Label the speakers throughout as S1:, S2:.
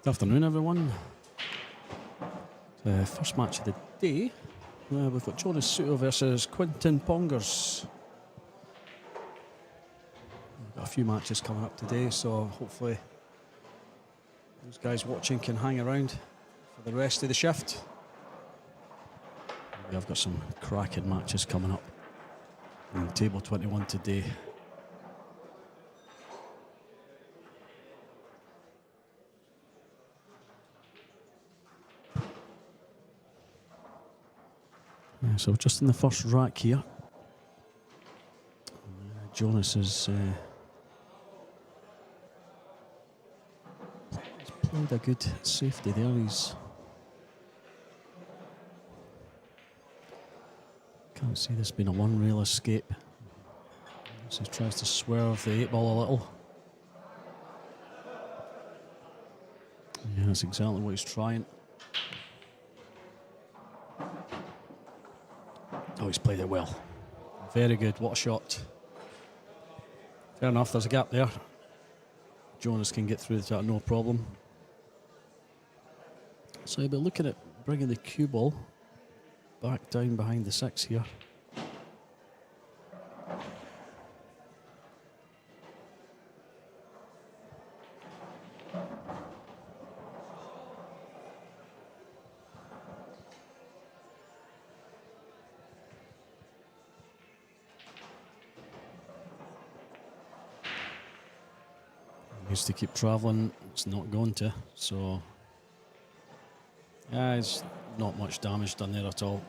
S1: Good afternoon, everyone. The first match of the day, we've got Jonas Suto versus Quinton Pongers. We've got a few matches coming up today, so hopefully those guys watching can hang around for the rest of the shift. I've got some cracking matches coming up in Table 21 today. So just in the first rack here, Jonas has played a good safety there. Can't see this being a one-rail escape. So he tries to swerve the 8-ball a little. Yeah, that's exactly what he's trying. Oh, he's played it well. Very good. What a shot. Fair enough, there's a gap there. Jonas can get through that, no problem. So he'll be looking at bringing the cue ball back down behind the 6 here. Needs to keep travelling, it's not going to, so yeah, it's not much damage done there at all.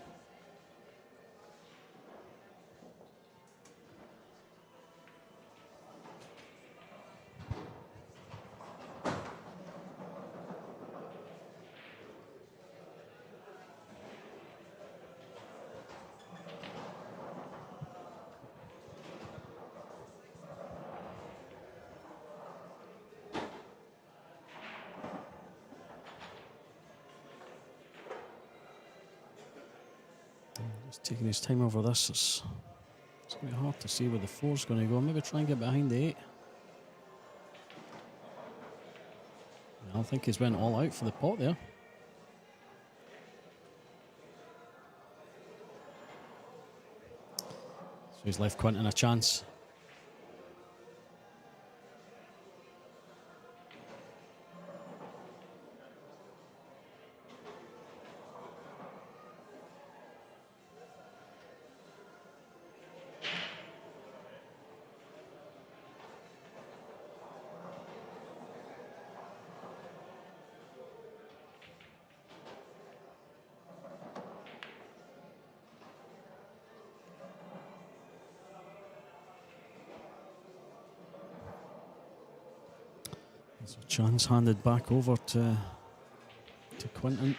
S1: He's taking his time over this. It's going to be hard to see where the 4's going to go. Maybe try and get behind the 8. I don't think he's went all out for the pot there. So he's left Quinton a chance. So chance handed back over to Quinton.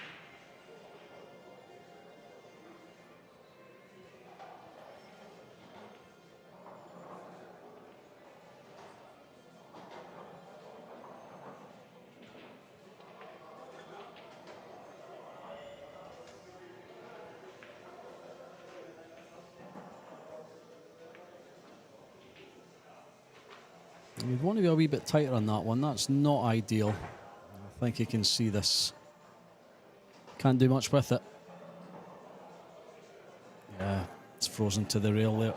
S1: You'd want to be a wee bit tighter on that one. That's not ideal. I think you can see this. Can't do much with it. Yeah, it's frozen to the rail there.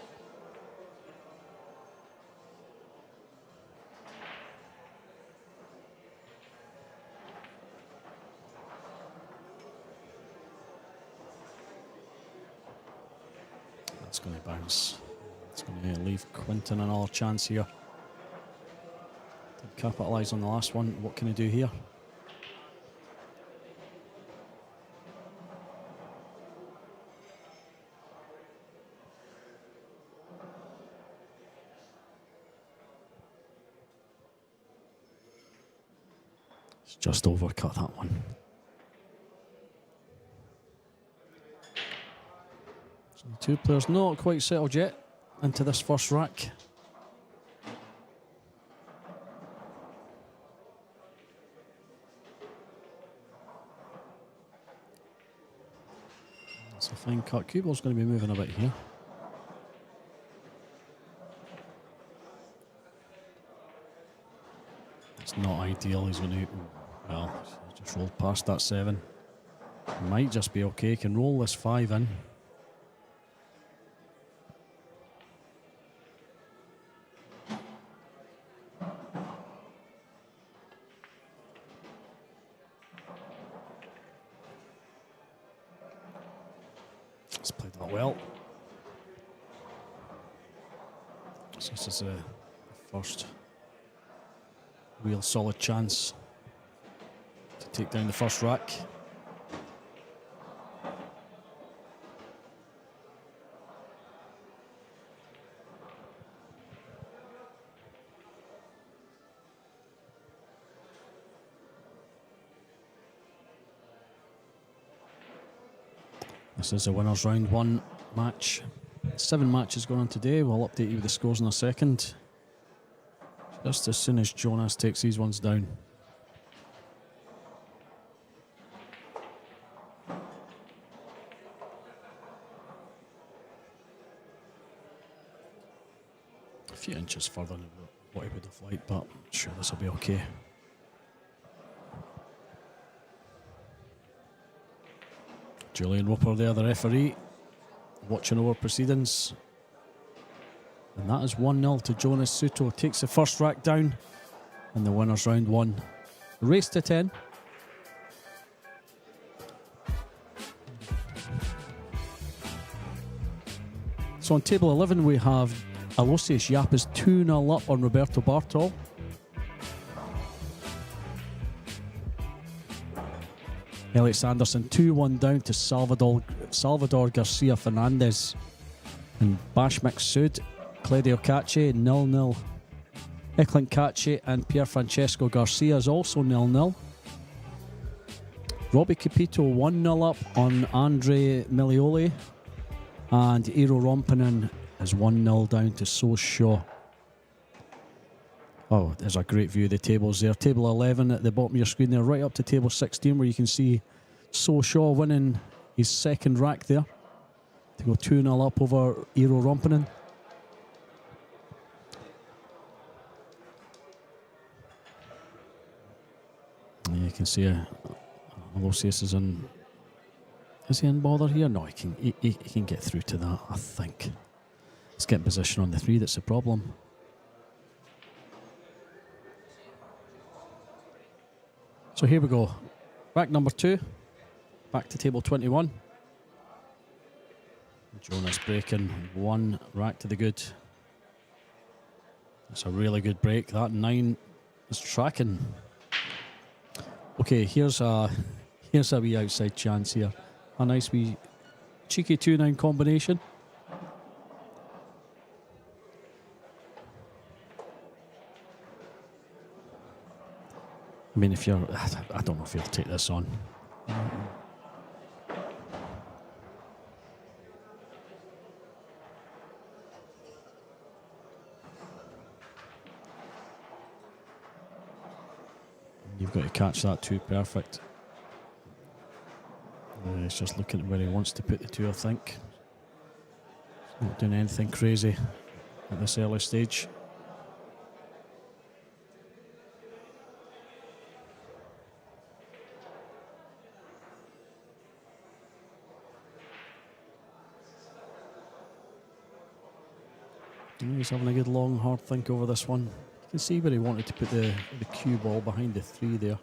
S1: That's going to bounce. It's going to leave Quinton another chance here. Capitalise on the last one. What can he do here? It's just overcut that one. So the two players not quite settled yet into this first rack. It's a fine cut. Cue ball's going to be moving a bit here. It's not ideal. He's going to Well, just rolled past that 7. Might just be okay. Can roll this 5 in. He's played that well. So this is the first real solid chance to take down the first rack. This is a winners round 1 match. 7 matches going on today. We'll update you with the scores in a second. Just as soon as Jonas takes these ones down. A few inches further than what he would have liked, but I'm sure this will be okay. Julian Roper there, the referee, watching over proceedings. And that is 1-0 to Jonas Suto. Takes the first rack down in the winners round 1. Race to 10. So on table 11 we have Aloysius Yapas 2-0 up on Roberto Bartol. Elliot Sanderson 2-1 down to Salvador Garcia Fernandez. And Bashmik Sud, Claudio Kaci 0-0. Eklund Kaci and Pier Francesco Garcia is also 0-0. Robbie Capito 1-0 up on Andre Milioli. And Eero Rompinen is 1-0 down to So Shaw. Oh, there's a great view of the tables there. Table 11 at the bottom of your screen there, right up to table 16, where you can see So Shaw winning his second rack there to go 2-0 up over Eero Rompinen. You can see Aloysius is in. Is he in bother here? No, he can get through to that, I think. Let's get in position on the 3, that's the problem. So here we go. Rack number 2. Back to table 21. Jonas breaking 1 rack to the good. That's a really good break. That 9 is tracking. Okay, here's a wee outside chance here. A nice wee cheeky 2-9 combination. I mean, if you're, I don't know if you'll take this on. You've got to catch that 2 perfect. He's just looking at where he wants to put the 2, I think. He's not doing anything crazy at this early stage. He's having a good long hard think over this one. You can see where he wanted to put the cue ball behind the 3 there.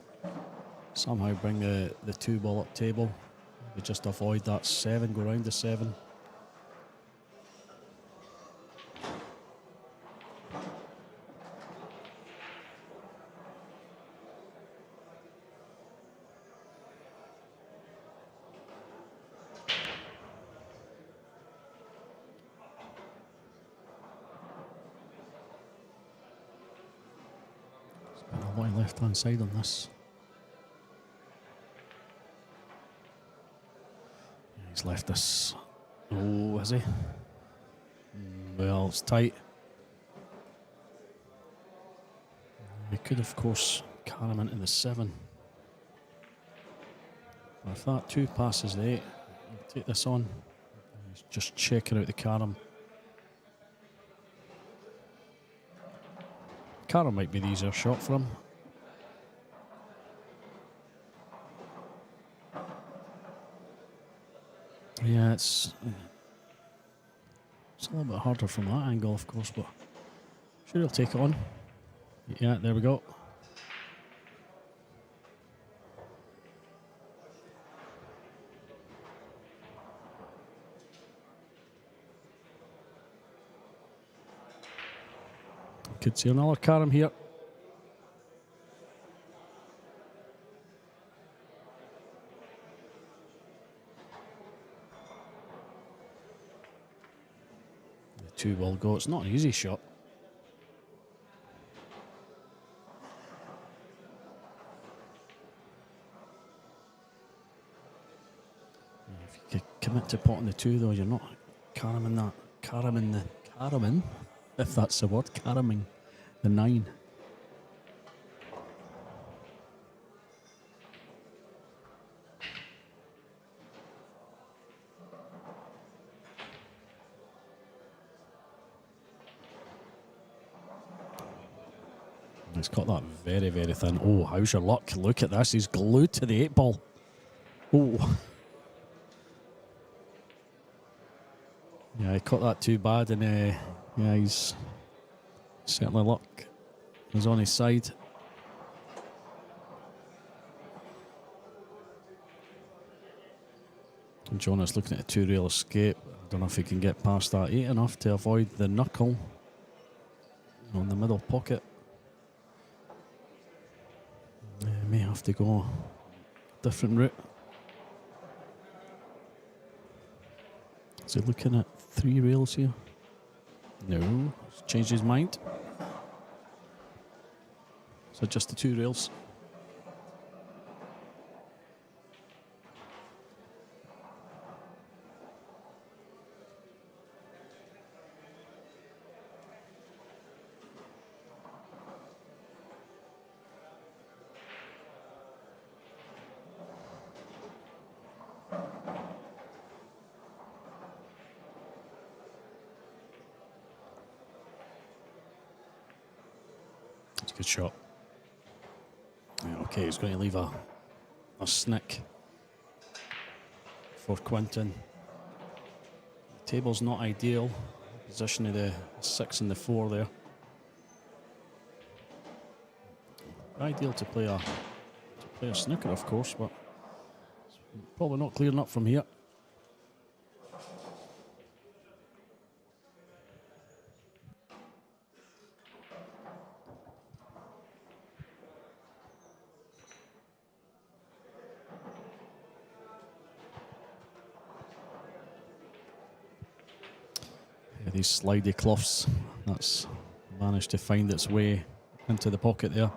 S1: Somehow bring the 2 ball up table. We just avoid that 7, go round the 7. Left-hand side on this. He's left this. Oh, is he? Well, it's tight. We could, of course, carry him into the 7. But if that 2 passes the 8, we'll take this on. He's just checking out the carom. Carom might be the easier shot for him. Yeah, it's a little bit harder from that angle, of course, but sure he'll take it on. Yeah, there we go. Could see another carom here. The 2 will go. It's not an easy shot. If you commit to potting the 2 though, you're not caroming that. Caroming, if that's the word, caroming the 9. He's got that very, very thin. Oh, how's your luck? Look at this. He's glued to the 8 ball. Oh. Yeah, he caught that too bad, and yeah, he's certainly luck is on his side. And Jonas looking at a 2-rail escape. I don't know if he can get past that 8 enough to avoid the knuckle on the middle pocket. May have to go a different route. Is he looking at 3 rails here? No, he's changed his mind. So just the 2 rails. It's a good shot. Yeah, okay, he's going to leave a snick for Quinton. The table's not ideal. Position of the 6 and the 4 there. Ideal to play a snooker, of course, but probably not clearing up from here. These slidey cloths, that's managed to find its way into the pocket there.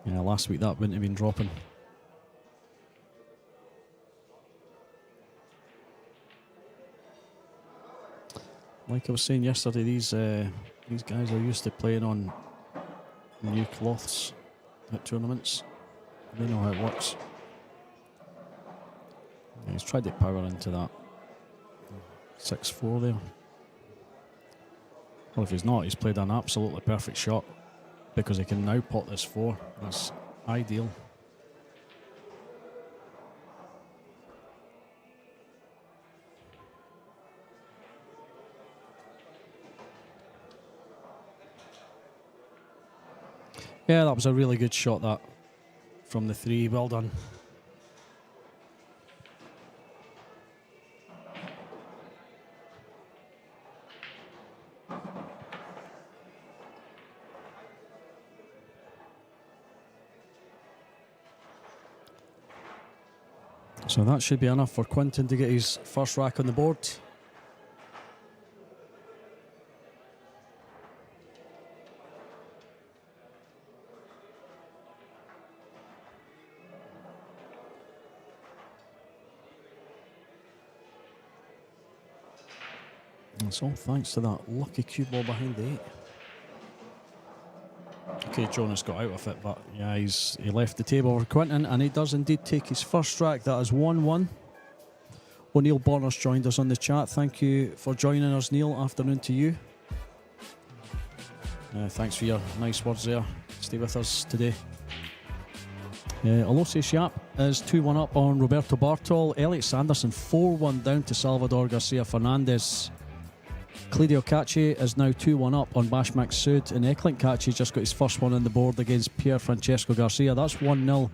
S1: Yeah, last week that wouldn't have been dropping. Like I was saying yesterday, these guys are used to playing on new cloths at tournaments. They know how it works. Yeah, he's tried to power into that 6-4 there. Well, if he's not, he's played an absolutely perfect shot because he can now pot this 4. That's ideal. Yeah, that was a really good shot, that, from the 3. Well done. So that should be enough for Quinton to get his first rack on the board. And so thanks to that lucky cue ball behind the 8. Okay, Jonas got out of it, but yeah, he left the table for Quinton, and he does indeed take his first rack. That is 1-1. O'Neill Bonner's joined us on the chat. Thank you for joining us, Neil. Afternoon to you. Thanks for your nice words there. Stay with us today. Alosi Sharp is 2-1 up on Roberto Bartol. Elliot Sanderson 4-1 down to Salvador Garcia Fernandez. Claudio Kaci is now 2-1 up on Bashmak Sud, and Eklint Kaci just got his first one on the board against Pier Francesco Garcia. That's 1-0.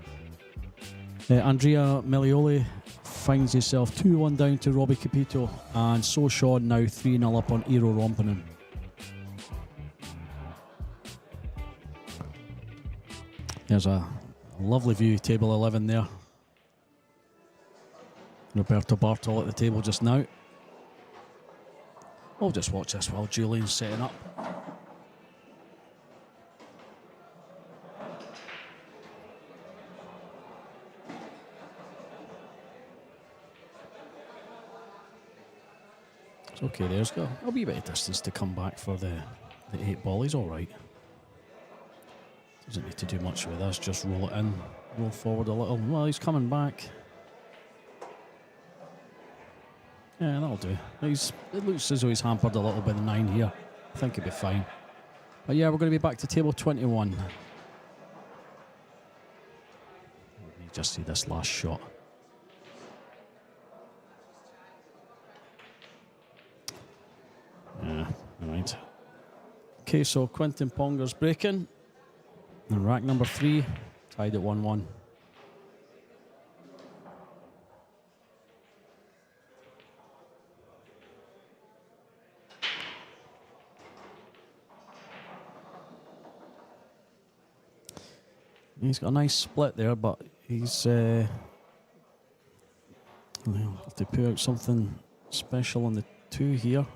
S1: Andrea Melioli finds himself 2-1 down to Robbie Capito, and So Sean now 3-0 up on Eero Rompinen. There's a lovely view, table 11 there. Roberto Bartol at the table just now. We'll just watch this while Julian's setting up. It's okay, there's got a wee bit of distance to come back for the 8 ball. He's alright. Doesn't need to do much with this, just roll it in, roll forward a little. Well, he's coming back. Yeah, that'll do. It looks as though he's hampered a little by the 9 here. I think he'll be fine. But yeah, we're going to be back to table 21. Let me just see this last shot. Yeah, alright. Okay, so Quentin Pongers breaking. And rack number 3, tied at 1-1. He's got a nice split there, but he's he'll have to put out something special on the 2 here.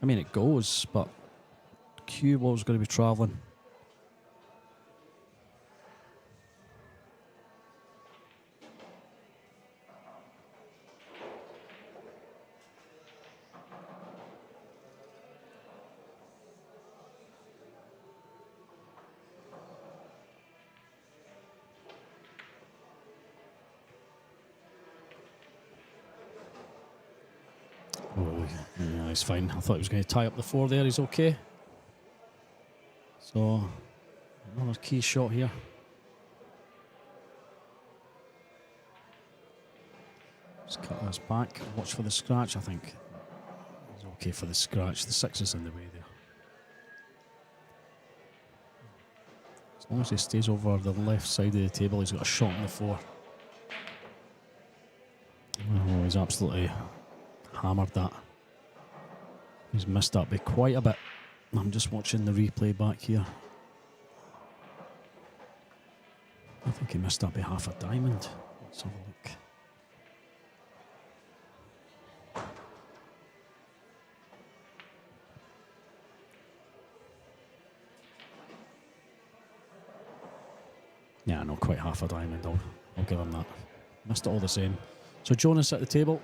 S1: I mean, it goes, but cue ball's going to be travelling. Yeah, he's fine. I thought he was going to tie up the 4 there. He's okay. So, another key shot here. Just cut this back. Watch for the scratch, I think. He's okay for the scratch. The 6 is in the way there. As long as he stays over the left side of the table, he's got a shot on the 4. Oh, he's absolutely hammered that. He's missed that by quite a bit. I'm just watching the replay back here. I think he missed that by half a diamond. Let's have a look. Yeah, not quite half a diamond. I'll give him that. Missed it all the same. So Jonas at the table.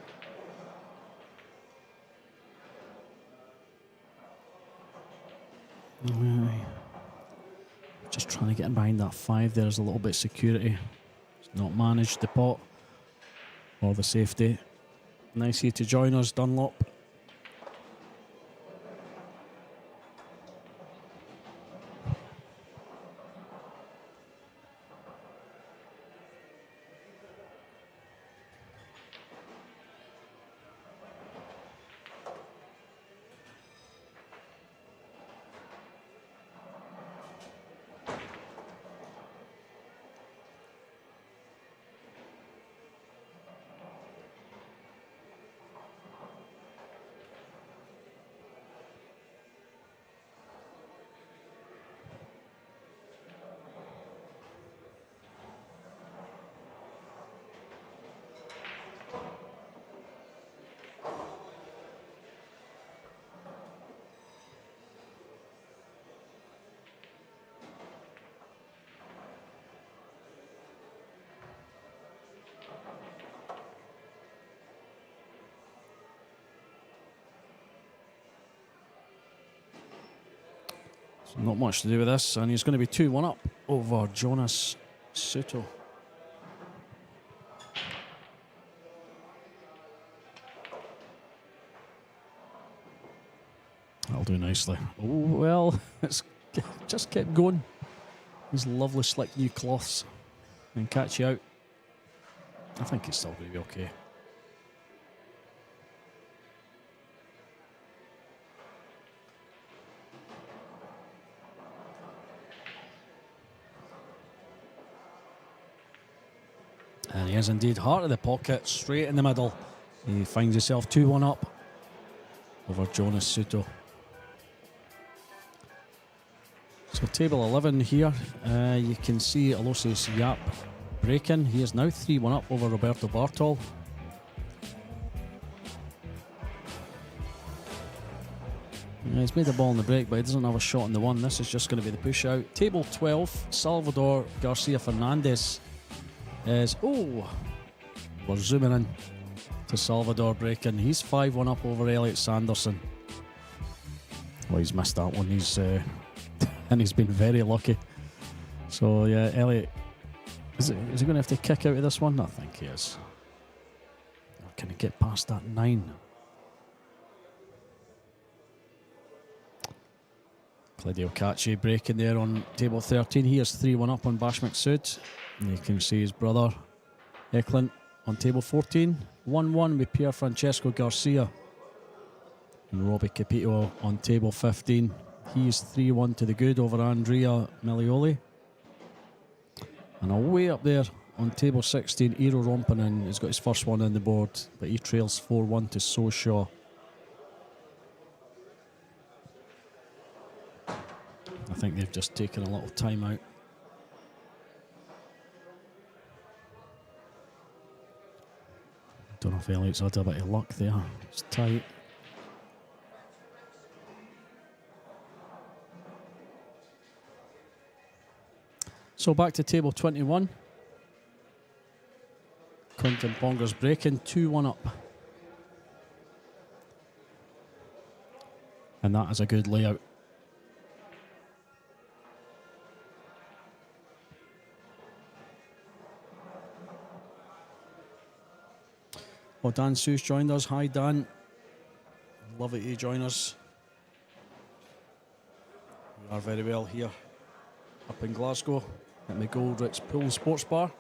S1: Just trying to get in behind that 5. There's a little bit of security. He's not managed the pot or the safety. Nice here to join us, Dunlop. Not much to do with this, and he's going to be 2-1 up over Jonas Suto. That'll do nicely. Oh, well, it's just kept going. These lovely slick new cloths. And catch you out. I think it's still going to be okay. And he is indeed heart of the pocket, straight in the middle. He finds himself 2-1 up over Jonas Suto. So table 11 here, you can see Aloysius Yap breaking. He is now 3-1 up over Roberto Bartol. He's made the ball in the break, but he doesn't have a shot in the one. This is just going to be the push out. Table 12, Salvador Garcia Fernandez is, we're zooming in to Salvador breaking. He's 5-1 up over Elliot Sanderson. Well, he's missed that one. He's and he's been very lucky. So yeah, Elliot, is he going to have to kick out of this one? I think he is. Can he get past that 9? Claudio Kaci breaking there on table 13. He is 3-1 up on Bash McSud. And you can see his brother Eklund on table 14. 1-1 with Pier Francesco Garcia. And Robbie Capito on table 15. He's 3-1 to the good over Andrea Melioli. And away up there on table 16, Eero Rompinen has got his first one on the board, but he trails 4-1 to So Shaw. I think they've just taken a little time out. Don't know if Elliot's had a bit of luck there. It's tight. So back to table 21. Quinton Pongers breaking, 2-1 up. And that is a good layout. Well, Dan Seuss joined us. Hi, Dan. Lovely to join us. We are very well here up in Glasgow at McGoldrick's Pool and Sports Bar.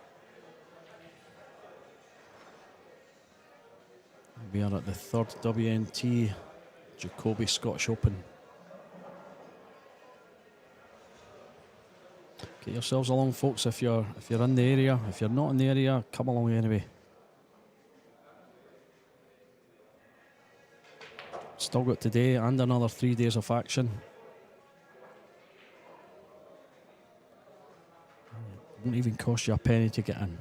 S1: We are at the 3rd WNT Jacoby Scottish Open. Get yourselves along, folks, if you're in the area. If you're not in the area, come along anyway. Still got today and another 3 days of action. Won't even cost you a penny to get in.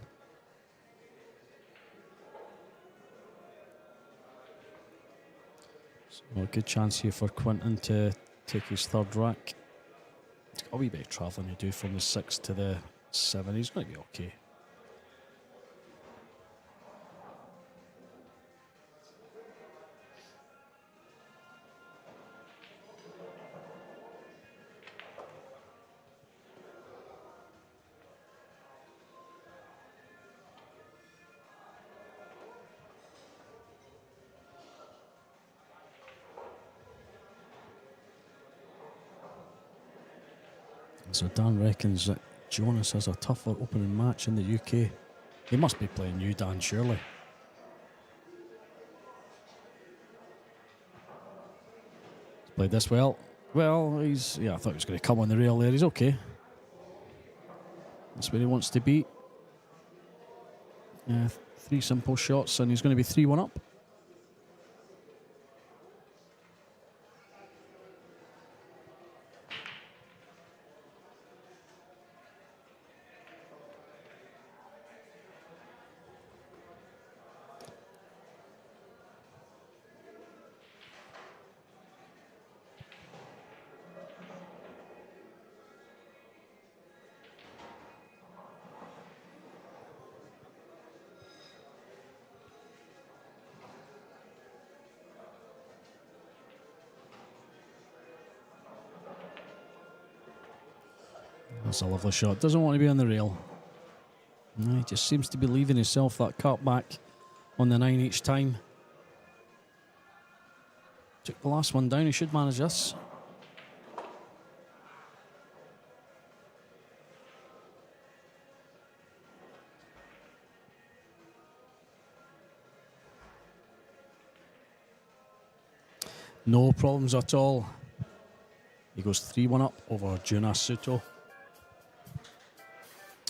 S1: So a good chance here for Quinton to take his 3rd rack. He's got a wee bit of travelling to do from the 6 to the 7. He's going to be okay. So Dan reckons that Jonas has a tougher opening match in the UK. He must be playing you, Dan, surely. He's played this well. Well, I thought he was going to come on the rail there. He's okay. That's where he wants to be. 3 simple shots and he's going to be 3-1 up. That's a lovely shot. Doesn't want to be on the rail. No, he just seems to be leaving himself that cut back on the 9 each time. Took the last one down. He should manage this. No problems at all. He goes 3-1 up over Jonas Suto.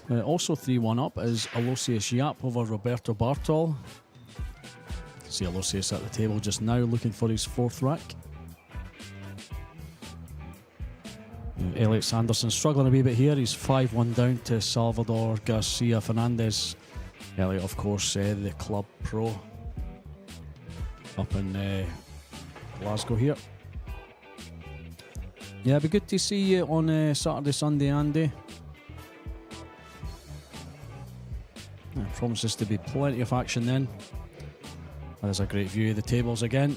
S1: Also 3-1 up is Aloysius Yap over Roberto Bartol. See Aloysius at the table just now looking for his 4th rack. Elliot Sanderson struggling a wee bit here. He's 5-1 down to Salvador Garcia Fernandez. Elliot, of course, the club pro up in Glasgow here. Yeah, it'd be good to see you on Saturday, Sunday, Andy. Promises to be plenty of action then. There's a great view of the tables again.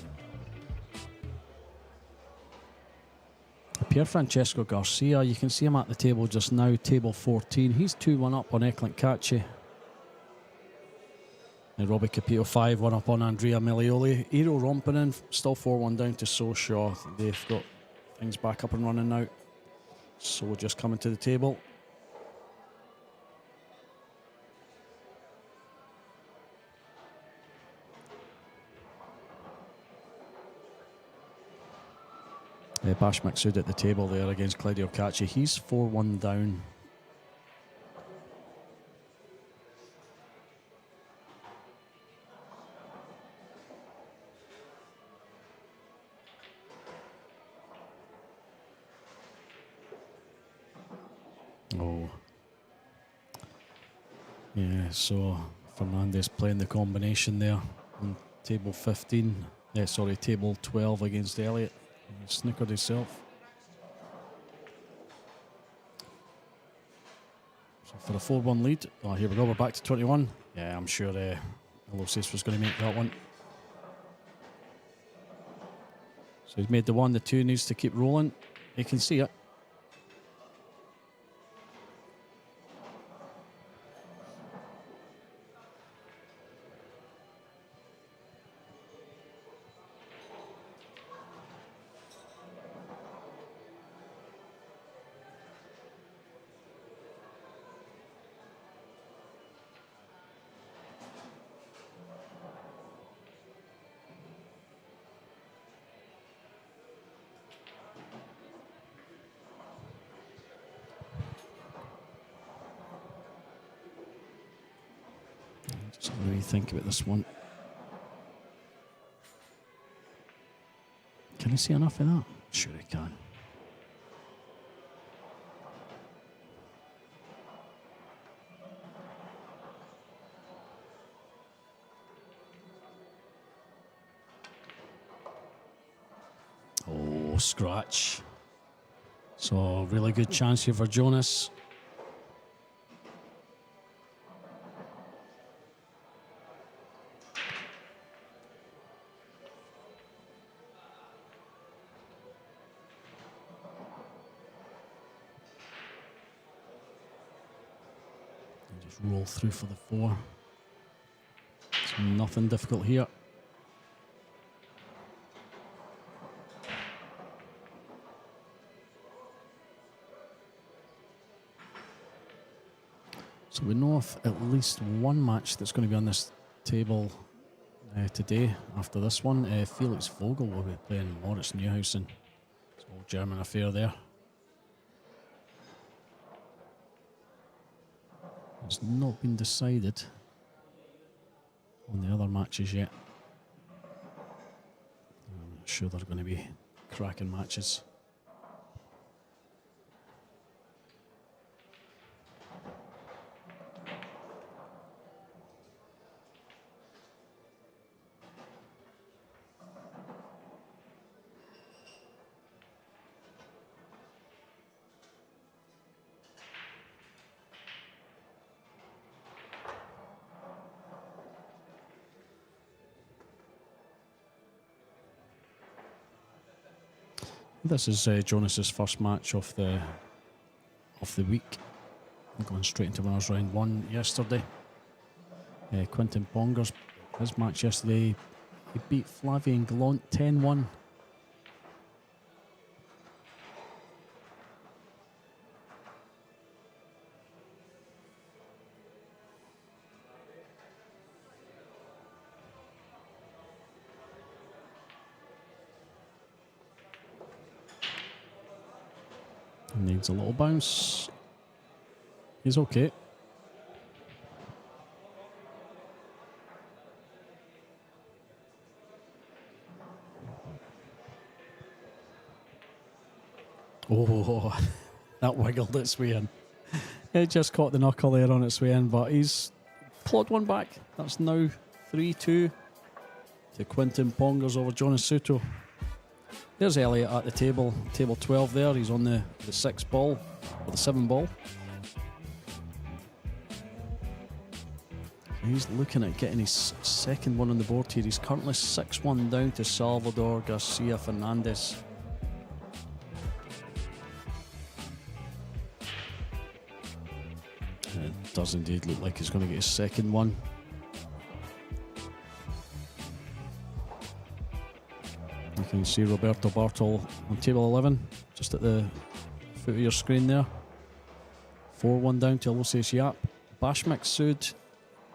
S1: Pier Francesco Garcia, you can see him at the table just now, table 14. He's 2-1 up on Eklund Kaci. And Robbie Capito 5-1 up on Andrea Melioli. Eero Rompinen still 4-1 down to So Shaw. They've got things back up and running now. So just coming to the table. Bash Maksud at the table there against Claudio Kaci. He's 4-1 down. Oh. Yeah, so Fernandez playing the combination there on table 15. Sorry, table 12 against Elliot. He snickered himself. So for a 4-1 lead. Oh, here we go, we're back to 21. Yeah, I'm sure Aloysius was going to make that one. So he's made the 1, the 2 needs to keep rolling. You can see it. Just really think about this one. Can I see enough of that? Sure I can. Oh, scratch. So really good chance here for Jonas. Just roll through for the 4. It's nothing difficult here. So we know of at least one match that's going to be on this table today after this one. Felix Vogle will be playing Moritz Neuhausen. It's all German affair there. It's not been decided on the other matches yet. I'm sure they're going to be cracking matches. This is Jonas's first match of the week. I'm going straight into winners round 1 yesterday. Quentin Pongers, his match yesterday, he beat Flavien Gallant 10-1. Needs a little bounce. He's okay. Oh, that wiggled its way in. It just caught the knuckle there on its way in, but he's clawed one back. That's now 3-2 to Quinton Pongers over Jonas Suto. There's Elliot at the table 12 there. He's on the 6 ball, or the 7 ball. He's looking at getting his second one on the board here. He's currently 6-1 down to Salvador Garcia Fernandez. And it does indeed look like he's going to get his second one. You can see Roberto Bartol on table 11, just at the foot of your screen there. 4-1 down to Aloysius Yap. Bashmak Sud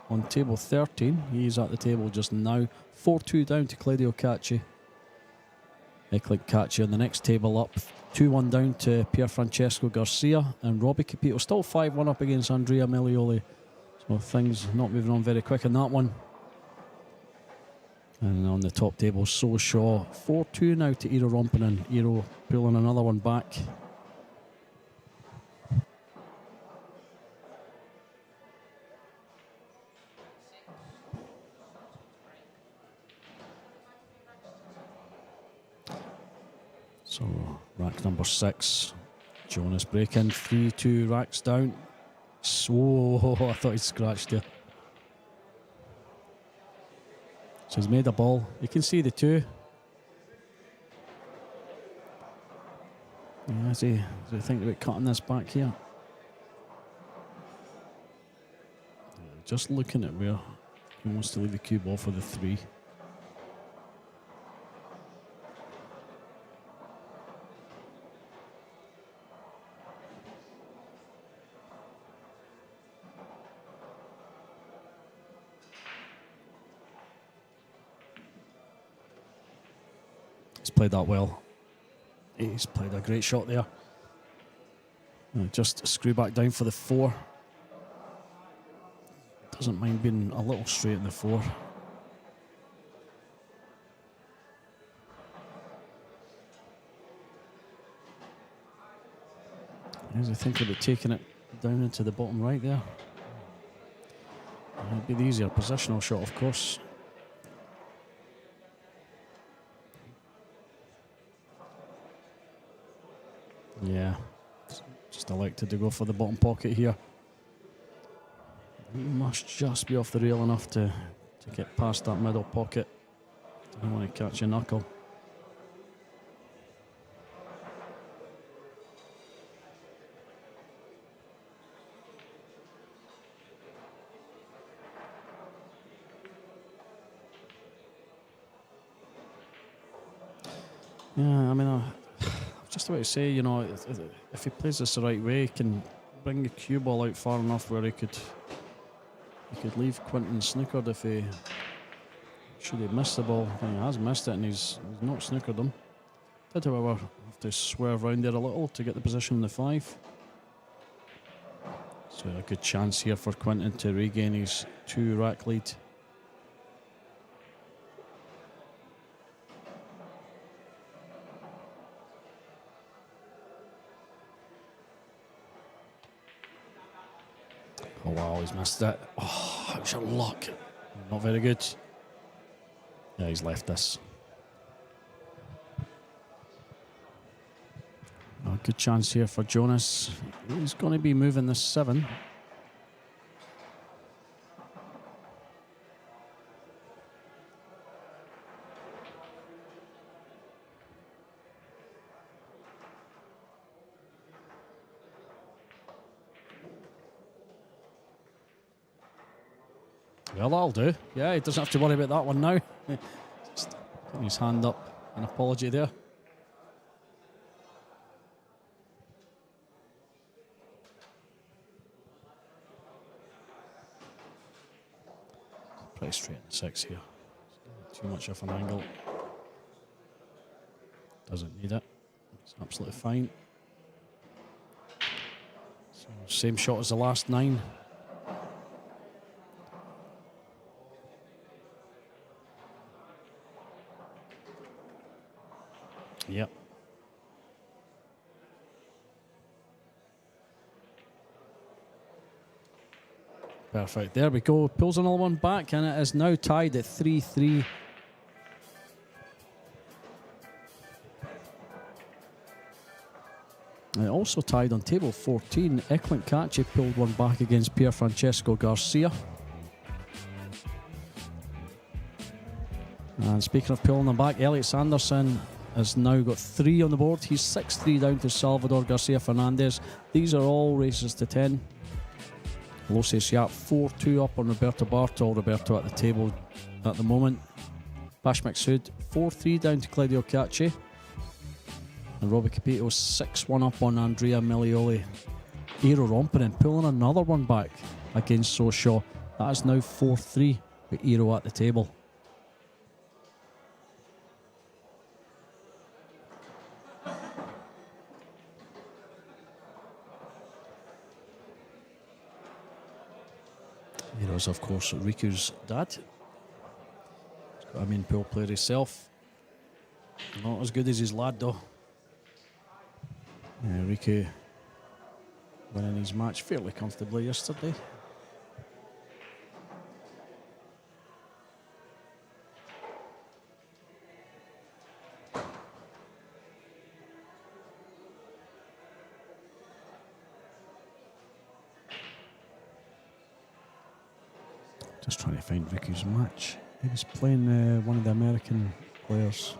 S1: on table 13. He's at the table just now. 4-2 down to Claudio Kaci. Eklint Kaci on the next table up. 2-1 down to Pier Francesco Garcia. And Robbie Capito still 5-1 up against Andrea Melioli. So things not moving on very quick in that one. And on the top table, So Shaw. 4-2 now to Eero Rompinen. Eero pulling another one back. So, rack number 6. Jonas breaking. 3-2 racks down. So, I thought he scratched there. So he's made a ball. You can see the 2. Yeah, does he think about cutting this back here? Just looking at where he wants to leave the cue ball for the 3. Played that well. He's played a great shot there. Just screw back down for the 4. Doesn't mind being a little straight in the 4. Here's the thinking about taking it down into the bottom right there. It'd be the easier positional shot, of course. Yeah, just elected to go for the bottom pocket here. He must just be off the rail enough to get past that middle pocket. Don't want to catch a knuckle. Yeah, I mean, just about to say, you know, if he plays this the right way, he can bring the cue ball out far enough where he could leave Quinton snookered if he should have missed the ball. I mean, he has missed it and he's not snookered him. Did, however, have to swerve around there a little to get the position in the 5. So a good chance here for Quinton to regain his 2 rack lead. Oh wow, he's missed it. Oh, how's your luck? Not very good. Yeah, he's left this. A good chance here for Jonas. He's going to be moving this 7. Well, that'll do. Yeah, he doesn't have to worry about that one now. Just putting his hand up. An apology there. Pretty straight in the 6 here. Too much of an angle. Doesn't need it. It's absolutely fine. Same shot as the last 9. Yep. Perfect. There we go. Pulls another one back, and it is now tied at 3-3. Also tied on table 14. Kaci pulled one back against Pier Francesco Garcia. And speaking of pulling them back, Elliot Sanderson has now got 3 on the board. He's 6-3 down to Salvador Garcia Fernandez. These are all races to 10. Losius Yap 4-2 up on Roberto Bartol. Roberto at the table at the moment. Bash Maksud 4-3 down to Claudio Kaci. And Robbie Capito 6-1 up on Andrea Milioli. Eero Rompinen pulling another one back against Soshaw. That is now 4-3 with Eero at the table. Eero's, of course, Riku's dad. He's got a mean pool player himself. Not as good as his lad, though. Riku winning his match fairly comfortably yesterday. Just trying to find Riku's match. He was playing one of the American players.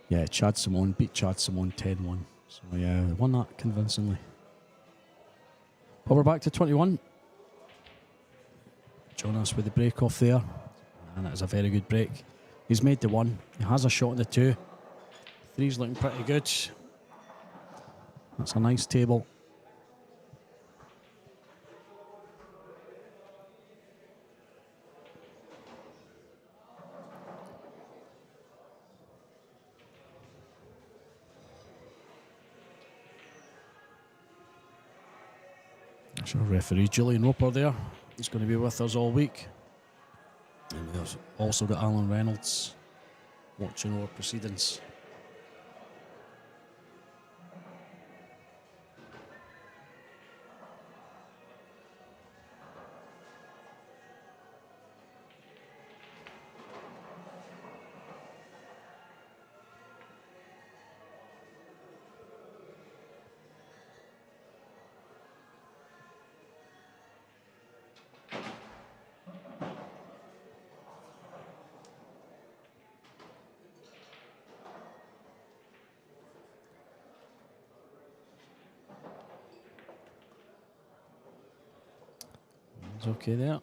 S1: Yeah, Chad Simone beat Chad Simone 10-1. So yeah, won that convincingly. But we're back to 21. Jonas with the break off there. And that is a very good break. He's made the 1. He has a shot in the 2. 3's looking pretty good. That's a nice table. So referee Julian Roper there. He's going to be with us all week. And we've also got Alan Reynolds watching our proceedings. It's okay there.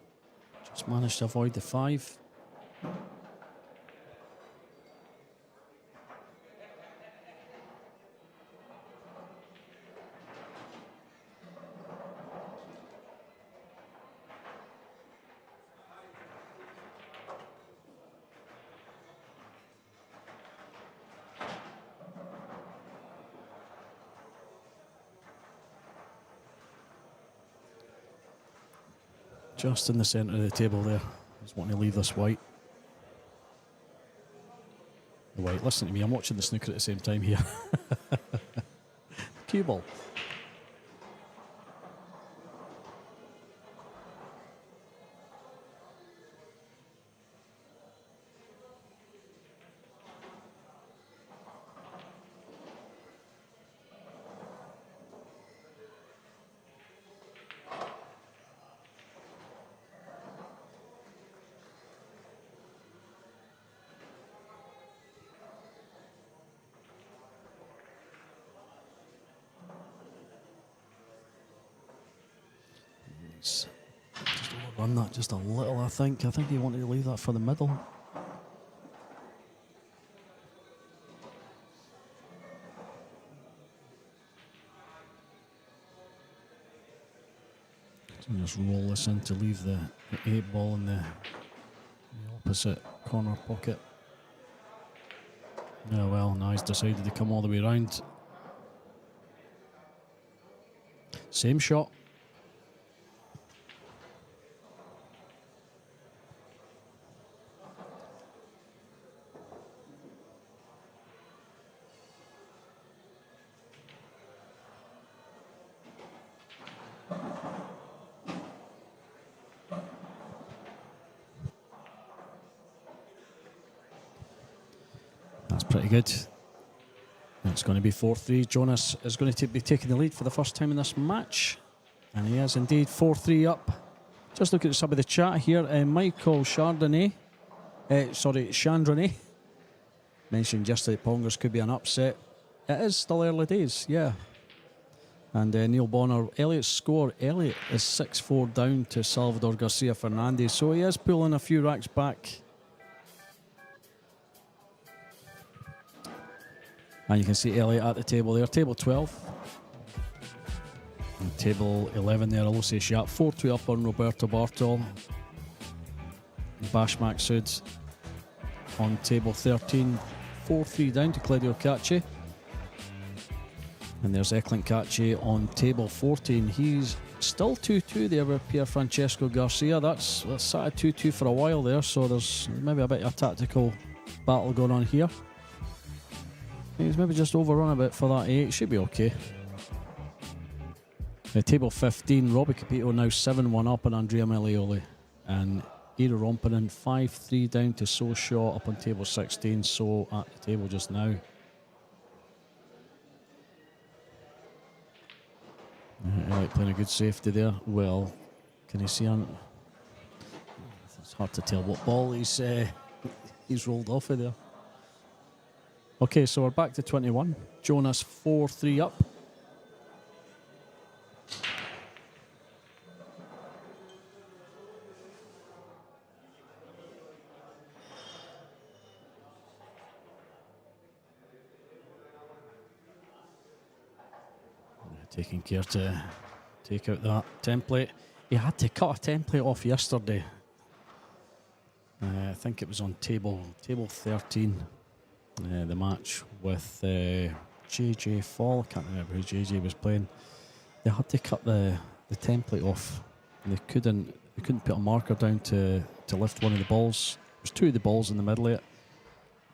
S1: Just managed to avoid the 5. Just in the centre of the table there. Just wanting to leave this white. The white, listen to me, I'm watching the snooker at the same time here. Cue ball. Just overrun that just a little, I think. I think he wanted to leave that for the middle. So just roll this in to leave the 8 ball in the opposite corner pocket. Yeah, well, now he's decided to come all the way around. Same shot. That's pretty good. It's going to be 4-3. Jonas is going to be taking the lead for the first time in this match. And he is indeed 4-3 up. Just looking at some of the chat here. Michael Chandronnet mentioned yesterday Pongers could be an upset. It is still early days, yeah. And Neil Bonner, Elliot's score. Elliot is 6-4 down to Salvador Garcia Fernandez. So he is pulling a few racks back. And you can see Elliot at the table there, table 12. And table 11 there, Alossi Sharp, 4-2 up on Roberto Bartol. Bashmak Sud on table 13, 4-3 down to Claudio Kaci. And there's Eklund Kaci on table 14. He's still 2-2 there with Pier Francesco Garcia. That's sat at 2-2 for a while there, so there's maybe a bit of a tactical battle going on here. He's maybe just overrun a bit for that 8. Should be okay. Table 15, Robbie Capito now 7-1 up on Andrea Melioli. And Eero Rompinen 5-3 down to So Shaw up on table 16. So at the table just now. Elliot playing a good safety there. Well, can you see on? It's hard to tell what ball he's rolled off of there. Okay, so we're back to 21. Jonas 4-3 up. Taking care to take out that template. He had to cut a template off yesterday. I think it was on table 13. The match with JJ Fall. I can't remember who JJ was playing. They had to cut the template off. And they couldn't put a marker down to lift one of the balls. There was 2 of the balls in the middle of it.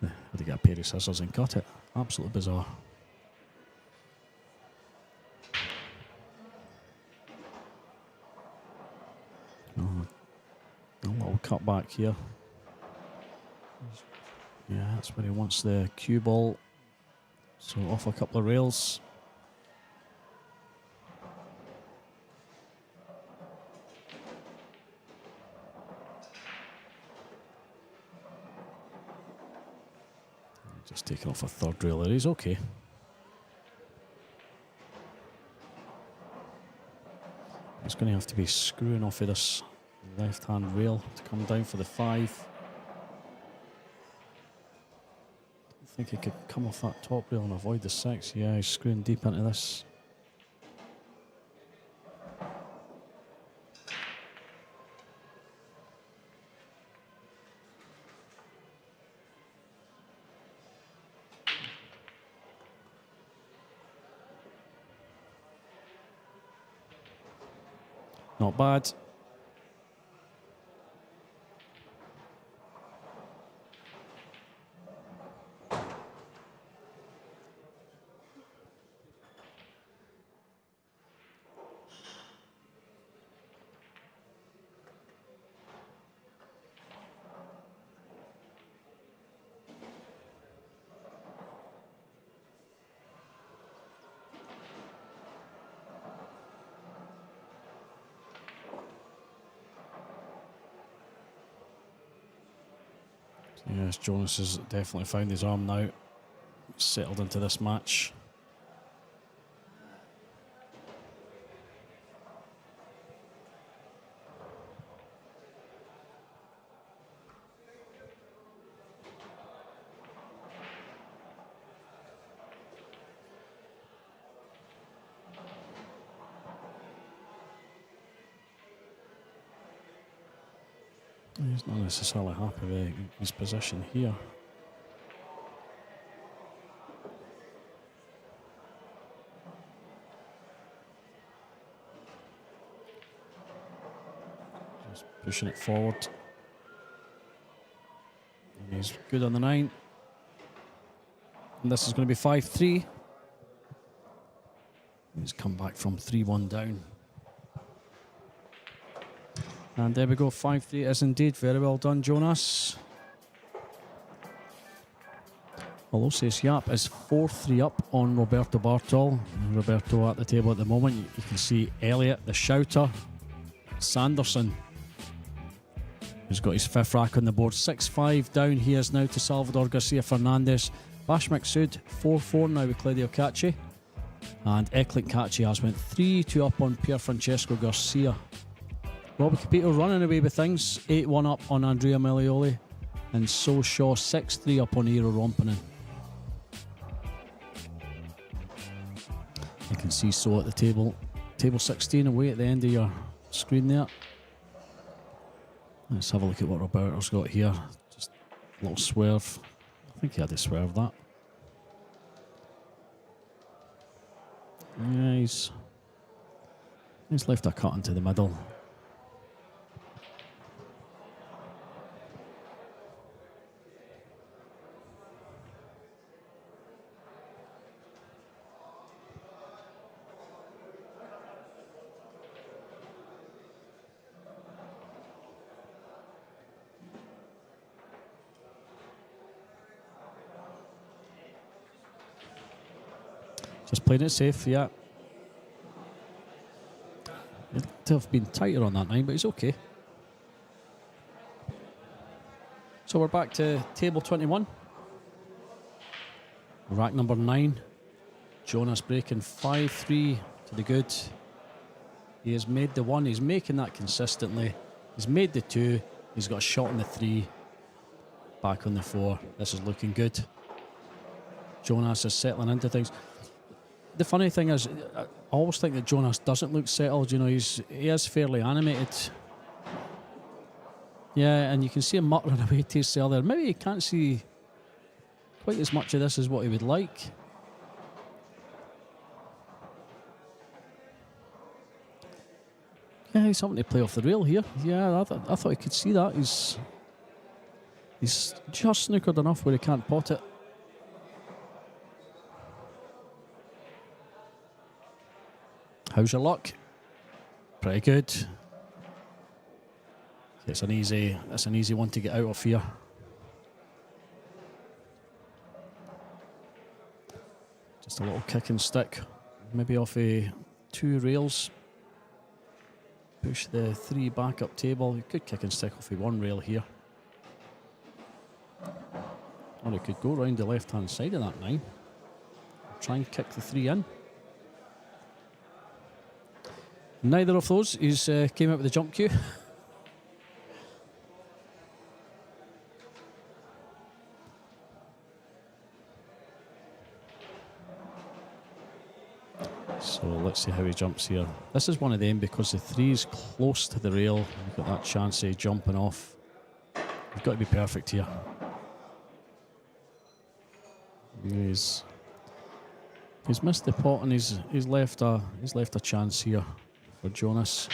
S1: They had to get a pair of scissors and cut it. Absolutely bizarre. A little cut back here. Yeah, that's where he wants the cue ball. So off a couple of rails. Just taking off a third rail there. He's okay. He's going to have to be screwing off of this left-hand rail to come down for the 5. I think he could come off that top rail and avoid the 6. Yeah, he's screwing deep into this. Not bad. Yes, Jonas has definitely found his arm now. Settled into this match. He's not necessarily happy with his position here. pushing it forward. And he's good on the 9. And this is going to be 5-3. He's come back from 3-1 down. And there we go, 5-3 is indeed. Very well done, Jonas. Aloysius Yap is 4-3 up on Roberto Bartol. Roberto at the table at the moment. You can see Elliott, the shouter. Sanderson, who's got his 5th rack on the board. 6-5 down he is now to Salvador Garcia Fernandez. Bash McSud 4-4 now with Claudio Kaci. And Eklund Kaci has went 3-2 up on Pier Francesco Garcia. Robbie Capito running away with things. 8-1 up on Andrea Melioli. And So Shaw 6-3 up on Eero Rompinen. You can see So at the table. Table 16 away at the end of your screen there. Let's have a look at what Roberto's got here. Just a little swerve. I think he had to swerve that. Yeah, he's left a cut into the middle. Just playing it safe, yeah. It'd have been tighter on that 9, but he's okay. So we're back to table 21. Rack number 9. Jonas breaking 5-3 to the good. He has made the 1. He's making that consistently. He's made the 2. He's got a shot on the 3. Back on the 4. This is looking good. Jonas is settling into things. The funny thing is, I always think that Jonas doesn't look settled. You know, he is fairly animated. Yeah, and you can see him muttering away to his cell there. Maybe he can't see quite as much of this as what he would like. Yeah, he's having to play off the rail here. Yeah, I thought he could see that. He's just snookered enough where he can't pot it. How's your luck? Pretty good. It's an easy one to get out of here. Just a little kick and stick, maybe off 2 rails. Push the 3 back up table. You could kick and stick off 1 rail here. Or it could go round the left hand side of that 9. Try and kick the 3 in. Neither of those. He's came out with the jump cue. So let's see how he jumps here. This is one of them because the 3 is close to the rail. You've got that chance of jumping off. You've got to be perfect here. He's missed the pot and he's left a chance here for Jonas.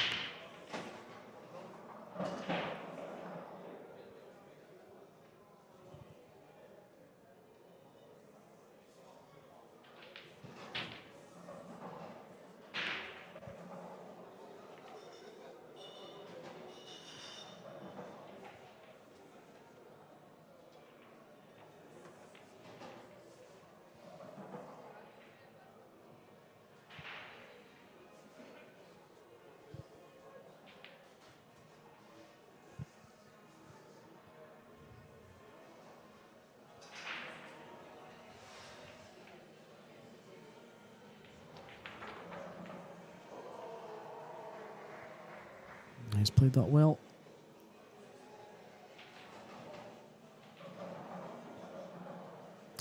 S1: He's played that well.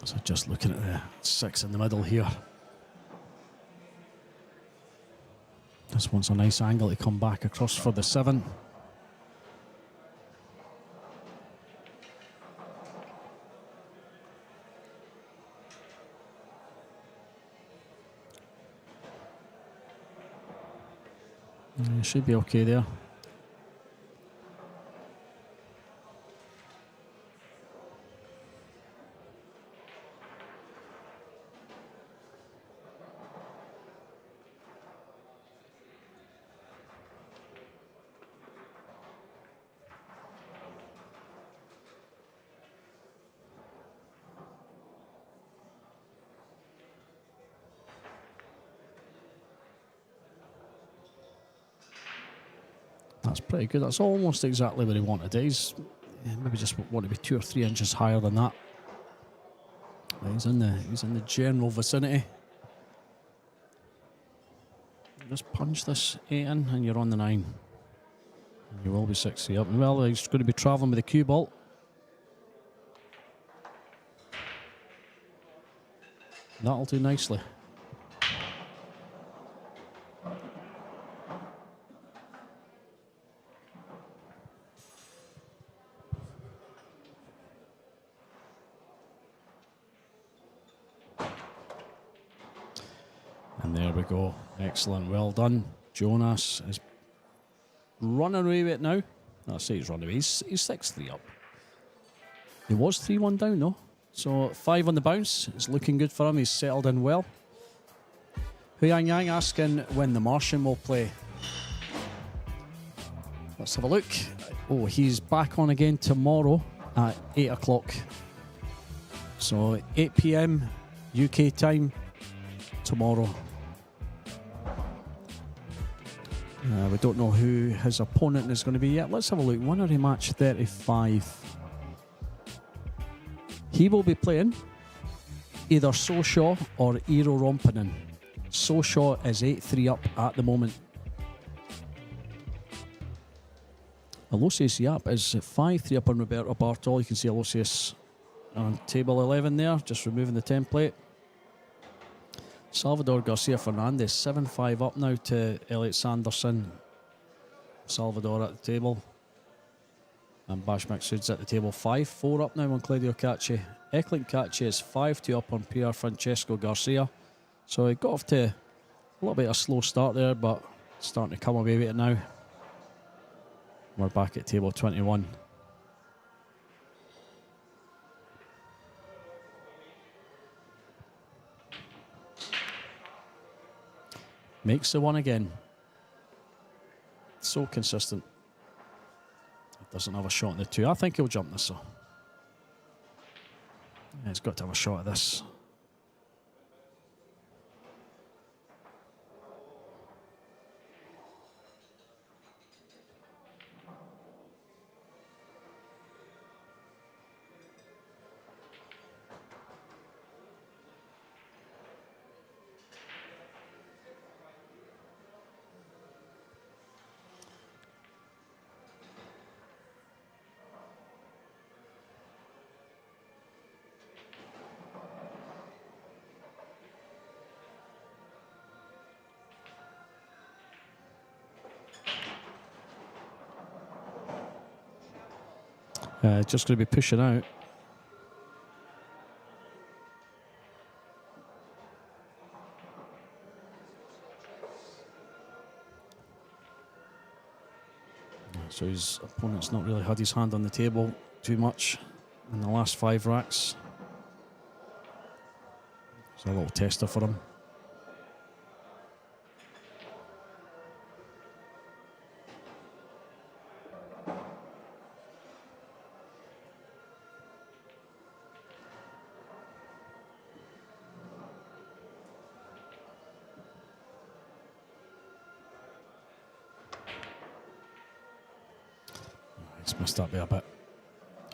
S1: So just looking at the 6 in the middle here. This one's a nice angle to come back across for the 7. Should be okay there. That's pretty good. That's almost exactly where he wanted it. He's maybe just want to be 2 or 3 inches higher than that. But he's in the general vicinity. Just punch this 8 in and you're on the 9. And you will be 6-3 up. Well, he's going to be travelling with the cue ball. That'll do nicely. And there we go. Excellent. Well done. Jonas is running away with it now. I say he's running away. He's 6-3 up. He was 3-1 down though. So 5 on the bounce. It's looking good for him. He's settled in well. Huyang Yang asking when the Martian will play. Let's have a look. Oh, he's back on again tomorrow at 8 o'clock. So 8 p.m. UK time tomorrow. We don't know who his opponent is going to be yet. Let's have a look. Winner in match 35. He will be playing either Soshaw or Eero Rompinen. Soshaw is 8-3 up at the moment. Aloysius Yap is 5-3 up on Roberto Bartol. You can see Aloysius on table 11 there, just removing the template. Salvador Garcia Fernandez 7-5 up now to Elliot Sanderson. Salvador at the table. And Bash Maksud's at the table 5-4 up now on Claudio Kaci. Eklund Kaci is 5-2 up on Pierre Francesco Garcia. So he got off to a little bit of a slow start there, but starting to come away with it now. We're back at table 21. Makes the one again. So consistent. Doesn't have a shot in the 2. I think he'll jump this though. Yeah, he's got to have a shot at this. Just going to be pushing out. So his opponent's not really had his hand on the table too much in the last 5 racks. It's a little tester for him. Missed that by a bit.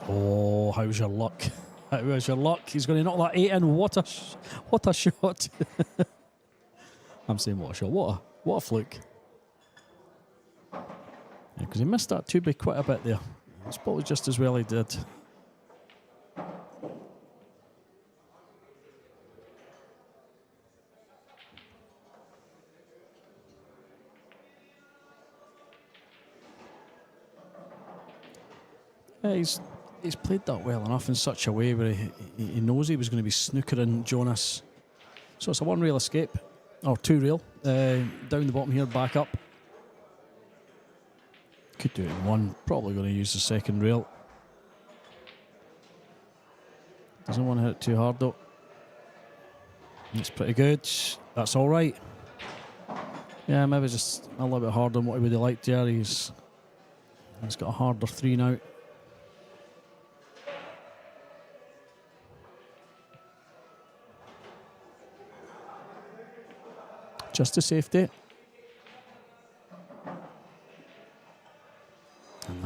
S1: Oh, how's your luck? How's your luck? He's going to knock that 8 in. What a shot! I'm saying what a shot. What a fluke. Because he missed that 2 by quite a bit there. It's probably just as well he did. Yeah, he's played that well enough in such a way where he knows he was going to be snookering Jonas. So it's a 1 rail escape, or 2 rail. Down the bottom here, back up. Could do it in 1. Probably going to use the 2nd rail. Doesn't want to hit it too hard though. It's pretty good. That's all right. Yeah, maybe just a little bit harder than what he would have liked there. He's got a harder 3 now. Just to safety.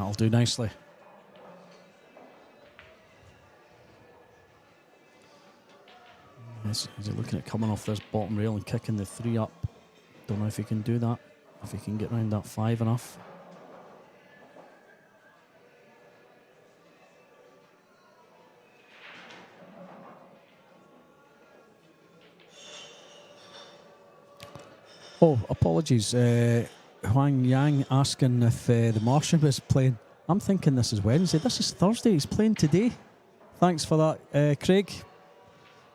S1: That'll do nicely. Is he looking at coming off this bottom rail and kicking the 3 up? Don't know if he can do that. If he can get round that 5 enough. Oh, apologies. Huang Yang asking if the Martian was playing. I'm thinking this is Wednesday. This is Thursday. He's playing today. Thanks for that, Craig.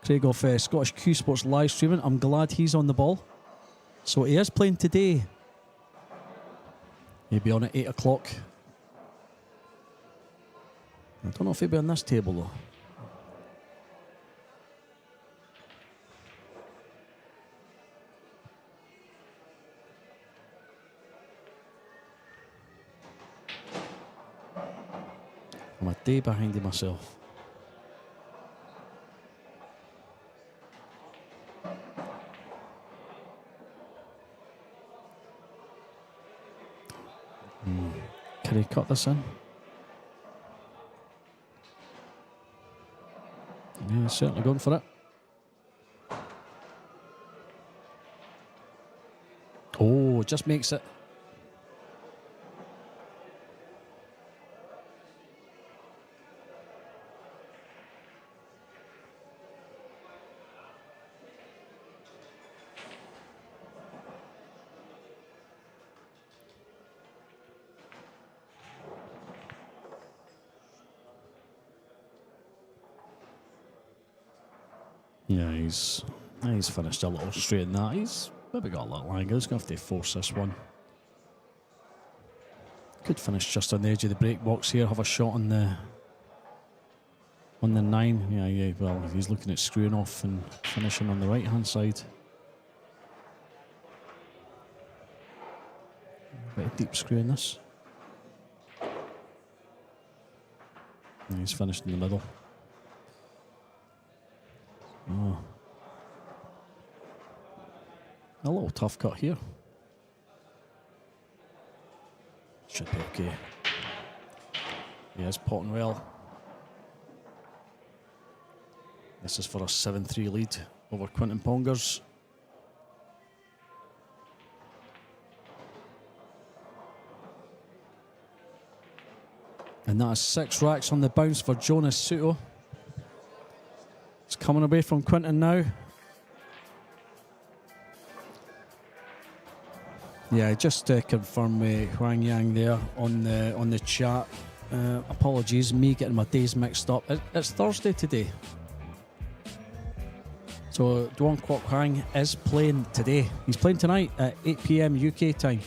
S1: Craig of Scottish Cuesports live streaming. I'm glad he's on the ball. So he is playing today. He'll be on at 8 o'clock. I don't know if he'll be on this table though. I'm a day behind him myself. Can he cut this in? Yeah, certainly going for it. Oh, just makes it. Yeah, he's finished a little straight in that. He's maybe got a little angle. He's going to have to force this one. Could finish just on the edge of the break box here. Have a shot on the 9. Yeah. Well, he's looking at screwing off and finishing on the right hand side. A bit of deep screw in this. And he's finished in the middle. Oh. A little tough cut here. Should be okay. He is potting well. This is for a 7-3 lead over Quinton Pongers. And that is 6 racks on the bounce for Jonas Suto. It's coming away from Quinton now. Yeah, just to confirm Huang Yang there on the chat. Apologies, me getting my days mixed up. It's Thursday today. So Duan Kwok Hang is playing today. He's playing tonight at 8 PM UK time.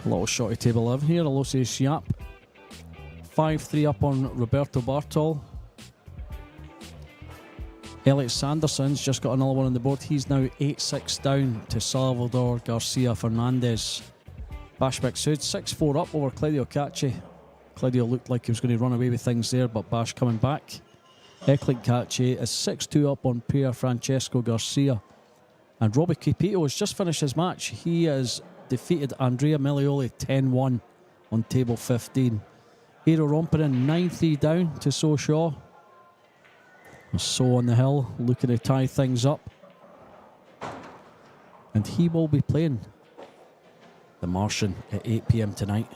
S1: A little shorty table 11 here. Aloysius Shiap. 5-3 up on Roberto Bartol. Elliot Sanderson's just got another one on the board. He's now 8-6 down to Salvador Garcia Fernandez. Bashmak Sud 6-4 up over Claudio Kaci. Claudio looked like he was going to run away with things there, but Bash coming back. Eklint Kaci is 6-2 up on Pier Francesco Garcia. And Robbie Capito has just finished his match. He has defeated Andrea Melioli 10-1 on table 15. Eero Rompinen 9-3 down to So Shaw. So on the hill, looking to tie things up. And he will be playing the Martian at 8 PM tonight.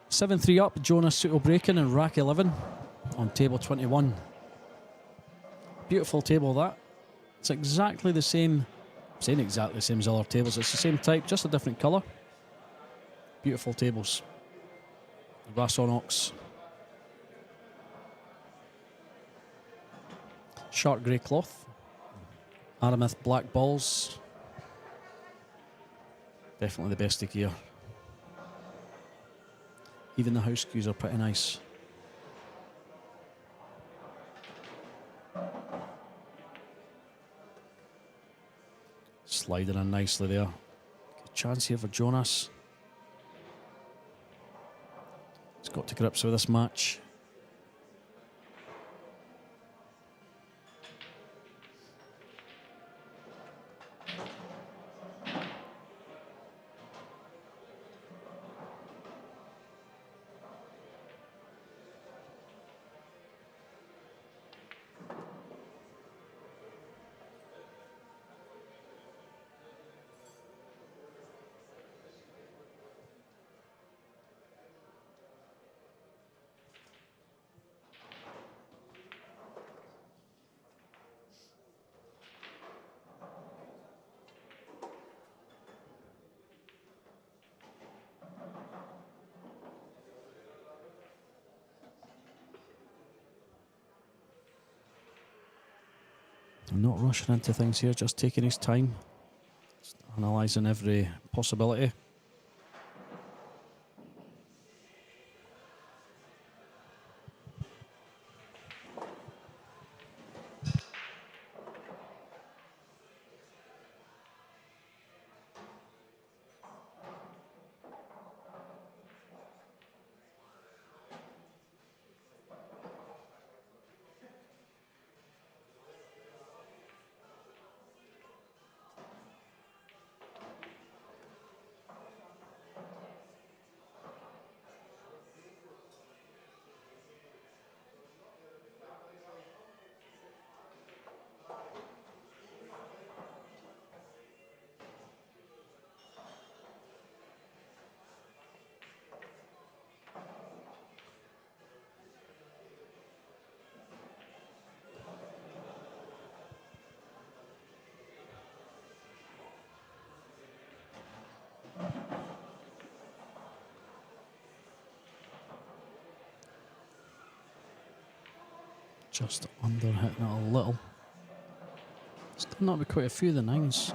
S1: 7-3 up, Jonas Suto breaking in rack 11 on table 21. Beautiful table that. It's exactly the same, I'm saying exactly the same as other tables. It's the same type, just a different colour. Beautiful tables. Rasson Ox. Shark grey cloth. Aramith black balls. Definitely the best of gear. Even the house cues are pretty nice. Sliding in nicely there. Good chance here for Jonas. He's got to grips with this match. Not rushing into things here, just taking his time, just analysing every possibility. Just under hitting it a little. He's done that with quite a few of the nines,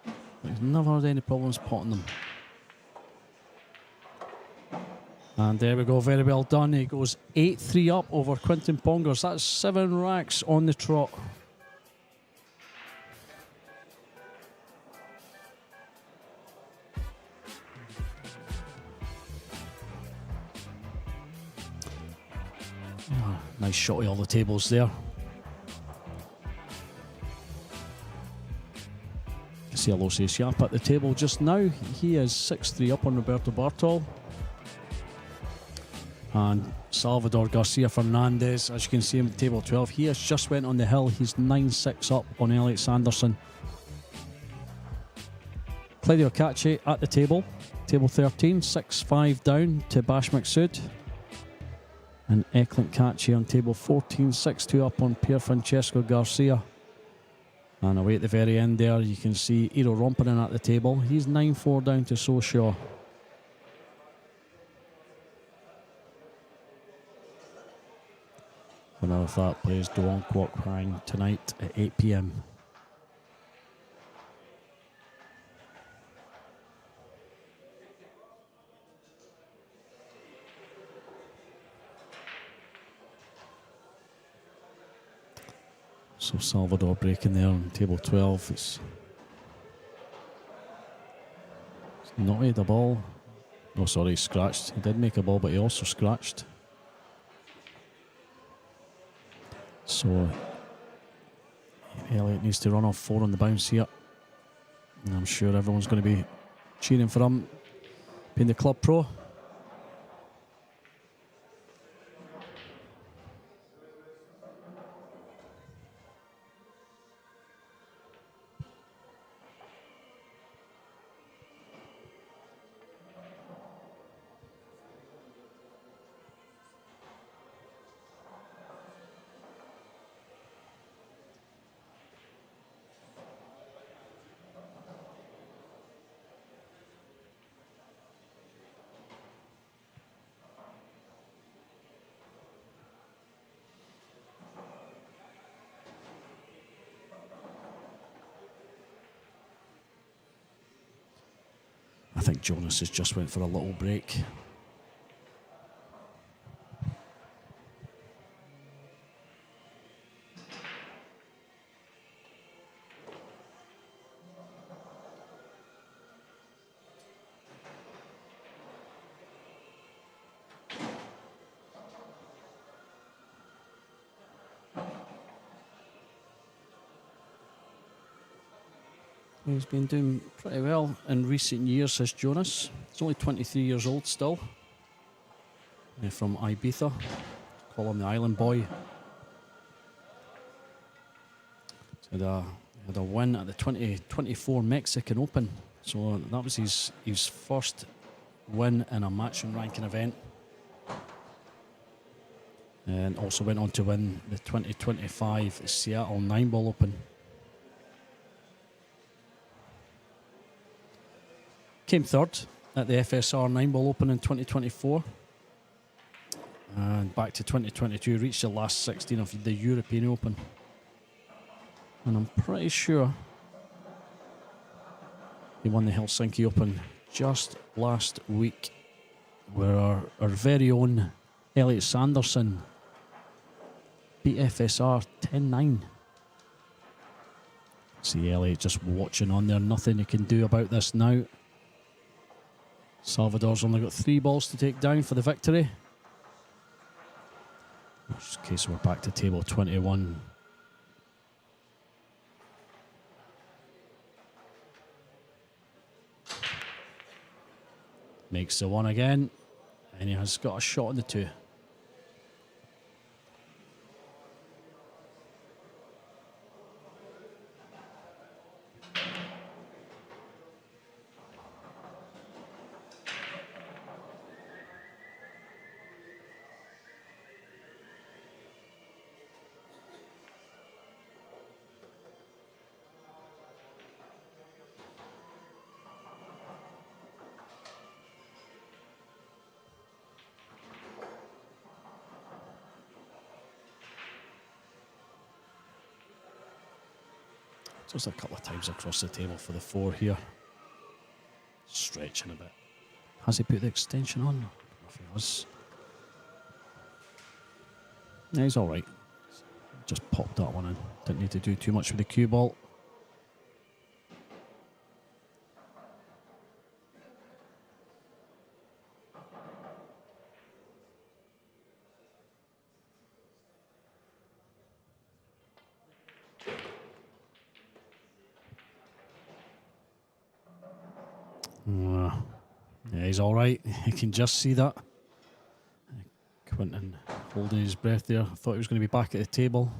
S1: but he's never had any problems potting them. And there we go, very well done. He goes 8-3 up over Quinton Pongers. That's 7 racks on the trot. Oh, nice shot of all the tables there. You see Aloysius Yap at the table just now. He is 6-3 up on Roberto Bartol. And Salvador Garcia Fernandez, as you can see him at table 12, he has just went on the hill. He's 9-6 up on Elliot Sanderson. Claudio Kaci at the table 13, 6-5 down to Bash McSud. And Eklund Kaci on table 14, 6-2 up on Pier Francesco Garcia. And away at the very end there, you can see Eero Rompinen at the table. He's 9-4 down to Soshaw. Winner of that plays Doan Kwok Hang tonight at 8 p.m. So Salvador breaking there on table 12. It's not made a ball. Oh, sorry, he scratched. He did make a ball, but he also scratched. So Elliot needs to run off 4 on the bounce here. And I'm sure everyone's going to be cheering for him, being the club pro. I think Jonas has just went for a little break. He's been doing pretty well in recent years, has Jonas. He's only 23 years old still. From Ibiza. Call him the island boy. He had a win at the 2024 Mexican Open. So that was his first win in a match and ranking event. And also went on to win the 2025 Seattle 9-Ball Open. Came third at the FSR 9-Ball Open in 2024. And back to 2022, reached the last 16 of the European Open. And I'm pretty sure he won the Helsinki Open just last week, where our very own Elliot Sanderson beat FSR 10-9. See Elliot just watching on there, nothing he can do about this now. Salvador's only got 3 balls to take down for the victory. In this case, we're back to table 21. Makes the 1 again, and he has got a shot on the 2. Just a couple of times across the table for the 4 here. Stretching a bit. Has he put the extension on? I don't know if he has. Yeah, he's all right. Just popped that one in. Didn't need to do too much with the cue ball. Yeah, he's all right. You can just see that. Quinton holding his breath there. Thought he was going to be back at the table.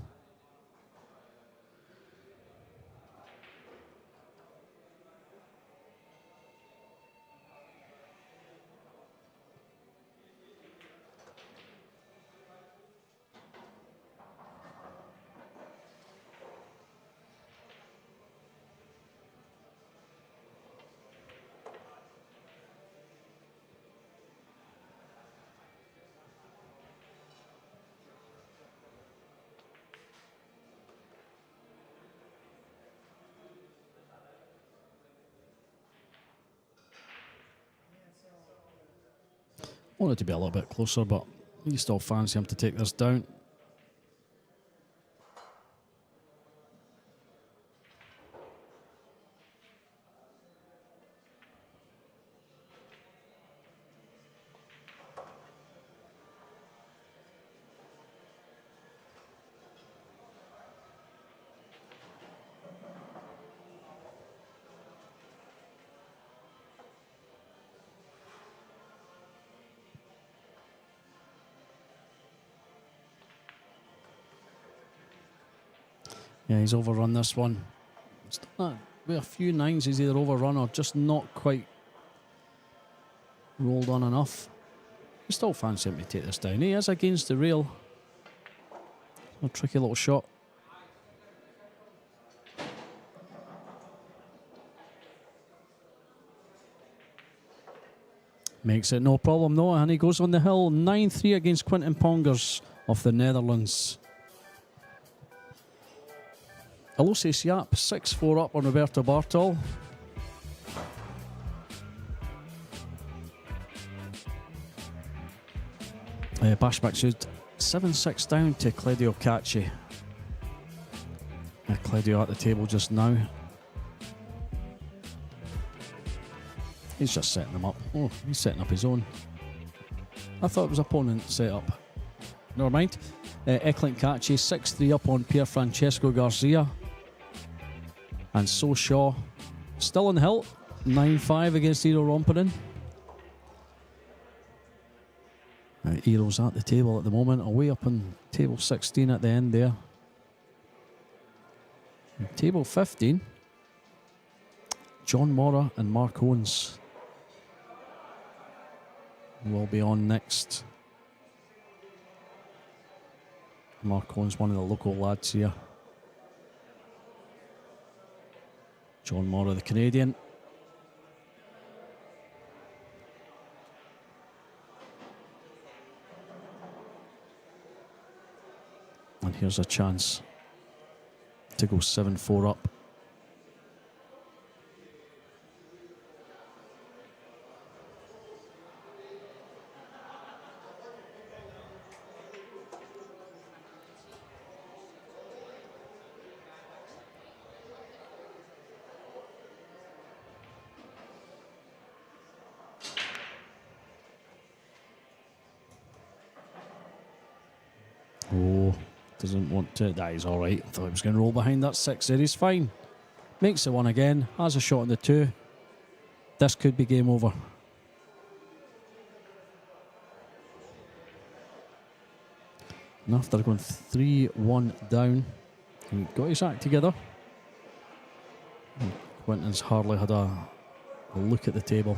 S1: Wanted to be a little bit closer, but you still fancy him to take this down. Yeah, he's overrun this one. It's not, with a few 9s, he's either overrun or just not quite rolled on enough. You still fancy him to take this down. He is against the rail. A tricky little shot. Makes it no problem though, and he goes on the hill. 9-3 against Quinten Pongers of the Netherlands. Aloysius Yap, 6-4 up on Roberto Bartol. Bashmak Sud, 7-6 down to Claudio Kaci. Claudio at the table just now. He's just setting them up. Oh, he's setting up his own. I thought it was opponent set up. Never mind. Eklint Kaci, 6-3 up on Pier Francesco Garcia. And So Shaw still on the hill. 9-5 against Eero Rompinen. Eero's at the table at the moment, away up on table 16 at the end there. And table 15, John Mora and Mark Owens will be on next. Mark Owens, one of the local lads here. John Mora, the Canadian. And here's a chance to go 7-4 up. Oh, doesn't want to. That is all right. Thought he was going to roll behind that 6 there. He's fine. Makes the 1 again. Has a shot on the 2. This could be game over. And after going 3-1 down, he got his act together. Quinton's hardly had a look at the table.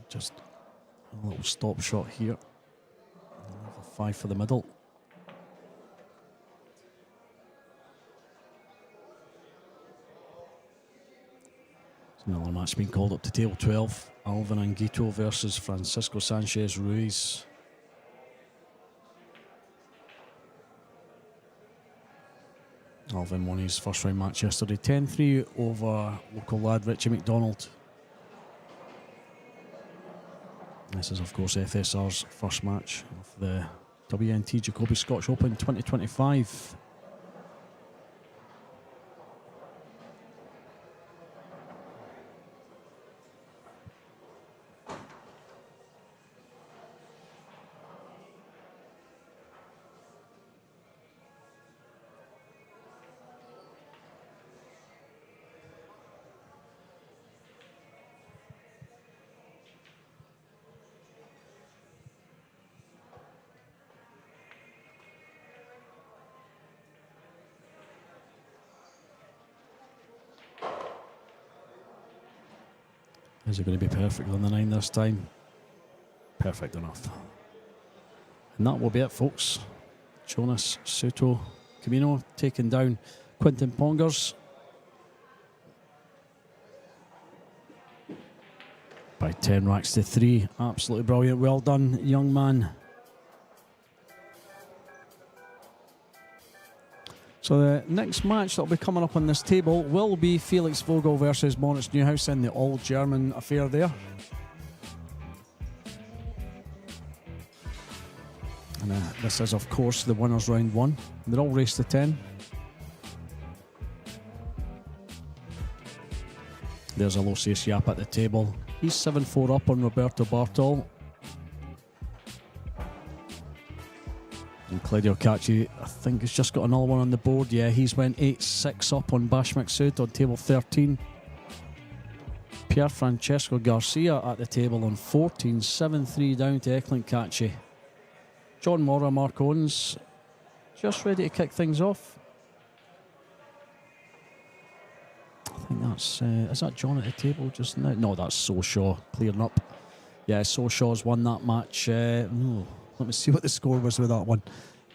S1: Just a little stop shot here. 5 for the middle. There's another match being called up to table 12. Alvin Anguito versus Francisco Sanchez Ruiz. Alvin won his first round match yesterday. 10-3 over local lad Richie McDonald. This is, of course, FSR's first match of the WNT Jacoby Scottish Open 2025. Is it going to be perfect on the 9 this time? Perfect enough. And that will be it, folks. Jonas Suto Camino taking down Quinton Pongers by 10 racks to 3. Absolutely brilliant. Well done, young man. So the next match that will be coming up on this table will be Felix Vogle versus Moritz Neuhausen, the all-German affair there. And this is, of course, the winners round 1. They're all raced to 10. There's Aloysius Yap at the table. He's 7-4 up on Roberto Bartol. And Claudio Kaci, I think, has just got another one on the board. Yeah, he's went 8-6 up on Bash McSud on table 13. Pier Francesco Garcia at the table on 14, 7-3 down to Eklund Kaci. John Mora, Mark Owens, just ready to kick things off. I think that's, is that John at the table just now? No, that's So Shaw clearing up. Yeah, So Shaw's won that match. No. Let me see what the score was with that one.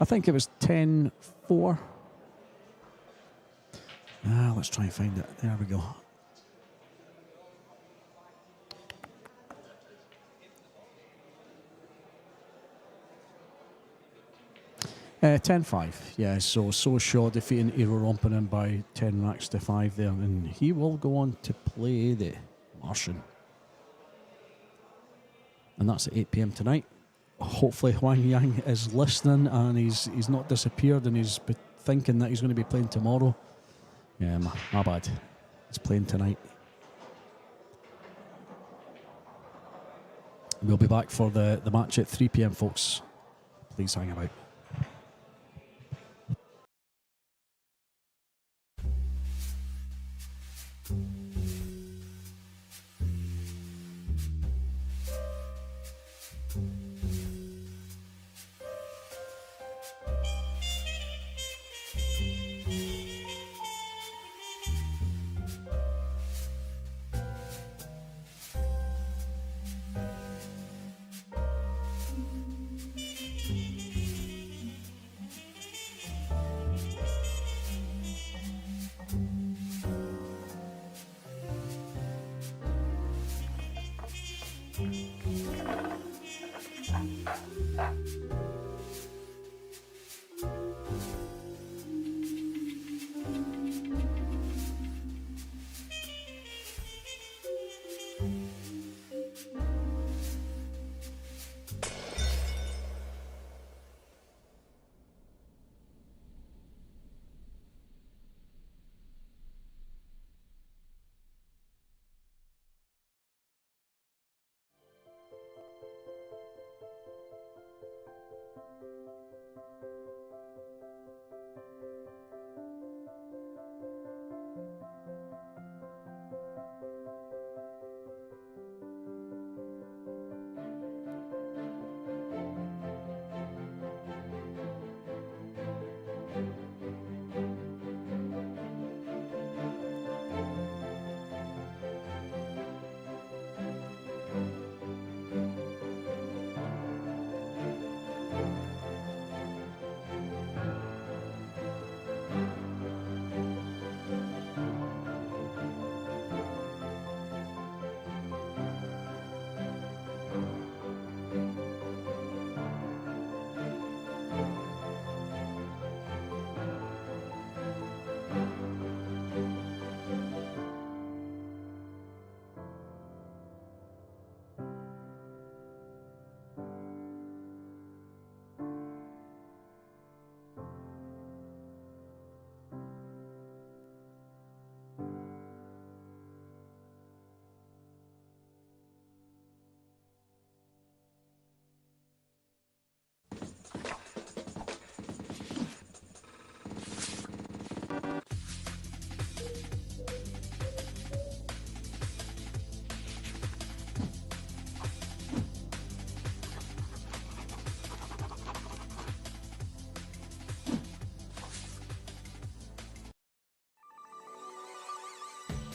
S1: I think it was 10-4. Let's try and find it. There we go. 10-5, yeah. So Shaw defeating Eero Rompinen by 10 racks to 5 there, and he will go on to play the Rasson. And that's at 8 p.m. tonight. Hopefully Huang Yang is listening and he's not disappeared and he's thinking that he's going to be playing tomorrow. Yeah, my bad. He's playing tonight. We'll be back for the match at 3 p.m, folks. Please hang about.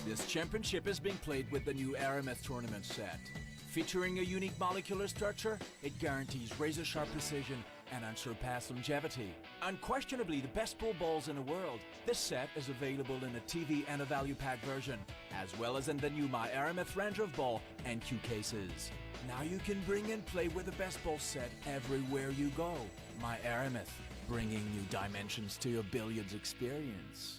S2: This championship is being played with the new Aramith tournament set. Featuring a unique molecular structure, it guarantees razor-sharp precision and unsurpassed longevity. Unquestionably the best pool balls in the world, this set is available in a TV and a value pack version, as well as in the new My Aramith range of ball and cue cases. Now you can bring and play with the best ball set everywhere you go. My Aramith, bringing new dimensions to your billiards experience.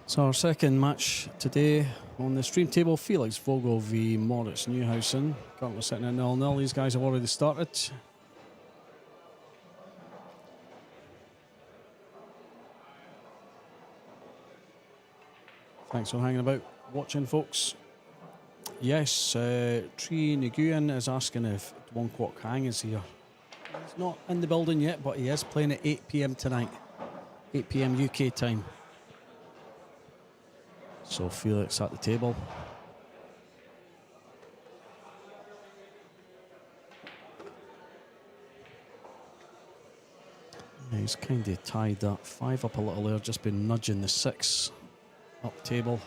S1: So our second match today on the stream table, Felix Vogle v Moritz Neuhausen. Currently sitting at 0-0. These guys have already started. Thanks for hanging about, watching, folks. Yes, Tree Nguyen is asking if Wong Kwok Hang is here. He's not in the building yet, but he is playing at 8 p.m. tonight. 8 p.m. UK time. So Felix at the table. Yeah, he's kind of tied that 5 up a little there, just been nudging the 6 up table.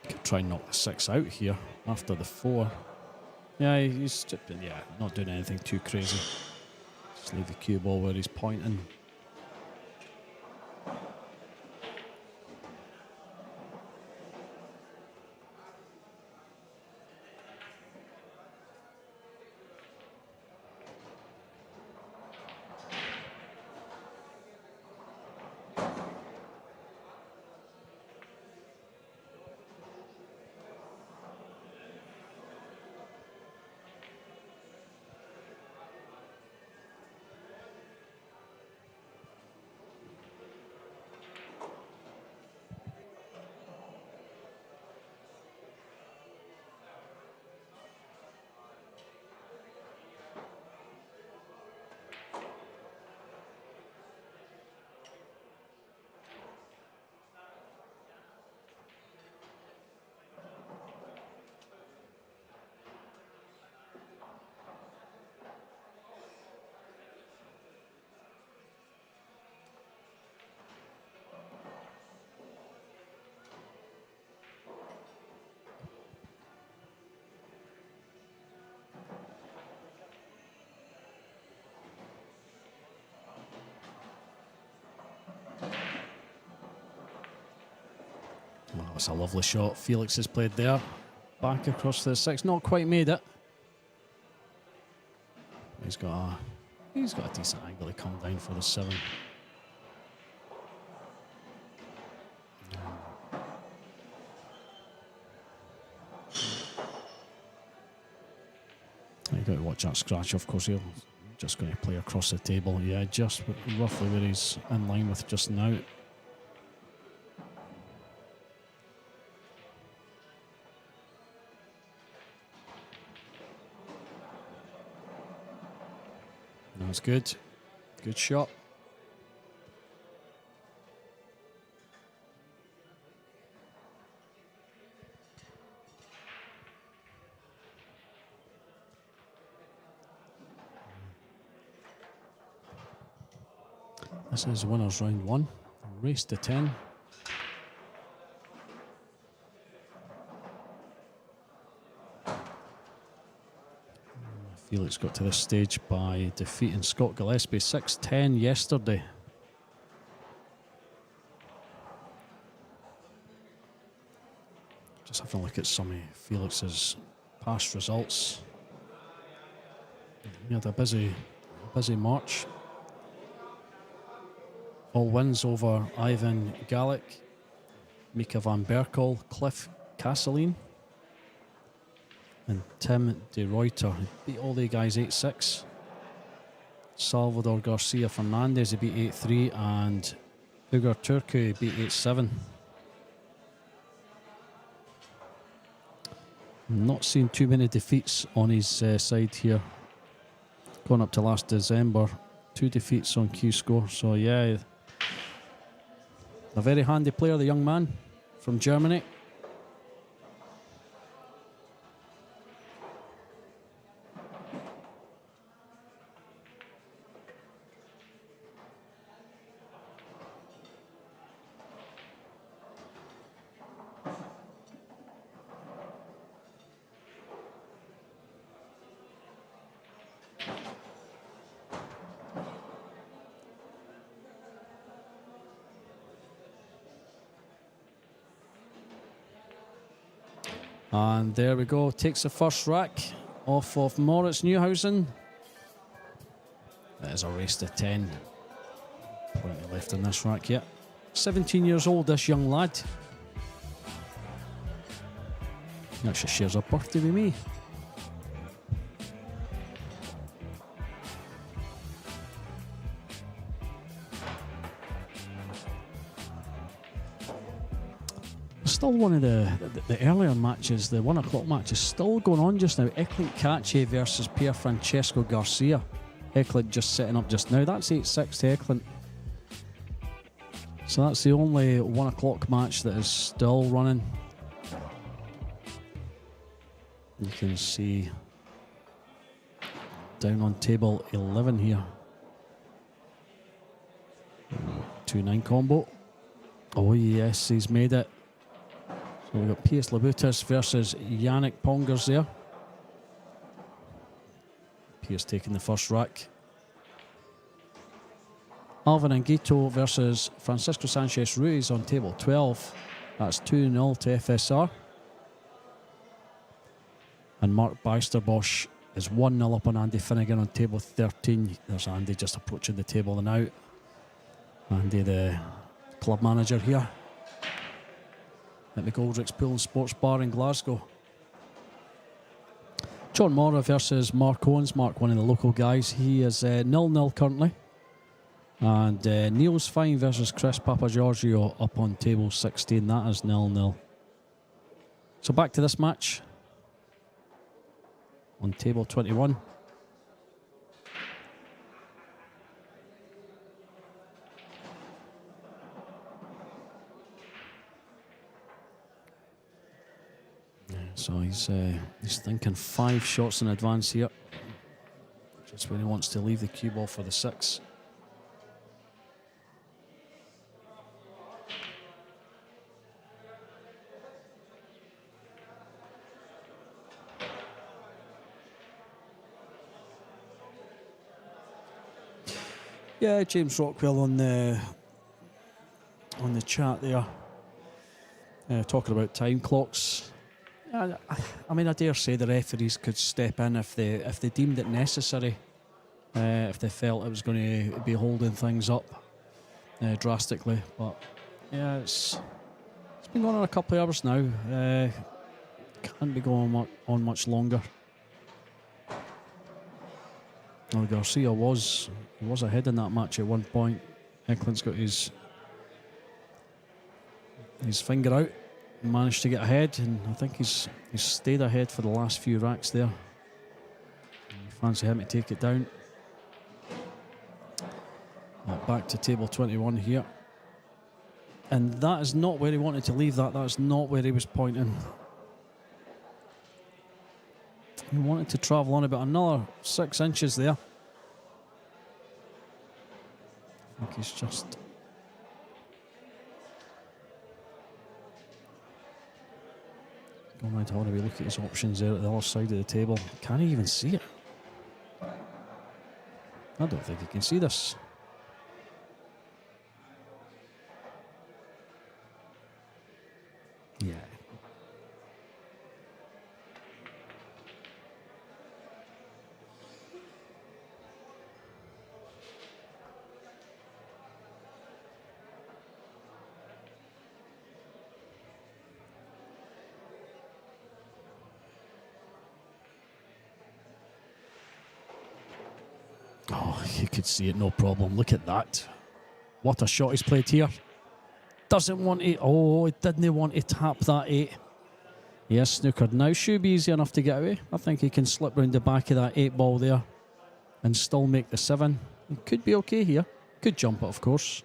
S1: Could try and knock the 6 out here after the 4. Yeah, he's just, not doing anything too crazy. Just leave the cue ball where he's pointing. Well, that was a lovely shot. Felix has played there. Back across to the 6. Not quite made it. He's got a decent angle to come down for the 7. You got to watch that scratch, of course. He's just going to play across the table. Yeah, just roughly where he's in line with just now. That's good. Good shot. This is winners round 1. Race to 10. Felix got to this stage by defeating Scott Gillespie 6-10 yesterday. Just having a look at some of Felix's past results. He had a busy March. All wins over Ivan Galick, Mika van Berkel, Cliff Kasselin, and Tim de Ruyter. He beat all the guys 8-6. Salvador Garcia Fernandez, he beat 8-3, and Ugur Turku beat 8-7. Not seen too many defeats on his side here. Going up to last December, 2 defeats on Q score. So yeah, a very handy player, the young man from Germany. And there we go, takes the first rack off of Moritz Neuhausen. That is a race to 10. Plenty left in this rack yet. 17 years old, this young lad. He actually shares a birthday with me. Still one of the earlier matches, the 1 o'clock match is still going on just now. Kaci versus Pier Francesco Garcia. Eklund just setting up just now. That's 8-6 to Eklund. So that's the only 1 o'clock match that is still running. You can see down on table 11 here. 2-9 combo. Oh yes, he's made it. So we've got Piers Labutis versus Yannick Pongers there. Piers taking the first rack. Alvin Anguito versus Francisco Sanchez Ruiz on table 12. That's 2-0 to FSR. And Mark Beisterbosch is 1-0 up on Andy Finnegan on table 13. There's Andy just approaching the table now. Andy, the club manager here at McGoldrick's Pool and Sports Bar in Glasgow. John Mora versus Mark Owens. Mark, one of the local guys. He is 0-0 currently. And Niels Fine versus Chris Papagiorgio up on table 16. That is 0-0. So back to this match on table 21. So he's thinking 5 shots in advance here. Just when he wants to leave the cue ball for the 6. Yeah, James Rockwell on the chat there. Talking about time clocks, I mean, I dare say the referees could step in if they deemed it necessary, if they felt it was going to be holding things up drastically. But yeah, it's been going on a couple of hours now. Can't be going on much longer. Well, Garcia was ahead in that match at one point. Eklund's got his finger out, managed to get ahead, and I think he's stayed ahead for the last few racks there. Fancy him to take it down. Back to table 21 here. And that is not where he wanted to leave that. That's not where he was pointing. He wanted to travel on about another 6 inches there. I think he's just... going around to have a look at his options there at the other side of the table. Can he even see it? I don't think he can see this. Yeah. Oh, you could see it, no problem. Look at that. What a shot he's played here. Doesn't want to... Oh, he didn't want to tap that 8. Yes, snookered. Now should be easy enough to get away. I think he can slip round the back of that 8 ball there and still make the 7. He could be okay here. Could jump it, of course.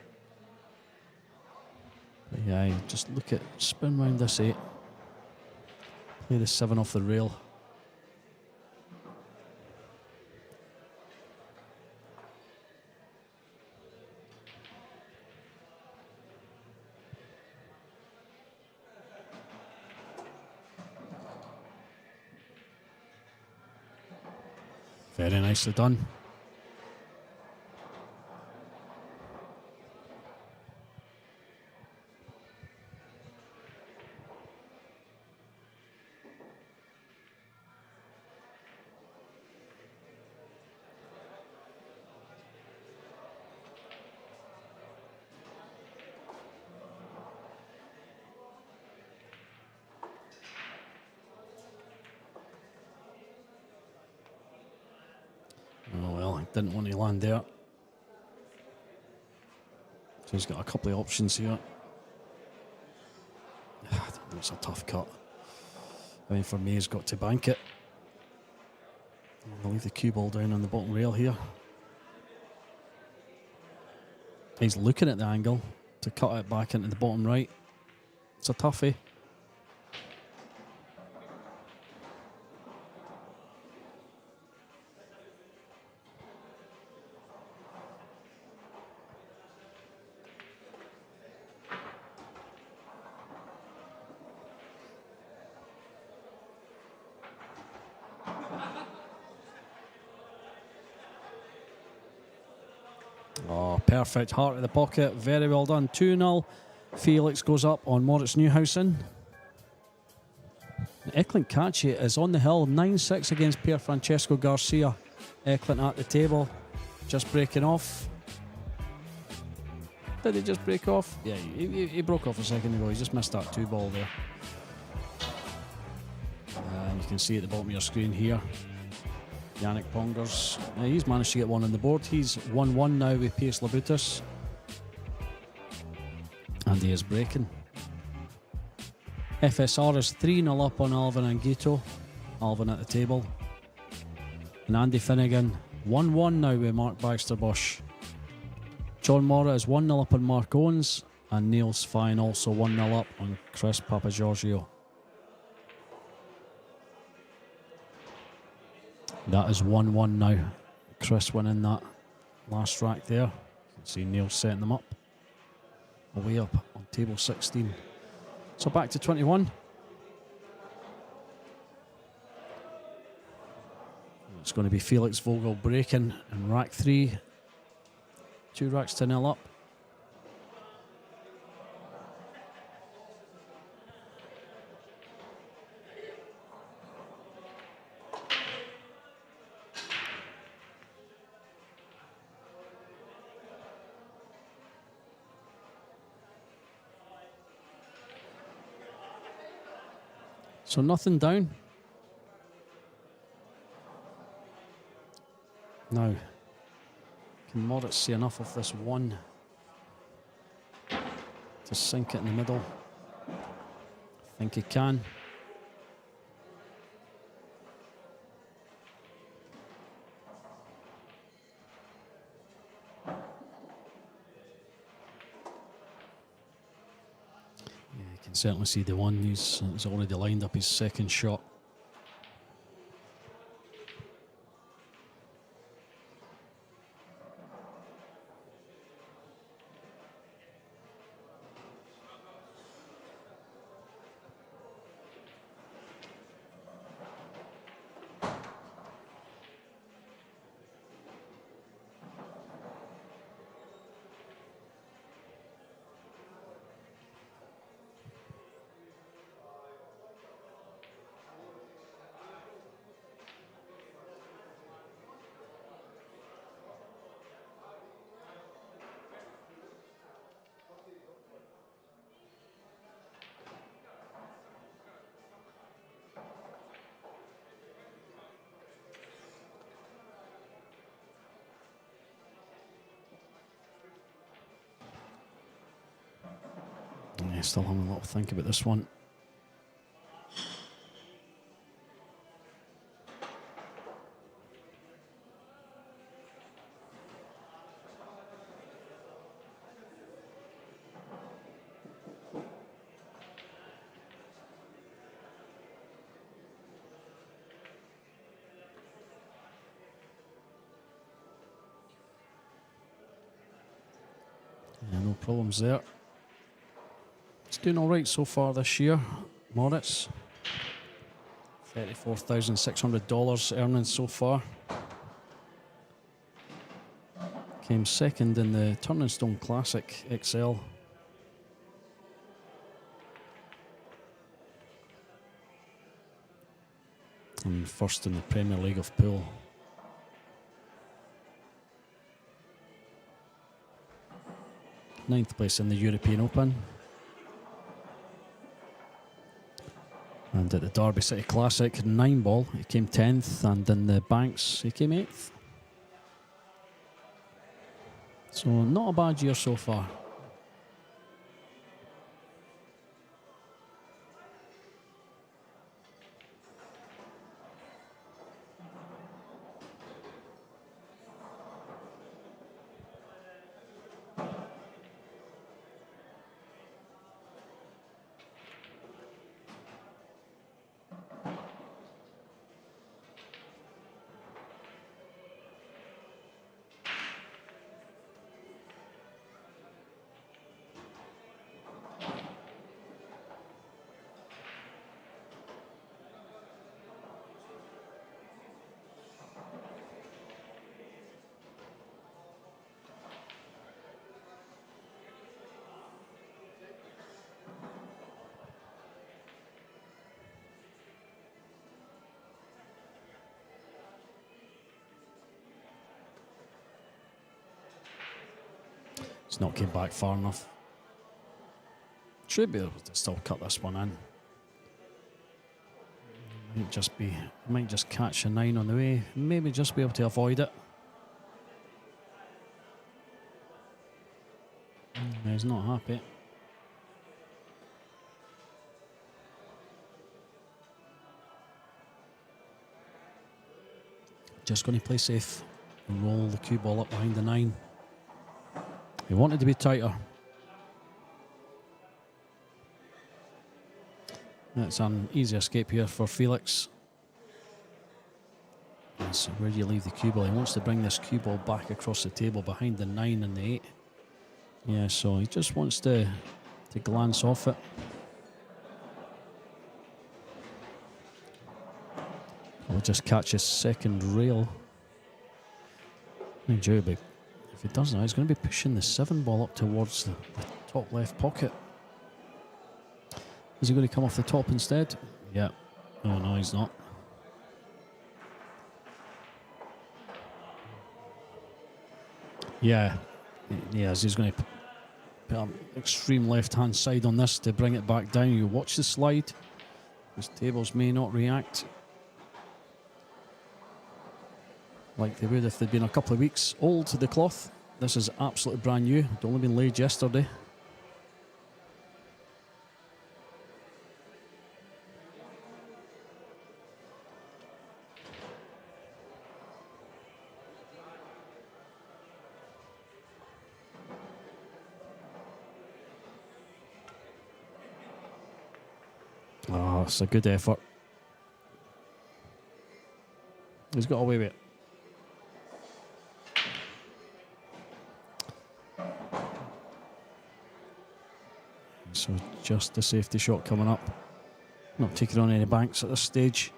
S1: But yeah, just look at... Spin round this 8. Play the 7 off the rail. Very nicely done. Didn't want to land there. So he's got a couple of options here. It's a tough cut. I mean, for me, he's got to bank it. I'll leave the cue ball down on the bottom rail here. He's looking at the angle to cut it back into the bottom right. It's a toughie. Oh, perfect. Heart of the pocket. Very well done. 2-0. Felix goes up on Moritz Neuhausen. Eklund Kaci is on the hill. 9-6 against Pier Francesco Garcia. Eklund at the table. Just breaking off. Did he just break off? Yeah, he broke off a second ago. He just missed that 2 ball there. And you can see at the bottom of your screen here, Yannick Pongers. He's managed to get one on the board. He's 1-1 now with Piers Labutus. And he is breaking. FSR is 3-0 up on Alvin and Gito. Alvin at the table. And Andy Finnegan 1-1 now with Mark Baxter-Bush. John Mora is 1-0 up on Mark Owens. And Niels Fine also 1-0 up on Chris Papagiorgio. That is 1-1 now. Chris winning that last rack there. You can see Neil setting them up. Away up on table 16. So back to 21. It's going to be Felix Vogle breaking in rack 3. 2 racks to 0 up. So nothing down. Now, can Moritz see enough of this one to sink it in the middle? I think he can. Yeah, you can certainly see the one. He's already lined up his second shot. Yeah, still having a lot to think about this one. Yeah, no problems there. He's doing all right so far this year, Moritz. $34,600 earnings so far. Came second in the Turning Stone Classic XL. And first in the Premier League of Pool. Ninth place in the European Open. And at the Derby City Classic, 9-ball, he came 10th, and in the Banks, he came 8th. So not a bad year so far. It's not came back far enough. Should be able to still cut this one in. Might just catch a 9 on the way. Maybe just be able to avoid it. He's not happy. Just going to play safe and roll the cue ball up behind the 9. He wanted to be tighter. That's an easy escape here for Felix. So where do you leave the cue ball? He wants to bring this cue ball back across the table behind the 9 and the 8. Yeah, so he just wants to glance off it. We'll just catch his second rail. Jacobe, if he does that, he's going to be pushing the 7-ball up towards the top left pocket. Is he going to come off the top instead? Yeah. Oh, no, he's not. Yeah. Yes, he's going to put an extreme left-hand side on this to bring it back down. You watch the slide. Because tables may not react like they would if they'd been a couple of weeks old to the cloth. This is absolutely brand new. It's only been laid yesterday. Oh, it's a good effort. He's got away with it. So just a safety shot coming up. Not taking on any banks at this stage.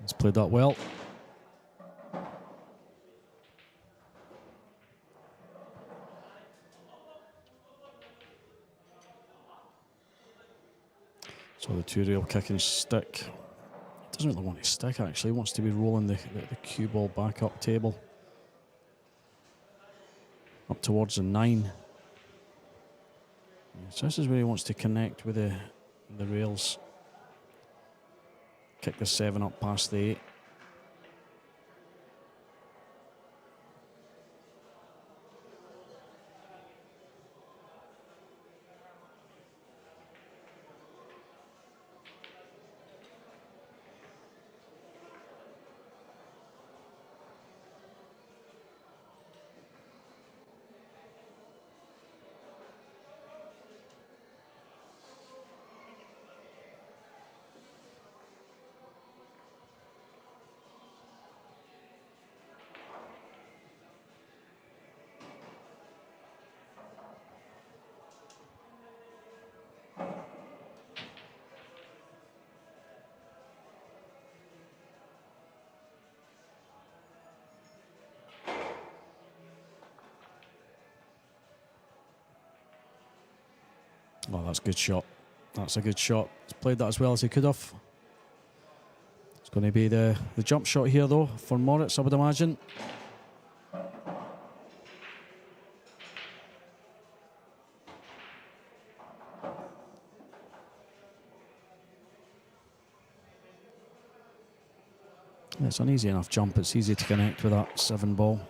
S1: He's played that well. So the two-rail kicking stick. Doesn't really want to stick, actually. He wants to be rolling the cue ball back up table. Up towards the 9. So this is where he wants to connect with the rails. Kick the 7 up past the 8. Oh, that's a good shot. That's a good shot. He's played that as well as he could have. It's going to be the jump shot here, though, for Moritz, I would imagine. It's an easy enough jump. It's easy to connect with that 7 ball.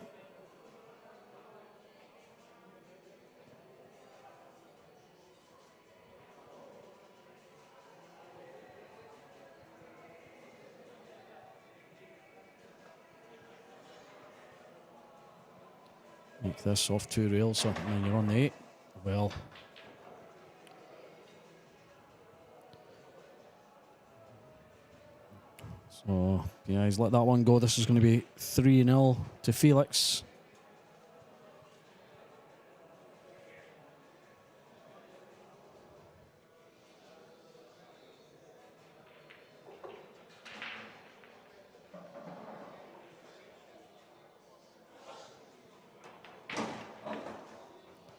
S1: Make this off 2 rails, and then you're on the 8. Well. So, yeah, he's let that one go. This is going to be 3-0 to Felix.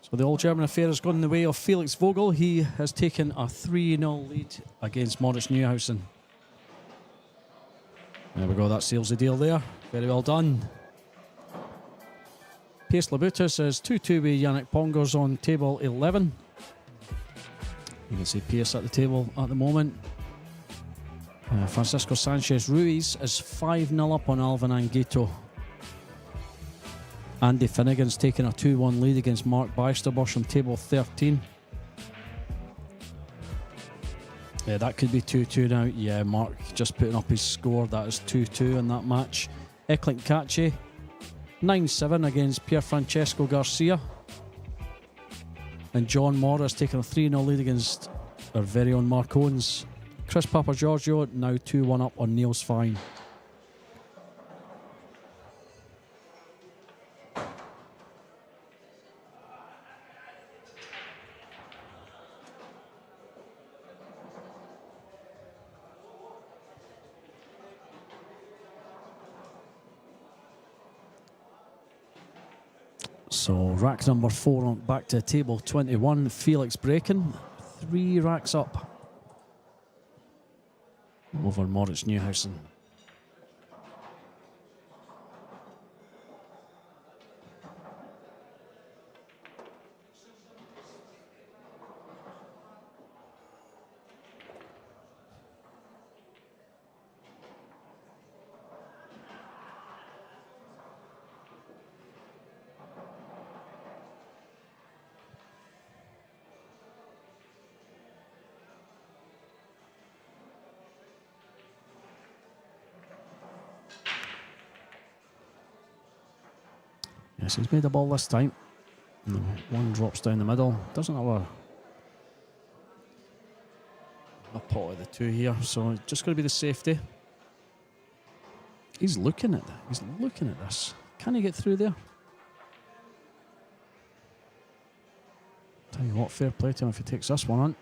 S1: So the All German affair has gone in the way of Felix Vogle. He has taken a 3-0 lead against Moritz Neuhausen. There we go, that seals the deal there. Very well done. Pace Labutus is 2-2 with Yannick Pongers on table 11. You can see Pierce at the table at the moment. Francisco Sanchez Ruiz is 5-0 up on Alvin Anguito. Andy Finnegan's taken a 2-1 lead against Mark Bijsterbosch on table 13. Yeah, that could be 2-2 now. Yeah, Mark just putting up his score. That is 2-2 in that match. Eklint Kaci, 9-7 against Pier Francesco Garcia. And John Morris taking a 3-0 lead against our very own Mark Owens. Chris Papagiorgio now 2-1 up on Niels Fine. So rack number 4 on back to table 21. Felix breaking 3 racks up over Moritz Neuhausen. Yes, he's made a ball this time. No, one drops down the middle. Doesn't have a pot of the 2 here, so it's just going to be the safety. He's looking at this. Can he get through there? Tell you what, fair play to him if he takes this one on.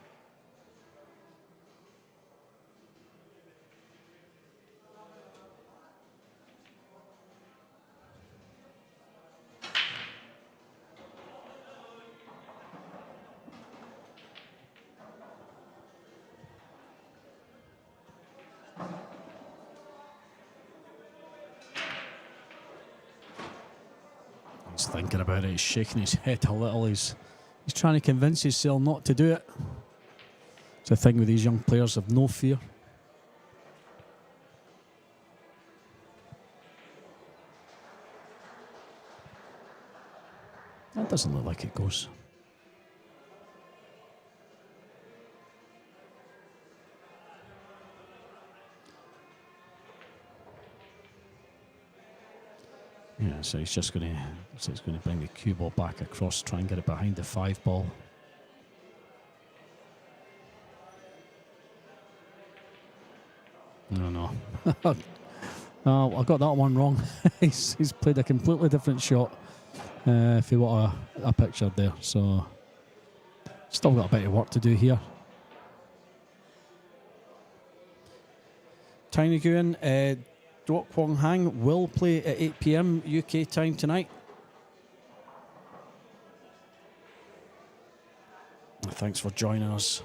S1: He's thinking about it, he's shaking his head a little. He's trying to convince himself not to do it. It's the thing with these young players, have no fear. That doesn't look like it goes. Yeah, so he's just going to bring the cue ball back across, try and get it behind the 5 ball. No. Oh, I got that one wrong. he's played a completely different shot. If you want a picture there, so still got a bit of work to do here. Tiny Nguyen, Dwok Kwong Hang will play at 8 PM UK time tonight. Thanks for joining us.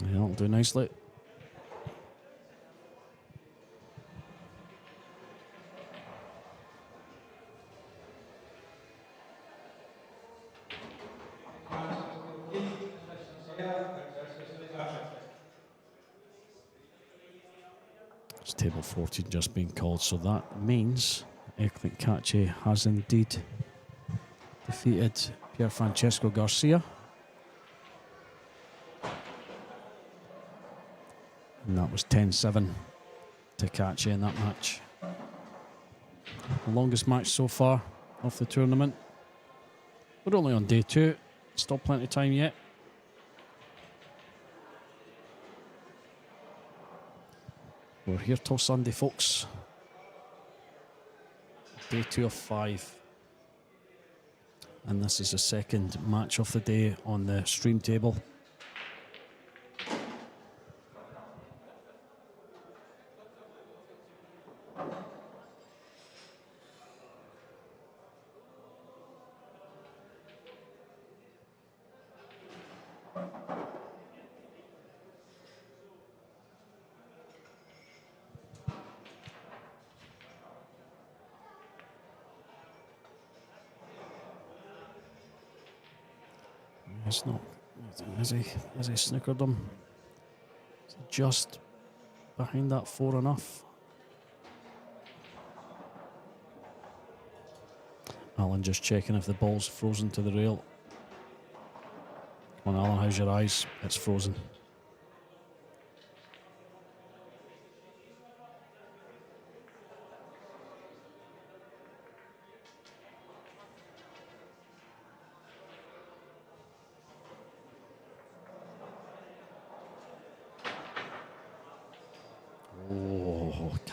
S1: Yeah, that'll do nicely. It's table 14 just being called, so that means Kaci has indeed defeated Pier Francesco Garcia. And that was 10-7 to Kaci in that match. The longest match so far of the tournament. We're only on day 2. Still plenty of time yet. We're here till Sunday, folks. Day 2 of 5. And this is the second match of the day on the stream table. It's not. Has he snookered them? Is he just behind that 4 enough? Alan just checking if the ball's frozen to the rail. Come on, Alan, how's your eyes? It's frozen.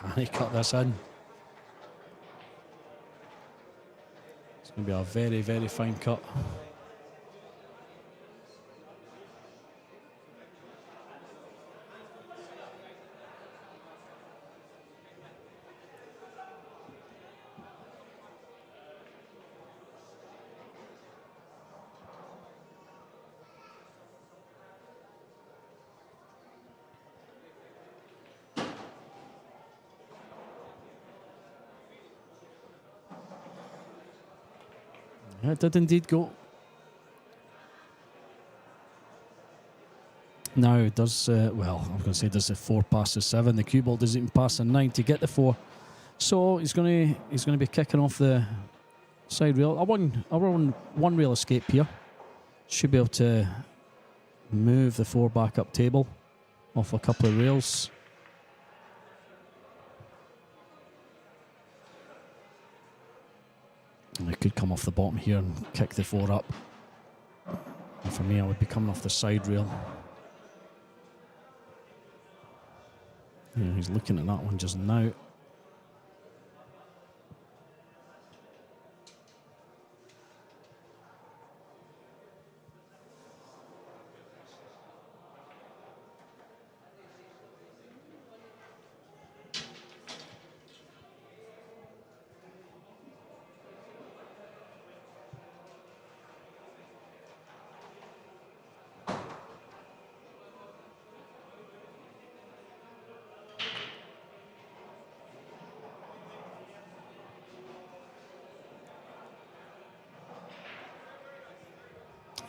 S1: Can he cut this in? It's going to be a very, very fine cut. It did indeed go. Now it does, well, I'm going to say does the 4 pass the 7. The cue ball doesn't even pass the 9 to get the 4. So he's going to be kicking off the side rail. I won one rail escape here. Should be able to move the 4 back up table off a couple of rails. And I could come off the bottom here and kick the 4 up. And for me, I would be coming off the side rail. Yeah, he's looking at that one just now.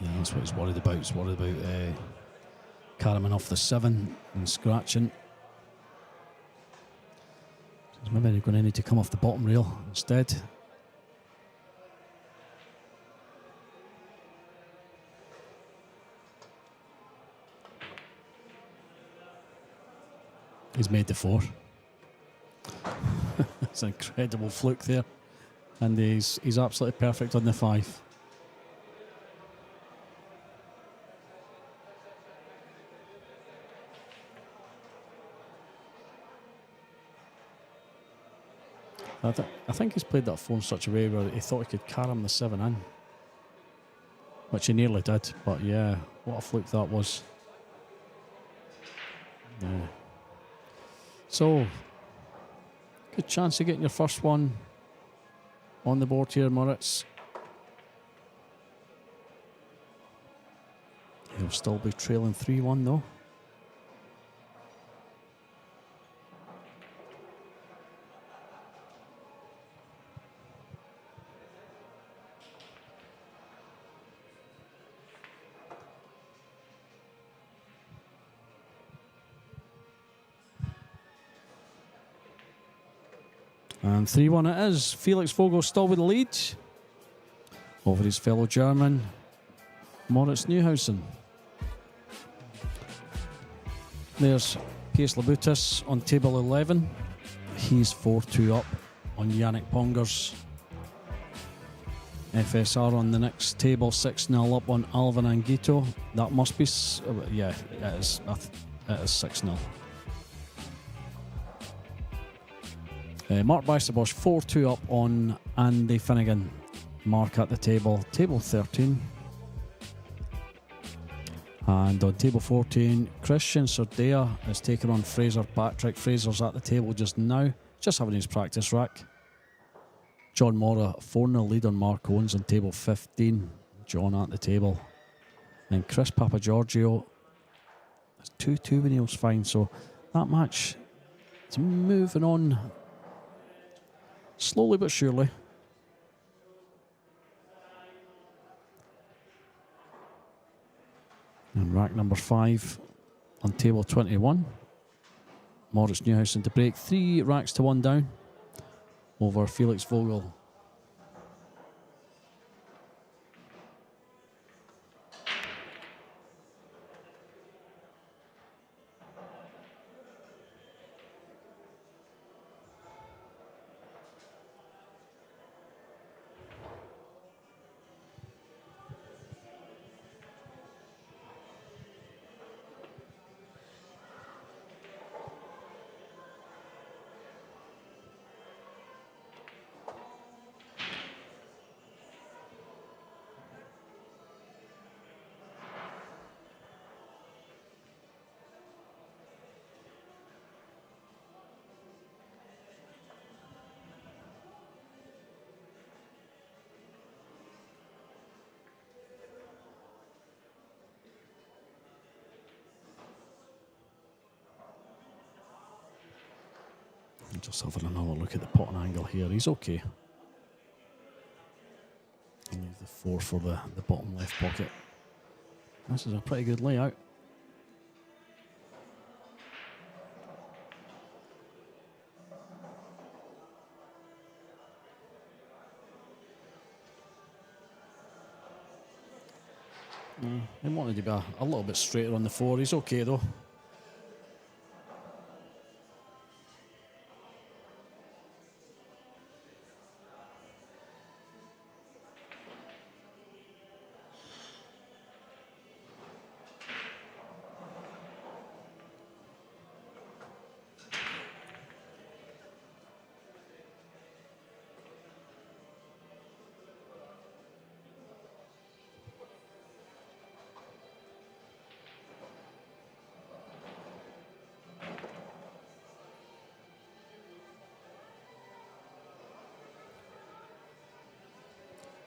S1: Yeah, that's what he's worried about. He's worried about carrying off the 7 and scratching. So maybe they're going to need to come off the bottom rail instead. He's made the 4. It's an incredible fluke there. And he's absolutely perfect on the 5. I think he's played that 4 in such a way where he thought he could carom the 7 in. Which he nearly did, but yeah, what a fluke that was. Yeah. So, good chance of getting your first one on the board here, Moritz. He'll still be trailing 3-1 though. And 3-1 it is. Felix Vogle still with the lead over his fellow German, Moritz Neuhausen. There's Piers Labutis on table 11. He's 4-2 up on Yannick Pongers. FSR on the next table, 6-0 up on Alvin Anguito. That must be, yeah, it is 6-0. Mark Beisterbosch 4-2 up on Andy Finnegan. Mark at the table 13. And on table 14, Christian Sordea is taking on Fraser Patrick. Fraser's at the table just now, just having his practice rack. John Mora 4-0 lead on Mark Owens on table 15. John at the table. And Chris Papagiorgio is 2-2 when he was fine. So that match is moving on slowly but surely. And rack number 5 on table 21. Moritz Neuhausen to break 3 racks to 1 down over Felix Vogel. Just having another look at the potting angle here. He's okay. And leave the 4 for the bottom left pocket. This is a pretty good layout. He wanted to be a little bit straighter on the 4. He's okay though.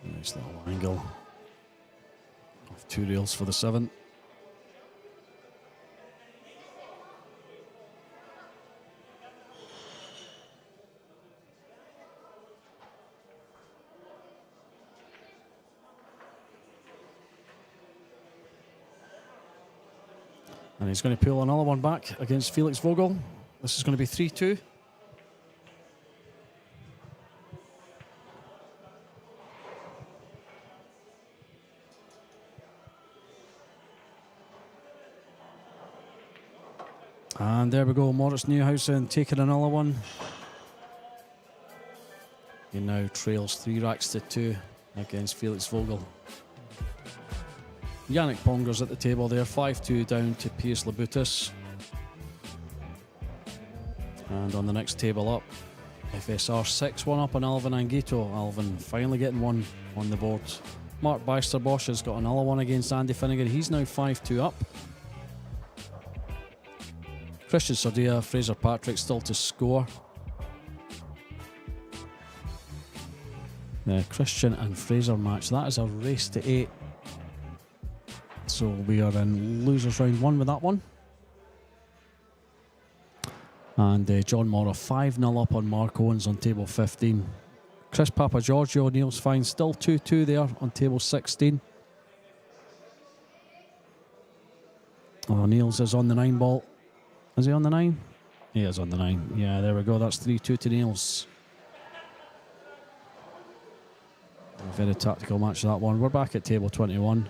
S1: Nice little angle. Off 2 rails for the 7. And he's going to pull another one back against Felix Vogle. This is going to be 3-2. And there we go, Moritz Neuhausen taking another one. He now trails 3 racks to 2 against Felix Vogle. Yannick Pongers at the table there, 5-2 down to Pius Labutis. And on the next table up, FSR 6-1 up on Alvin Anguito. Alvin finally getting one on the board. Mark Beisterbosch has got another one against Andy Finnegan. He's now 5-2 up. Christian Sardia, Fraser Patrick still to score. The Christian and Fraser match, that is a race to 8. So we are in losers round 1 with that one. And John Morrow 5-0 up on Mark Owens on table 15. Chris Papagiorgio, Neil's fine, still 2-2 there on table 16. Oh, Neil's is on the 9 ball. Is he on the 9? He is on the 9. Yeah, there we go. That's 3-2 to Neil's. A very tactical match, that one. We're back at table 21.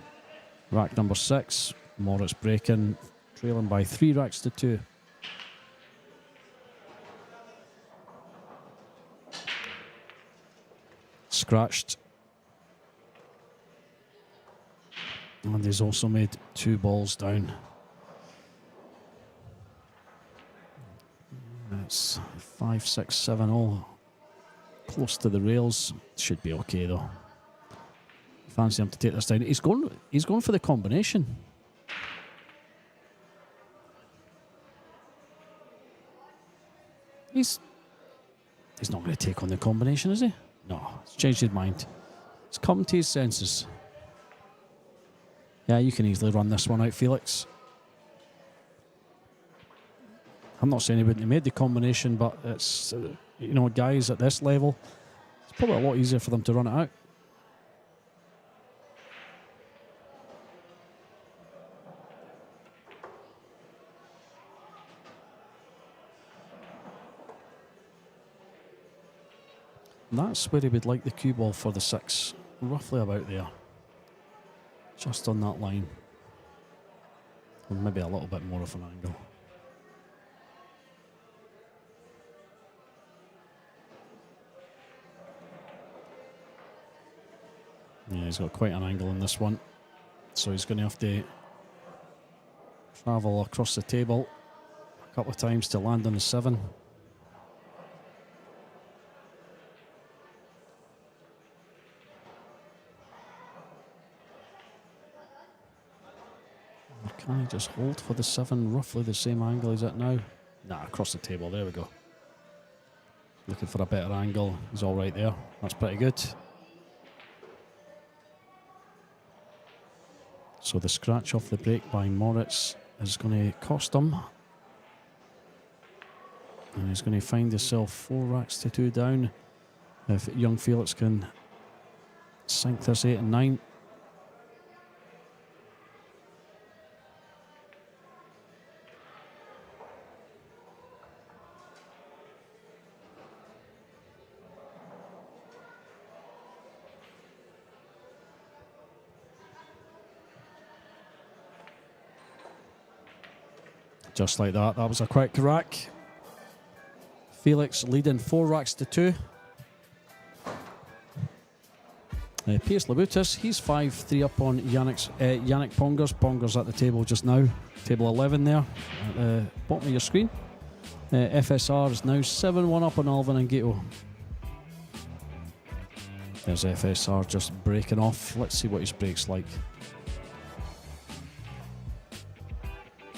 S1: Rack number 6. Moritz breaking, trailing by 3 racks to 2. Scratched. And he's also made 2 balls down. It's 5-6-7-0. Close to the rails. Should be okay though. Fancy him to take this down. He's going for the combination. He's not going to take on the combination, is he? No, he's changed his mind. He's come to his senses. Yeah, you can easily run this one out, Felix. I'm not saying he wouldn't have made the combination, but it's, you know, guys at this level, it's probably a lot easier for them to run it out. And that's where he would like the cue ball for the 6, roughly about there. Just on that line. Or maybe a little bit more of an angle. Yeah, he's got quite an angle in this one. So he's going to have to travel across the table a couple of times to land on the 7. Can he just hold for the 7, roughly the same angle he's at now? Nah, across the table, there we go. Looking for a better angle, he's all right there. That's pretty good. So the scratch off the break by Moritz is going to cost him. And he's going to find himself 4 racks to 2 down. If young Felix can sink this 8 and 9. Just like that. That was a quick rack. Felix leading 4 racks to 2. Piers Labutis, he's 5-3 up on Yannick Pongers. Pongers at the table just now. Table 11 there at the bottom of your screen. FSR is now 7-1 up on Alvin and Gato. There's FSR just breaking off. Let's see what his break's like.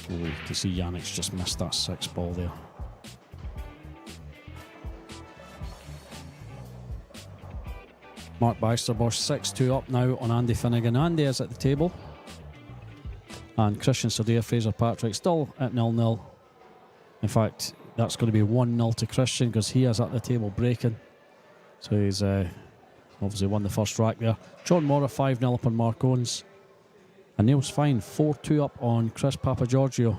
S1: Oh, you can see Yannick's just missed that 6 ball there. Mark Beisterbosch 6-2 up now on Andy Finnegan. Andy is at the table. And Christian Sardea, Fraser Patrick still at 0-0. In fact, that's going to be 1-0 to Christian because he is at the table breaking. So he's obviously won the first rack there. John Mora 5-0 up on Mark Owens. And Neil's fine 4-2 up on Chris Papagiorgio.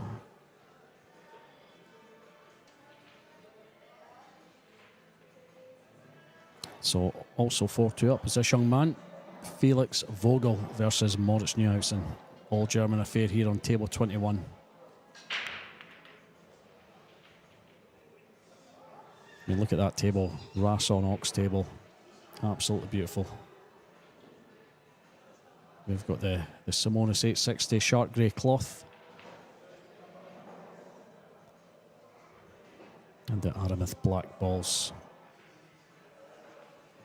S1: So also 4-2 up is this young man, Felix Vogle versus Moritz Neuhausen. All German affair here on table 21. I mean, look at that table, Rasson Ox table, absolutely beautiful. We've got the Simonis 860 shark grey cloth. And the Aramith black balls.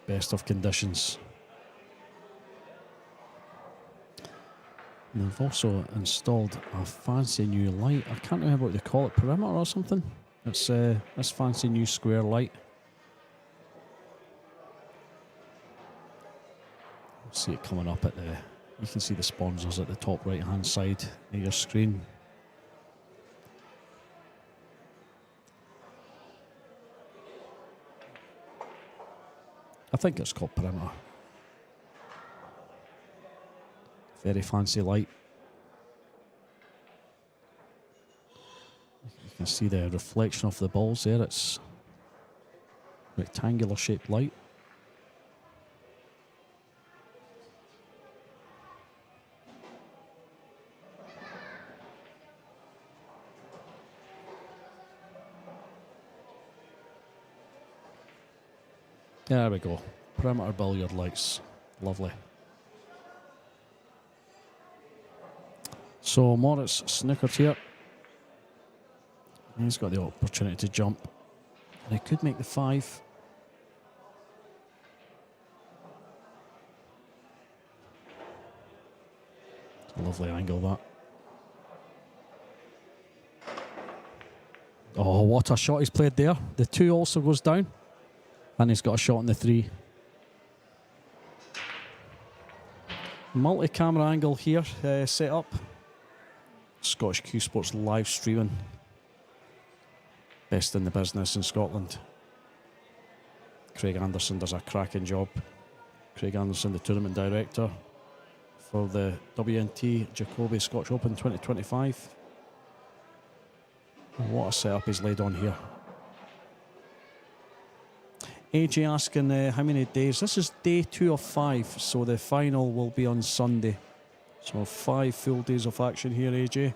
S1: Best of conditions. And they've also installed a fancy new light. I can't remember what they call it, perimeter or something. It's this fancy new square light. See it coming up at the... You can see the sponsors at the top right hand side of your screen. I think it's called perimeter. Very fancy light. You can see the reflection of the balls there. It's rectangular shaped light. There we go. Perimeter billiard lights. Lovely. So Moritz snookered here. He's got the opportunity to jump. And he could make the 5. It's a lovely angle, that. Oh, what a shot he's played there. The 2 also goes down. And he's got a shot on the 3. Multi-camera angle here set up. Scottish Cuesports live streaming. Best in the business in Scotland. Craig Anderson does a cracking job. Craig Anderson, the tournament director for the WNT Jacoby Scottish Open 2025. What a setup he's laid on here. AJ asking how many days. This is day 2 of 5, so the final will be on Sunday. So 5 full days of action here, AJ.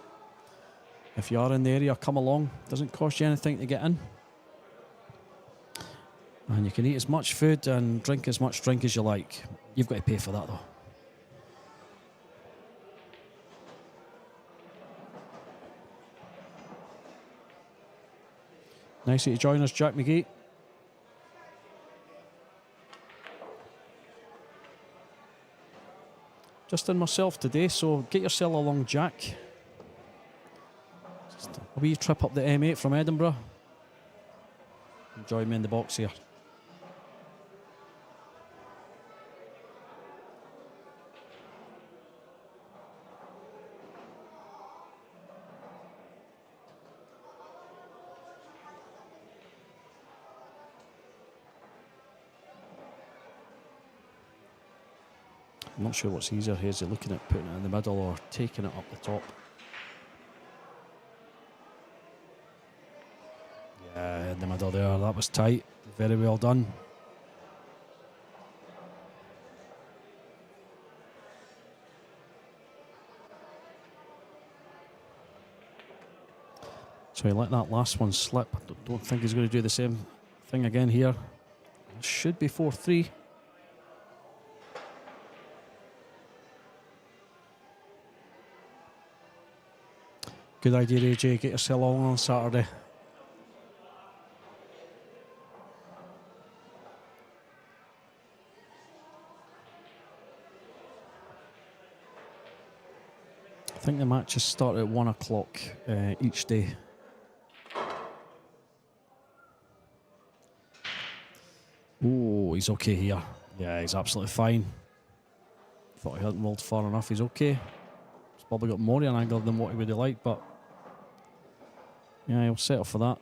S1: If you are in the area, come along. Doesn't cost you anything to get in. And you can eat as much food and drink as much drink as you like. You've got to pay for that though. Nice to join us, Jack McGee. Just in myself today, so get yourself along, Jack. Just a wee trip up the M8 from Edinburgh. Join me in the box here. I'm not sure what's easier here. Is he looking at putting it in the middle or taking it up the top? Yeah, in the middle there. That was tight. Very well done. So he let that last one slip. Don't think he's going to do the same thing again here. It should be 4-3. Good idea, AJ. Get yourself along on Saturday. I think the matches start at 1 o'clock each day. Oh, he's okay here. Yeah, he's absolutely fine. Thought he hadn't rolled far enough. He's okay. He's probably got more of an angle than what he would have liked, but yeah, he'll settle for that.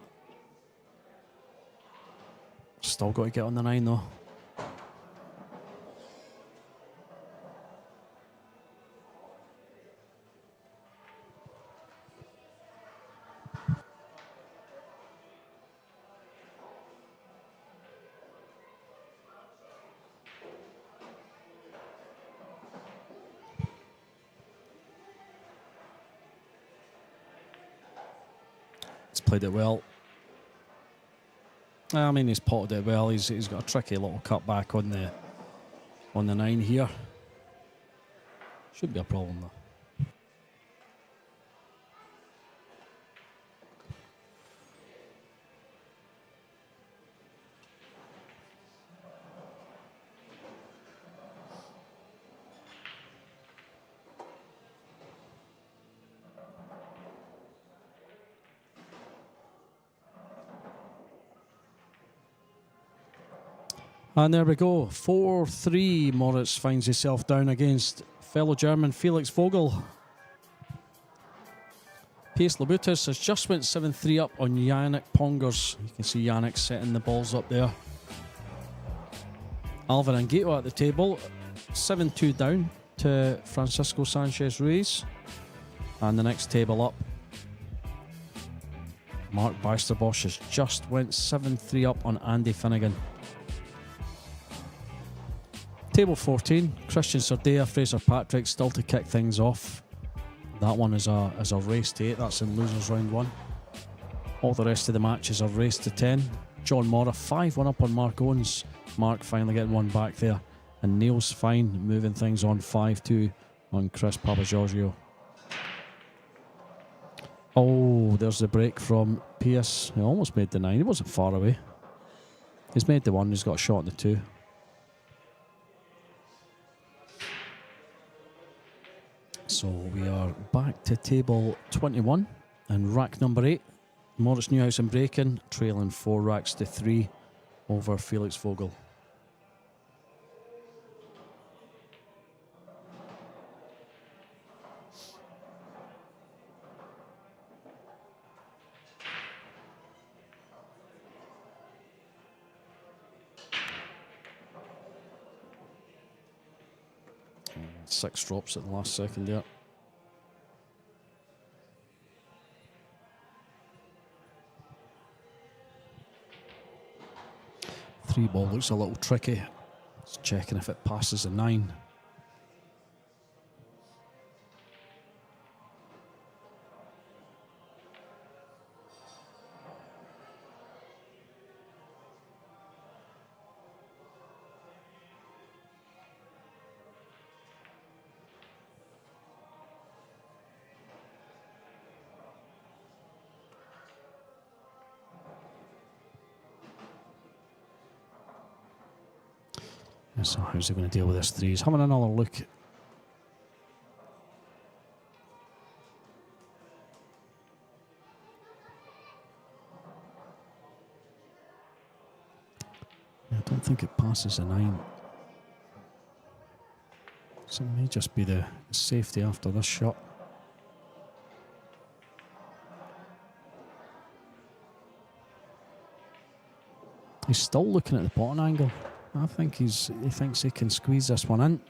S1: Still got to get on the 9 though. Played it well. I mean, he's potted it well. He's got a tricky little cut back on the 9 here. Should be a problem though. And there we go, 4-3. Moritz finds himself down against fellow German Felix Vogle. Pace Labutis has just went 7-3 up on Yannick Pongers. You can see Yannick setting the balls up there. Alvin Anguito at the table, 7-2 down to Francisco Sanchez Ruiz. And the next table up, Mark Beisterbosch has just went 7-3 up on Andy Finnegan. Table 14, Christian Sardea, Fraser Patrick still to kick things off. That one is a race to 8, that's in losers round 1. All the rest of the matches are race to 10. John Mora 5-1 up on Mark Owens. Mark finally getting one back there. And Neil's fine, moving things on 5-2 on Chris Papagiorgio. Oh, there's the break from Pierce. He almost made the 9, he wasn't far away. He's made the 1, he's got a shot in the 2. So we are back to table 21 and rack number 8. Moritz Neuhausen breaking, trailing 4 racks to 3 over Felix Vogle. Six drops at the last second there. Three ball looks a little tricky. Just checking if it passes a 9. So how's he going to deal with this 3? He's having another look. I don't think it passes a 9. So it may just be the safety after this shot. He's still looking at the bottom angle. I think he thinks he can squeeze this one in.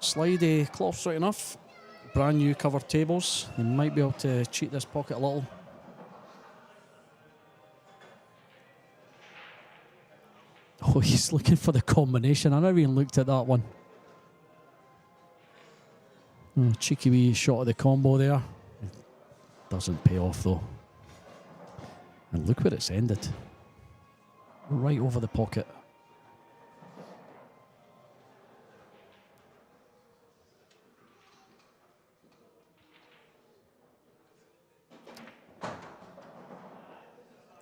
S1: Slidey cloths right enough. Brand new covered tables. They might be able to cheat this pocket a little. Oh, he's looking for the combination. I never even looked at that one. Oh, cheeky wee shot of the combo there. Doesn't pay off though. And look where it's ended. Right over the pocket.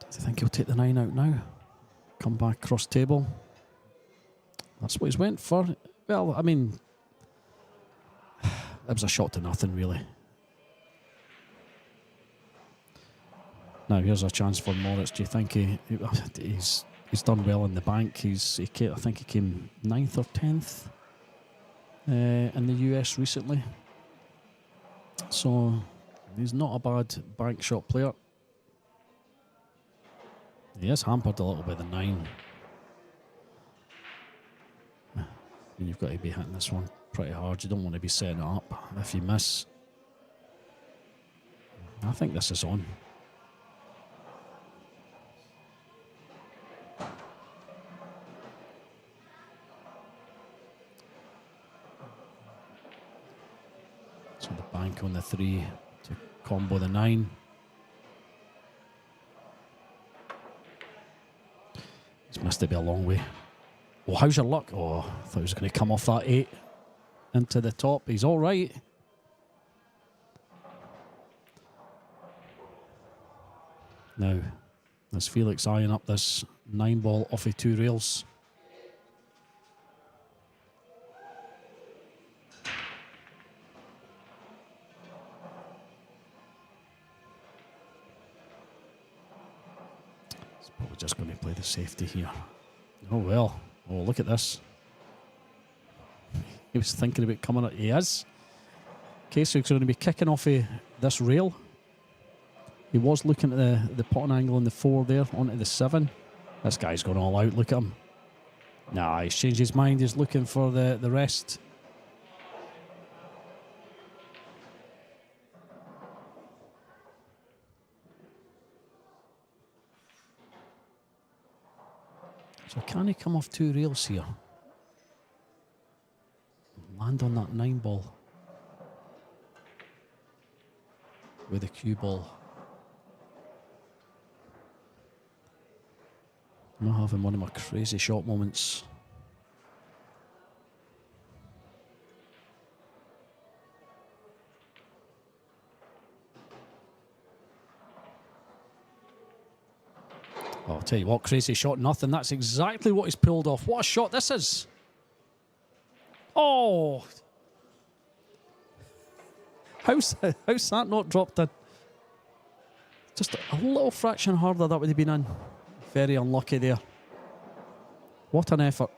S1: I think he'll take the 9 out now. Come back cross table. That's what he's went for. Well, I mean, it was a shot to nothing really. Now here's a chance for Moritz. Do you think he's done well in the bank? I think he came 9th or 10th in the US recently. So he's not a bad bank shot player. He is hampered a little by the 9. And you've got to be hitting this one pretty hard. You don't want to be setting it up if you miss. I think this is on. So the bank on the 3 to combo the 9. He's missed it by a long way. Oh, how's your luck? Oh, I thought he was going to come off that 8 into the top. He's all right. Now, there's Felix eyeing up this 9 ball off of 2 rails. He's probably just going to play the safety here. Oh, well. Oh, look at this. He was thinking about coming up. He is. Kaci's going to be kicking off of this rail. He was looking at the potting angle on the 4 there, onto the 7. This guy's going all out. Look at him. Nah, he's changed his mind. He's looking for the rest. So can he come off 2 rails here? Land on that 9 ball. With a cue ball. I'm not having one of my crazy shot moments. Oh, I'll tell you what, crazy shot, nothing. That's exactly what he's pulled off. What a shot this is. Oh. How's that not dropped in? Just a little fraction harder that would have been in. Very unlucky there. What an effort.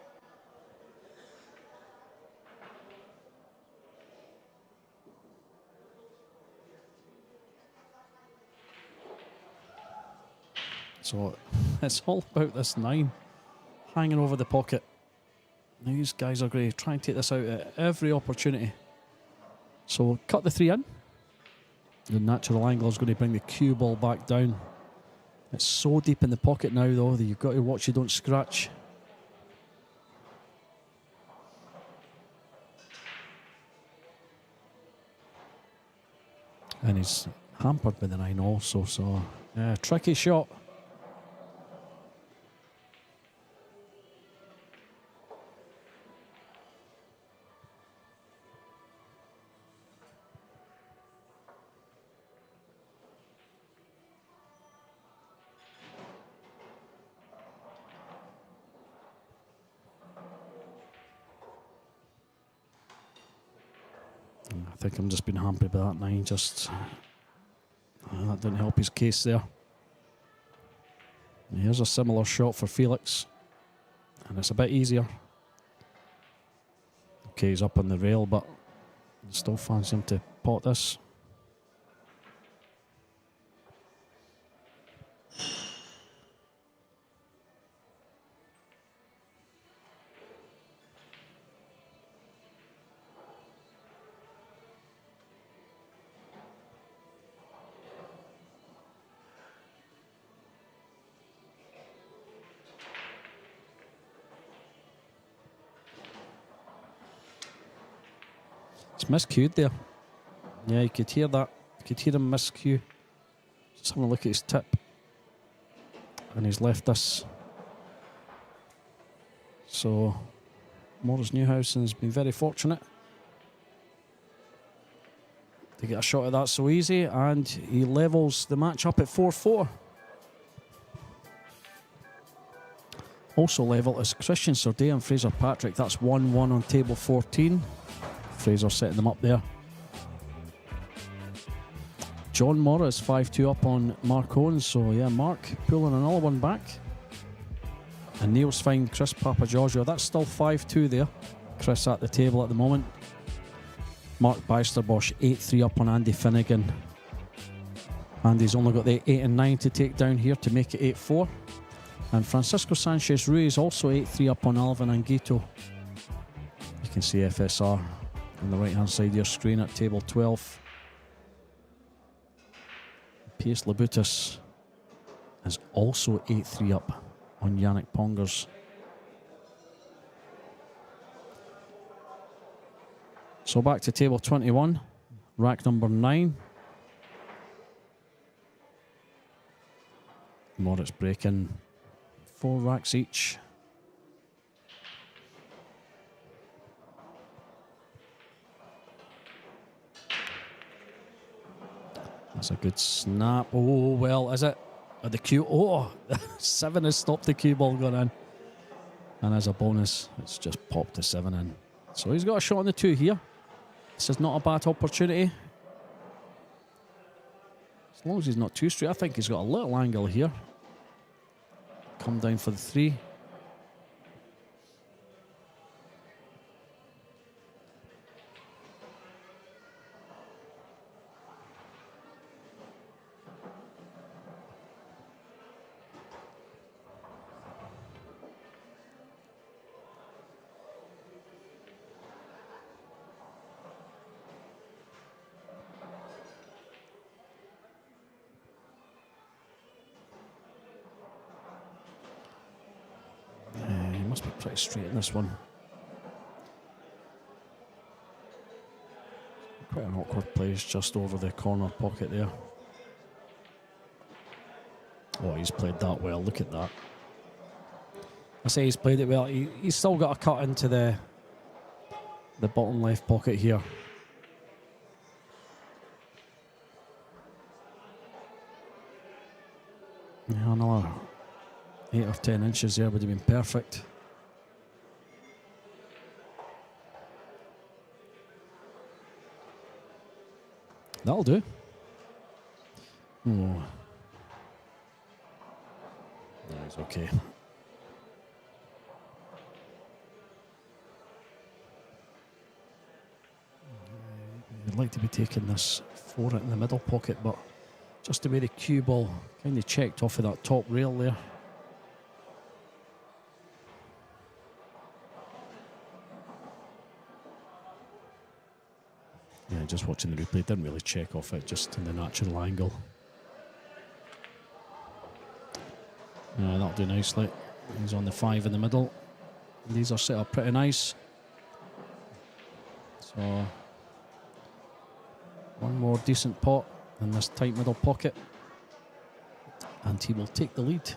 S1: So it's all about this 9 hanging over the pocket. These guys are going to try and take this out at every opportunity. So cut the 3 in. The natural angle is going to bring the cue ball back down. It's so deep in the pocket now, though, that you've got to watch you don't scratch. And he's hampered by the 9 also, so tricky shot. I think I'm just being hampered by that 9. Just that didn't help his case there. And here's a similar shot for Felix, and it's a bit easier. Okay, he's up on the rail, but still fancy him to pot this. miscued there. Yeah, you could hear that. You could hear him miscue. Just having a look at his tip. And he's left us. So, Morris Neuhausen's been very fortunate to get a shot at that so easy, and he levels the match up at 4-4. Also level is Christian Sorday and Fraser Patrick. That's 1-1 on table 14. Fraser setting them up there. John Morris 5-2 up on Mark Owens. So yeah, Mark pulling another one back. And Neil's fine Chris Papagiorgio. That's still 5-2 there. Chris at the table at the moment. Mark Beisterbosch 8-3 up on Andy Finnegan. Andy's only got the 8 and 9 to take down here to make it 8-4. And Francisco Sanchez Ruiz also 8-3 up on Alvin Anguito. You can see FSR on the right hand side of your screen at table 12. Piers Labutis is also 8-3 up on Yannick Pongers. So back to table 21, rack number 9. Moritz breaking 4 racks each. That's a good snap. Oh, well, is it? The cue. Oh, 7 has stopped the cue ball going in. And as a bonus, it's just popped the 7 in. So he's got a shot on the 2 here. This is not a bad opportunity. As long as he's not too straight, I think he's got a little angle here. Come down for the 3. Must be pretty straight in this one. Quite an awkward place just over the corner pocket there. Oh, he's played that well. Look at that. I say he's played it well. He's still got a cut into the bottom left pocket here. Yeah, another 8 or 10 inches there would have been perfect. That'll do. Oh. No, he's okay. I'd like to be taking this for it in the middle pocket, but just the way the cue ball kind of checked off of that top rail there. Yeah, just watching the replay, didn't really check off it, just in the natural angle. That'll do nicely. He's on the 5 in the middle. These are set up pretty nice. So, one more decent pot in this tight middle pocket, and he will take the lead.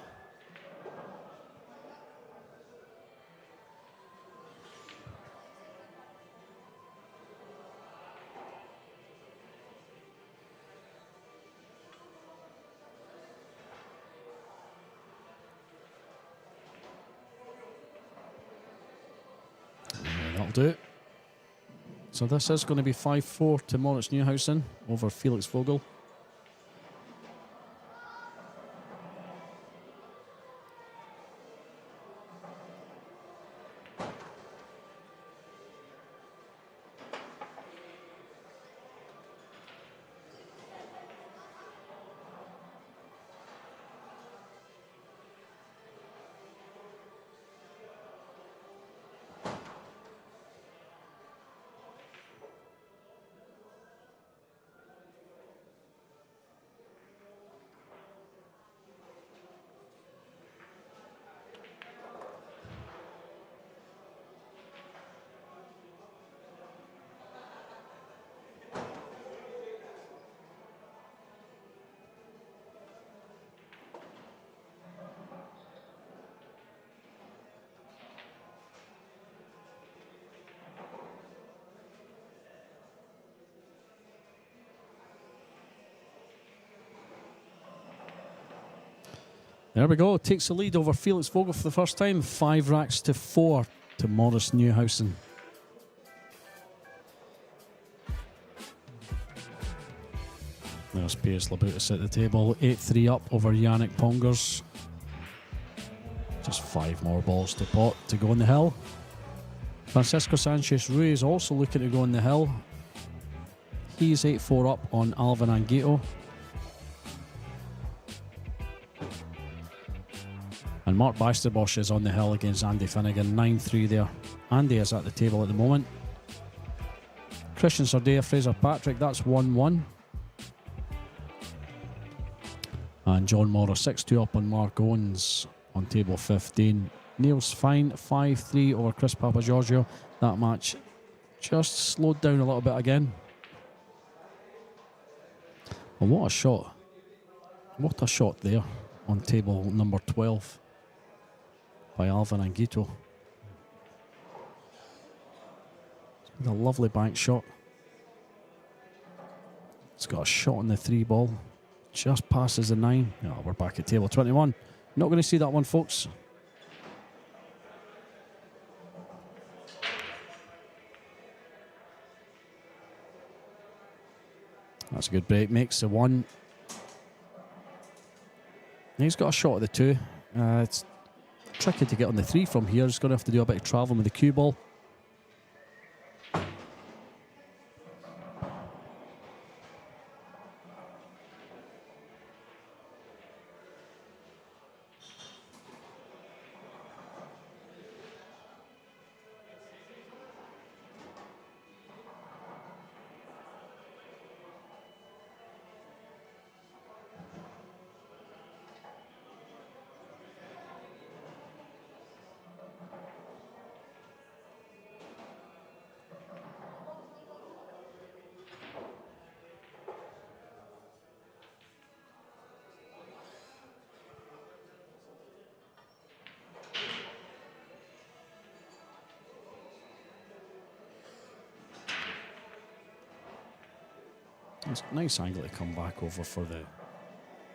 S1: Do it. So this is going to be 5-4 to Moritz Neuhausen over Felix Vogle. There we go. Takes the lead over Felix Vogle for the first time. 5 racks to 4 to Morris Neuhausen. There's Piers Labutis at the table. 8-3 up over Yannick Pongers. Just 5 more balls to pot to go on the hill. Francisco Sanchez Ruiz also looking to go on the hill. He's 8-4 up on Alvin Anguito. And Mark Bijsterbosch is on the hill against Andy Finnegan. 9-3 there. Andy is at the table at the moment. Christian Sardea, Fraser Patrick, that's 1-1. And John Morris 6-2 up on Mark Owens on table 15. Niels Fine 5-3 over Chris Papagiorgio. That match just slowed down a little bit again. Well, what a shot. What a shot there on table number 12 by Alvin Anguito. A lovely bank shot. It's got a shot on the 3 ball. Just passes the 9. Oh, we're back at table 21. Not going to see that one, folks. That's a good break. Makes the 1. He's got a shot at the 2. It's tricky to get on the 3 from here. He's going to have to do a bit of travelling with the cue ball. It's a nice angle to come back over for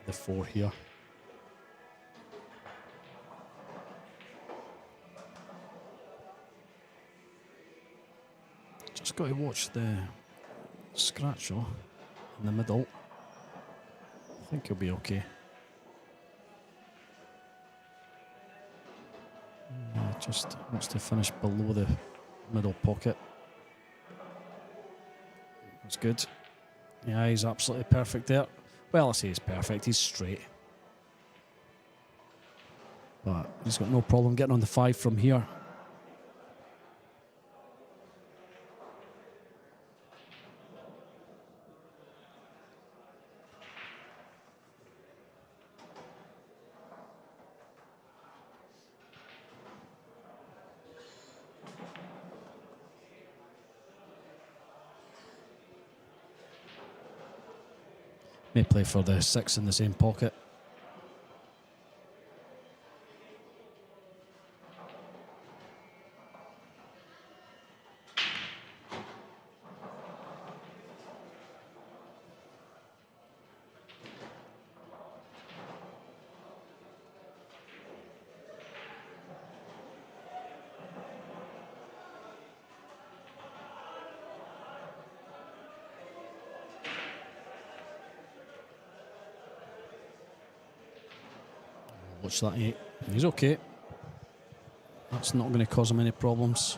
S1: the 4 here. Just got to watch the scratch in the middle. I think he'll be okay. Just wants to finish below the middle pocket. That's good. Yeah, he's absolutely perfect there. Well, I say he's perfect. He's straight. But he's got no problem getting on the 5 from here. May play for the 6 in the same pocket. Watch that 8. He's okay. That's not going to cause him any problems.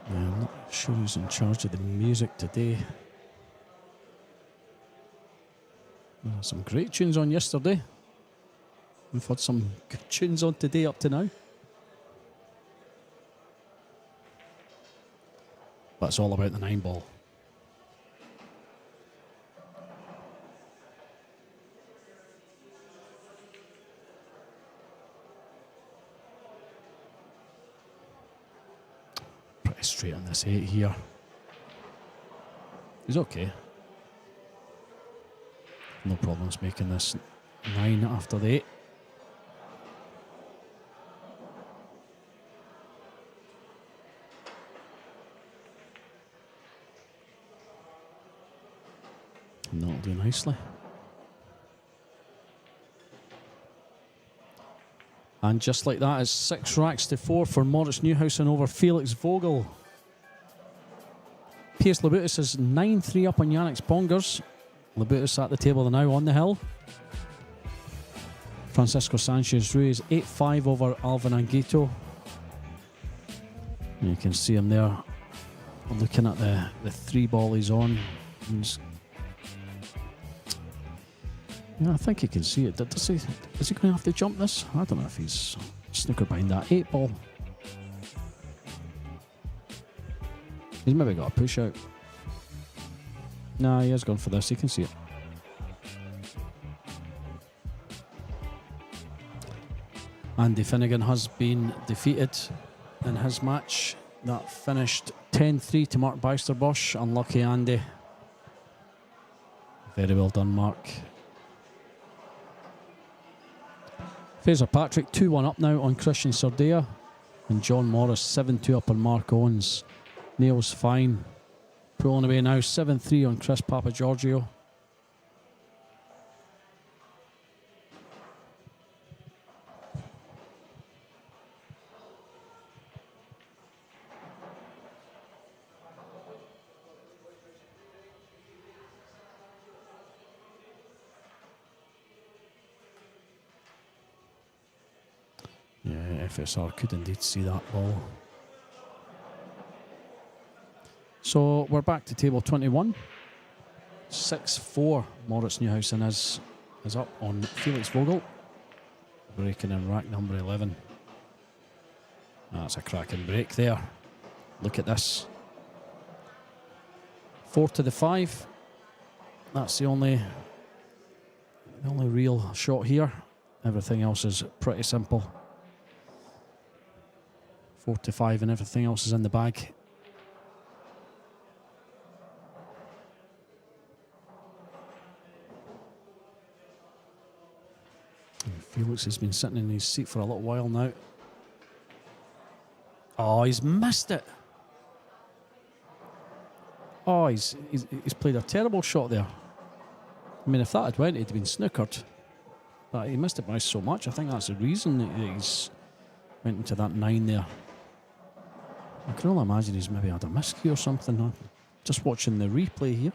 S1: I'm not sure who's in charge of the music today. Some great tunes on yesterday. We've had some good tunes on today up to now. But it's all about the 9 ball. straight on this 8 here. He's okay. No problems making this 9 after the 8. And that'll do nicely. And just like that, it's 6 racks to 4 for Moritz Neuhausen over Felix Vogle. Piers Labutus is 9-3 up on Yannick's Pongers. Labutus at the table now on the hill. Francisco Sanchez Ruiz 8-5 over Alvin Anguito. You can see him there looking at the 3 ball he's on. Yeah, I think you can see it. Is he going to have to jump this? I don't know if he's snooker behind that 8 ball. He's maybe got a push out. Nah, he has gone for this. You can see it. Andy Finnegan has been defeated in his match. That finished 10-3 to Mark Beisterbosch. Unlucky Andy. Very well done, Mark. Fraser Patrick 2-1 up now on Christian Sardea. And John Morris 7-2 up on Mark Owens. Neil's fine. Pulling away now 7-3 on Chris Papagiorgio. Yeah, FSR could indeed see that ball. So we're back to table 21. 6-4 Moritz Neuhausen is up on Felix Vogle. Breaking in rack number 11. That's a cracking break there. Look at this. 4 to the 5. That's the only real shot here. Everything else is pretty simple. 4 to 5 and everything else is in the bag. And Felix has been sitting in his seat for a little while now. Oh, he's missed it. Oh, he's played a terrible shot there. I mean, if that had went, he'd have been snookered. But he missed it by so much. I think that's the reason that he's went into that 9 there. I can only imagine he's maybe had a miscue or something. I'm just watching the replay here.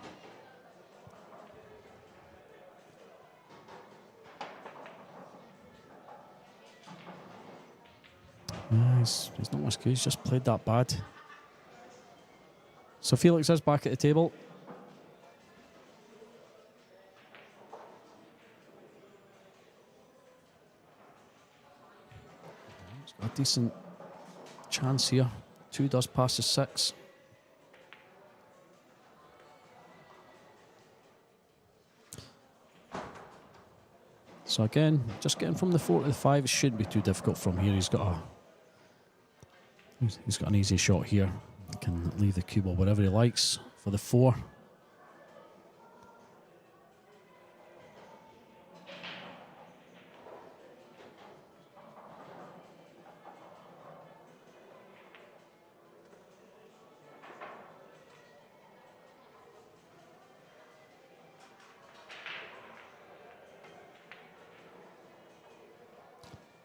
S1: He's not miscue, he's just played that bad. So Felix is back at the table. He's got a decent chance here. 2 does pass the 6. So again, just getting from the 4 to the 5, it shouldn't be too difficult from here. He's got an easy shot here. He can leave the cue ball wherever he likes for the 4.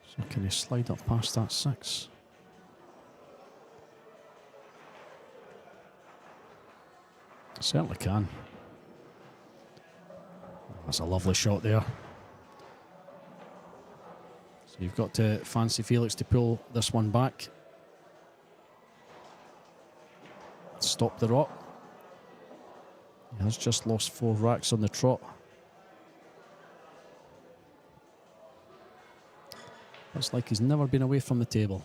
S1: So can he slide up past that 6? Certainly can. That's a lovely shot there. So you've got to fancy Felix to pull this one back. Stop the rot. He has just lost 4 racks on the trot. Looks like he's never been away from the table.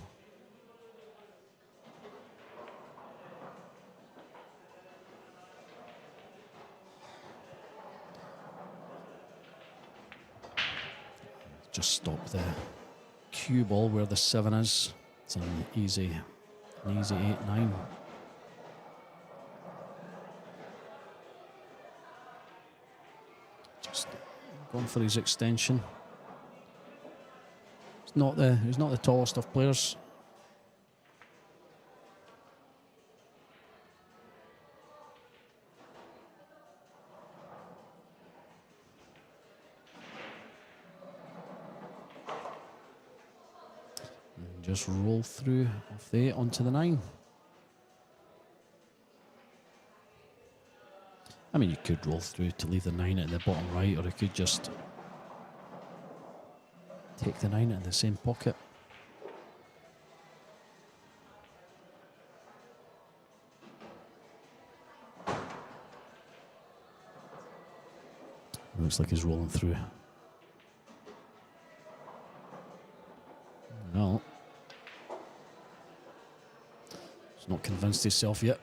S1: Just stop the cue ball where the 7 is. It's an easy 8-9. going for his extension. He's not the tallest of players. And just roll through off the 8 onto the 9. I mean, you could roll through to leave the 9 at the bottom right, or you could just take the 9 in the same pocket. Looks like he's rolling through. No. He's not convinced himself yet.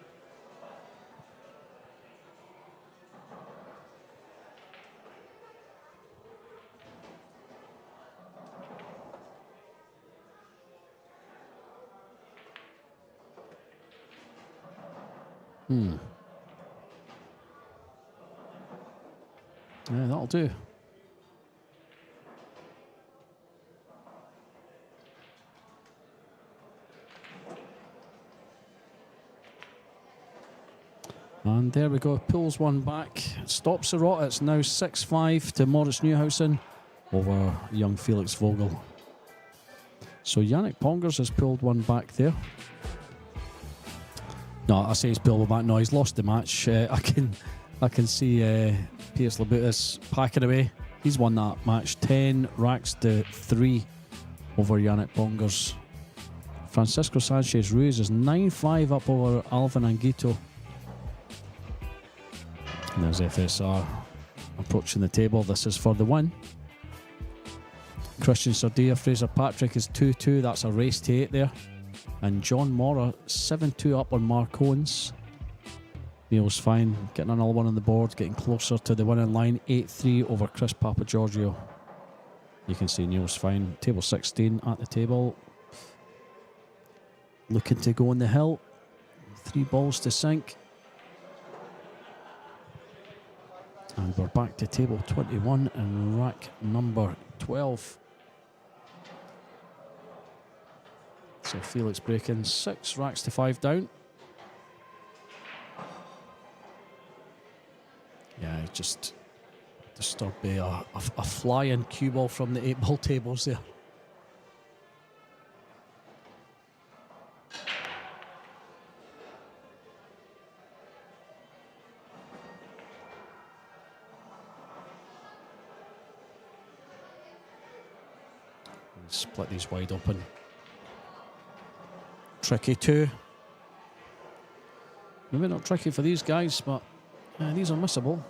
S1: Yeah, that'll do. And there we go, pulls one back, stops the rot. It's now 6-5 to Moritz Neuhausen over young Felix Vogle. So Yannick Pongers has pulled one back there. No, I say he's pulled one back. No, he's lost the match. I can see Piers Labutis packing away. He's won that match 10 racks to 3 over Yannick Pongers. Francisco Sanchez Ruiz is 9-5 up over Alvin Anguito. And there's FSR approaching the table. This is for the win. Christian Sardia, Fraser Patrick is 2-2. That's a race to 8 there. And John Mora 7-2 up on Mark Owens. Neil's fine, getting another one on the board, getting closer to the winning line. 8-3 over Chris Papagiorgio. You can see Neil's fine. Table 16 at the table. Looking to go on the hill. 3 balls to sink. And we're back to table 21 and rack number 12. So Felix breaking 6 racks to 5 down. Yeah, just disturbed a flying cue ball from the 8-ball tables there. Split these wide open. Tricky too. Maybe not tricky for these guys, but these are missable.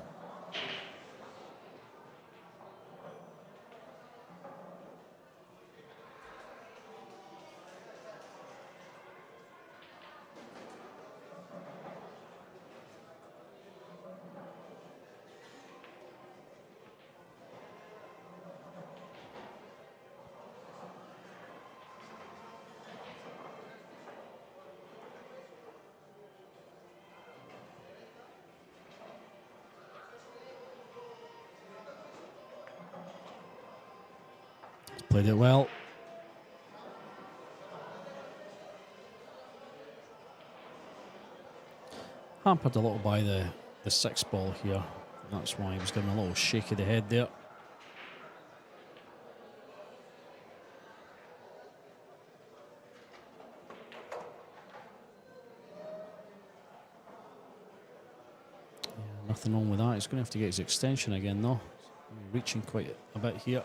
S1: Played it well. Hampered a little by the 6 ball here. That's why he was giving a little shake of the head there. Yeah, nothing wrong with that. He's going to have to get his extension again though. Reaching quite a bit here.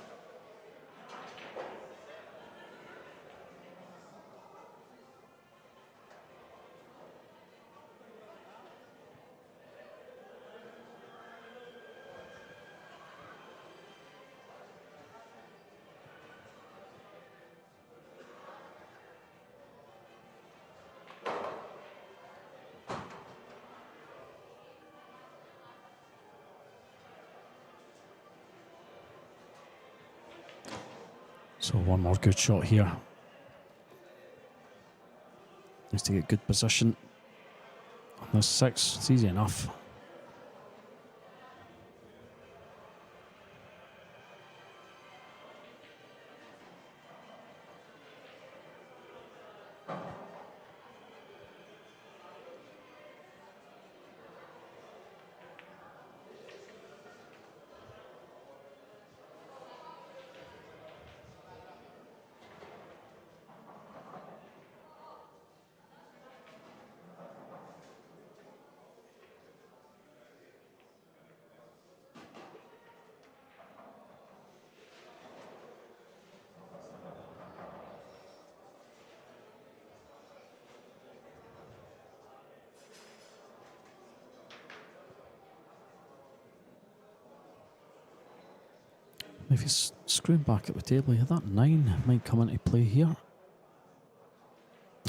S1: So one more good shot here. Needs to get good position. There's 6. It's easy enough. If he's screwing back at the table here, that 9 might come into play here.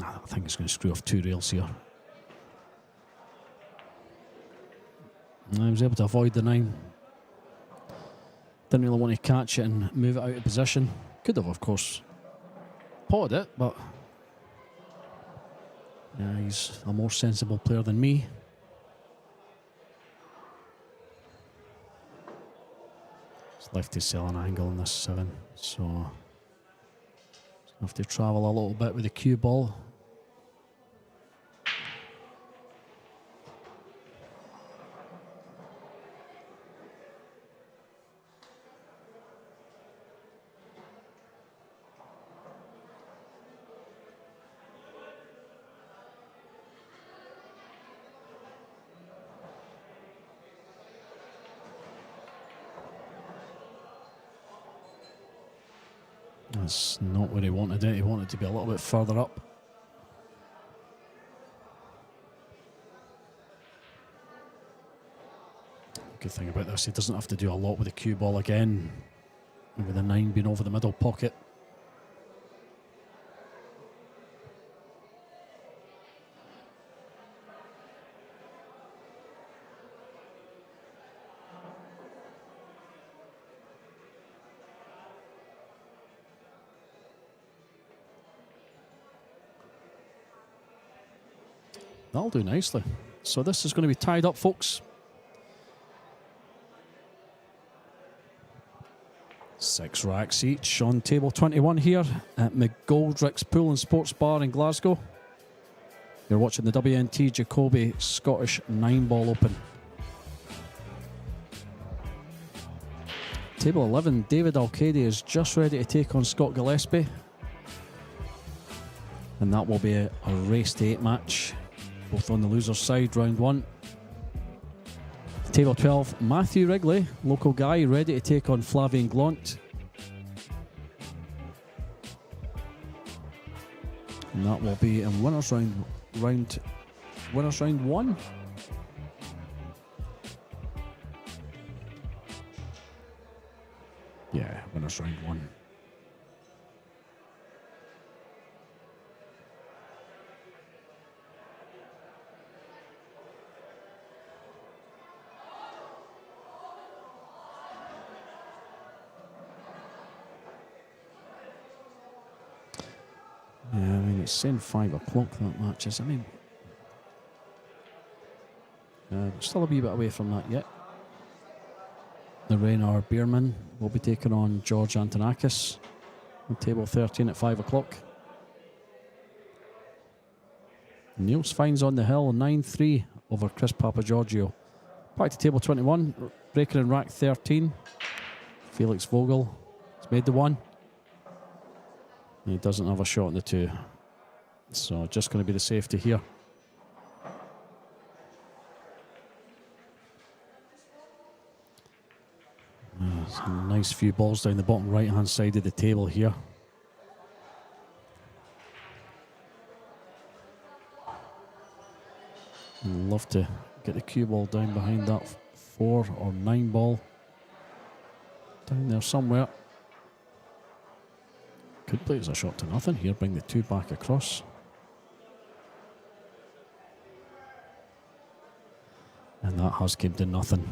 S1: I think he's going to screw off 2 rails here. And I was able to avoid the 9. Didn't really want to catch it and move it out of position. Could have, of course, potted it, but yeah, he's a more sensible player than me. It's lefty selling angle in this 7, so have to travel a little bit with the cue ball. That's not where he wanted it. He wanted to be a little bit further up. Good thing about this, he doesn't have to do a lot with the cue ball again, with the 9 being over the middle pocket. That'll do nicely. So this is going to be tied up, folks. 6 racks each on table 21 here at McGoldrick's Pool and Sports Bar in Glasgow. You're watching the WNT Jacoby Scottish 9-ball open. Table 11, David Alcady is just ready to take on Scott Gillespie. And that will be a race to 8 match, both on the loser's side, round 1. Table 12, Matthew Wrigley, local guy, ready to take on Flavien Glant. And that will be in winners round 1. Yeah, winners round 1. Yeah, I mean, it's saying 5 o'clock that match is. I mean, still a wee bit away from that yet. The Raynor Bierman will be taking on George Antonakis on table 13 at 5 o'clock. Niels Fines on the hill, 9-3 over Chris Papagiorgio. Back to table 21, breaking in rack 13. Felix Vogle has made the 1. He doesn't have a shot in the 2. So just going to be the safety here. Some nice few balls down the bottom right hand side of the table here. Love to get the cue ball down behind that 4 or 9 ball. Down there somewhere. Could play as a shot to nothing here, bring the 2 back across. And that has came to nothing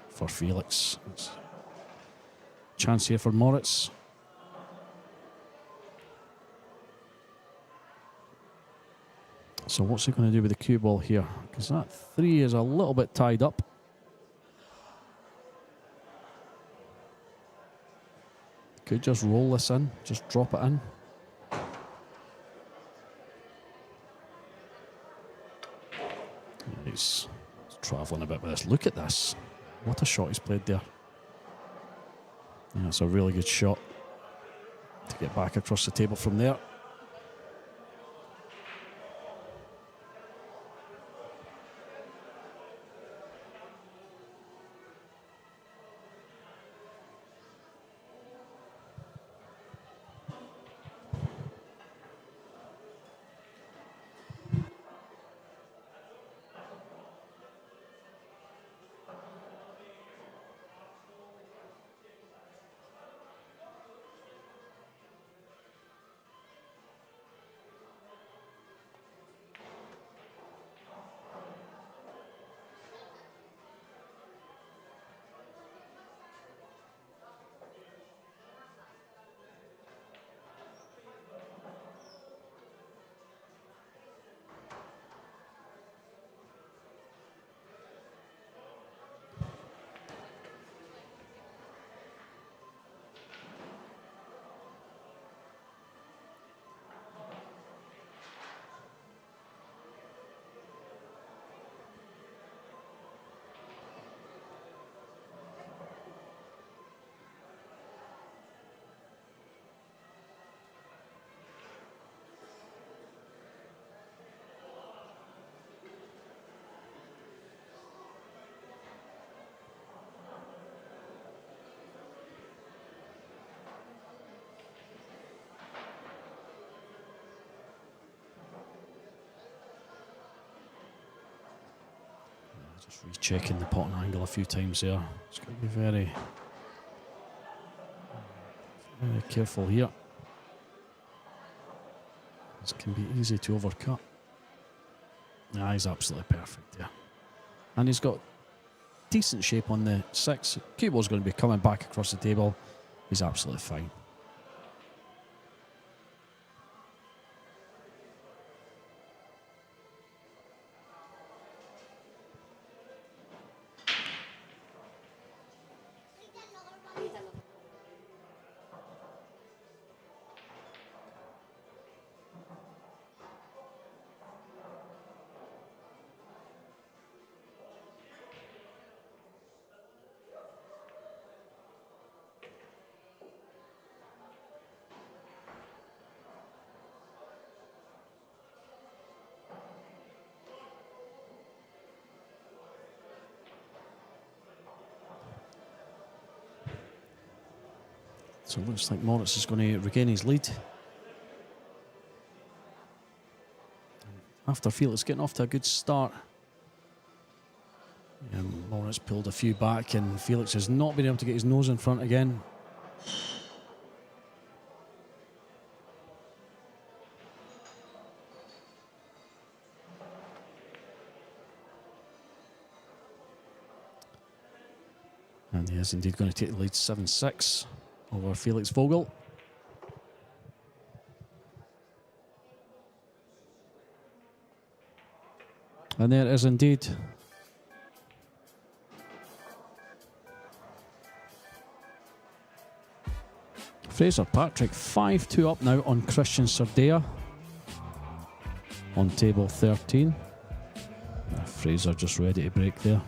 S1: for Felix. It's chance here for Moritz. So what's he going to do with the cue ball here? Because that 3 is a little bit tied up. Could just roll this in, just drop it in. He's travelling a bit with this. Look at this. What a shot he's played there. Yeah, it's a really good shot to get back across the table from there. Just rechecking the potting angle a few times there. It's got to be very, very careful here. This can be easy to overcut. Nah, he's absolutely perfect there. And he's got decent shape on the 6. Cubo's going to be coming back across the table. He's absolutely fine. So it looks like Moritz is going to regain his lead. After Felix getting off to a good start. Moritz pulled a few back and Felix has not been able to get his nose in front again. And he is indeed going to take the lead 7-6 over Felix Vogle. And there it is indeed. Fraser Patrick 5-2 up now on Christian Sardea on table 13. Fraser just ready to break there.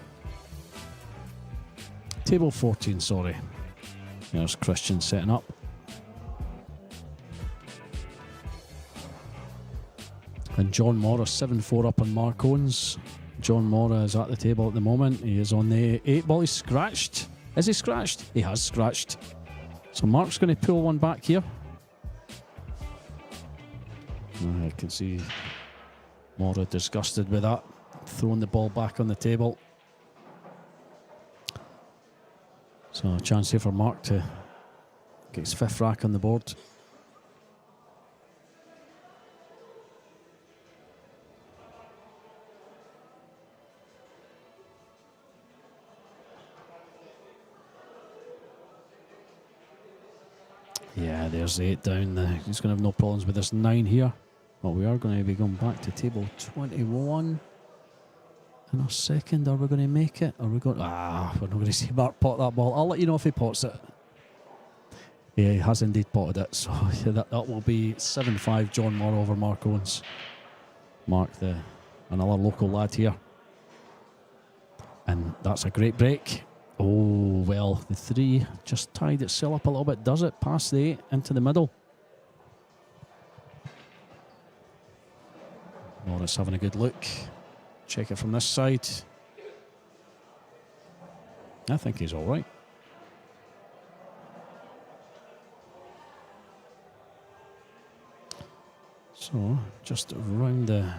S1: Table 14, sorry. There's Christian setting up. And John Mora 7-4 up on Mark Owens. John Mora is at the table at the moment. He is on the 8 ball. He's scratched. Is he scratched? He has scratched. So Mark's going to pull one back here. I can see Mora disgusted with that. Throwing the ball back on the table. So a chance here for Mark to get his 5th rack on the board. Yeah, there's the 8 down. He's going to have no problems with this 9 here. But we are going to be going back to table 21 in a second. Are we going to make it? Are we going? We're not going to see Mark pot that ball. I'll let you know if he pots it. Yeah, he has indeed potted it. So yeah, that will be 7-5 John Moore over Mark Owens. Mark, another local lad here. And that's a great break. Oh, well, the 3 just tied itself up a little bit, does it? Past the 8 into the middle. Morris having a good look. Check it from this side. I think he's all right. So, just around the...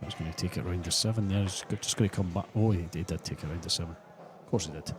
S1: I was going to take it round to 7 there. He's just going to come back. Oh, he did take it round to 7. Of course he did.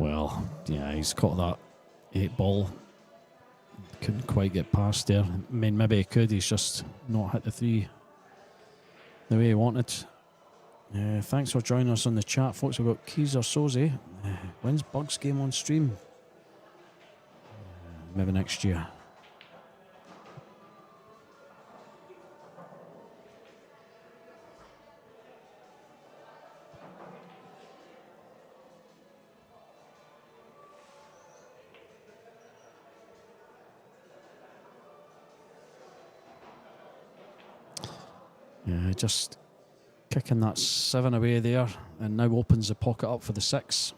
S1: Well, yeah, he's caught that 8 ball. Couldn't quite get past there. I mean, maybe he could. He's just not hit the 3 the way he wanted. Thanks for joining us on the chat, folks. We've got Keizer Soze. When's Bugs game on stream? Maybe next year. Yeah, just kicking that 7 away there, and now opens the pocket up for the 6.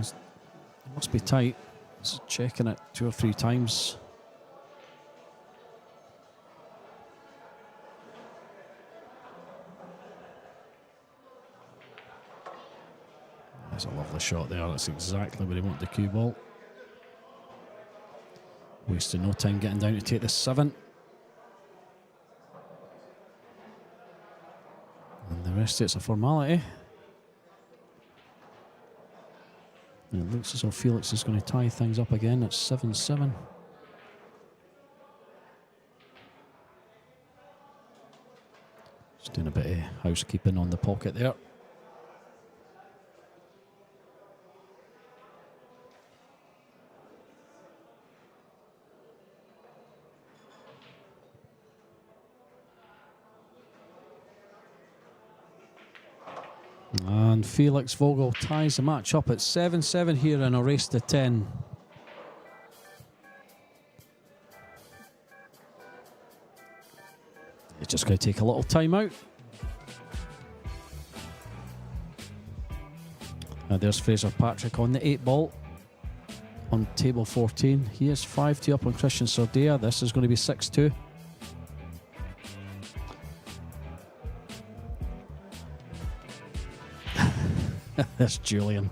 S1: It must be tight. Just checking it 2 or 3 times. That's a lovely shot there. That's exactly where he wanted the cue ball. Wasting no time getting down to take the 7. And the rest of it's a formality. And it looks as though Felix is going to tie things up again at 7-7. Just doing a bit of housekeeping on the pocket there. And Felix Vogle ties the match up at 7-7 here in a race to 10. It's just going to take a little time out. There's Fraser Patrick on the 8 ball on table 14. He is 5-2 up on Christian Sordea. This is going to be 6-2. This Julian.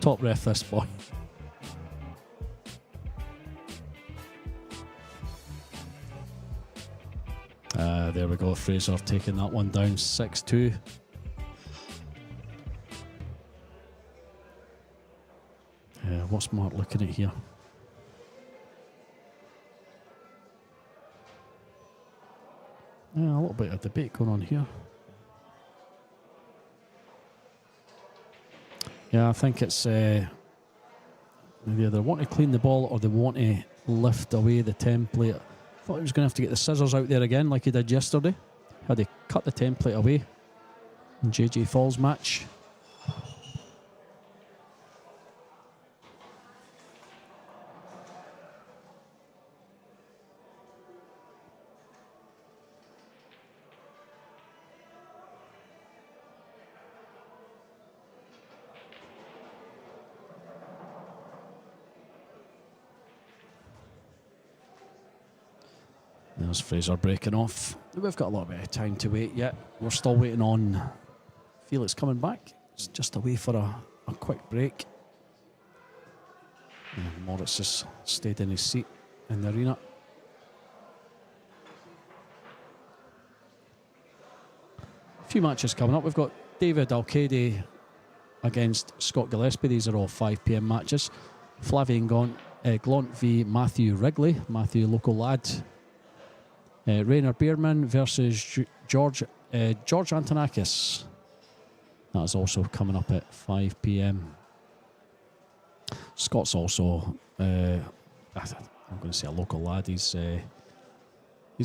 S1: Top ref, this boy. There we go. Fraser taking that one down 6-2. What's Mark looking at here? A little bit of debate going on here. Yeah, I think it's either they want to clean the ball or they want to lift away the template. I thought he was going to have to get the scissors out there again like he did yesterday. Had to cut the template away in JJ Fall's match. There's Fraser breaking off. We've got a little bit of time to wait yet. We're still waiting on Felix coming back. It's just away for a quick break. And Moritz has stayed in his seat in the arena. A few matches coming up. We've got David Alcade against Scott Gillespie. These are all 5 p.m. matches. Flavian Gaunt v Matthew Wrigley. Matthew, local lad. Rainer Bierman versus George Antonakis. That is also coming up at 5 p.m. Scott's also, I'm going to say a local lad. He's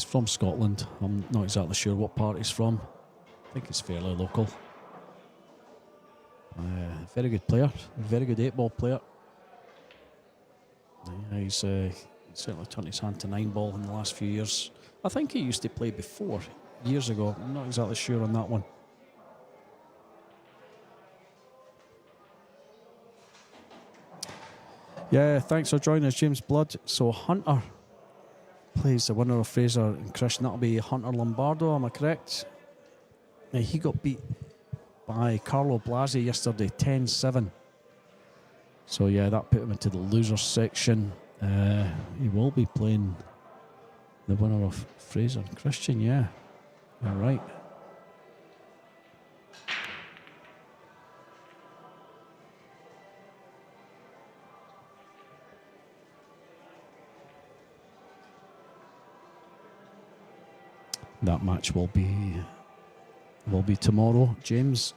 S1: from Scotland. I'm not exactly sure what part he's from. I think he's fairly local. Very good player. Very good 8-ball player. Yeah, he's certainly turned his hand to 9-ball in the last few years. I think he used to play before, years ago. I'm not exactly sure on that one. Yeah, thanks for joining us, James Blood. So Hunter plays the winner of Fraser and Christian. That'll be Hunter Lombardo, am I correct? He got beat by Carlo Blasi yesterday, 10-7. So yeah, that put him into the losers section. He will be playing the winner of Fraser and Christian, yeah. All right. That match will be tomorrow, James.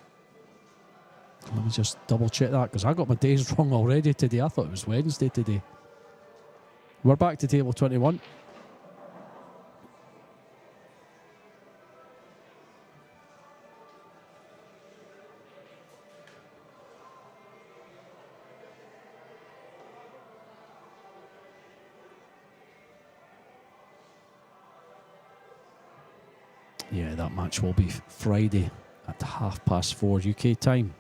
S1: Let me just double check that, because I got my days wrong already today. I thought it was Wednesday today. We're back to table 21. Yeah, that match will be Friday at 4:30 UK time.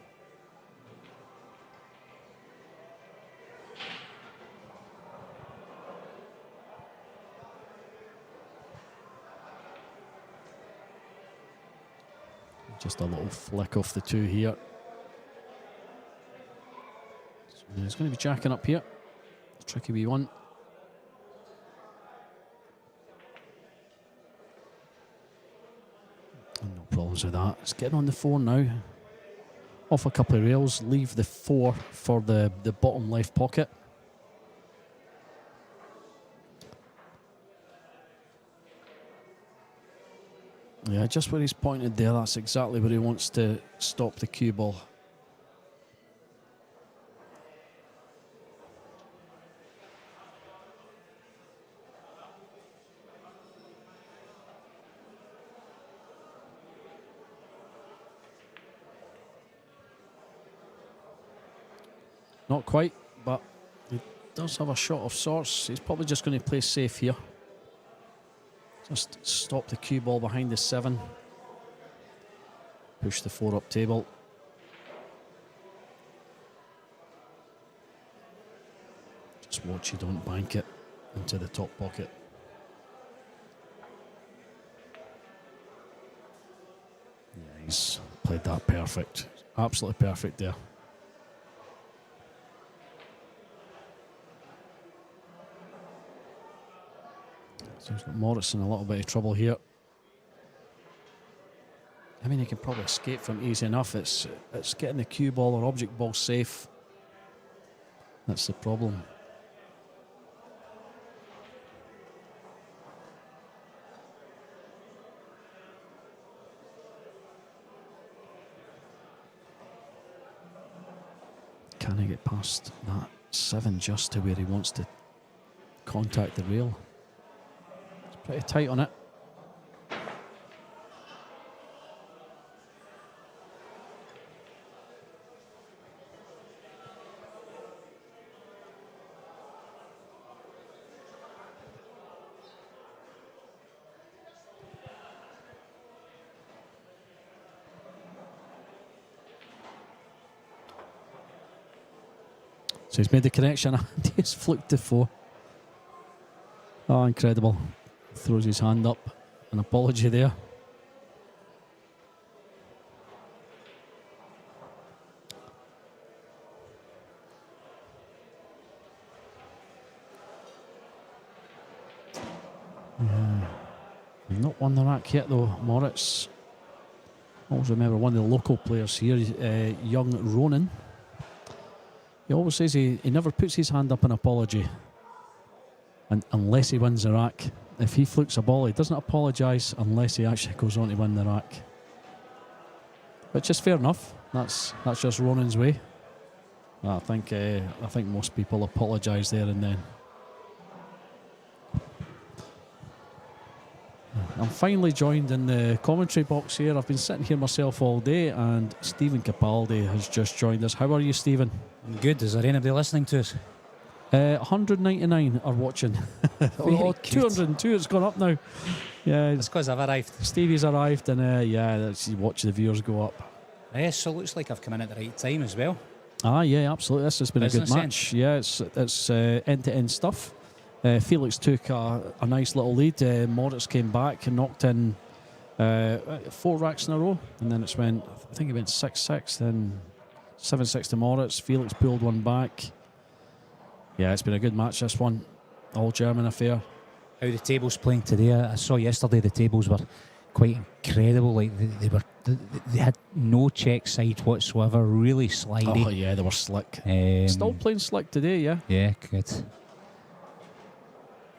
S1: Just a little flick off the two here. So he's going to be jacking up here. Tricky wee one. No problems with that. It's getting on the 4 now. Off a couple of rails. Leave the 4 for the bottom left pocket. Yeah, just where he's pointed there, that's exactly where he wants to stop the cue ball. Not quite, but he does have a shot of sorts. He's probably just going to play safe here. Just stop the cue ball behind the 7. Push the 4 up table. Just watch you don't bank it into the top pocket. Yeah, he's played that perfect. Absolutely perfect there. So he's got Morris in a little bit of trouble here. I mean, he can probably escape from easy enough. It's getting the cue ball or object ball safe. That's the problem. Can he get past that 7 just to where he wants to contact the rail? Pretty tight on it. So he's made the connection and he's flicked the 4. Oh, incredible. Throws his hand up. An apology there. Not won the rack yet though, Moritz. Always remember one of the local players here, young Ronan. He always says he never puts his hand up in apology unless he wins the rack. If he flukes a ball, he doesn't apologise unless he actually goes on to win the rack. Which is fair enough. That's just Ronan's way. I think most people apologise there and then. I'm finally joined in the commentary box here. I've been sitting here myself all day, and Stephen Capaldi has just joined us. How are you, Stephen?
S3: I'm good. Is there anybody listening to us?
S1: 199 are watching. 202, it's gone up now. Yeah,
S3: it's because I've arrived.
S1: Stevie's arrived, and let's watch the viewers go up.
S3: Yes, so it looks like I've come in at the right time as well.
S1: Ah, yeah, absolutely. This has been
S3: Business
S1: a good match. Yeah, it's end-to-end stuff. Felix took a nice little lead. Moritz came back and knocked in 4 racks in a row, and then it went. I think it went 6-6, then 7-6 to Moritz. Felix pulled one back. Yeah, it's been a good match, this one. All German affair.
S3: How the tables playing today? I saw yesterday the tables were quite incredible. Like they had no check side whatsoever. Really slidey.
S1: Oh yeah, they were slick. Still playing slick today, yeah.
S3: Yeah, good.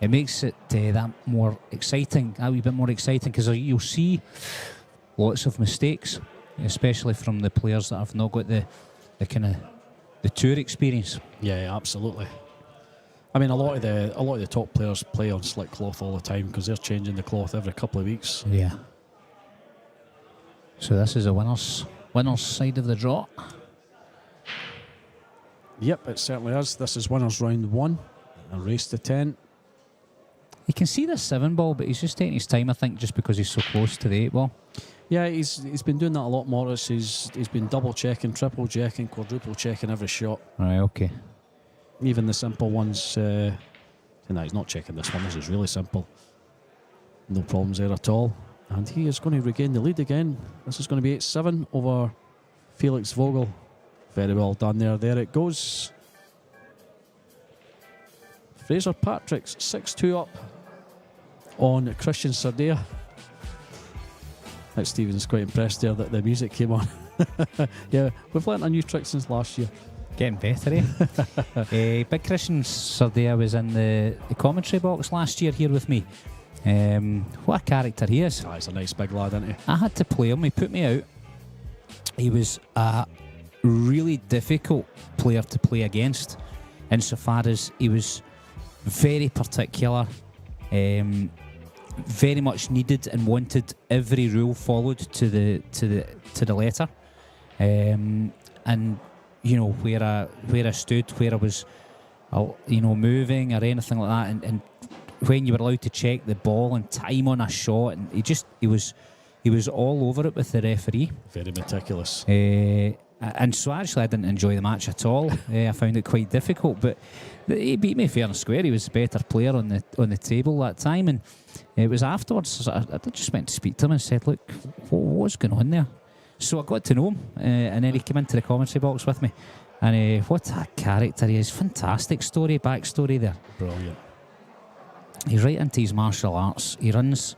S3: it makes it that more exciting, a wee bit more exciting, because you'll see lots of mistakes, especially from the players that have not got the kind of the tour experience.
S1: Yeah, absolutely. I mean, a lot of the top players play on slick cloth all the time because they're changing the cloth every couple of weeks.
S3: Yeah. So this is a winner's side of the draw.
S1: Yep, it certainly is. This is winners round 1, a race to 10.
S3: You can see the 7 ball, but he's just taking his time, I think, just because he's so close to the 8 ball.
S1: Yeah, he's been doing that a lot more. He's been double checking, triple checking, quadruple checking every shot.
S3: Right, okay.
S1: Even the simple ones. No, he's not checking this one. This is really simple. No problems there at all. And he is going to regain the lead again. This is going to be 8-7 over Felix Vogle. Very well done there. There it goes. Fraser Patrick's 6-2 up on Christian Sardea. Stephen's quite impressed there that the music came on. Yeah, we've learnt a new trick since last year.
S3: Getting better, eh? Big Christian Sardea was in the commentary box last year here with me. What a character he is.
S1: He's a nice big lad, isn't he?
S3: I had to play him. He put me out. He was a really difficult player to play against, insofar as he was very particular, very much needed and wanted every rule followed to the letter, and you know where I stood, where I was, moving or anything like that, and when you were allowed to check the ball and time on a shot, and he was all over it with the referee.
S1: Very meticulous.
S3: And so actually I didn't enjoy the match at all. I found it quite difficult, but he beat me fair and square. He was the better player on the table that time, and it was afterwards I just went to speak to him and said, look, what's going on there? So I got to know him, and then he came into the commentary box with me, and what a character he is. Fantastic backstory there.
S1: Brilliant.
S3: He's right into his martial arts. He runs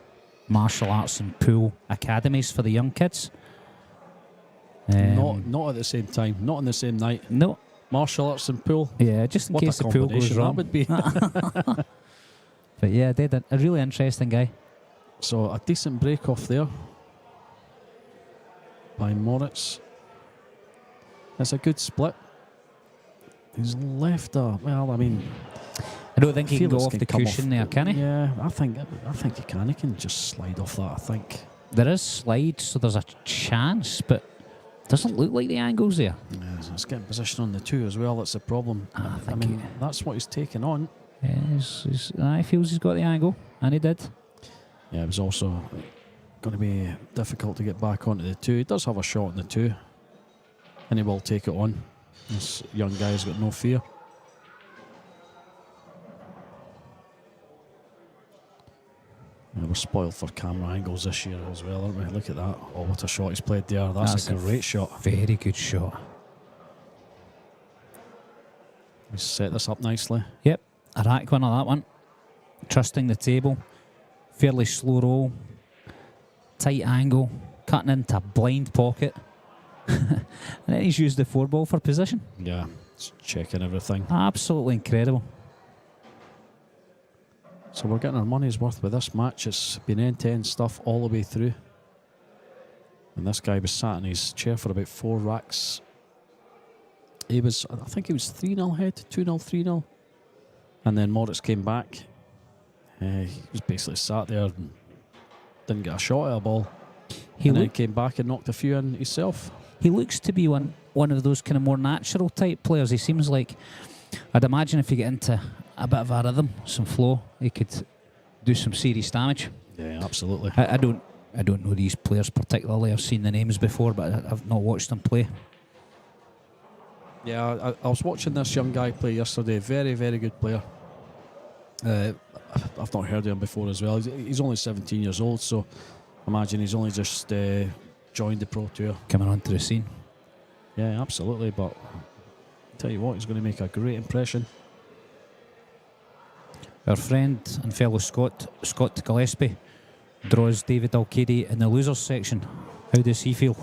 S3: martial arts and pool academies for the young kids.
S1: Not at the same time, not on the same night.
S3: No.
S1: Martial arts and pool.
S3: Yeah, just in
S1: What
S3: case
S1: a
S3: the pool goes
S1: combination
S3: wrong.
S1: that would be.
S3: But yeah, a really interesting guy.
S1: So a decent break off there by Moritz. It's a good split. He's left I
S3: don't think he can go
S1: Felix
S3: off
S1: can
S3: the
S1: come
S3: cushion
S1: off.
S3: there, can he?
S1: Yeah, I think he can. He can just slide off that, I think.
S3: There is slide, so there's a chance, but doesn't look like the angle's there.
S1: Yeah, he's getting position on the 2 as well. That's the problem. I mean, that's what he's taking on.
S3: Yeah, he feels he's got the angle, and he did.
S1: Yeah, it was also going to be difficult to get back onto the 2. He does have a shot on the 2, and he will take it on. This young guy's got no fear. Yeah, we're spoiled for camera angles this year as well, aren't we? Look at that. Oh, what a shot he's played there. That's a great shot.
S3: Very good shot.
S1: He's set this up nicely.
S3: Yep, a rack winner, that one. Trusting the table. Fairly slow roll. Tight angle. Cutting into a blind pocket. And then he's used the 4 ball for position.
S1: Yeah, it's checking everything.
S3: Absolutely incredible.
S1: So we're getting our money's worth with this match. It's been end-to-end stuff all the way through. And this guy was sat in his chair for about 4 racks. I think he was 3-0 ahead, 2-0, 3-0. And then Moritz came back. He was basically sat there and didn't get a shot at a ball. Then came back and knocked a few in himself.
S3: He looks to be one of those kind of more natural type players. He seems like, I'd imagine if you get into a bit of a rhythm, some flow, he could do some serious damage.
S1: Yeah, absolutely.
S3: I don't know these players particularly. I've seen the names before, but I've not watched them play.
S1: Yeah, I was watching this young guy play yesterday. Very, very good player. I've not heard of him before as well. He's only 17 years old, so imagine he's only just joined the Pro Tour.
S3: Coming onto the scene.
S1: Yeah, absolutely. But I'll tell you what, he's going to make a great impression.
S3: Our friend and fellow Scott Gillespie, draws David Alcady in the losers section. How does he feel?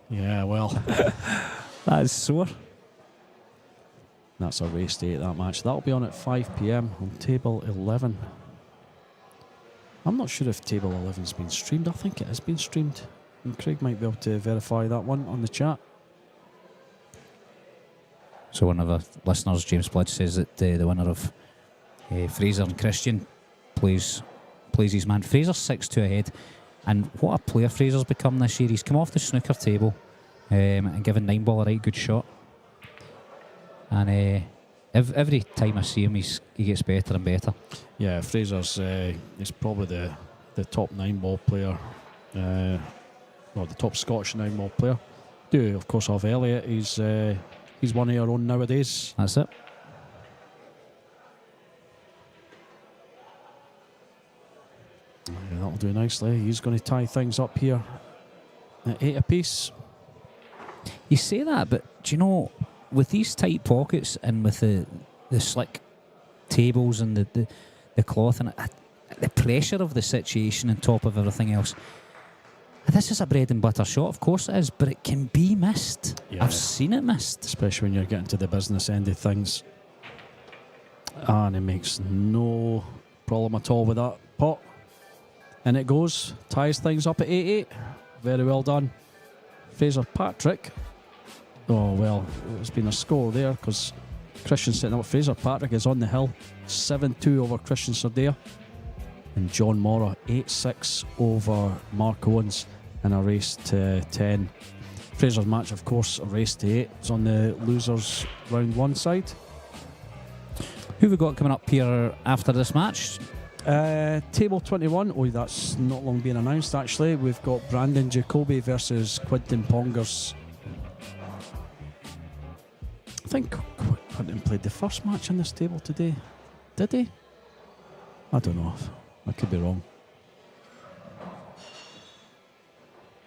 S1: Yeah, well,
S3: That is sore.
S1: That's a race to 8, that match. That'll be on at 5 p.m. on table 11. I'm not sure if table 11's been streamed. I think it has been streamed. And Craig might be able to verify that one on the chat.
S3: So one of the listeners, James Blood, says that the winner of Fraser and Christian plays his man. Fraser's 6-2 ahead. And what a player Fraser's become this year. He's come off the snooker table and given 9-ball a right good shot. And every time I see him, he gets better and better.
S1: Yeah, Fraser's is probably the top 9-ball player, or the top Scottish 9-ball player. Do of course have Elliot. He's one of our own nowadays.
S3: That's it.
S1: Yeah, that'll do nicely. He's going to tie things up here at 8 apiece.
S3: You say that, but do you know, with these tight pockets and with the slick tables and the cloth and the pressure of the situation on top of everything else, this is a bread and butter shot, of course it is, but it can be missed. Yeah. I've seen it missed.
S1: Especially when you're getting to the business end of things. And it makes no problem at all with that pot. And it goes, ties things up at 8-8. Very well done. Fraser Patrick. Oh, well, there's been a score there because Christian setting up. Fraser Patrick is on the hill. 7-2 over Christian Sardea. And John Mora, 8-6 over Mark Owens in a race to 10. Fraser's match, of course, a race to 8. It's on the losers round 1 side.
S3: Who have we got coming up here after this match?
S1: Table 21. Oh, that's not long been announced, actually. We've got Brandon Jacoby versus Quinton Pongers. I think Quinton played the first match on this table today. Did he? I don't know. I could be wrong.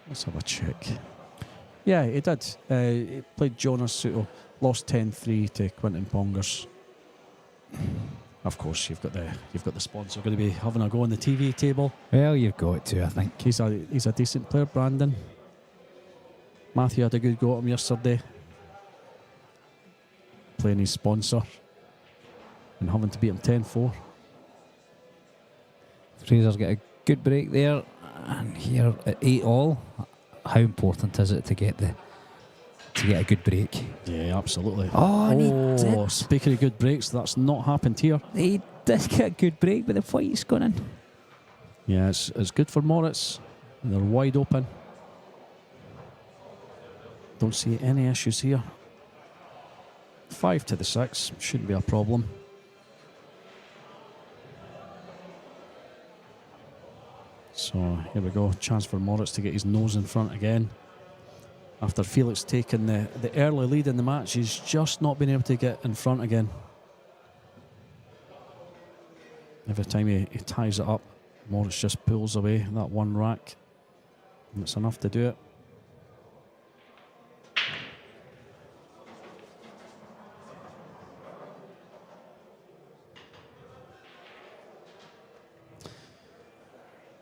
S1: Let's have a check. Yeah, he did. He played Jonas Suto. Lost 10-3 to Quinton Pongers. Of course, you've got the sponsor going to be having a go on the TV table.
S3: Well, you've got to, I think.
S1: He's a decent player, Brandon. Matthew had a good go at him yesterday, playing his sponsor and having to beat him 10-4.
S3: Fraser's got a good break there, and here at 8-all, how important is it to get a good break?
S1: Yeah, absolutely.
S3: Oh, and he did.
S1: Speaking of good breaks, that's not happened here.
S3: He did get a good break, but the white's gone in.
S1: Yeah, it's good for Moritz. They're wide open. Don't see any issues here. 5 to the 6 shouldn't be a problem. So here we go. Chance for Moritz to get his nose in front again. After Felix taking the early lead in the match, he's just not been able to get in front again. Every time he ties it up, Moritz just pulls away that one rack. And it's enough to do it.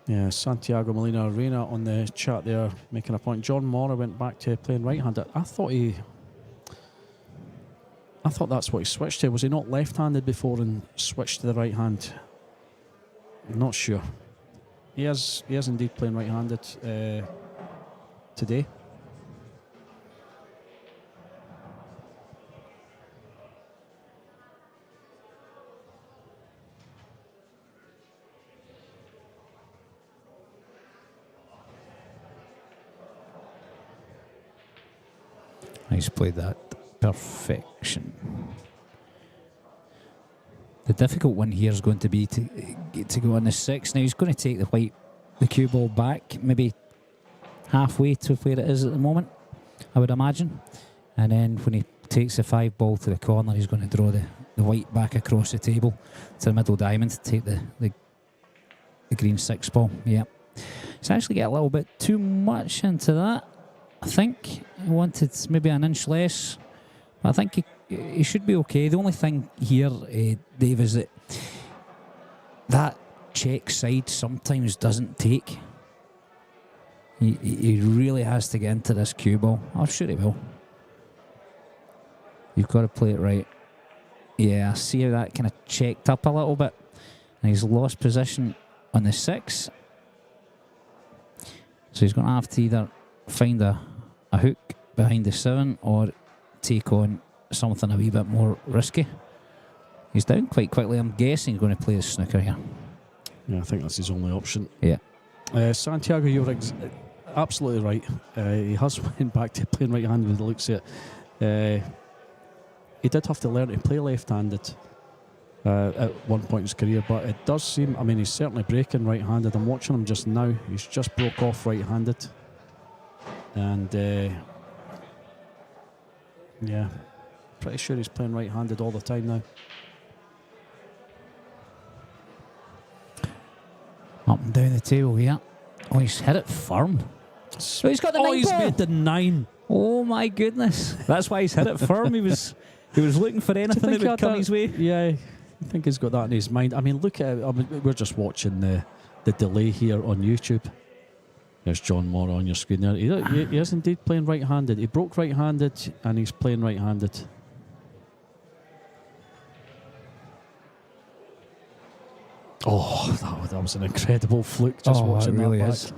S1: Yeah, Santiago Molina Arena on the chat there making a point. John Mora went back to playing right-handed. I thought that's what he switched to. Was he not left-handed before and switched to the right hand? I'm not sure. He is indeed playing right-handed today.
S3: He's played that perfection. The difficult one here is going to be to go on the 6. Now he's going to take the cue ball back, maybe halfway to where it is at the moment, I would imagine. And then when he takes the 5 ball to the corner, he's going to draw the white back across the table to the middle diamond to take the green 6 ball. Yeah, he's actually get a little bit too much into that. I think he wanted maybe an inch less. But I think he should be okay. The only thing here, Dave, is that check side sometimes doesn't take. He really has to get into this cue ball. I'm sure he will. You've got to play it right. Yeah, I see how that kind of checked up a little bit. And he's lost position on the 6. So he's going to have to either find a hook behind the 7 or take on something a wee bit more risky. He's down quite quickly. I'm guessing he's going to play the snooker here.
S1: Yeah, I think that's his only option.
S3: Yeah.
S1: Santiago, you're absolutely right. He has went back to playing right-handed with the looks at it. He did have to learn to play left-handed at one point in his career, but it does seem, I mean, he's certainly breaking right-handed. I'm watching him just now. He's just broke off right-handed. And, yeah, pretty sure he's playing right-handed all the time now.
S3: Up and down the table here. Oh, he's hit it firm. So he's got the 9
S1: he's
S3: ball.
S1: made the 9.
S3: Oh my goodness. That's why he's hit it firm. He was looking for anything that would come his way.
S1: Yeah, I think he's got that in his mind. I mean, look at it. I mean, we're just watching the delay here on YouTube. There's John Moore on your screen there. He is indeed playing right-handed. He broke right-handed and he's playing right-handed. Oh, that was an incredible fluke just watching
S3: it really
S1: that back.
S3: is.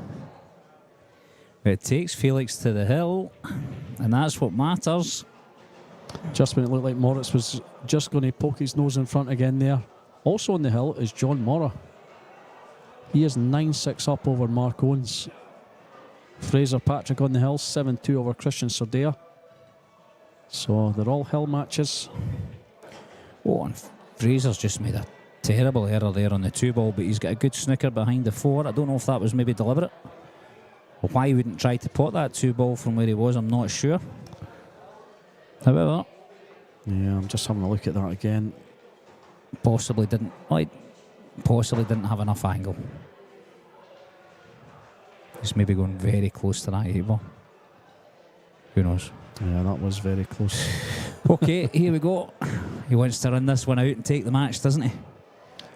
S3: It takes Felix to the hill, and that's what matters.
S1: Just when it looked like Moritz was just going to poke his nose in front again there. Also on the hill is John Mora. He is 9-6 up over Mark Owens. Fraser Patrick on the hill, 7-2 over Christian Sordea. So they're all hill matches.
S3: Oh, and Fraser's just made a terrible error there on the 2 ball, but he's got a good snooker behind the 4. I don't know if that was maybe deliberate. Or why he wouldn't try to pot that 2 ball from where he was, I'm not sure. However,
S1: yeah, I'm just having a look at that again.
S3: Possibly didn't have enough angle. He's maybe going very close to that 8 ball. Who knows?
S1: Yeah, that was very close.
S3: Okay, here we go. He wants to run this one out and take the match, doesn't he?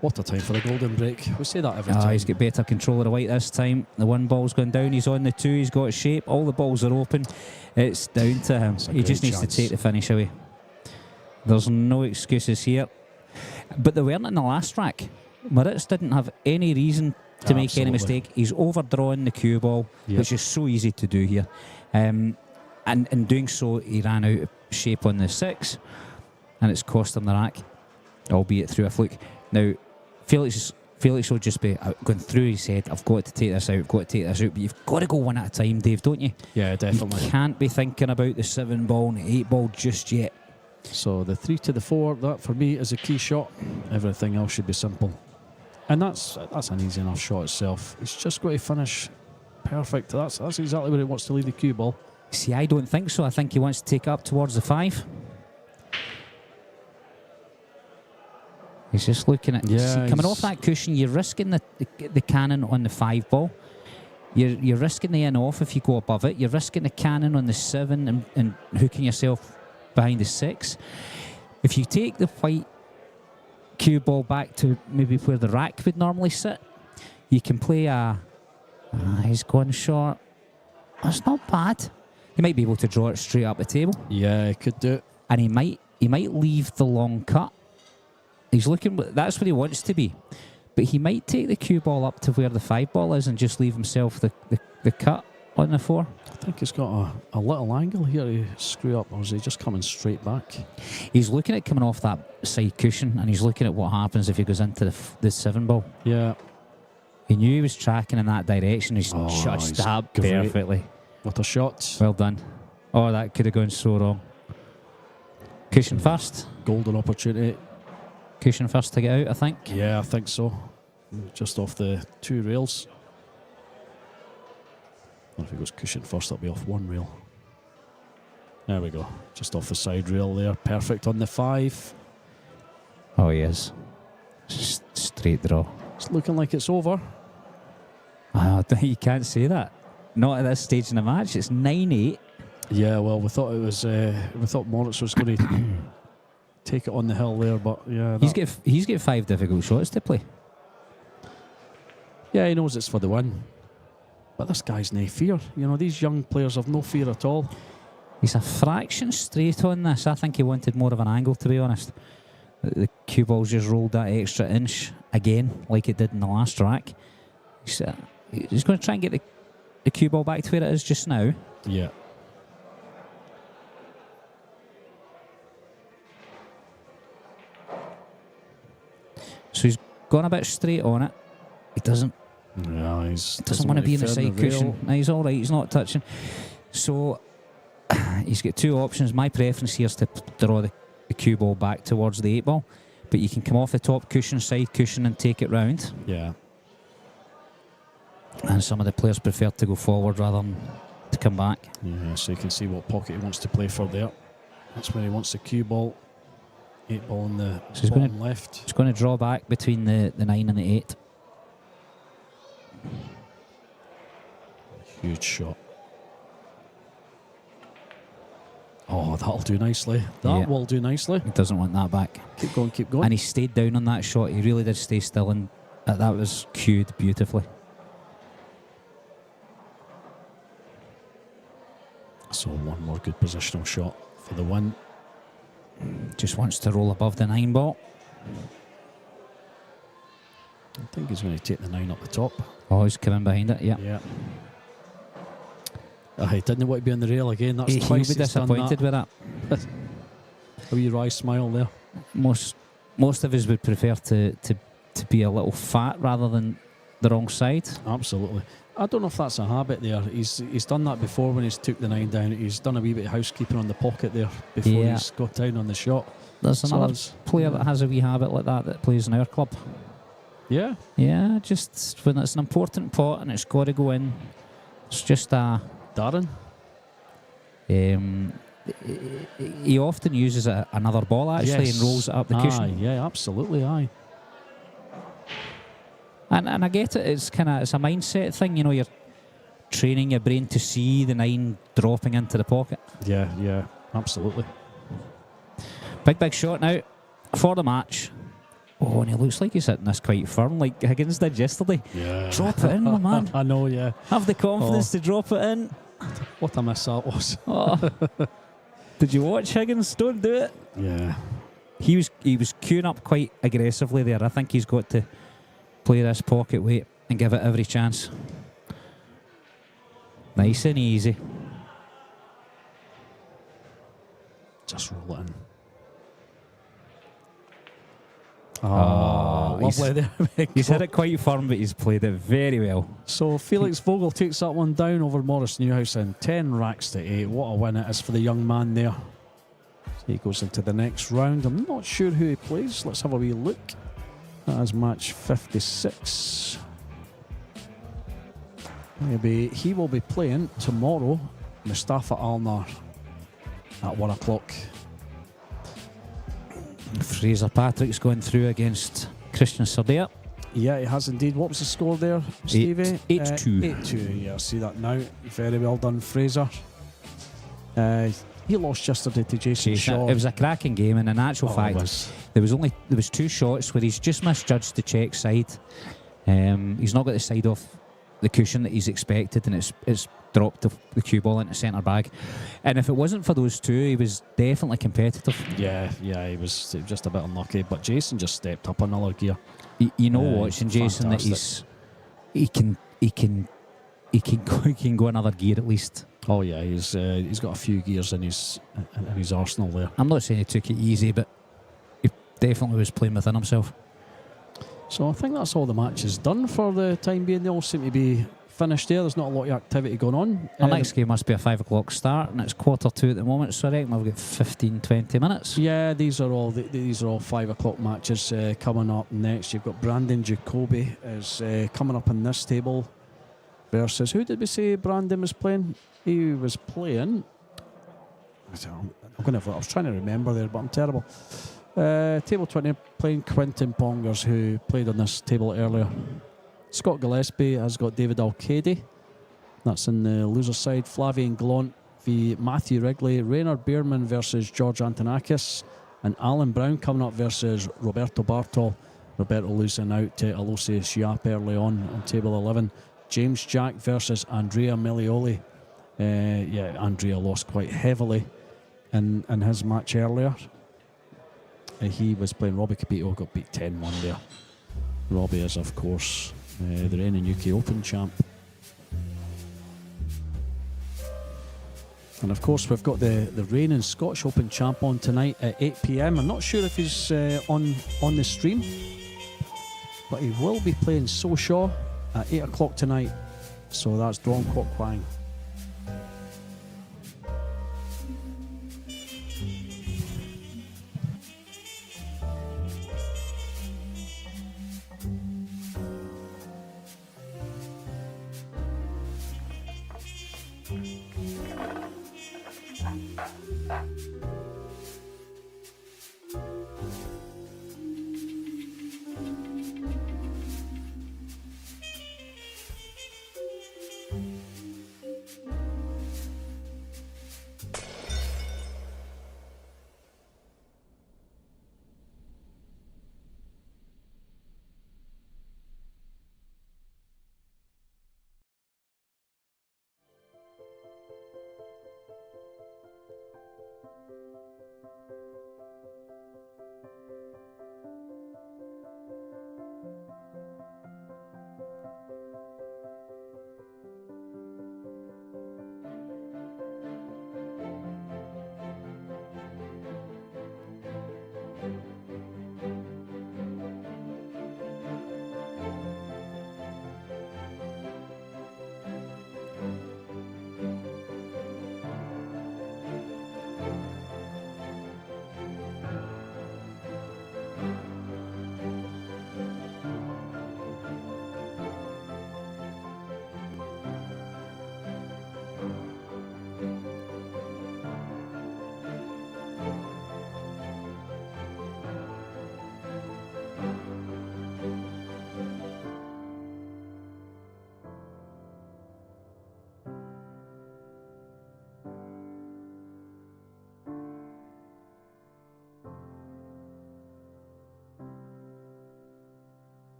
S1: What a time for a golden break. We say that every time.
S3: He's got better control of the white this time. The 1 ball's gone down. He's on the 2. He's got shape. All the balls are open. It's down to him. He just needs to take the finish away. There's no excuses here. But they weren't in the last rack. Moritz didn't have any reason to make any mistake. He's overdrawn the cue ball, which is so easy to do here. And in doing so, he ran out of shape on the 6, and it's cost him the rack, albeit through a fluke. Now, Felix will just be going through his head, I've got to take this out, but you've got to go one at a time, Dave, don't you?
S1: Yeah, definitely.
S3: You can't be thinking about the 7 ball and the 8 ball just yet.
S1: So the 3 to the 4, that for me is a key shot. Everything else should be simple. And that's an easy enough shot itself. He's just got to finish perfect. That's exactly where he wants to leave the cue ball.
S3: See, I don't think so. I think he wants to take up towards the 5. He's just looking at... see, coming off that cushion, you're risking the cannon on the 5 ball. You're risking the in-off if you go above it. You're risking the cannon on the 7 and hooking yourself behind the 6. If you take the white cue ball back to maybe where the rack would normally sit, you can play he's gone short. That's not bad. He might be able to draw it straight up the table.
S1: Yeah, he could do it.
S3: And he might leave the long cut. He's looking, that's where he wants to be. But he might take the cue ball up to where the 5 ball is and just leave himself the cut on the 4.
S1: I think he's got a little angle here to screw up, or is he just coming straight back?
S3: He's looking at coming off that side cushion, and he's looking at what happens if he goes into the 7 ball.
S1: Yeah.
S3: He knew he was tracking in that direction. He's judged that perfectly.
S1: What a shot.
S3: Well done. Oh, that could have gone so wrong. Cushion first.
S1: Golden opportunity.
S3: Cushion first to get out, I think.
S1: Yeah, I think so. Just off the 2 rails. Or if he goes cushion first, that'll be off 1 rail. There we go. Just off the side rail there. Perfect on the 5.
S3: Oh, he is. Straight draw.
S1: It's looking like it's over.
S3: You can't say that. Not at this stage in the match. It's 9-8.
S1: Yeah, well, we thought it was. We thought Moritz was going to take it on the hill there, but yeah,
S3: he's got 5 difficult shots to play.
S1: Yeah, he knows it's for the win. But this guy's no fear. You know, these young players have no fear at all.
S3: He's a fraction straight on this. I think he wanted more of an angle, to be honest. cue ball's just rolled that extra inch again, like it did in the last rack. He's going to try and get the cue ball back to where it is just now.
S1: Yeah.
S3: So he's gone a bit straight on it. He doesn't.
S1: Yeah, he
S3: doesn't want to be in the side cushion. No, he's all right. He's not touching. So he's got two options. My preference here is to draw the cue ball back towards the 8 ball, but you can come off the top cushion, side cushion, and take it round.
S1: Yeah.
S3: And some of the players prefer to go forward rather than to come back.
S1: Yeah, so you can see what pocket he wants to play for there. That's where he wants the cue ball. 8 ball in the bottom left.
S3: He's going to draw back between the 9 and the 8.
S1: Huge shot. Oh, that'll do nicely. That will do nicely.
S3: He doesn't want that back.
S1: Keep going, keep going.
S3: And he stayed down on that shot. He really did stay still, and that was cued beautifully.
S1: So one more good positional shot for the win.
S3: Just wants to roll above the 9 ball.
S1: I think he's going to take the 9 up the top.
S3: Oh, he's coming behind it, yeah.
S1: Yeah. He didn't want to be on the rail again. That's
S3: He'll
S1: twice
S3: be disappointed with that.
S1: A wee wry smile there.
S3: Most of us would prefer to be a little fat rather than the wrong side.
S1: Absolutely. I don't know if that's a habit there. He's done that before when he's took the 9 down. He's done a wee bit of housekeeping on the pocket there before he's got down on the shot.
S3: There's another player that has a wee habit like that plays in our club.
S1: Yeah?
S3: Yeah, just when it's an important pot and it's got to go in. It's just a...
S1: Darren?
S3: He often uses another ball actually and rolls it up the cushion.
S1: Yeah, absolutely, aye.
S3: And I get it. It's a mindset thing. You know, you're training your brain to see the 9 dropping into the pocket.
S1: Yeah, absolutely.
S3: Big shot now for the match. Oh, and he looks like he's hitting this quite firm, like Higgins did yesterday.
S1: Yeah.
S3: Drop it in, my man.
S1: I know, yeah.
S3: Have the confidence to drop it in.
S1: What a miss that was.
S3: Oh. Did you watch Higgins? Don't do it.
S1: Yeah.
S3: He was queuing up quite aggressively there. I think he's got to play this pocket weight and give it every chance. Nice and easy.
S1: Just roll it in. Oh, lovely there.
S3: He's hit it quite firm, but he's played it very well.
S1: So Felix Vogle takes that one down over Morris Neuhausen. 10 racks to 8. What a win it is for the young man there. So he goes into the next round. I'm not sure who he plays. Let's have a wee look. That is match 56. Maybe he will be playing tomorrow Mustafa Alnar at 1 o'clock.
S3: Fraser Patrick's going through against Christian Sardea.
S1: Yeah, he has indeed. What was the score there, Stevie?
S3: 8-2.
S1: 8-2, yeah, I see that now. Very well done, Fraser. He lost yesterday to Jason Shaw.
S3: It was a cracking game, and in actual fact, there was 2 shots where he's just misjudged the check side. He's not got the side off the cushion that he's expected, and it's dropped the cue ball into centre bag. And if it wasn't for those 2, he was definitely competitive.
S1: Yeah, he was just a bit unlucky, but Jason just stepped up another gear.
S3: Watching Jason,
S1: fantastic.
S3: that he can go another gear at least.
S1: Oh yeah, he's got a few gears in his arsenal there.
S3: I'm not saying he took it easy, but he definitely was playing within himself.
S1: So I think that's all the match is done for the time being. They all seem to be finished there. There's not a lot of activity going on.
S3: Our next game must be a 5 o'clock start, and it's 1:45 at the moment, so I reckon we've got 15-20 minutes. Yeah, these are all 5 o'clock matches coming up next. You've got Brandon Jacoby is coming up in this table versus, who did we say Brandon was playing? He was playing, I was trying to remember there, but I'm terrible. Table 20 playing Quentin Pongers, who played on this table earlier. Scott Gillespie has got David Alcady. That's in the loser side. Flavian Glant v Matthew Wrigley. Rainer Bierman versus George Antonakis. And Alan Brown coming up versus Roberto Bartol. Roberto losing out to Aloysius Yap early on table 11. James Jack versus Andrea Melioli. Andrea lost quite heavily in his match earlier.
S1: he was playing Robbie Capito, got beat 10-1 there. Robbie is, of course, the reigning UK Open champ. And of course, we've got the reigning Scottish Open champ on tonight at 8 p.m. I'm not sure if he's on the stream, but he will be playing So Shaw at 8 o'clock tonight. So that's Dong Kwok Kwang.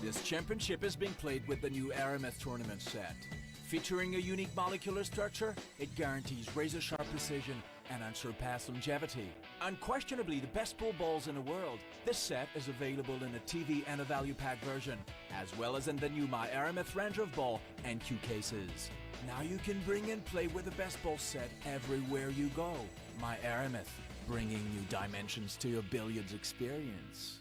S2: This championship is being played with the new Aramith tournament set. Featuring a unique molecular structure, it guarantees razor-sharp precision and unsurpassed longevity. Unquestionably the best pool balls in the world, this set is available in a TV and a value pack version, as well as in the new My Aramith range of ball and cue cases. Now you can bring and play with the best ball set everywhere you go. My Aramith, bringing new dimensions to your billiards experience.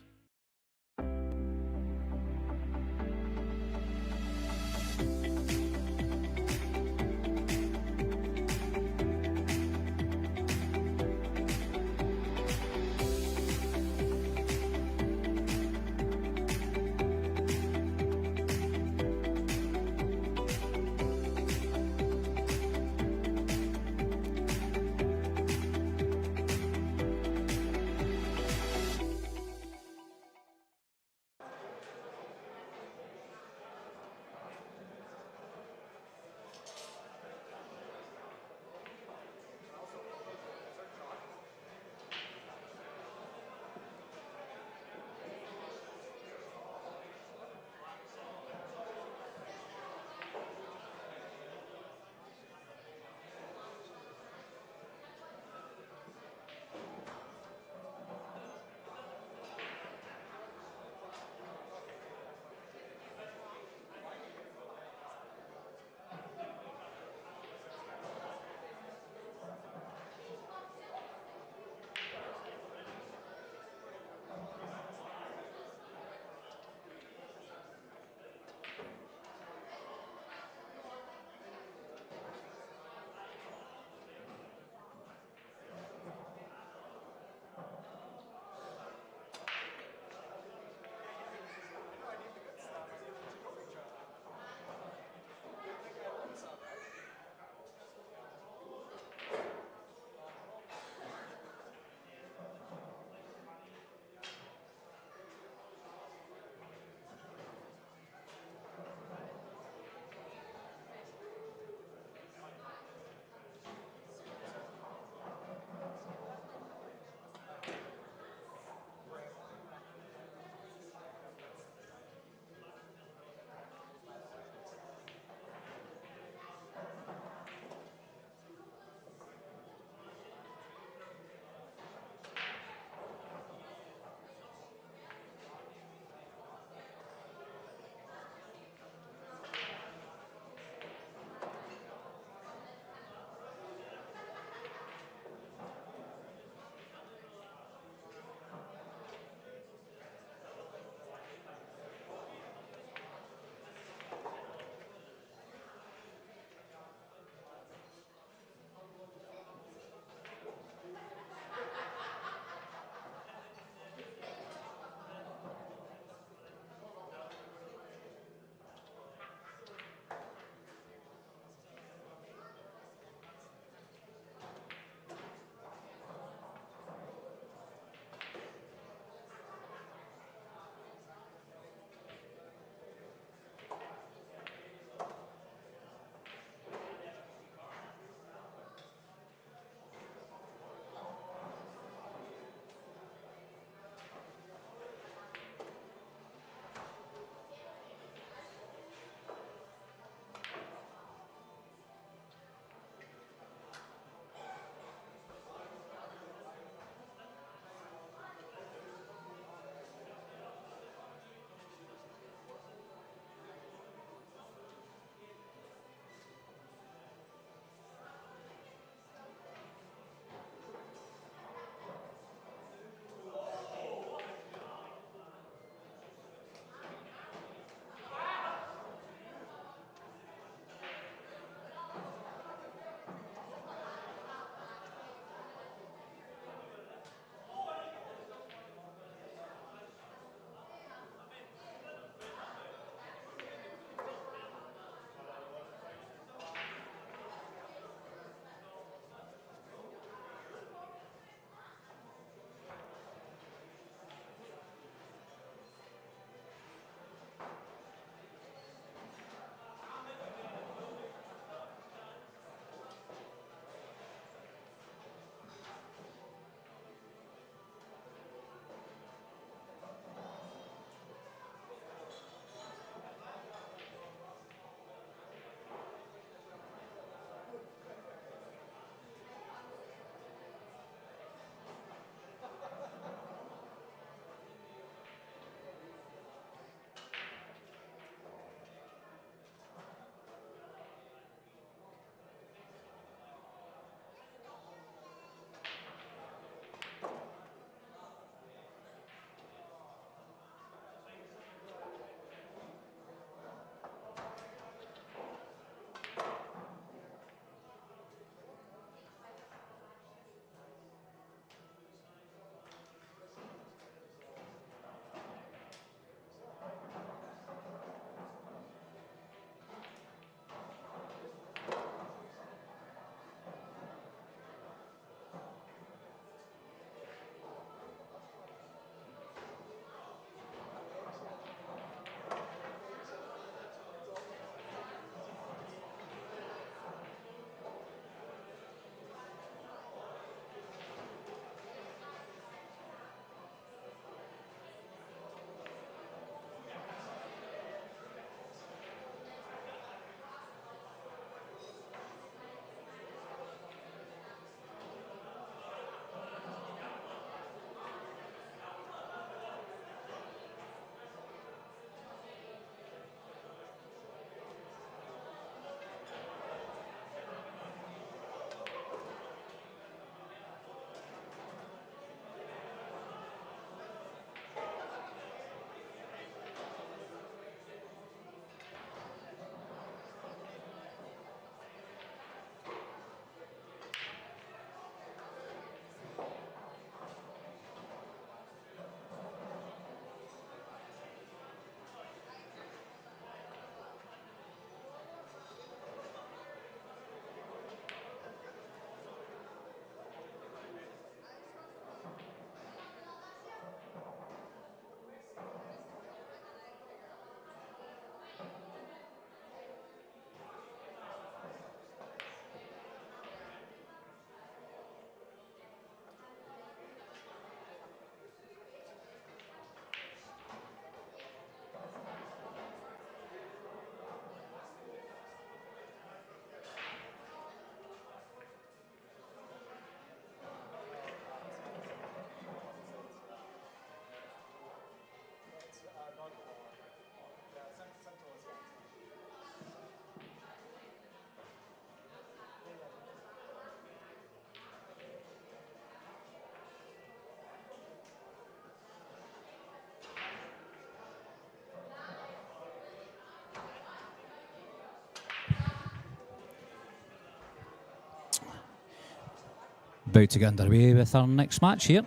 S3: About to get underway with our next match here.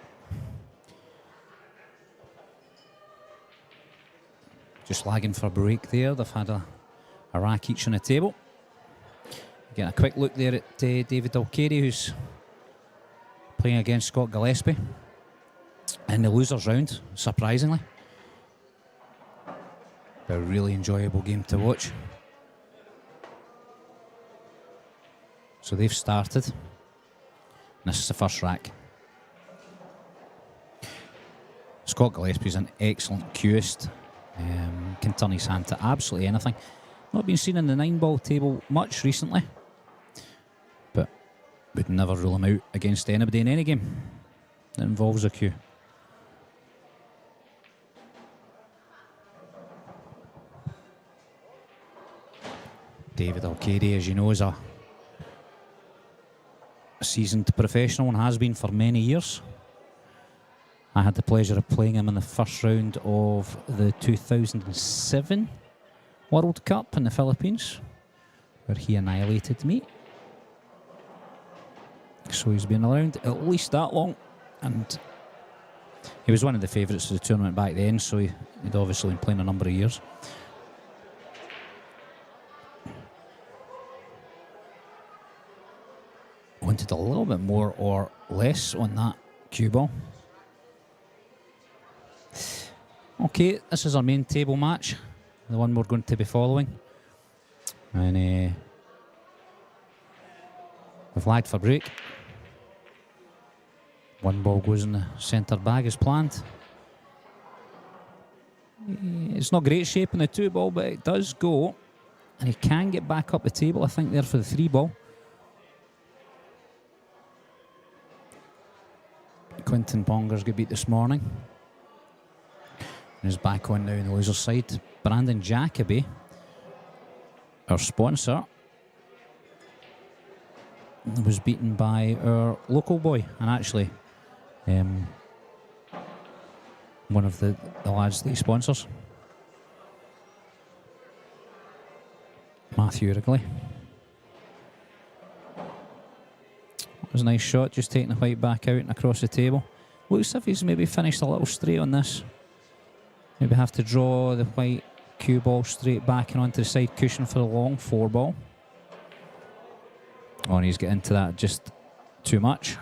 S3: Just lagging for a break there. They've had a rack each on the table. Getting a quick look there at David Alcady, who's playing against Scott Gillespie in the losers round, surprisingly. A really enjoyable game to watch. So they've started. This is the first rack. Scott Gillespie's an excellent cueist. Can turn his hand to absolutely anything. Not been seen in the 9-ball table much recently, but would never rule him out against anybody in any game that involves a cue. David Alcady, as you know, is a seasoned professional and has been for many years. I had the pleasure of playing him in the first round of the 2007 World Cup in the Philippines, where he annihilated me. So he's been around at least that long, and he was one of the favourites of the tournament back then, so he'd obviously been playing a number of years. Wanted a little bit more or less on that cue ball. Okay, this is our main table match, the one we're going to be following. And we've lagged for break. One ball goes in the centre bag as planned. It's not great shape in the 2-ball, but it does go. And he can get back up the table, I think, there for the 3-ball. Quinton Pongers got beat this morning. And is back on now in the loser side. Brandon Jacoby, our sponsor, was beaten by our local boy, and actually one of the lads that he sponsors, Matthew Wrigley. That was a nice shot, just taking the white back out and across the table. Looks as if he's maybe finished a little straight on this. Maybe have to draw the white cue ball straight back and onto the side cushion for the long 4-ball. Oh, and he's getting into that just too much.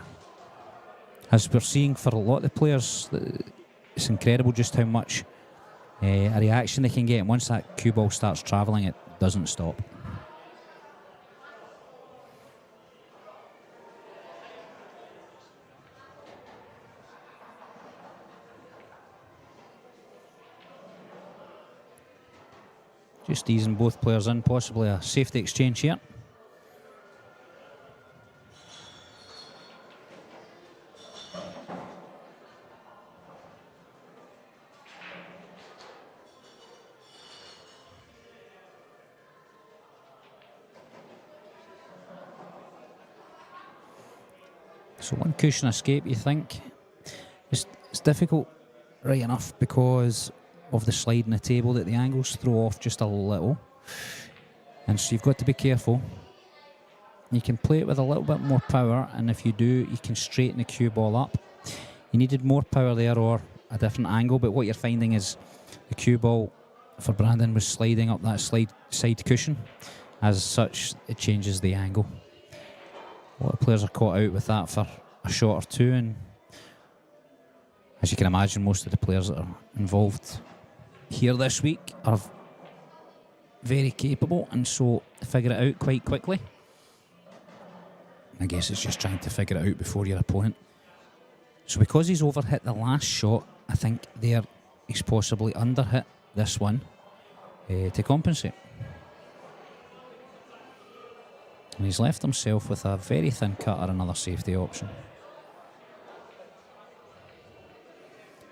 S3: As we're seeing for a lot of the players, it's incredible just how much a reaction they can get. And once that cue ball starts travelling, it doesn't stop. Just easing both players in, possibly a safety exchange here. So one cushion escape, you think? It's difficult, right enough, because of the slide in the table that the angles throw off just a little. And so you've got to be careful. You can play it with a little bit more power, and if you do, you can straighten the cue ball up. You needed more power there or a different angle, but what you're finding is the cue ball for Brandon was sliding up that side cushion. As such, it changes the angle. A lot of players are caught out with that for a shot or two, and as you can imagine, most of the players that are involved here this week are very capable, and so figure it out quite quickly. I guess it's just trying to figure it out before your opponent. So because he's overhit the last shot, I think there he's possibly underhit this one to compensate. And he's left himself with a very thin cut or another safety option.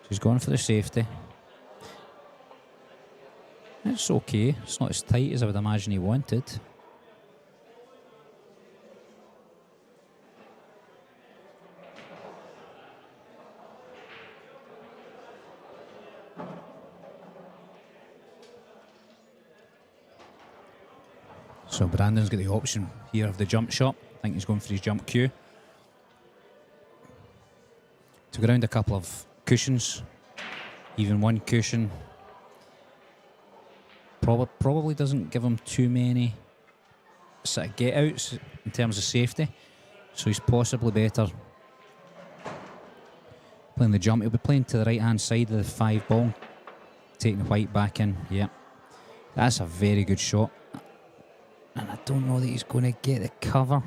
S3: So he's gone for the safety. It's okay. It's not as tight as I would imagine he wanted. So Brandon's got the option here of the jump shot. I think he's going for his jump cue. Took around a couple of cushions, even one cushion. Probably doesn't give him too many sort of get outs in terms of safety, so he's possibly better playing the jump. He'll be playing to the right hand side of the 5 ball, taking the white back in. Yeah, that's a very good shot, and I don't know that he's going to get the cover.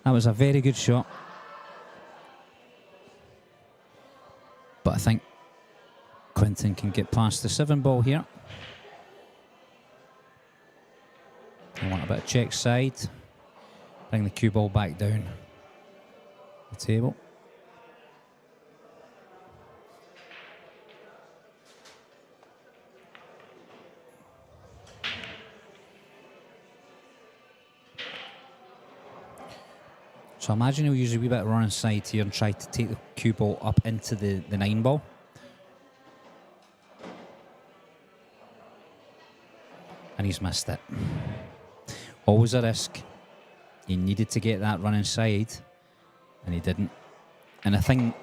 S3: That was a very good shot, but I think Quinton can get past the 7 ball here. I want a bit of check side. Bring the cue ball back down the table. So I imagine he'll use a wee bit of run inside here and try to take the cue ball up into the 9 ball. And he's missed it. Always a risk. He needed to get that run inside, and he didn't. And the thing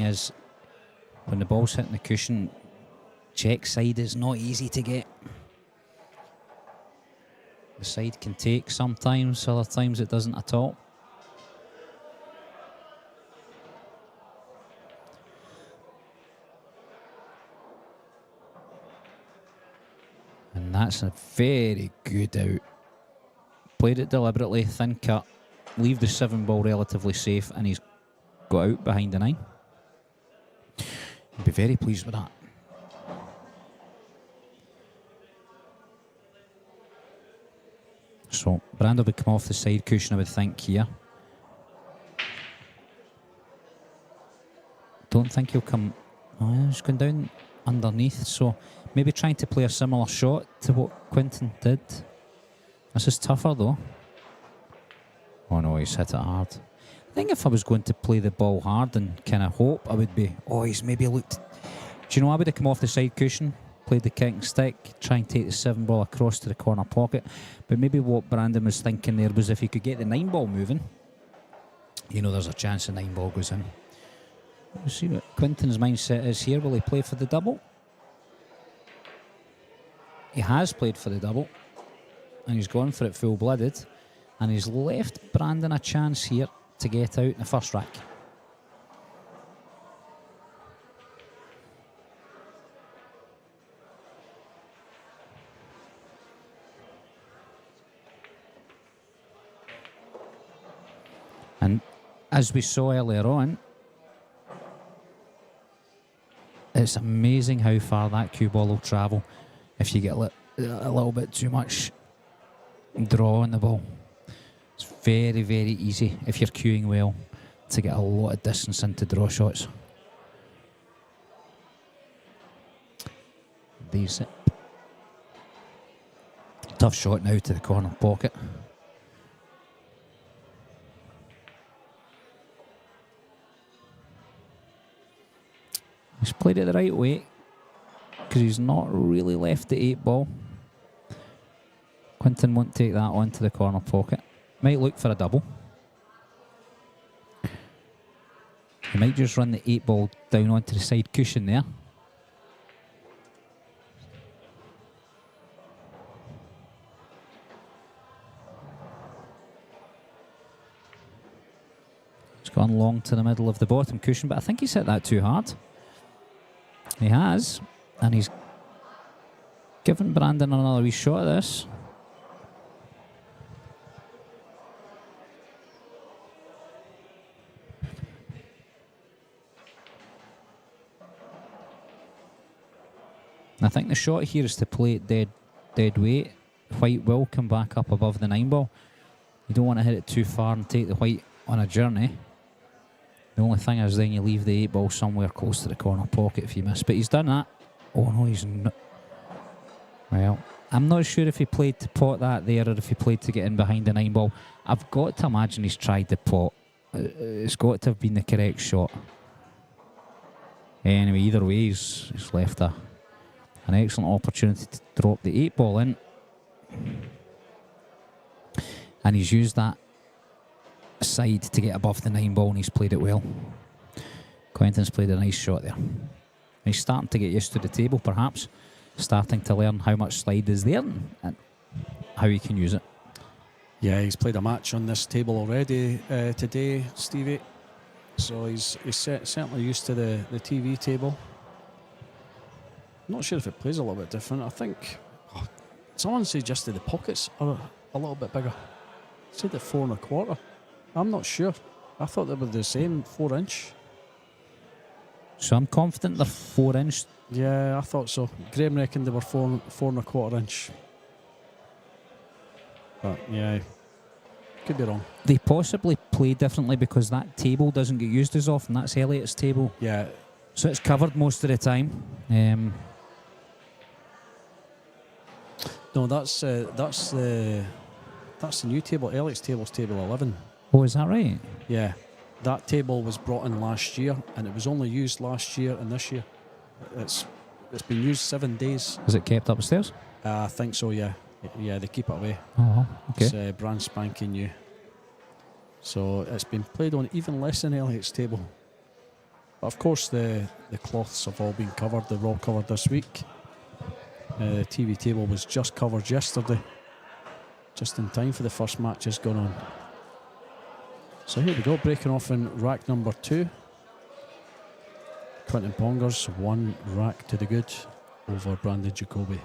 S3: is, when the ball's hitting the cushion, check side is not easy to get. The side can take sometimes, other times it doesn't at all. And that's a very good out. Played it deliberately, thin cut, leave the 7 ball relatively safe, and he's got out behind the 9. I'd be very pleased with that. So Brando would come off the side cushion, I would think, here. Don't think he'll come... Oh, he's going down underneath, so maybe trying to play a similar shot to what Quinton did. This is tougher though. Oh no, he's hit it hard. I think if I was going to play the ball hard and kind of hope, I would be, oh, he's maybe looked... Do you know, I would have come off the side cushion, played the kicking stick, try and take the 7 ball across to the corner pocket. But maybe what Brandon was thinking there was if he could get the 9 ball moving, you know, there's a chance the 9 ball goes in. We'll see what Quinton's mindset is here. Will he play for the double? He has played for the double. And he's gone for it full-blooded, and he's left Brandon a chance here to get out in the first rack. And as we saw earlier on, it's amazing how far that cue ball will travel if you get a little bit too much draw on the ball. It's very, very easy if you're cueing well to get a lot of distance into draw shots. These it. Tough shot now to the corner pocket. He's played it the right way because he's not really left the 8 ball. Quinton won't take that onto the corner pocket. Might look for a double. He might just run the 8 ball down onto the side cushion there. It's gone long to the middle of the bottom cushion, but I think he's hit that too hard. He has, and he's given Brandon another wee shot at this. I think the shot here is to play it dead weight. White will come back up above the 9 ball. You don't want to hit it too far and take the white on a journey. The only thing is then you leave the 8 ball somewhere close to the corner pocket if you miss. But he's done that. Oh no, he's not. Well, I'm not sure if he played to pot that there or if he played to get in behind the 9 ball. I've got to imagine he's tried the pot. It's got to have been the correct shot. Anyway, either way, he's left an excellent opportunity to drop the 8 ball in. And he's used that side to get above the 9 ball, and he's played it well. Quentin's played a nice shot there. He's starting to get used to the table, perhaps. Starting to learn how much slide is there and how he can use it.
S1: Yeah, he's played a match on this table already today, Stevie. So he's certainly used to the TV table. Not sure if it plays a little bit different. I think someone suggested the pockets are a little bit bigger. Said at 4 1/4. I'm not sure. I thought they were the same, 4-inch.
S3: So I'm confident they're 4-inch.
S1: Yeah, I thought so. Graham reckoned they were 4 1/4-inch. But yeah, could be wrong.
S3: They possibly play differently because that table doesn't get used as often. That's Elliot's table.
S1: Yeah.
S3: So it's covered most of the time.
S1: No, that's the new table. Elliot's table's table 11.
S3: Oh, is that right?
S1: Yeah, that table was brought in last year, and it was only used last year and this year. It's been used 7 days.
S3: Is it kept upstairs?
S1: I think so. Yeah, yeah, they keep it away.
S3: Oh, okay.
S1: It's brand spanking new. So it's been played on even less than Elliot's table. But of course, the cloths have all been covered. They're all covered this week. The TV table was just covered yesterday, just in time for the first matches going on. So here we go, breaking off in rack number 2. Quentin Pongers, 1 rack to the good over Brandon Jacoby.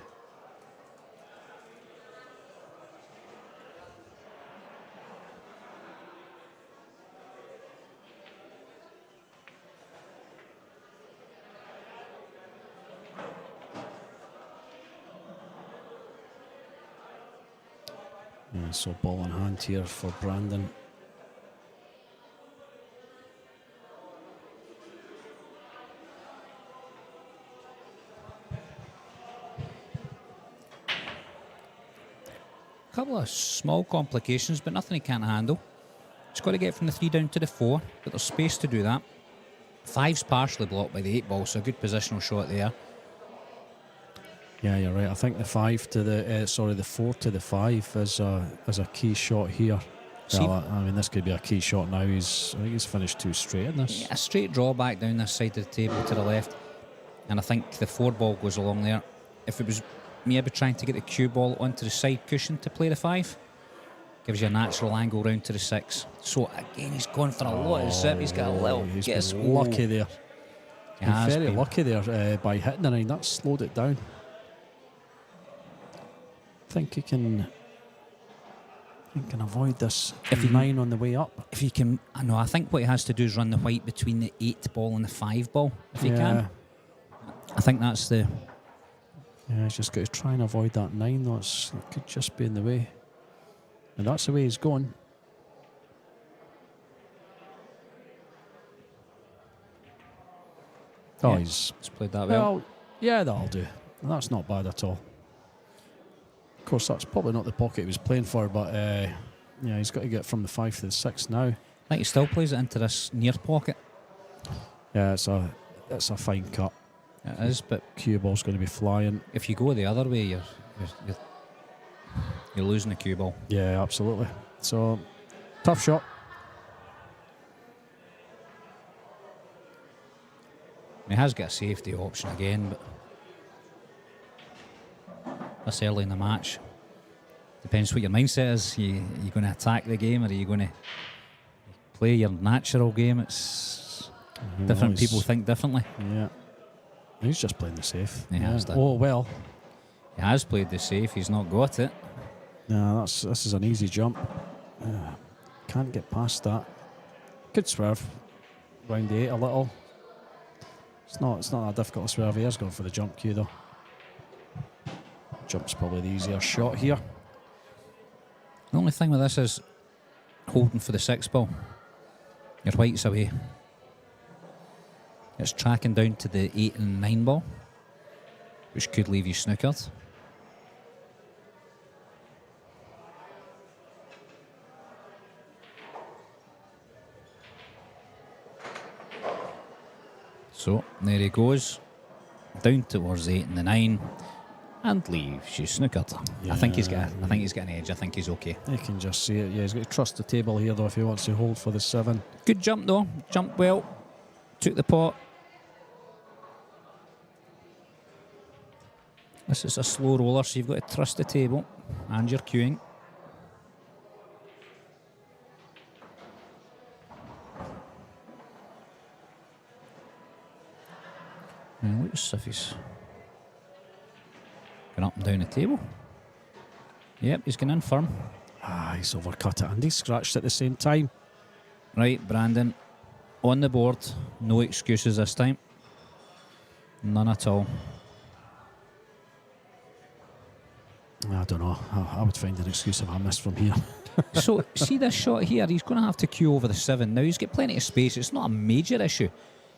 S1: So ball in hand here for Brandon.
S3: A couple of small complications, but nothing he can't handle. He's got to get from the 3 down to the 4, but there's space to do that. 5's partially blocked by the 8 ball, so a good positional shot there.
S1: Yeah, you're right. I think the 5 to the the 4 to the 5 is a key shot here. Well, I mean, this could be a key shot now. I think he's finished 2 straight in this.
S3: Yeah, a straight draw back down this side of the table to the left, and I think the 4 ball goes along there. If it was me, I'd be trying to get the cue ball onto the side cushion to play the 5. Gives you a natural angle round to the 6. So again, he's gone for a lot of zip. He's got a little
S1: He's been lucky there. He's been very lucky there by hitting the 9. That slowed it down. I think he can avoid this if 9 on the way up.
S3: If he can, I think what he has to do is run the white between the 8 ball and the 5 ball. If he can, I think that's the.
S1: Yeah, he's just got to try and avoid that 9. Though it could just be in the way, and that's the way he's going. Oh, he's
S3: played that well.
S1: Yeah, that'll do. That's not bad at all. Of course, that's probably not the pocket he was playing for, but yeah, he's got to get from the 5 to the 6 now.
S3: I think he still plays it into this near pocket.
S1: Yeah, it's a fine cut.
S3: It is, but
S1: cue ball's going to be flying.
S3: If you go the other way, you're losing the cue ball.
S1: Yeah, absolutely. So, tough shot.
S3: He has got a safety option again, but that's early in the match. Depends what your mindset is. Are you going to attack the game, or are you going to play your natural game? It's different people think differently.
S1: Yeah. He's just playing the safe.
S3: He has done.
S1: Oh, well.
S3: He has played the safe. He's not got it.
S1: No, this is an easy jump. Can't get past that. Good swerve. Round the 8 a little. It's not that difficult to swerve. He has gone for the jump cue though. Jump's probably the easier shot here.
S3: The only thing with this is holding for the 6 ball. Your white's away. It's tracking down to the 8 and 9 ball, which could leave you snookered. So there he goes, down towards the 8 and the 9, and leaves you snookered. Yeah, I think he's got an edge. I think he's okay.
S1: You can just see it. Yeah, he's got to trust the table here though if he wants to hold for the 7.
S3: Good jump though. Jumped well. took the pot. This is a slow roller, so you've got to trust the table and your cueing. Now looks if he's going up and down the table. Yep, he's going in firm.
S1: He's overcut it and he scratched at the same time.
S3: Right, Brandon, on the board. No excuses this time. None at all.
S1: I don't know. I would find an excuse if I missed from here.
S3: So, see this shot here? He's going to have to cue over the 7. Now, he's got plenty of space. It's not a major issue.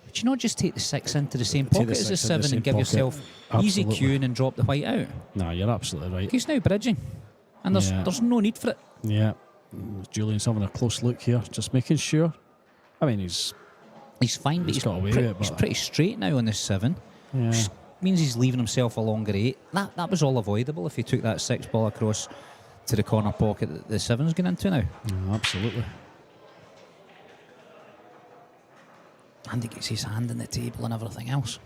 S3: But you not just take the 6 into the same pocket as the 7 and give yourself easy cueing and drop the white out?
S1: No, you're absolutely right.
S3: He's now bridging. And there's no need for it.
S1: Yeah. Julian's having a close look here, just making sure. I mean, he's
S3: fine, but
S1: got away with it,
S3: he's pretty straight now on this 7.
S1: Yeah.
S3: Which means he's leaving himself a longer 8. That was all avoidable if he took that 6 ball across to the corner pocket that the 7's going into now.
S1: Yeah, absolutely.
S3: And he gets his hand on the table and everything else.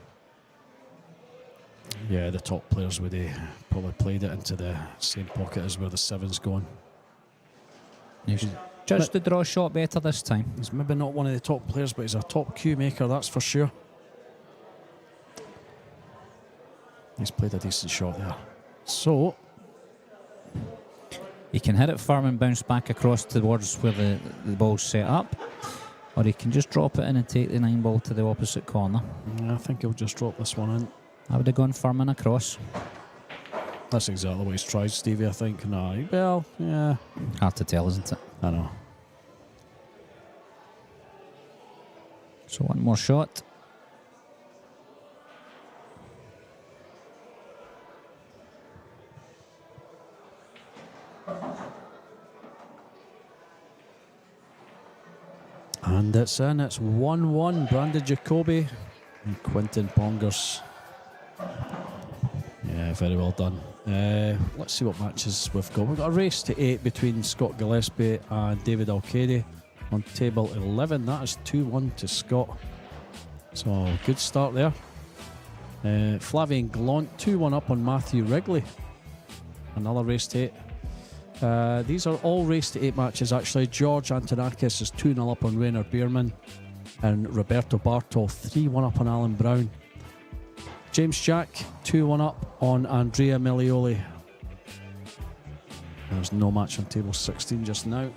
S1: Yeah, the top players would have probably played it into the same pocket as where the 7's going.
S3: He's judged the draw shot better this time.
S1: He's maybe not one of the top players, but he's a top cue maker, that's for sure. He's played a decent shot there. So,
S3: he can hit it firm and bounce back across towards where the ball's set up, or he can just drop it in and take the 9 ball to the opposite corner.
S1: yeah, I think he'll just drop this one in.
S3: I would have gone firm and across.
S1: That's exactly what he's tried, Stevie, I think. No, well, yeah.
S3: Hard to tell, isn't it?
S1: I know.
S3: So one more shot.
S1: And it's in. It's 1-1. Brandon Jacoby and Quentin Pongers. Yeah, very well done. Let's see what matches we've got. We've got a race to 8 between Scott Gillespie and David Alcady on table 11. That is 2-1 to Scott. So, good start there. Flavian Glant 2-1 up on Matthew Wrigley. Another race to 8. These are all race to 8 matches actually. George Antonakis is 2-0 up on Rainer Bierman, and Roberto Bartol 3-1 up on Alan Brown. James Jack 2-1 up on Andrea Melioli. There's no match on table 16 just now.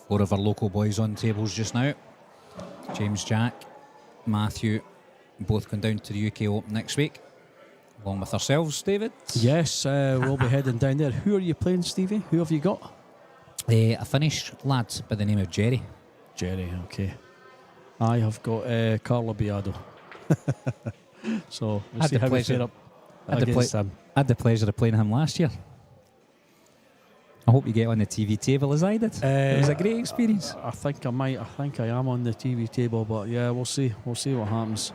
S3: Four of our local boys on tables just now. James Jack, Matthew, both going down to the UK Open next week, along with ourselves, David.
S1: Yes, we'll be heading down there. Who are you playing, Stevie? Who have you got?
S3: A Finnish lad by the name of Jerry.
S1: Jerry, okay. I have got Carlo Biado. So we'll see how we set up against him.
S3: I had the pleasure of playing him last year. I hope you get on the TV table as I did. It was a great experience.
S1: I think I might. I think I am on the TV table, but yeah, we'll see. We'll see what happens.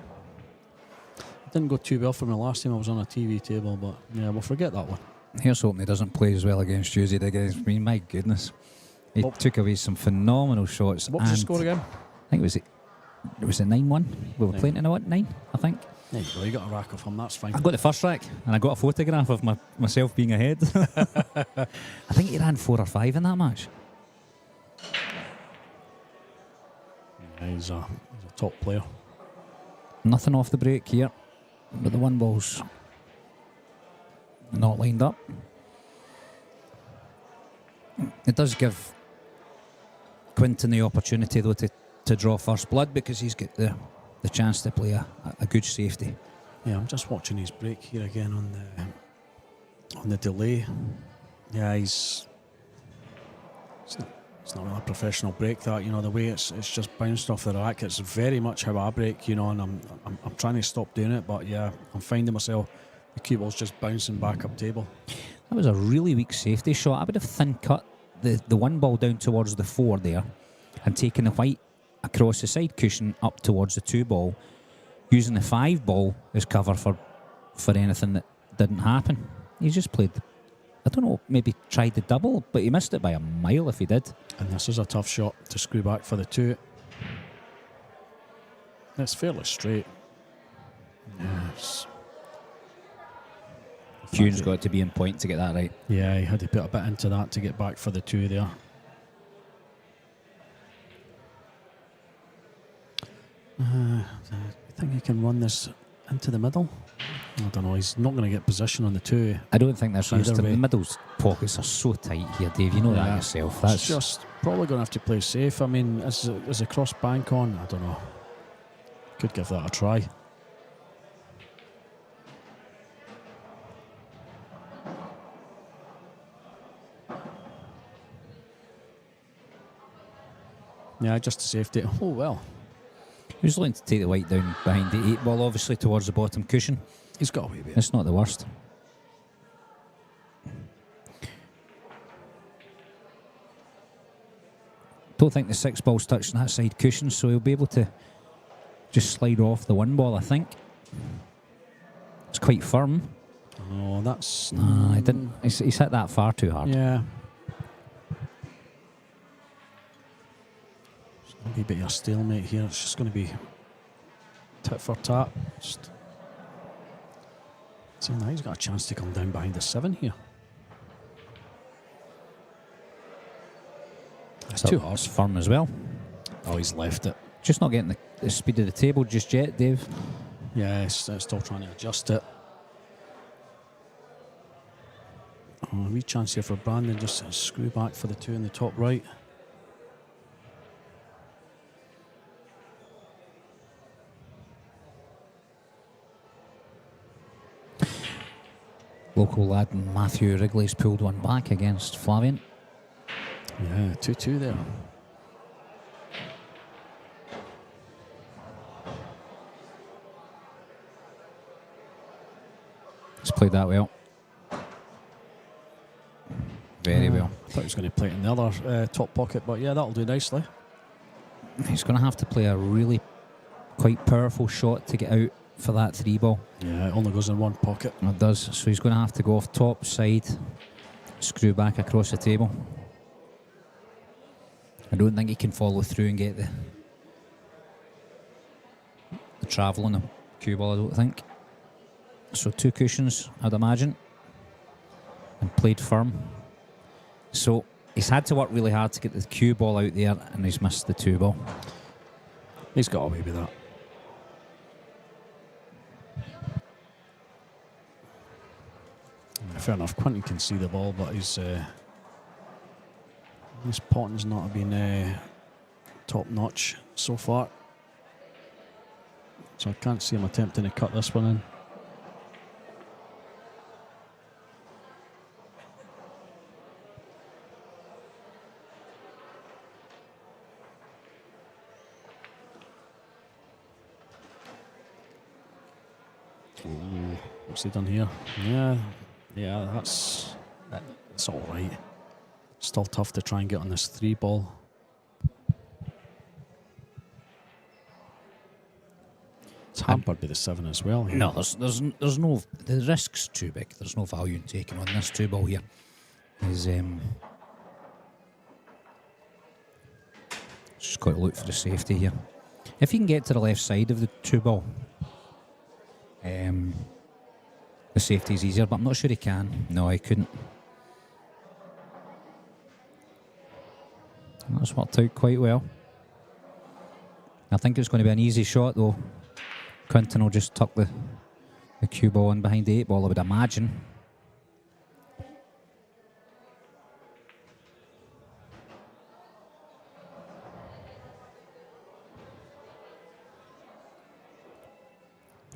S1: It didn't go too well for me last time I was on a TV table, but yeah, we'll forget that one.
S3: Here's hoping he doesn't play as well against you as he did against me. My goodness. He took away some phenomenal shots.
S1: What was the score again?
S3: I think it was a 9-1. We were playing in a 9, I think.
S1: There you go, you got a rack of him, that's fine.
S3: I got the first rack and I got a photograph of myself being ahead. I think he ran 4 or 5 in that match.
S1: Yeah, he's a top player.
S3: Nothing off the break here, but the 1 ball's not lined up. It does give Quinton the opportunity though to draw first blood, because he's got the chance to play a good safety.
S1: Yeah, I'm just watching his break here again on the delay. Yeah, it's not really a professional break, that, you know, the way it's just bounced off the rack. It's very much how I break, you know, and I'm trying to stop doing it, but yeah, I'm finding myself the cue ball's just bouncing back up table.
S3: That was a really weak safety shot. I would have thin cut the 1 ball down towards the 4 there and taken the white across the side cushion up towards the 2 ball, using the 5 ball as cover for anything that didn't happen. He just played I don't know, maybe tried the double, but he missed it by a mile if he did.
S1: And this is a tough shot to screw back for the 2. It's fairly straight. Yes.
S3: Hugh's got to be in point to get that right.
S1: Yeah, he had to put a bit into that to get back for the 2 there. You think he can run this into the middle? I don't know. He's not going to get position on the 2.
S3: I don't think there's
S1: Either
S3: the
S1: way.
S3: middle pockets are so tight here, Dave. You know that yourself. That's
S1: It's just probably going to have to play safe. I mean, is a cross bank on? I don't know. Could give that a try. Yeah, just a safety. Oh, well.
S3: He was looking to take the white down behind the 8 ball, obviously towards the bottom cushion.
S1: He's got away with it.
S3: It's not the worst. Don't think the 6 ball's touching that side cushion, so he'll be able to just slide off the 1 ball, I think. It's quite firm.
S1: Oh, that's...
S3: No, he didn't. He's hit that far too hard.
S1: Yeah. It's going to be a bit of a stalemate here. It's just going to be tit for tat. Just... See, now he's got a chance to come down behind the 7 here. It's too hard.
S3: It's firm as well.
S1: Oh, he's left it.
S3: Just not getting the speed of the table just yet, Dave.
S1: Yeah, he's still trying to adjust it. Oh, a wee chance here for Brandon. Just screw back for the 2 in the top right.
S3: Local lad Matthew Wrigley's pulled one back against Flavian.
S1: Yeah, 2-2 there.
S3: He's played that well. Very well.
S1: I thought he was going to play it in the other top pocket, but yeah, that'll do nicely.
S3: He's going to have to play a really quite powerful shot to get out for that 3 ball.
S1: Yeah, it only goes in one pocket.
S3: It does. So he's going to have to go off top side, screw back across the table. I don't think he can follow through and get the travel on the cue ball, I don't think. So 2 cushions, I'd imagine, and played firm. So he's had to work really hard to get the cue ball out there, and he's missed the 2 ball.
S1: He's got away with that. Fair enough, Quentin can see the ball, but his potting's not been top notch so far. So I can't see him attempting to cut this one in. Ooh, what's he done here? Yeah, that's all right. Still tough to try and get on this 3 ball. It's hampered by the 7 as well. Here.
S3: No, there's no, the risk's too big. There's no value in taking on this 2 ball here. He's just got to look for the safety here. If he can get to the left side of the 2 ball, the safety's easier, but I'm not sure he can. No, he couldn't. That's worked out quite well. I think it's going to be an easy shot though. Quentin will just tuck the cue ball in behind the 8 ball, I would imagine.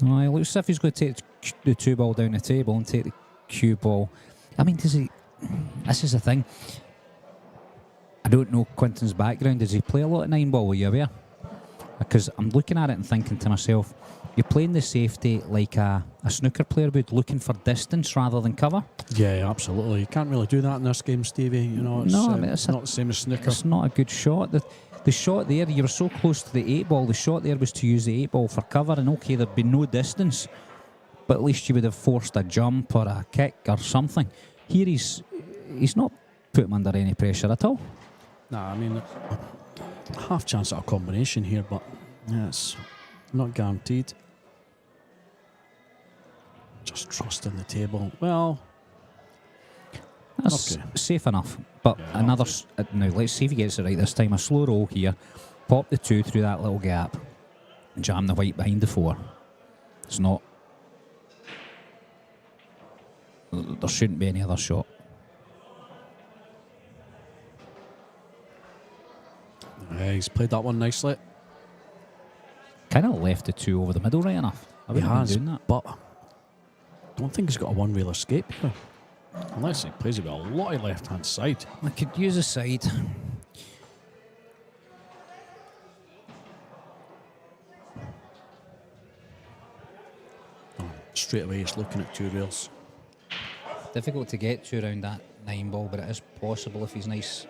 S3: It looks as if he's going to take the 2 ball down the table and take the cue ball. I mean, does he... This is the thing. I don't know Quentin's background. Does he play a lot of 9 ball? Are you aware? Because I'm looking at it and thinking to myself, you're playing the safety like a snooker player would, looking for distance rather than cover.
S1: Yeah, absolutely. You can't really do that in this game, Stevie. You know, it's,
S3: No, I mean, it's
S1: not the same as snooker.
S3: It's not a good shot. The shot there, you were so close to the 8 ball. The shot there was to use the 8 ball for cover, and okay, there'd be no distance, but at least you would have forced a jump or a kick or something. here he's not put him under any pressure at all.
S1: Nah, I mean, half chance at a combination here, but yeah, it's not guaranteed. Just trusting the table. Well,
S3: that's
S1: okay.
S3: safe enough. But
S1: Yeah,
S3: another now let's see if he gets it right this time. A slow roll here, pop the 2 through that little gap, jam the white behind the 4. It's not. There shouldn't be any other shot.
S1: Yeah, he's played that one nicely.
S3: Kind of left the 2 over the middle right enough. I wouldn't have been doing that.
S1: But don't think he's got a one-rail escape here. Unless he plays it with a lot of left-hand side.
S3: I could use a side.
S1: Oh, straight away he's looking at 2 rails.
S3: Difficult to get to around that 9 ball, but it is possible if he's nice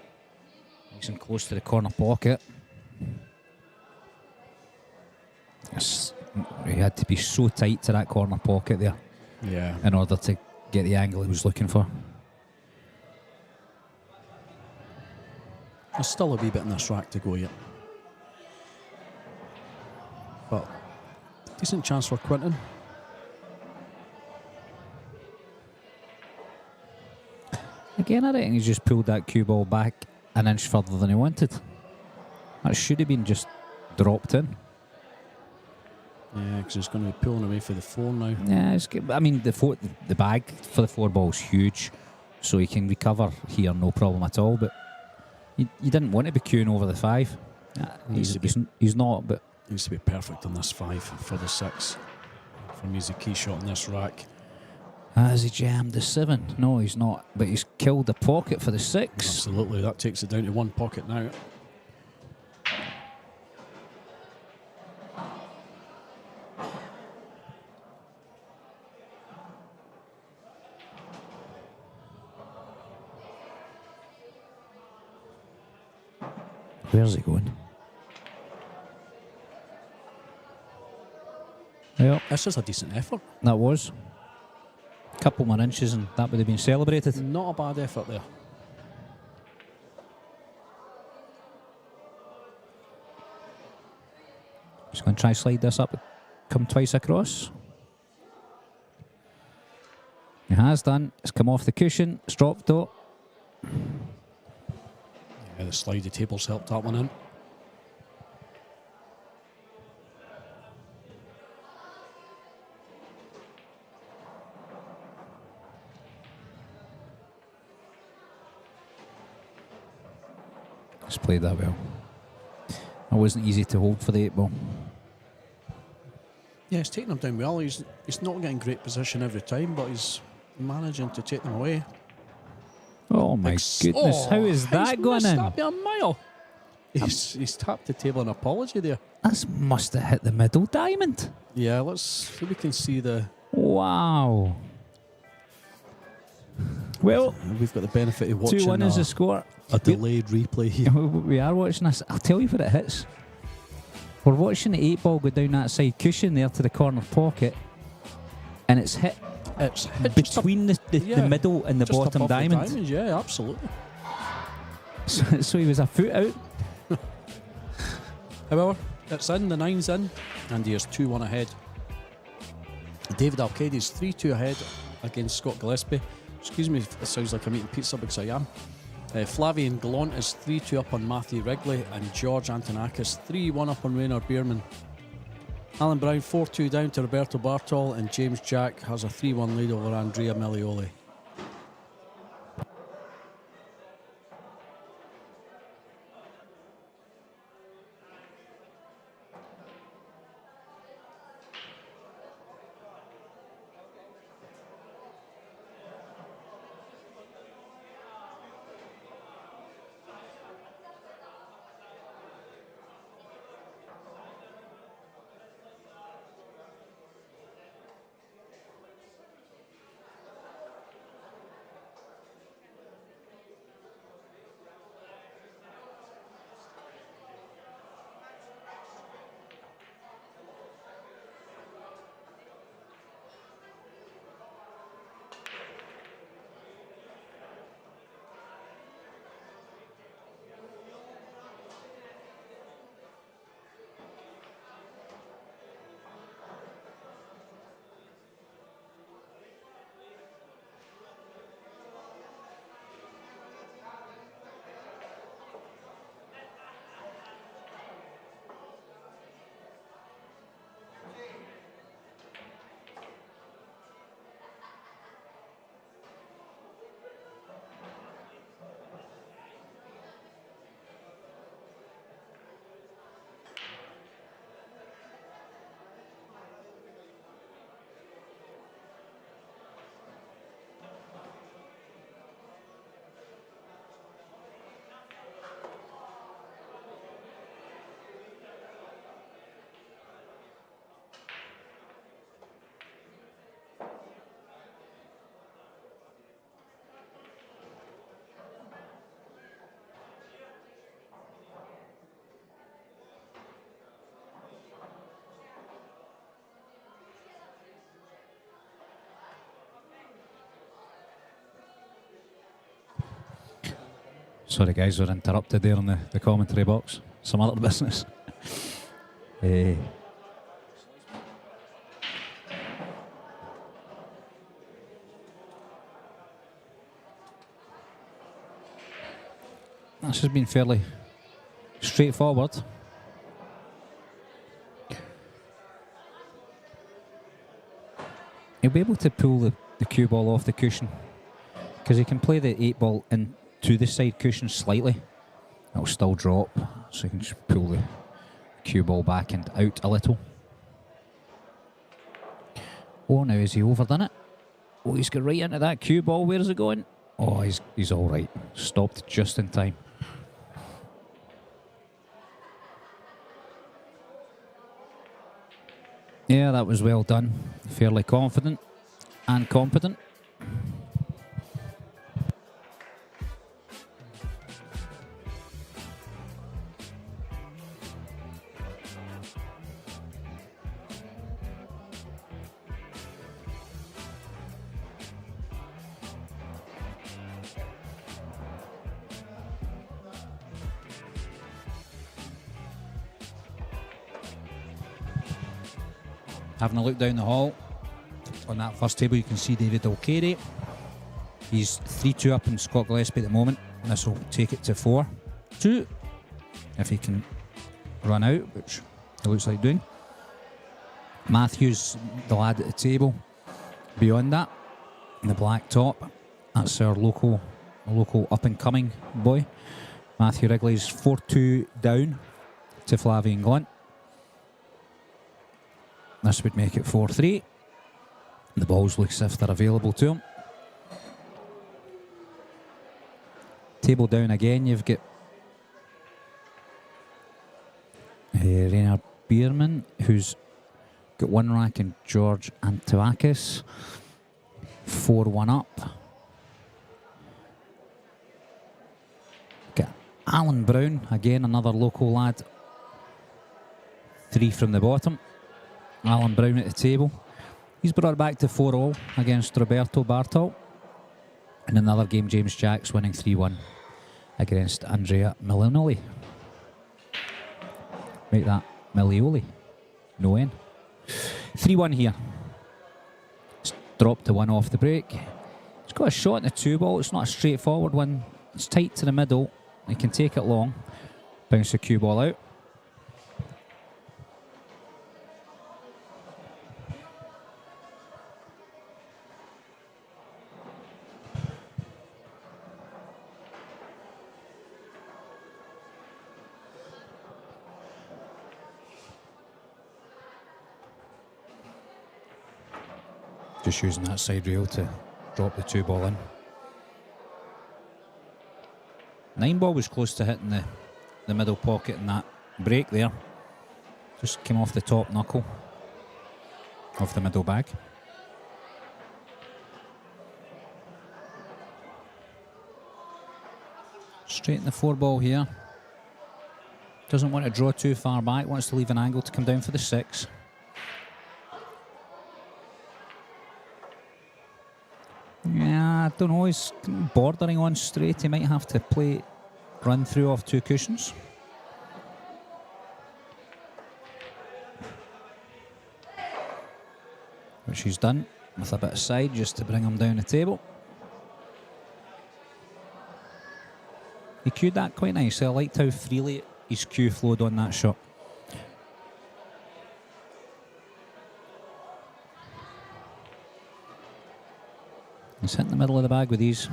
S3: and close to the corner pocket. He had to be so tight to that corner pocket there.
S1: Yeah.
S3: In order to get the angle he was looking for.
S1: There's still a wee bit in this rack to go yet. But decent chance for Quinton.
S3: Again, I reckon he just pulled that cue ball back an inch further than he wanted. That should have been just dropped in.
S1: Yeah, because he's going to be pulling away for the 4 now.
S3: Yeah, it's good. I mean, the bag for the 4 ball's huge, so he can recover here, no problem at all. But you didn't want to be queuing over the 5. He's not, but
S1: Needs to be perfect on this 5 for the 6. For me, he's a key shot in this rack.
S3: has he jammed the 7? No, he's not. But he's killed the pocket for the 6.
S1: Absolutely, that takes it down to 1 pocket now.
S3: Where's he going? Yeah,
S1: This is a decent effort.
S3: that was. Couple more inches and that would have been celebrated.
S1: Not a bad effort there.
S3: Just going to try slide this up, come twice across. He has done. It's come off the cushion. It's dropped though.
S1: Yeah, the slidey table's helped that one in.
S3: He's played that well. It wasn't easy to hold for the 8 ball.
S1: Yeah, he's taking them down well. He's not getting great position every time, but he's managing to take them away.
S3: Oh my goodness, how is that going in?
S1: That by a mile. He's tapped the table in apology there.
S3: That must have hit the middle diamond.
S1: Yeah, let's see if we can see the...
S3: Wow. Well,
S1: we've got the benefit of watching
S3: 2-1 is the score.
S1: a delayed replay here.
S3: We are watching this. I'll tell you where it hits. We're watching the 8 ball go down that side cushion there to the corner pocket, and it's hit between the middle and the
S1: just
S3: bottom
S1: above the
S3: diamond.
S1: diamond. Yeah, absolutely.
S3: So he was a foot out.
S1: However, it's in, the 9's in, and he is 2-1 ahead. David Alcaide's 3-2 ahead against Scott Gillespie. Excuse me if it sounds like I'm eating pizza, because I am. Flavian Gallant is 3-2 up on Matthew Wrigley, and George Antonakis 3-1 up on Raynor Bierman. Alan Brown 4-2 down to Roberto Bartol, and James Jack has a 3-1 lead over Andrea Melioli.
S3: Sorry guys, we're interrupted there in the commentary box. Some other business. This has been fairly straightforward. He'll be able to pull the cue ball off the cushion because he can play the 8 ball into the side cushion slightly. It'll still drop, so he can just pull the cue ball back and out a little. Oh, now has he overdone it? Oh, he's got right into that cue ball. Where is it going? Oh, he's all right. Stopped just in time. Yeah, that was well done. Fairly confident and competent. Having a look down the hall, on that first table you can see David O'Carey. He's 3-2 up in Scott Gillespie at the moment. This will take it to 4-2 if he can run out, which it looks like doing. Matthews, the lad at the table. Beyond that, in the black top, that's our local up-and-coming boy. Matthew Wrigley's 4-2 down to Flavian Glunt. This would make it 4-3. The balls look as if they're available to him. Table down again, you've got Rainer Bierman, who's got 1 rack, and George Antavakis, 4-1 up. Got Alan Brown, again another local lad, 3 from the bottom. Alan Brown at the table. He's brought it back to 4-all against Roberto Bartol. In another game, James Jacks winning 3-1 against Andrea Milanoli. Make that Milioli. No N. 3-1 here. It's dropped to 1 off the break. He's got a shot in the 2 ball. It's not a straightforward one. It's tight to the middle. He can take it long. Bounce the cue ball out. Just using that side rail to drop the 2 ball in. 9 ball was close to hitting the middle pocket in that break there. Just came off the top knuckle of the middle bag. Straight in the 4 ball here. Doesn't want to draw too far back, wants to leave an angle to come down for the 6. Yeah, I don't know, he's bordering on straight. He might have to play run through off 2 cushions. Which he's done with a bit of side just to bring him down the table. He cued that quite nicely. I liked how freely his cue flowed on that shot. He's hitting the middle of the bag with these.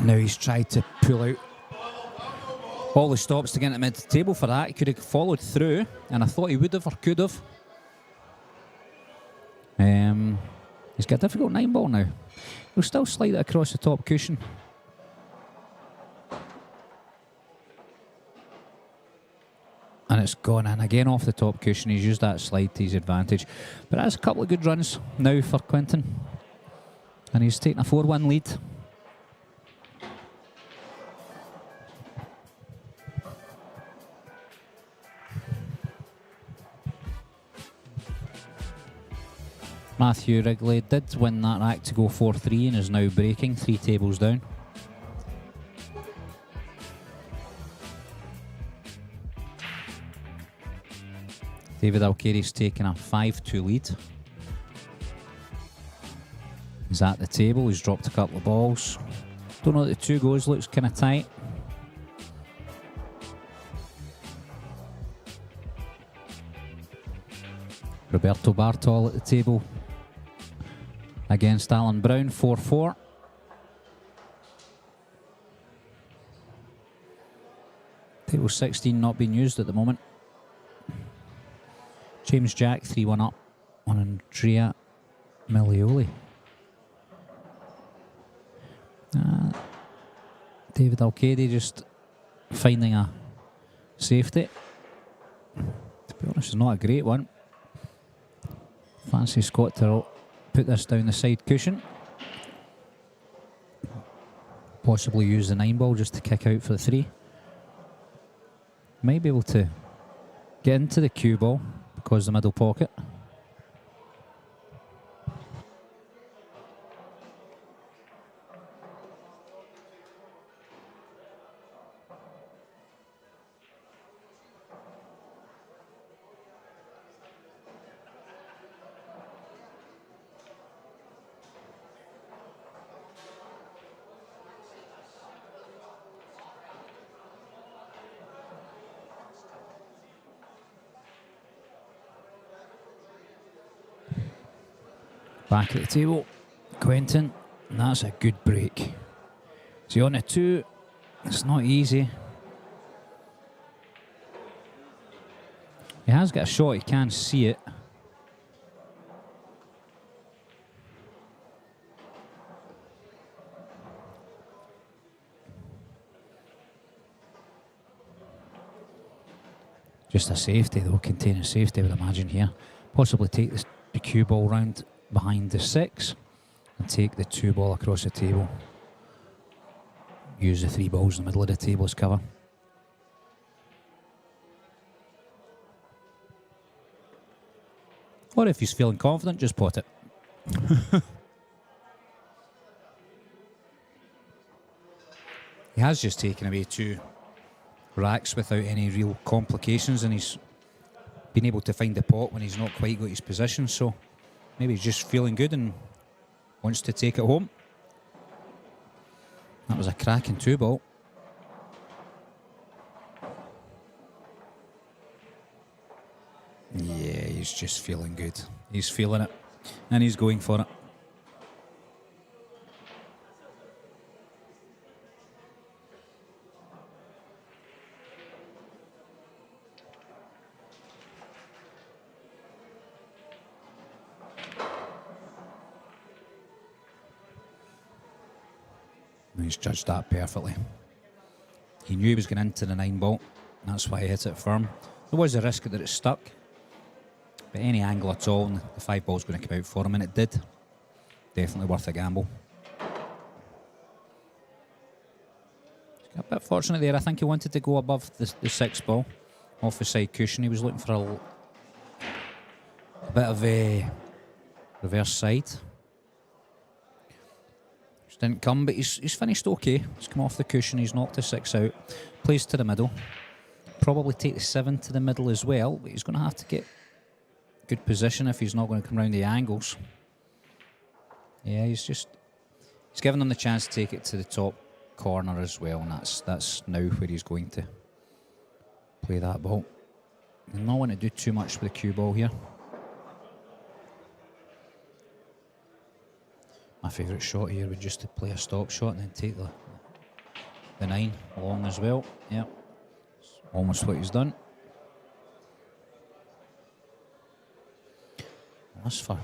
S3: Now he's tried to pull out all the stops to get into mid-table for that. He could have followed through, and I thought he would have or could have. He's got a difficult 9 ball now. He'll still slide it across the top cushion. And it's gone in again off the top cushion. He's used that slide to his advantage. But that's a couple of good runs now for Quinton. And he's taking a 4-1 lead. Matthew Wrigley did win that rack to go 4-3 and is now breaking 3 tables down. David Alcari's taking a 5-2 lead. He's at the table, he's dropped a couple of balls. Don't know that the 2 goes, looks kind of tight. Roberto Bartol at the table against Alan Brown, 4-4. Table 16 not being used at the moment. James Jack 3-1 up on Andrea Milioli. David Alcady just finding a safety. To be honest, it's not a great one. Fancy Scott to put this down the side cushion. Possibly use the 9 ball just to kick out for the 3. Might be able to get into the cue ball because the middle pocket. Back at the table, Quentin, and that's a good break. So on a 2, it's not easy. He has got a shot, he can see it. Just a safety though, containing safety I would imagine here. Possibly take the cue ball round behind the 6 and take the 2 ball across the table. Use the 3 balls in the middle of the table as cover. Or if he's feeling confident, just pot it. He has just taken away 2 racks without any real complications, and he's been able to find the pot when he's not quite got his position, so maybe he's just feeling good and wants to take it home. That was a cracking 2 ball. Yeah, he's just feeling good. He's feeling it and he's going for it. He's judged that perfectly. He knew he was going into the 9 ball. That's why he hit it firm. There was a risk that it stuck, but any angle at all, and the 5 ball's going to come out for him, and it did. Definitely worth a gamble. Got a bit fortunate there. I think he wanted to go above the 6 ball off the side cushion. He was looking for a bit of a reverse side. Didn't come, but he's finished okay. He's come off the cushion, he's knocked the 6 out. Plays to the middle. Probably take the 7 to the middle as well, but he's going to have to get good position if he's not going to come round the angles. Yeah, he's given him the chance to take it to the top corner as well, and that's now where he's going to play that ball. He'll not want to do too much with the cue ball here. My favourite shot here would just to play a stop shot and then take the 9 along as well. Yeah, it's almost what he's done. That's for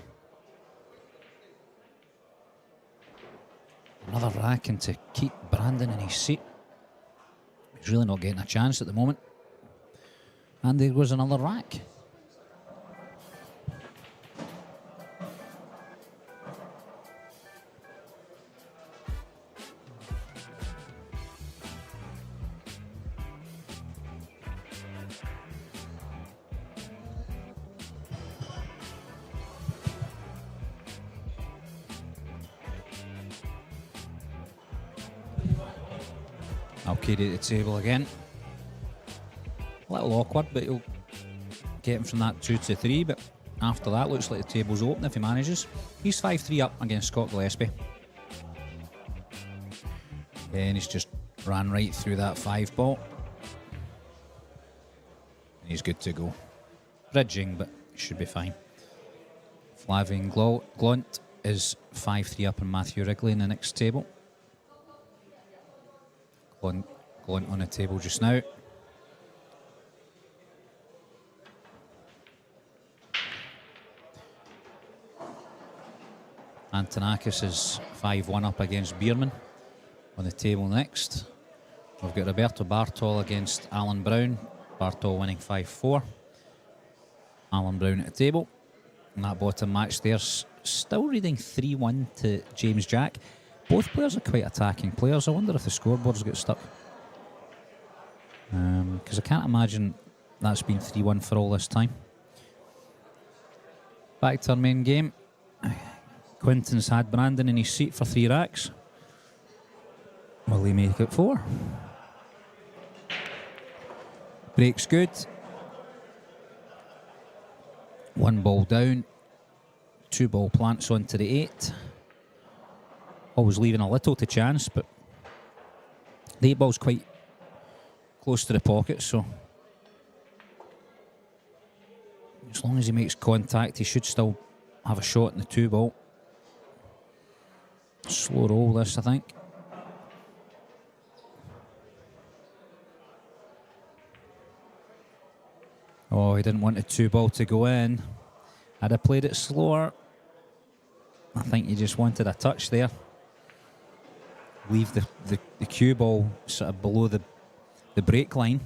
S3: another rack and to keep Brandon in his seat. He's really not getting a chance at the moment. And there goes another rack. Carry at the table again. A little awkward, but he'll get him from that 2 to 3. But after that, looks like the table's open if he manages. He's 5-3 up against Scott Gillespie. And he's just ran right through that 5 ball. And he's good to go. Bridging, but should be fine. Flavian Glunt is 5-3 up on Matthew Wrigley in the next table. Glunt on the table just now. Antonakis is 5-1 up against Bierman on the table next. We've got Roberto Bartol against Alan Brown. Bartol winning 5-4. Alan Brown at the table. And that bottom match there's still reading 3-1 to James Jack. Both players are quite attacking players. I wonder if the scoreboards get stuck. Because I can't imagine that's been 3-1 for all this time. Back to our main game. Quinton's had Brandon in his seat for 3 racks. Will he make it 4? Break's good. 1 ball down. 2 ball plants onto the 8. Always leaving a little to chance, but the 8 ball's quite close to the pocket, so as long as he makes contact, he should still have a shot in the 2 ball. Slow roll this, I think. Oh, he didn't want the 2 ball to go in. Had I played it slower, I think he just wanted a touch there. Leave the cue ball sort of below the break line,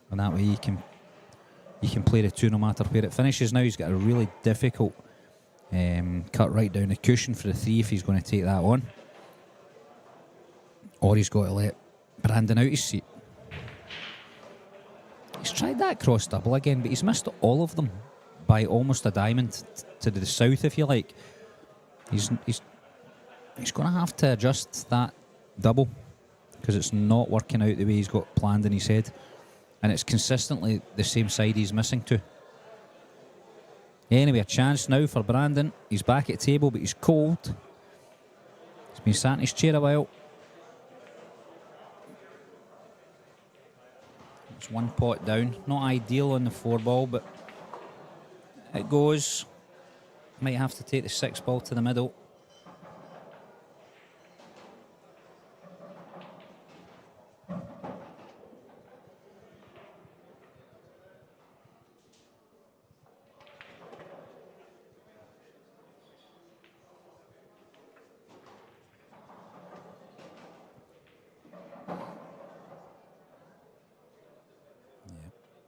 S3: and that way he can play the 2 no matter where it finishes. Now he's got a really difficult cut right down the cushion for the 3 if he's going to take that on, or he's got to let Brandon out his seat. He's tried that cross double again, but he's missed all of them by almost a diamond to the south, if you like. He's going to have to adjust that double, because it's not working out the way he's got planned in his head, and it's consistently the same side he's missing to. Anyway, a chance now for Brandon. He's back at the table, but he's cold. He's been sat in his chair a while. It's 1 pot down. Not ideal on the 4 ball, but it goes. Might have to take the 6 ball to the middle.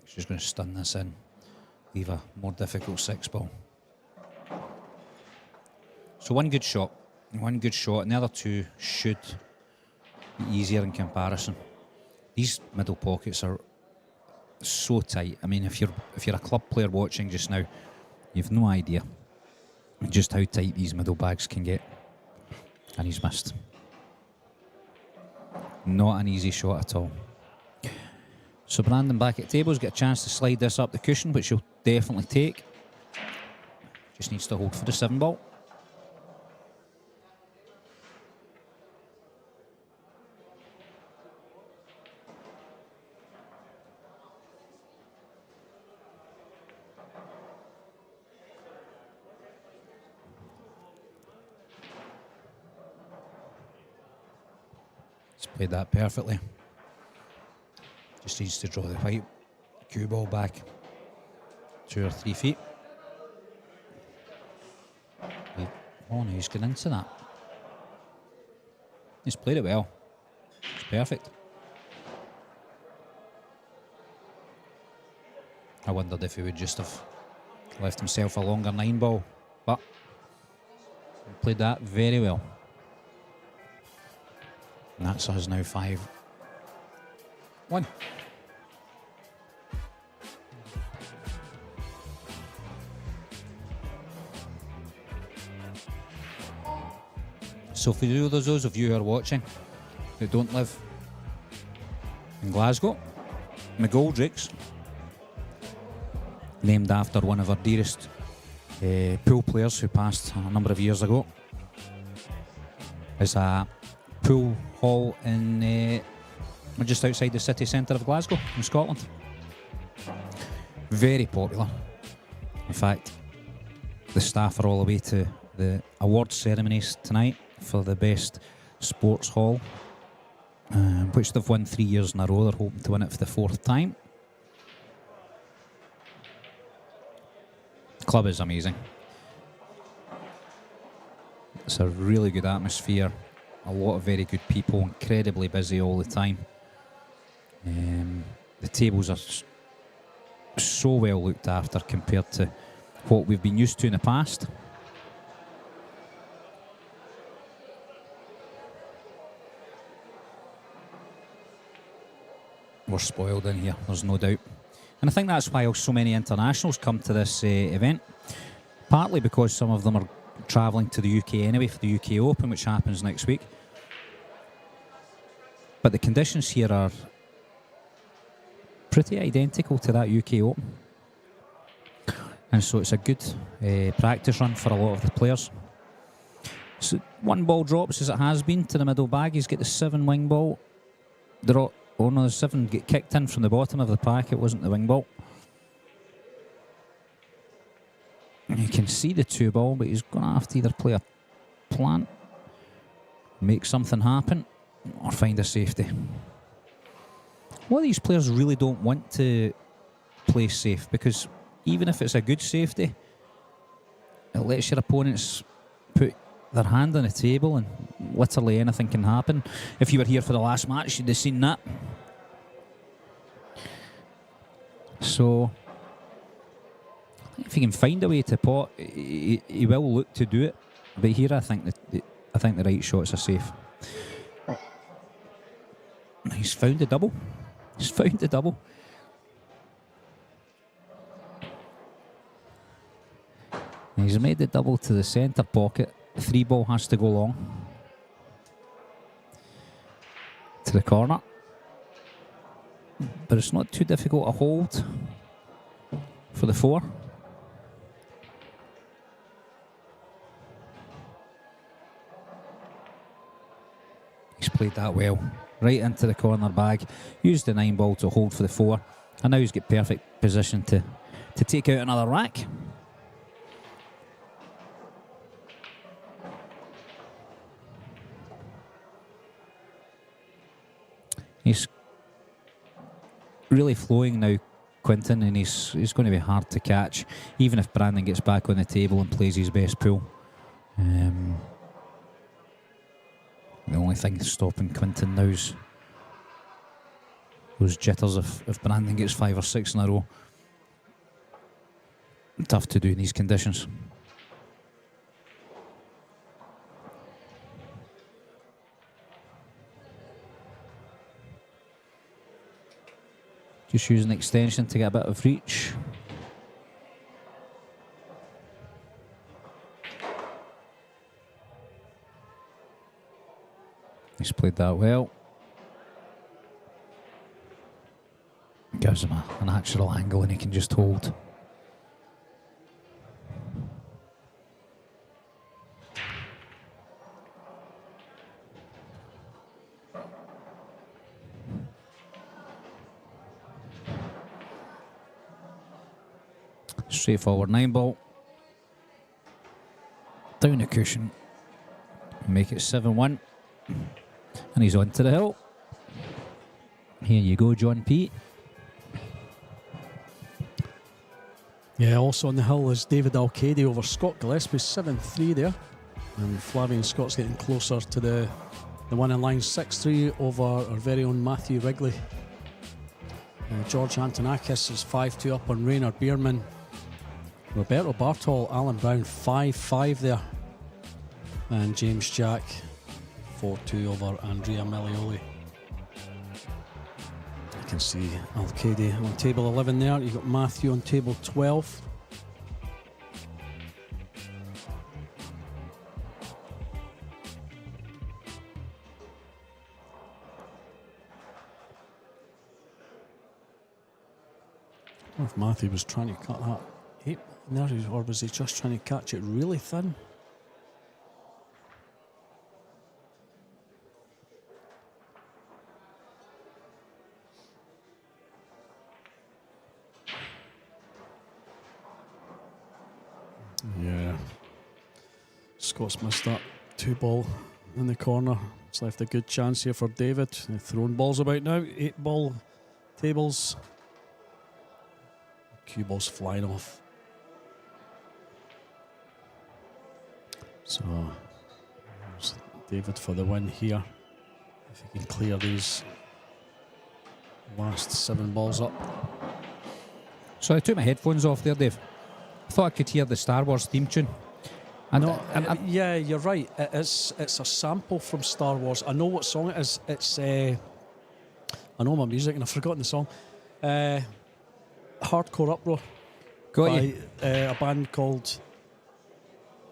S3: Just going to stun this in, leave a more difficult 6 ball. So one good shot, and the other 2 should be easier in comparison. These middle pockets are so tight. I mean, if you're a club player watching just now, you've no idea just how tight these middle bags can get. And he's missed. Not an easy shot at all. So Brandon back at the table's got a chance to slide this up the cushion, which he'll definitely take. Just needs to hold for the 7 ball. He's played that perfectly. Just needs to draw the white cue ball back 2 or 3 feet. Oh no, he's getting into that. He's played it well. It's perfect. I wondered if he would just have left himself a longer 9-ball, but he played that very well. And that's us now 5-1. So for those of you who are watching who don't live in Glasgow, McGoldrick's, named after one of our dearest pool players who passed a number of years ago, is a pool hall in just outside the city centre of Glasgow in Scotland. Very popular. In fact, the staff are all the way to the awards ceremonies tonight for the best sports hall, which they've won 3 years in a row. They're hoping to win it for the 4th time. The club is amazing. It's a really good atmosphere, a lot of very good people, incredibly busy all the time. The tables are so well looked after compared to what we've been used to in the past. We're spoiled in here, there's no doubt. And I think that's why so many internationals come to this event. Partly because some of them are travelling to the UK anyway for the UK Open, which happens next week. But the conditions here are pretty identical to that UK Open. And so it's a good practice run for a lot of the players. So 1 ball drops, as it has been, to the middle bag. He's got the 7 wing ball. Oh no, the 7 get kicked in from the bottom of the pack. It wasn't the wing ball. And you can see the 2 ball, but he's going to have to either play a plant, make something happen, or find a safety. Well, these players really don't want to play safe, because even if it's a good safety, it lets your opponents put their hand on the table and literally anything can happen. If you were here for the last match, you'd have seen that. So if he can find a way to pot, he will look to do it. But here I think the right shots are safe. He's found the double. He's found the double. He's made the double to the centre pocket. 3 ball has to go long to the corner, but it's not too difficult to hold for the 4. He's played that well, right into the corner bag, used the 9 ball to hold for the 4, and now he's got perfect position to take out another rack. He's really flowing now, Quinton, and he's going to be hard to catch, even if Brandon gets back on the table and plays his best pool. The only thing stopping Quinton now is those jitters if Brandon gets 5 or 6 in a row. Tough to do in these conditions. Just using extension to get a bit of reach. He's played that well. Gives him a natural angle and he can just hold. Straightforward 9 ball. Down the cushion. Make it 7-1. And he's on to the hill. Here you go, John P.
S1: Yeah, also on the hill is David Alcady over Scott Gillespie, 7-3 there. And Flavian Scott's getting closer to the one in line, 6-3 over our very own Matthew Wrigley. George Antonakis is 5-2 up on Raynard Bierman. Roberto Bartol, Alan Brown 5-5 there. And James Jack 4-2 over Andrea Melioli. You can see Al-Qaedi on table 11 there. You've got Matthew on table 12. I don't know if Matthew was trying to cut that 8 there, or was he just trying to catch it really thin? Yeah. Scott's missed that 2-ball in the corner. It's left a good chance here for David. They're throwing balls about now. 8-ball tables. Cue balls flying off. So there's David for the win here. If he can clear these last 7 balls up.
S3: So I took my headphones off there, Dave. I thought I could hear the Star Wars theme tune.
S1: Yeah, you're right. It's a sample from Star Wars. I know what song it is. It's I know my music and I've forgotten the song. Hardcore Uproar by a band called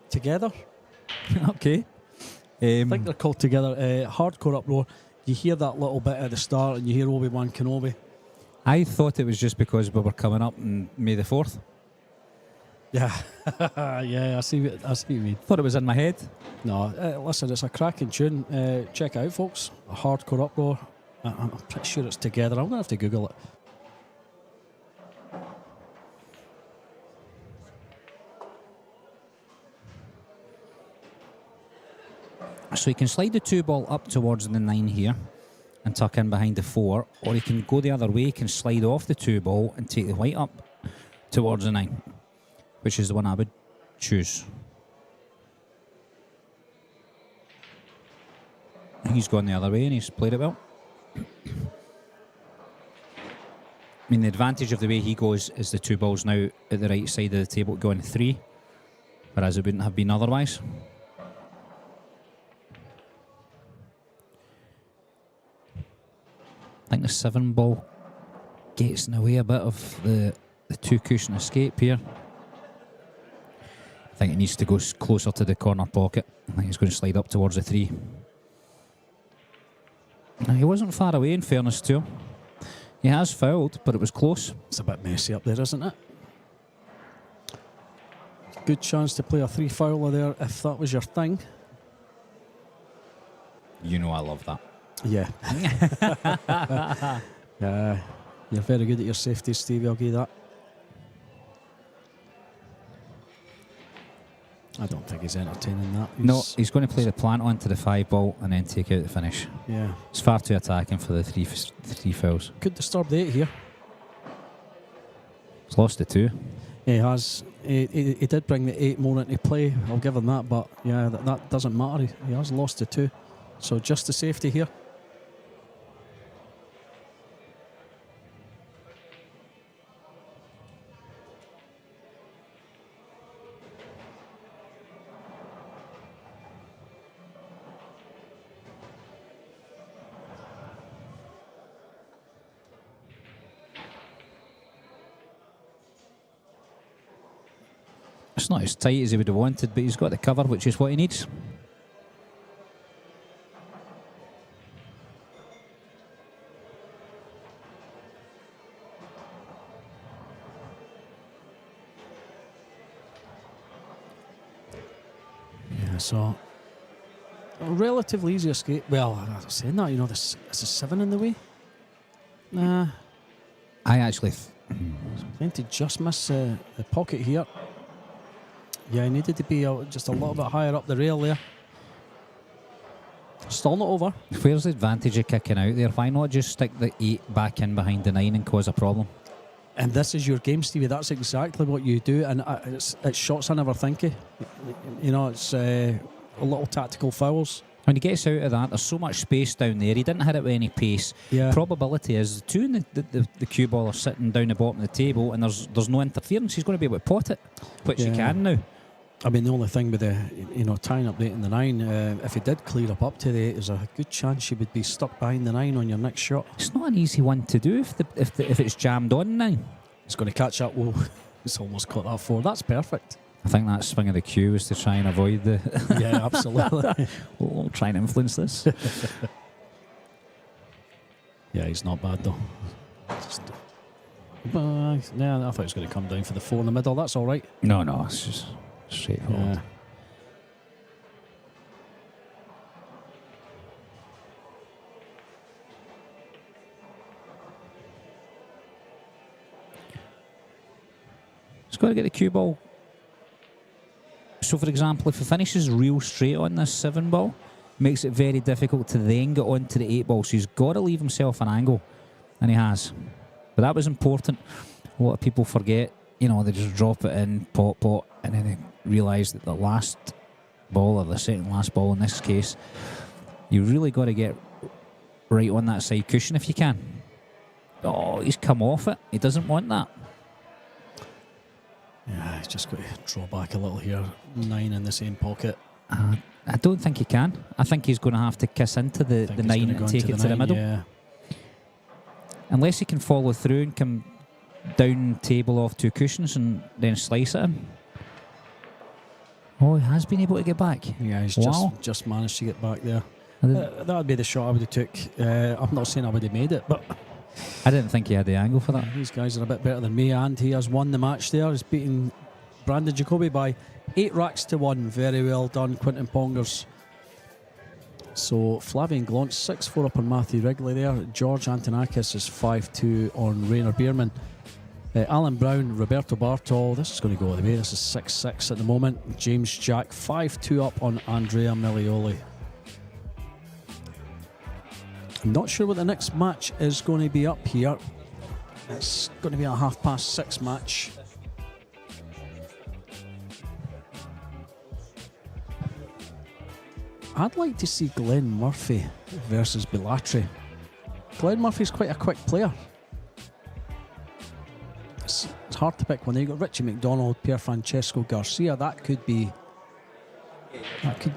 S1: Together.
S3: Okay.
S1: I think they're called Together. Hardcore Uproar. You hear that little bit at the start and you hear Obi-Wan Kenobi.
S3: I thought it was just because we were coming up on May the 4th.
S1: Yeah, yeah, I see what you mean.
S3: Thought it was in my head.
S1: No, listen, it's a cracking tune. Check it out, folks. A Hardcore Uproar. I'm pretty sure it's Together. I'm going to have to Google it.
S3: So you can slide the 2-ball up towards the 9 here and tuck in behind the 4, or you can go the other way. You can slide off the 2-ball and take the white up towards the 9, which is the one I would choose. He's gone the other way and he's played it well. I mean, the advantage of the way he goes is the 2 balls now at the right side of the table going 3, whereas it wouldn't have been otherwise. I think the 7-ball gets in the way a bit of the 2-cushion escape here. I think it needs to go closer to the corner pocket. I think it's going to slide up towards the 3. Now, he wasn't far away, in fairness to him. He has fouled, but it was close.
S1: It's a bit messy up there, isn't it? Good chance to play a 3-fouler there if that was your thing.
S3: You know I love that.
S1: Yeah. Yeah. You're very good at your safety, Stevie, I'll give you that. I don't think he's entertaining that.
S3: He's going to play the plant onto the 5-ball and then take out the finish.
S1: Yeah.
S3: It's far too attacking for the three fouls.
S1: Could disturb the 8 here.
S3: He's lost the 2.
S1: He has. He did bring the 8 more into play, I'll give him that, but yeah, that doesn't matter. He has lost the 2. So just the safety here.
S3: It's not as tight as he would have wanted, but he's got the cover, which is what he needs.
S1: Yeah, so a relatively easy escape. Well, I'm saying that, there's a 7 in the way. Nah.
S3: I actually...
S1: Trying to just miss the pocket here. Yeah, he needed to be just a little bit higher up the rail there. Still not over.
S3: Where's the advantage of kicking out there? Why not just stick the 8 back in behind the 9 and cause a problem?
S1: And this is your game, Stevie. That's exactly what you do. And it's shots I never think of. It's a little tactical fouls.
S3: When he gets out of that, there's so much space down there. He didn't hit it with any pace.
S1: Yeah.
S3: Probability is the two in the cue ball are sitting down the bottom of the table, and there's no interference. He's going to be able to pot it, which he can now.
S1: I mean, the only thing with the tying up 8 and the 9, if he did clear up to the 8, there's a good chance you would be stuck behind the 9 on your next shot.
S3: It's not an easy one to do if it's jammed on 9.
S1: It's going to catch up. Whoa, it's almost caught that 4. That's perfect.
S3: I think that swing of the cue was to try and avoid the.
S1: Yeah, absolutely.
S3: We'll try and influence this.
S1: Yeah, he's not bad though. Yeah, I thought he was going to come down for the 4 in the middle. That's all right.
S3: No, it's just straightforward.
S1: Yeah.
S3: He's got to get the cue ball. So, for example, if he finishes real straight on this 7 ball, makes it very difficult to then get onto the 8 ball. So he's got to leave himself an angle, and he has. But that was important. A lot of people forget, they just drop it in, pot, and then they realise that the last ball, or the second last ball in this case, you really got to get right on that side cushion if you can. Oh, he's come off it. He doesn't want that.
S1: Yeah, he's just got to draw back a little here. 9 in the same pocket.
S3: I don't think he can. I think he's going to have to kiss into the 9 and take it to the middle.
S1: Yeah.
S3: Unless he can follow through and come down table off 2 cushions and then slice at him. Oh, he has been able to get back.
S1: Yeah, he's just managed to get back there. That would be the shot I would have took. I'm not saying I would have made it, but
S3: I didn't think he had the angle for that.
S1: These guys are a bit better than me, and he has won the match there. He's beaten Brandon Jacoby by 8 racks to 1. Very well done, Quinton Pongers. So Flavian Glaunt 6-4 up on Matthew Wrigley there. George Antonakis is 5-2 on Rainer Bierman. Alan Brown, Roberto Bartol. This is going to go all the way. This is 6-6 at the moment. James Jack 5-2 up on Andrea Milioli. I'm not sure what the next match is going to be up here. It's going to be a 6:30 match. I'd like to see Glenn Murphy versus Bilatri. Glenn Murphy's quite a quick player. It's hard to pick one. You've got Richie McDonald, Pier Francesco Garcia. That could be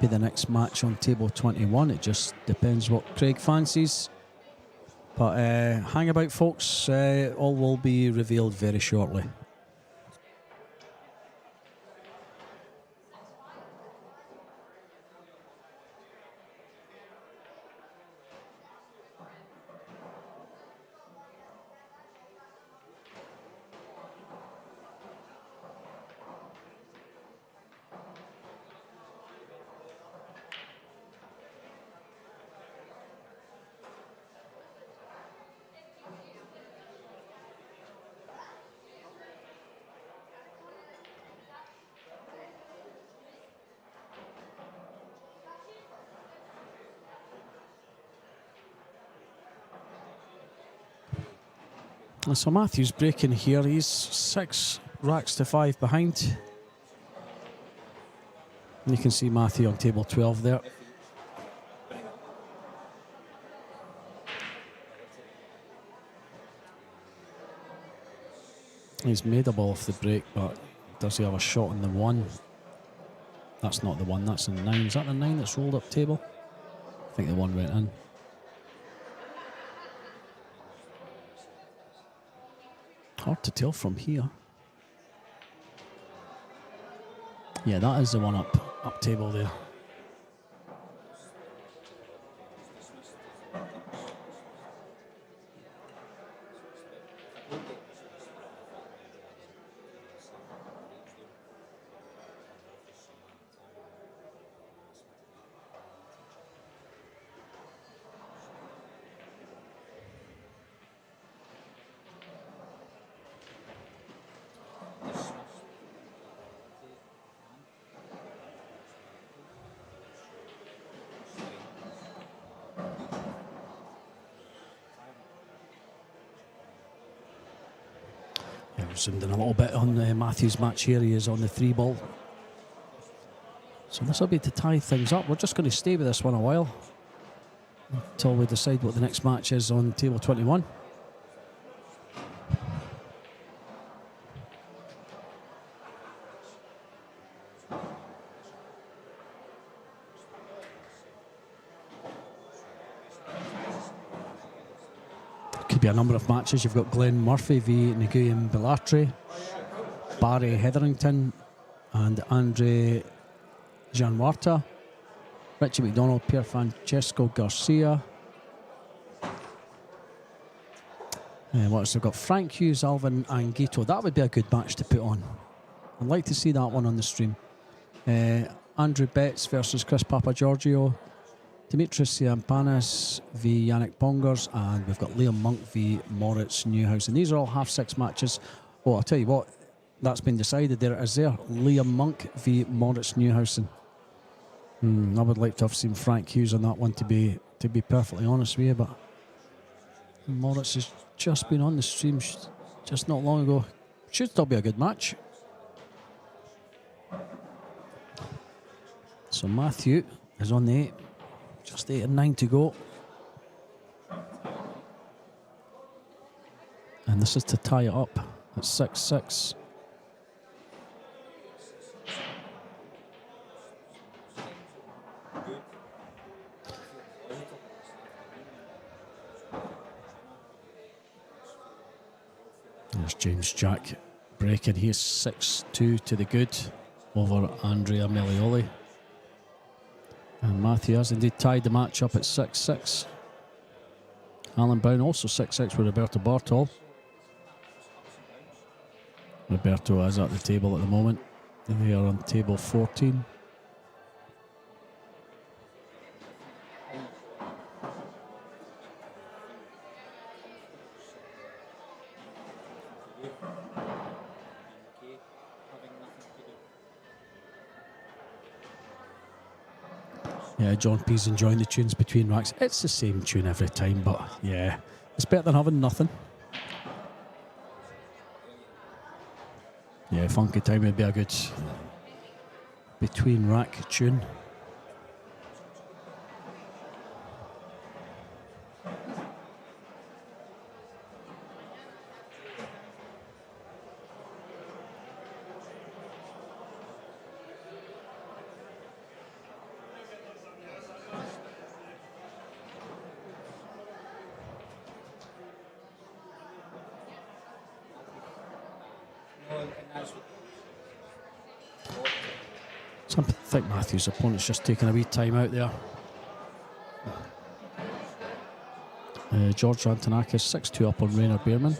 S1: the next match on table 21. It just depends what Craig fancies. But hang about, folks. All will be revealed very shortly. So Matthew's breaking here. He's 6 racks to 5 behind. And you can see Matthew on table 12 there. He's made a ball off the break, but does he have a shot on the 1? That's not the 1, that's the 9. Is that the 9 that's rolled up table? I think the 1 went in. Hard to tell from here. Yeah, that is the one up table there. Zoomed in a little bit on Matthew's match here. He is on the 3 ball. So this will be to tie things up. We're just going to stay with this one a while until we decide what the next match is on table 21. Could be a number of matches. You've got Glenn Murphy v Nguyen Belatre, Barry Hetherington and Andre Gianhuerta, Richie McDonald, Pier Francesco Garcia. What else? We've got Frank Hughes, Alvin Anguito. That would be a good match to put on. I'd like to see that one on the stream. Andrew Betts versus Chris Papagiorgio, Dimitris Siampanis v Yannick Pongers, and we've got Liam Monk v Moritz Neuhausen. These are all half-six matches. Oh, I'll tell you what, that's been decided. There it is there. Liam Monk v Moritz Neuhausen. I would like to have seen Frank Hughes on that one, to be perfectly honest with you, but Moritz has just been on the stream just not long ago. Should still be a good match. So Matthew is on the 8. Just 8 and 9 to go. And this is to tie it up at 6-6. There's James Jack breaking. He is 6-2 to the good over Andrea Melioli. And Matthew has indeed tied the match up at 6-6. Alan Brown also 6-6 with Roberto Bartol. Roberto is at the table at the moment. They are on table 14. Yeah, John P's enjoying the tunes between racks. It's the same tune every time, but yeah, it's better than having nothing. Yeah, Funky Time would be a good between rack tune. I think Matthew's opponent's just taking a wee time out there. George Antonakis 6-2 up on Rainer Beerman.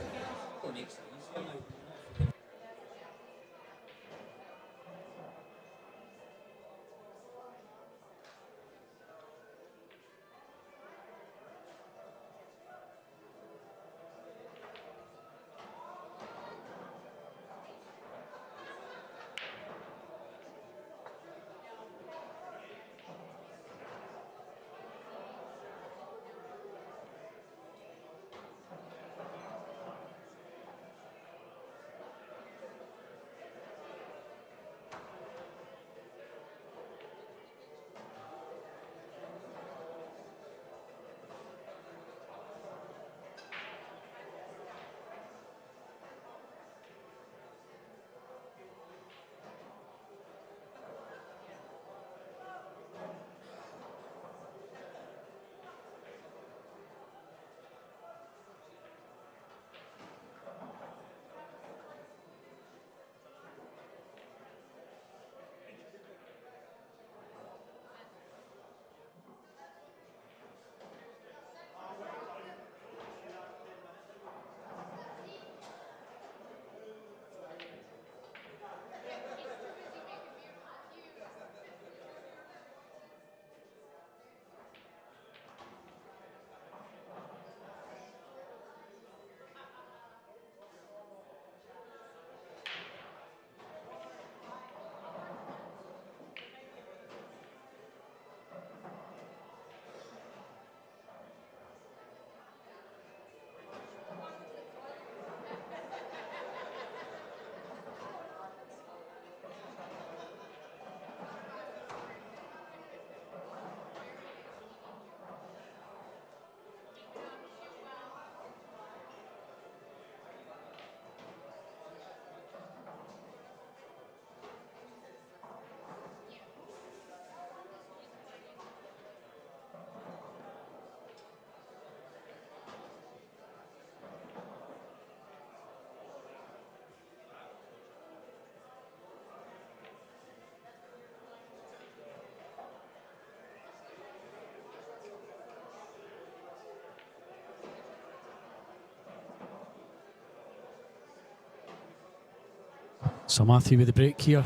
S1: So Matthew with the break here.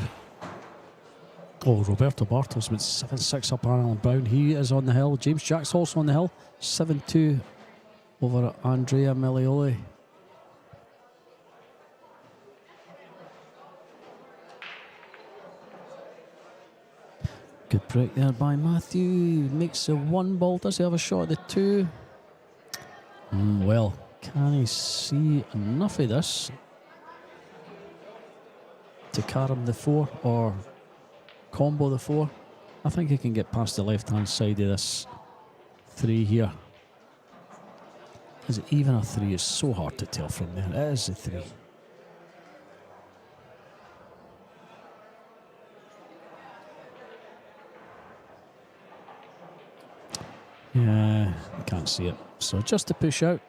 S1: Oh, Roberto Bartos went 7-6 up Alan Brown. He is on the hill. James Jack's also on the hill. 7-2 over Andrea Melioli. Good break there by Matthew. Makes a 1 ball. Does he have a shot at the 2? Well, can he see enough of this to carom the 4 or combo the 4? I think he can get past the left-hand side of this 3 here. Is it even a 3? It's so hard to tell from there. It is a 3. Yeah, I can't see it. So just to push out.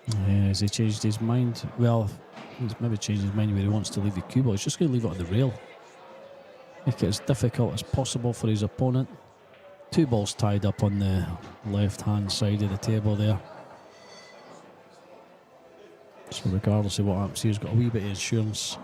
S1: Yeah, has he changed his mind? Well, he's maybe changed his mind where he wants to leave the cue ball. He's just going to leave it on the rail. Make it as difficult as possible for his opponent. 2 balls tied up on the left-hand side of the table there. So regardless of what happens, he's got a wee bit of insurance.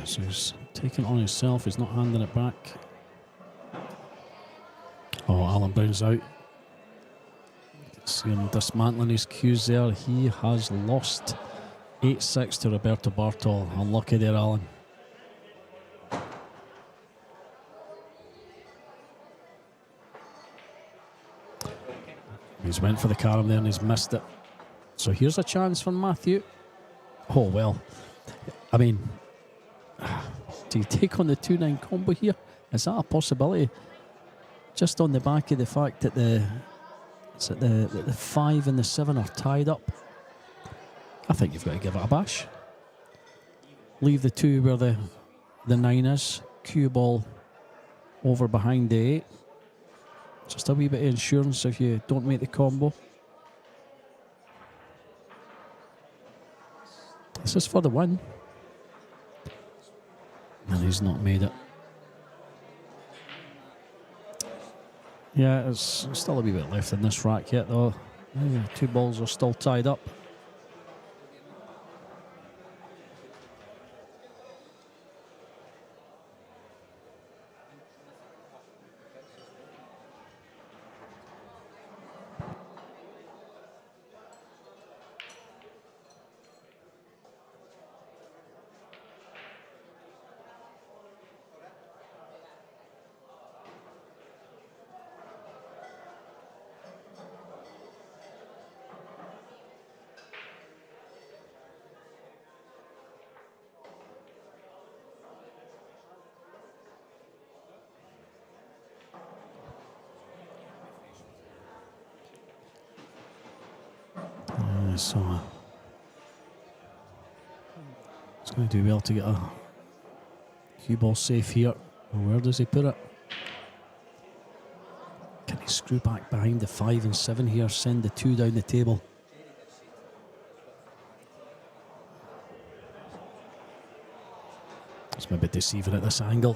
S1: So he's taking it on himself, he's not handing it back. Oh, Alan Brown's out. See him dismantling his cues there. He has lost 8-6 to Roberto Bartol. Unlucky there, Alan. He's went for the carom there and he's missed it. So here's a chance for Matthew. Oh, well. I mean, do you take on the 2-9 combo here? Is that a possibility? Just on the back of the fact that the 5 and the 7 are tied up. I think you've got to give it a bash. Leave the 2 where the 9 is. Cue ball over behind the 8. Just a wee bit of insurance if you don't make the combo. This is for the win. And he's not made it. Yeah, it's still a wee bit left in this rack yet though. 2 balls are still tied up. So he's going to do well to get a cue ball safe here. Where does he put it? Can he screw back behind the 5 and 7 here, send the 2 down the table? It's maybe deceiving at this angle.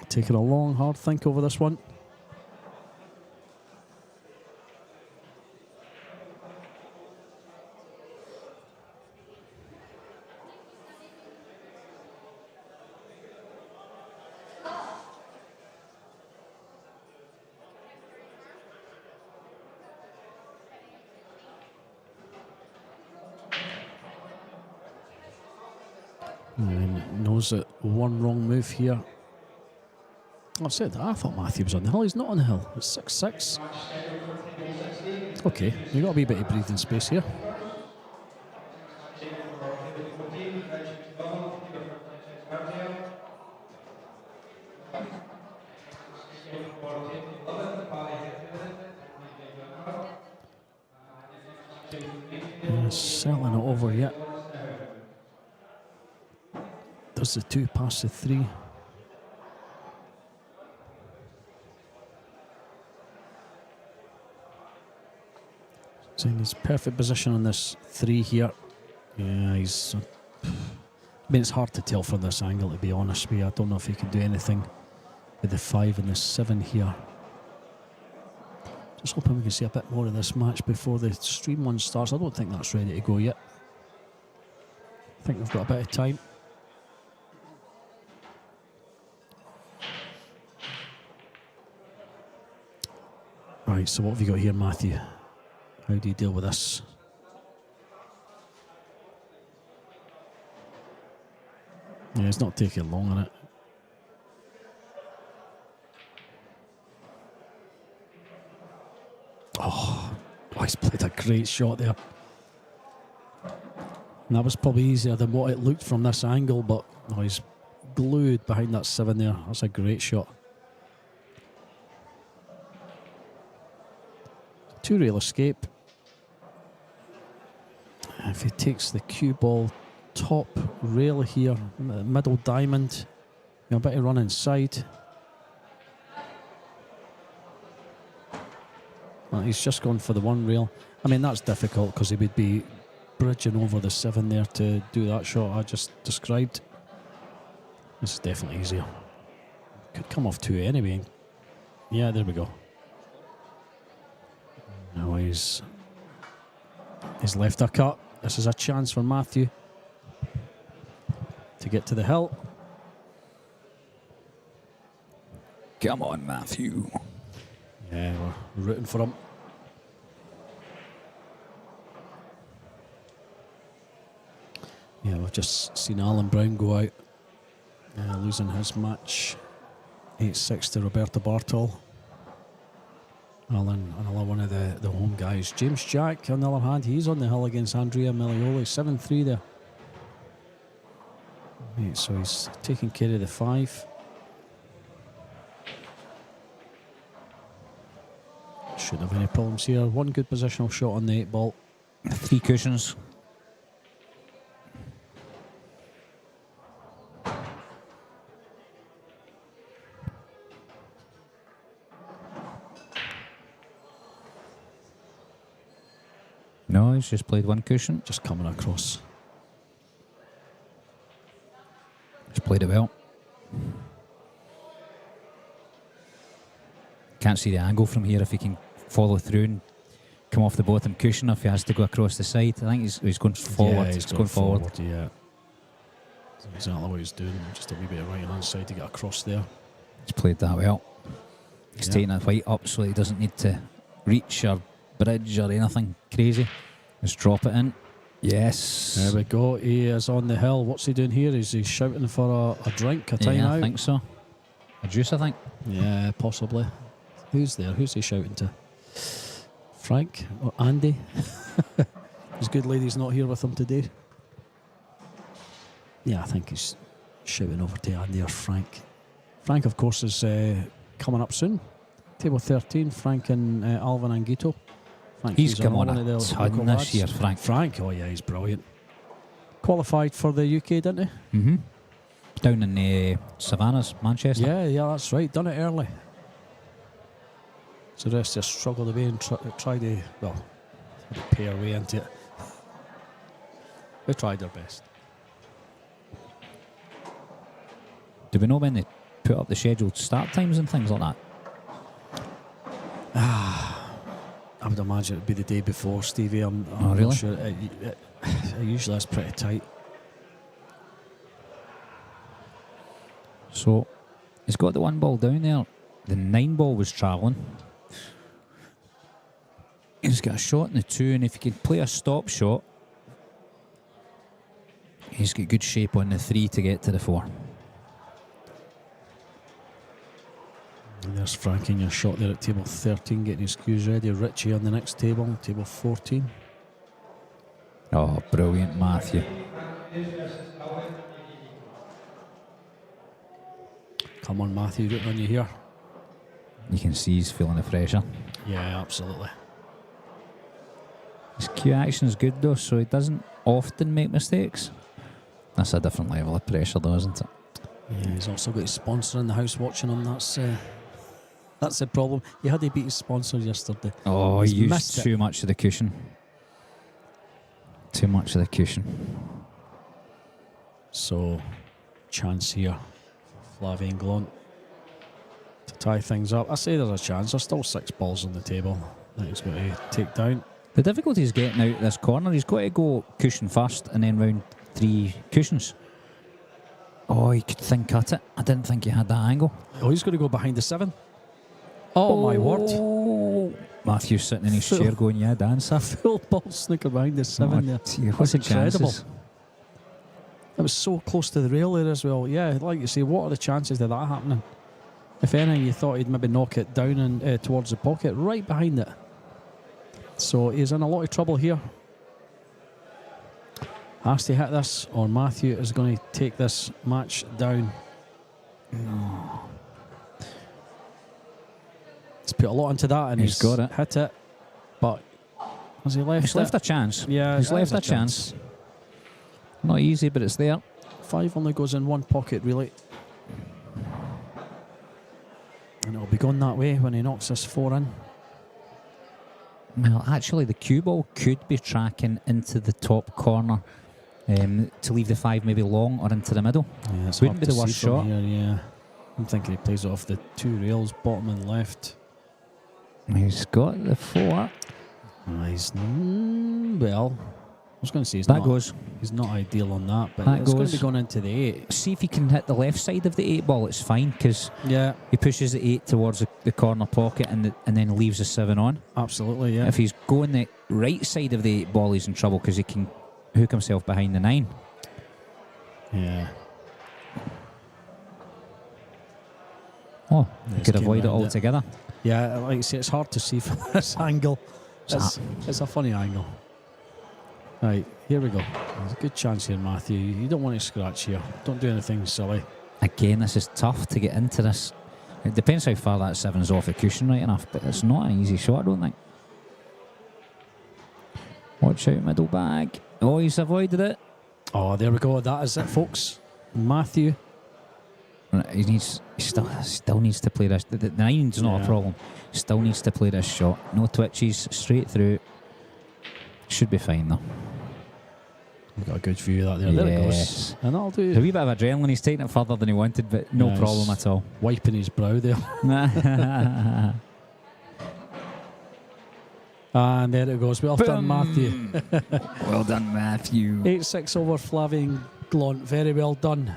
S1: Taking a long, hard think over this one. And knows that one wrong move here. I've said that. I thought Matthew was on the hill. He's not on the hill. It's 6-6. Okay, you've got a wee bit of breathing space here. Selling it over yet. Does the 2 pass the 3? So he's perfect position on this 3 here. Yeah, he's. I mean, it's hard to tell from this angle, to be honest with you. I don't know if he can do anything with the 5 and the 7 here. Just hoping we can see a bit more of this match before the stream one starts. I don't think that's ready to go yet. I think we've got a bit of time. Right, so what have you got here, Matthew? How do you deal with this? Yeah, it's not taking long on it. Oh, he's played a great shot there. And that was probably easier than what it looked from this angle, but he's glued behind that 7 there. That's a great shot. 2-rail escape. If he takes the cue ball top rail here, middle diamond, a bit of run inside. Well, he's just gone for the 1 rail. I mean, that's difficult because he would be bridging over the 7 there to do that shot I just described. This is definitely easier. Could come off 2 anyway. Yeah, there we go. Now he's left a cut. This is a chance for Matthew to get to the hill.
S3: Come on, Matthew.
S1: Yeah, we're rooting for him. Yeah, we've just seen Alan Brown go out, losing his match 8-6 to Roberto Bartol. Alan, another one of the home guys. James Jack, on the other hand, he's on the hill against Andrea Melioli, 7-3 there. Right, so he's taking care of the 5. Shouldn't have any problems here. 1 good positional shot on the 8 ball.
S3: 3 cushions. No, he's just played 1 cushion.
S1: Just coming across.
S3: He's played it well. Can't see the angle from here if he can follow through and come off the bottom cushion, if he has to go across the side. I think he's going forward.
S1: Yeah,
S3: he's going forward.
S1: Yeah. That's exactly what he's doing. Just a wee bit of right hand side to get across there.
S3: He's played that well. He's taking that white up so he doesn't need to reach or bridge or anything crazy. Just drop it in. Yes.
S1: There we go. He is on the hill. What's he doing here? Is he shouting for a drink, a time
S3: Yeah,
S1: out?
S3: I think so. A juice, I think.
S1: Yeah, possibly. Who's there? Who's he shouting to? Frank or Andy? His good lady's not here with him today. Yeah, I think he's shouting over to Andy or Frank. Frank, of course, is coming up soon. Table 13, Frank and Alvin Anguito. Frank,
S3: He's come on
S1: one
S3: a
S1: of the
S3: ton
S1: local
S3: this
S1: lads.
S3: year, Frank.
S1: Frank, oh yeah, he's brilliant. Qualified for the UK, didn't he?
S3: Mm-hmm. Down in Savannah's, Manchester.
S1: Yeah, that's right. Done it early. So the rest just struggled away and try to, well, pay our way into it. They tried their best.
S3: Do we know when they put up the scheduled start times and things like that?
S1: I would imagine it'd be the day before, Stevie. I'm
S3: really?
S1: not sure. It usually is pretty tight.
S3: So he's got the 1 ball down there. The 9 ball was travelling. He's got a shot in the 2, and if he can play a stop shot, he's got good shape on the 3 to get to the 4.
S1: And there's Frank in your shot there at table 13, getting his cues ready. Richie on the next table, table 14.
S3: Oh, brilliant, Matthew.
S1: Come on, Matthew, rooting on you here.
S3: You can see he's feeling the pressure.
S1: Yeah, absolutely.
S3: His cue action's good though, so he doesn't often make mistakes. That's a different level of pressure though, isn't it?
S1: Yeah, he's also got his sponsor in the house watching him. That's the problem. He had to beat his sponsor yesterday.
S3: Oh,
S1: He's
S3: he used
S1: missed it.
S3: too much of the cushion. Too much of the cushion.
S1: So, chance here for Flavien Glant to tie things up. I say there's a chance. There's still 6 balls on the table that he's got to take down.
S3: The difficulty is getting out of this corner. He's got to go cushion first and then round 3 cushions. Oh, he could thin cut it. I didn't think he had that angle.
S1: Oh, he's going to go behind the 7. Oh, my word.
S3: Matthew's sitting in his chair going, yeah, dance.
S1: A full ball snooker behind the 7 there.
S3: Dear,
S1: That's incredible.
S3: chances?
S1: It was so close to the rail there as well. Yeah, like you say, what are the chances of that happening? If anything, you thought he'd maybe knock it down and towards the pocket, right behind it. So he's in a lot of trouble here. Has to hit this, or Matthew is going to take this match down. He's put a lot into that, and
S3: He's got it.
S1: hit it. But has he left?
S3: He's left a chance.
S1: Yeah,
S3: he's
S1: that
S3: left
S1: is
S3: a chance. Not easy, but it's there.
S1: 5 only goes in one pocket, really. And it'll be gone that way when he knocks this 4 in.
S3: Well, actually, the cue ball could be tracking into the top corner to leave the 5 maybe long or into the middle.
S1: Yeah, it's
S3: Wouldn't
S1: hard
S3: be
S1: to
S3: the worst
S1: see from
S3: shot.
S1: here, yeah. I'm thinking he plays it off the 2 rails, bottom and left.
S3: He's got the 4.
S1: He's well, I was going to say
S3: That goes.
S1: He's not ideal on that, but
S3: That
S1: it's going
S3: goes.
S1: to be going into the 8.
S3: See if he can hit the left side of the 8 ball. It's fine because
S1: Yeah,
S3: he pushes the 8 towards the corner pocket and then leaves the 7 on.
S1: absolutely. Yeah,
S3: If he's going the right side of the 8 ball, he's in trouble because he can hook himself behind the 9.
S1: yeah.
S3: Oh,
S1: Yeah,
S3: he
S1: he's
S3: could
S1: came
S3: avoid it
S1: round it.
S3: altogether.
S1: Yeah, like you say, it's hard to see from this angle. It's a funny angle. Right, here we go. There's a good chance here, Matthew. You don't want to scratch here. Don't do anything silly.
S3: Again, this is tough to get into this. It depends how far that 7 is off the cushion, right enough, but it's not an easy shot, I don't think. Watch out, middle bag. Oh, he's avoided it.
S1: Oh, there we go. That is it, folks. Matthew.
S3: He still needs to play this. The 9's not a problem. Still needs to play this shot. No twitches, straight through. Should be fine though.
S1: We've got a good view of that there. There it goes.
S3: Yes.
S1: And that'll
S3: A
S1: do.
S3: wee bit of adrenaline. He's taking it further than he wanted, but no
S1: Yes.
S3: problem at all.
S1: Wiping his brow there. And there it goes. Well done, Matthew.
S3: Well done, Matthew.
S1: 8-6 over Flavien Glant. Very well done.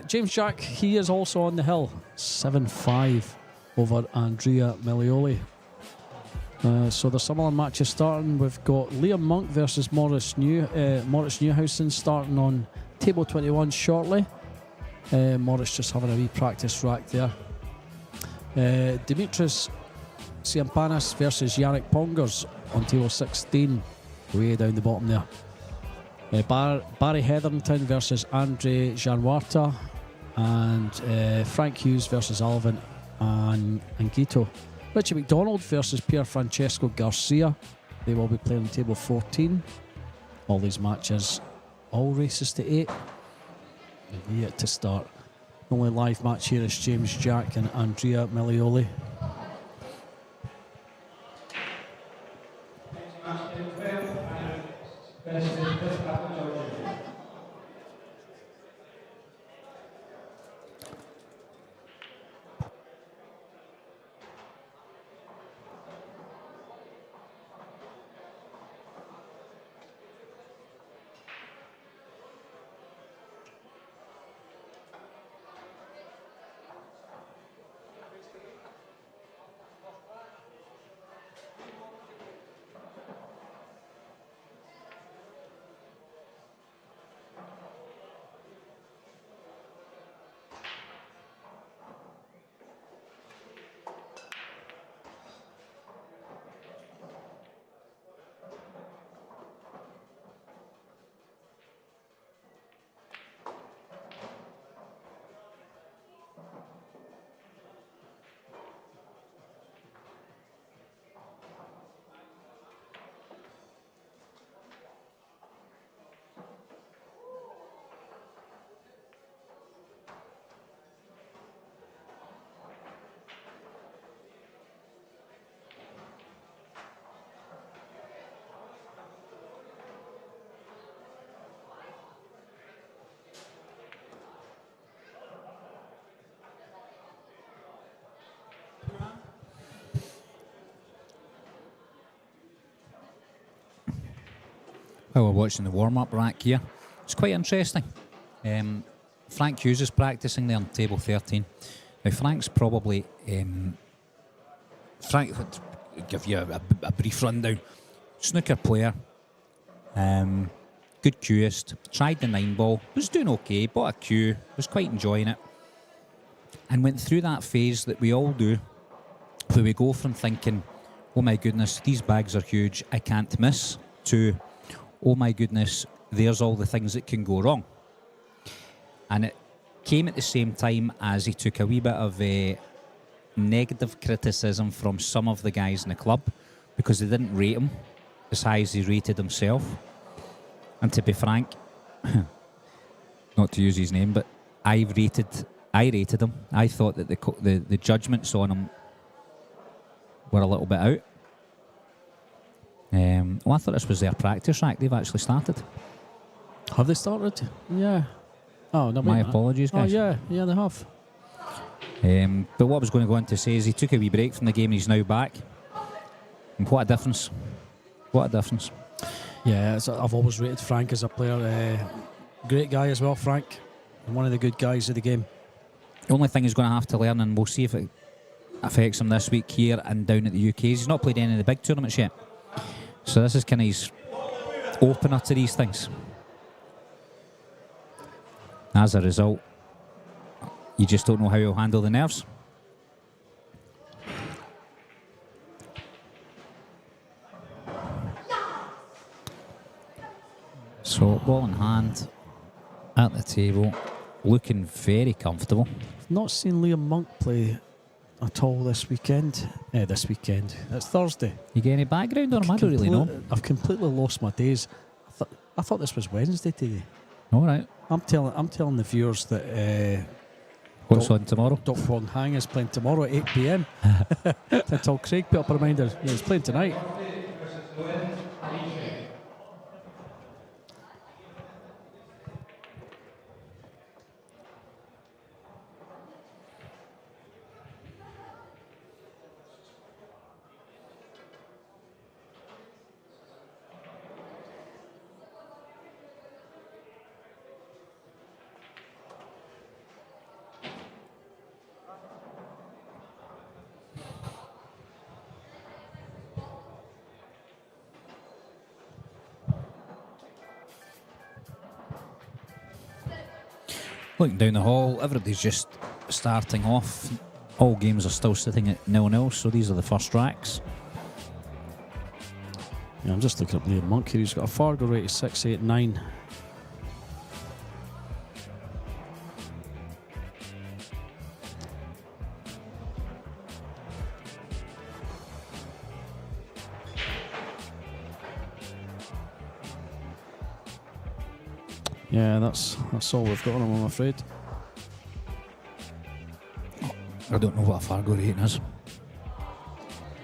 S1: James Jack, he is also on the hill. 7-5 over Andrea Milioli. So the similar matches starting. We've got Liam Monk versus Morris Neuhausen starting on table 21 shortly. Morris just having a wee practice rack there. Dimitris Tsiampanis versus Yannick Pongers on table 16, way down the bottom there. Barry Hetherington versus Andre Janwarta, and Frank Hughes versus Alvin and Gito. Richie McDonald versus Pier Francesco Garcia. They will be playing on table 14. All these matches, all races to 8. Yet to start. The only live match here is James Jack and Andrea Milioli.
S3: While we're watching the warm-up rack here, it's quite interesting. Frank Hughes is practising there on table 13. Now Frank's probably... Frank, I'll give you a brief rundown. Snooker player, good cueist, tried the 9-ball, was doing okay, bought a cue, was quite enjoying it, and went through that phase that we all do, where we go from thinking, oh my goodness, these bags are huge, I can't miss, to, oh my goodness, there's all the things that can go wrong. And it came at the same time as he took a wee bit of a negative criticism from some of the guys in the club because they didn't rate him as high as he rated himself. And to be frank, not to use his name, but I rated him. I thought that the judgments on him were a little bit out. I thought this was their practice rack. They've actually started.
S1: Have they started? Yeah. Oh, no,
S3: My apologies, guys.
S1: Oh, yeah, they have.
S3: But what I was going to go on to say is he took a wee break from the game and he's now back. And what a difference. What a difference.
S1: Yeah, I've always rated Frank as a player. Great guy as well, Frank. One of the good guys of the game.
S3: The only thing he's going to have to learn, and we'll see if it affects him this week here and down at the UK, is he's not played any of the big tournaments yet. So this is kind of his opener to these things. As a result, you just don't know how he'll handle the nerves. So, ball in hand, at the table, looking very comfortable.
S1: I've not seen Liam Monk play at all this weekend. It's Thursday.
S3: You get any background on him? I don't really know.
S1: I've completely lost my days. I thought this was Wednesday today.
S3: All right.
S1: I'm telling the viewers that
S3: what's on tomorrow?
S1: Dr. Wong Hang is playing tomorrow at 8 p.m. Until Craig put up a reminder. He's playing tonight.
S3: Looking down the hall, everybody's just starting off. All games are still sitting at 0-0, so these are the first racks.
S1: Yeah, I'm just looking at Liam Monk here. He's got a Fargo rate of 689. Yeah, that's all we've got on him, I'm afraid.
S3: I don't know what a Fargo rating is.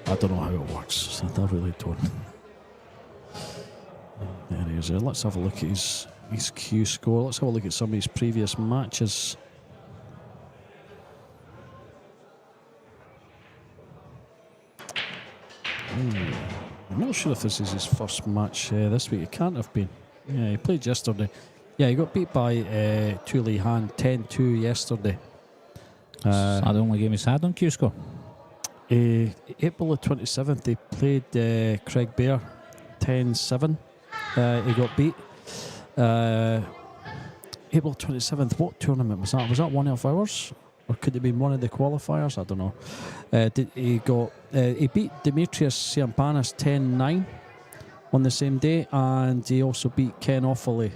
S1: I don't know how it works. I really don't. There he is. Let's have a look at his Q score. Let's have a look at some of his previous matches. I'm not sure if this is his first match this week. It can't have been. Yeah, he played yesterday. Yeah, he got beat by Tuli Han 10-2 yesterday.
S3: Is that the only game he's had on Q score?
S1: April the 27th, they played Craig Bear 10-7. He got beat. April 27th, what tournament was that? Was that one of ours? Or could it be one of the qualifiers? I don't know. He beat Demetrius Siampanis 10-9 on the same day, and he also beat Ken Offaly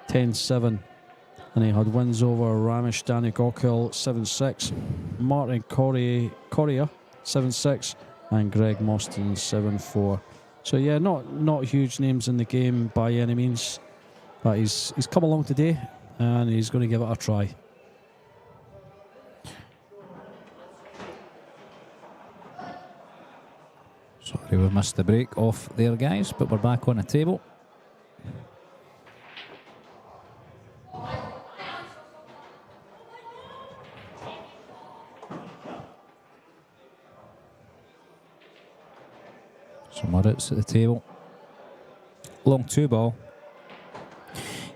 S1: 10-7. And he had wins over Ramesh Danikokil 7-6, Martin Correa 7-6, and Greg Mostyn 7-4. So yeah, not huge names in the game by any means, but he's come along today and he's going to give it a try.
S3: Sorry, we missed the break off there, guys, but we're back on the table. So Murrett's at the table. Long 2 ball.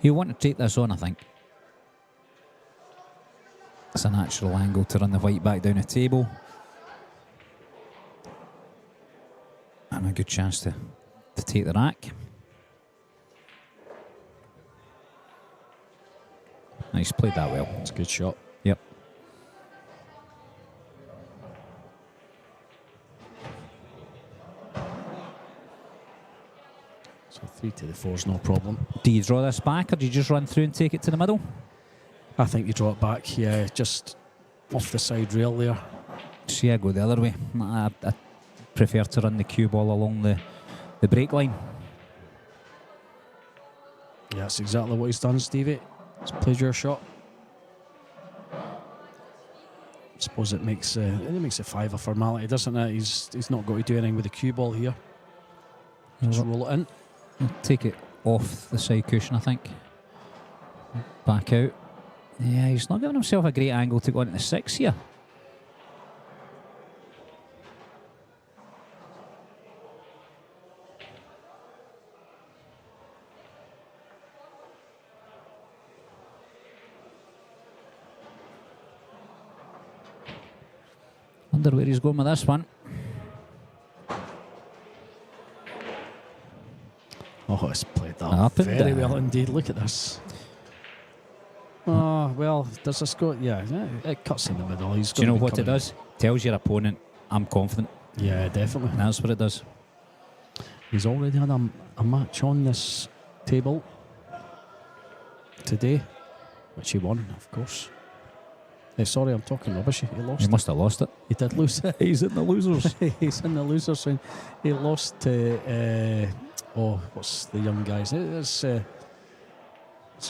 S3: You want to take this on, I think. It's a natural angle to run the white back down the table. And a good chance to take the rack. Nice, played that well.
S1: It's a good shot.
S3: Yep.
S1: So 3 to the 4 is no problem.
S3: Do you draw this back, or do you just run through and take it to the middle?
S1: I think you draw it back, yeah, just off the side rail there.
S3: See, I go the other way. I prefer to run the cue ball along the break line.
S1: Yeah, that's exactly what he's done, Stevie. He's played your shot. I suppose it makes a 5 a formality, doesn't it? He's not got to do anything with the cue ball here. Just roll it in.
S3: Take it off the side cushion, I think. Back out. Yeah, he's not giving himself a great angle to go into the 6 here. Wonder where he's going with this one.
S1: Oh, it's played that
S3: Up and
S1: very
S3: down.
S1: well indeed. Look at this. Oh, well, does this go? Yeah, it cuts in the middle. He's
S3: Do you know
S1: gonna be
S3: what it
S1: coming-
S3: does? Tells your opponent, I'm confident.
S1: Yeah, definitely.
S3: And that's what it does.
S1: He's already had a match on this table today, which he won, of course. Sorry, I'm talking rubbish. He lost.
S3: He must have lost it.
S1: He did lose.
S3: He's in the losers.
S1: He's in the losers. And he lost to what's the young guys? It's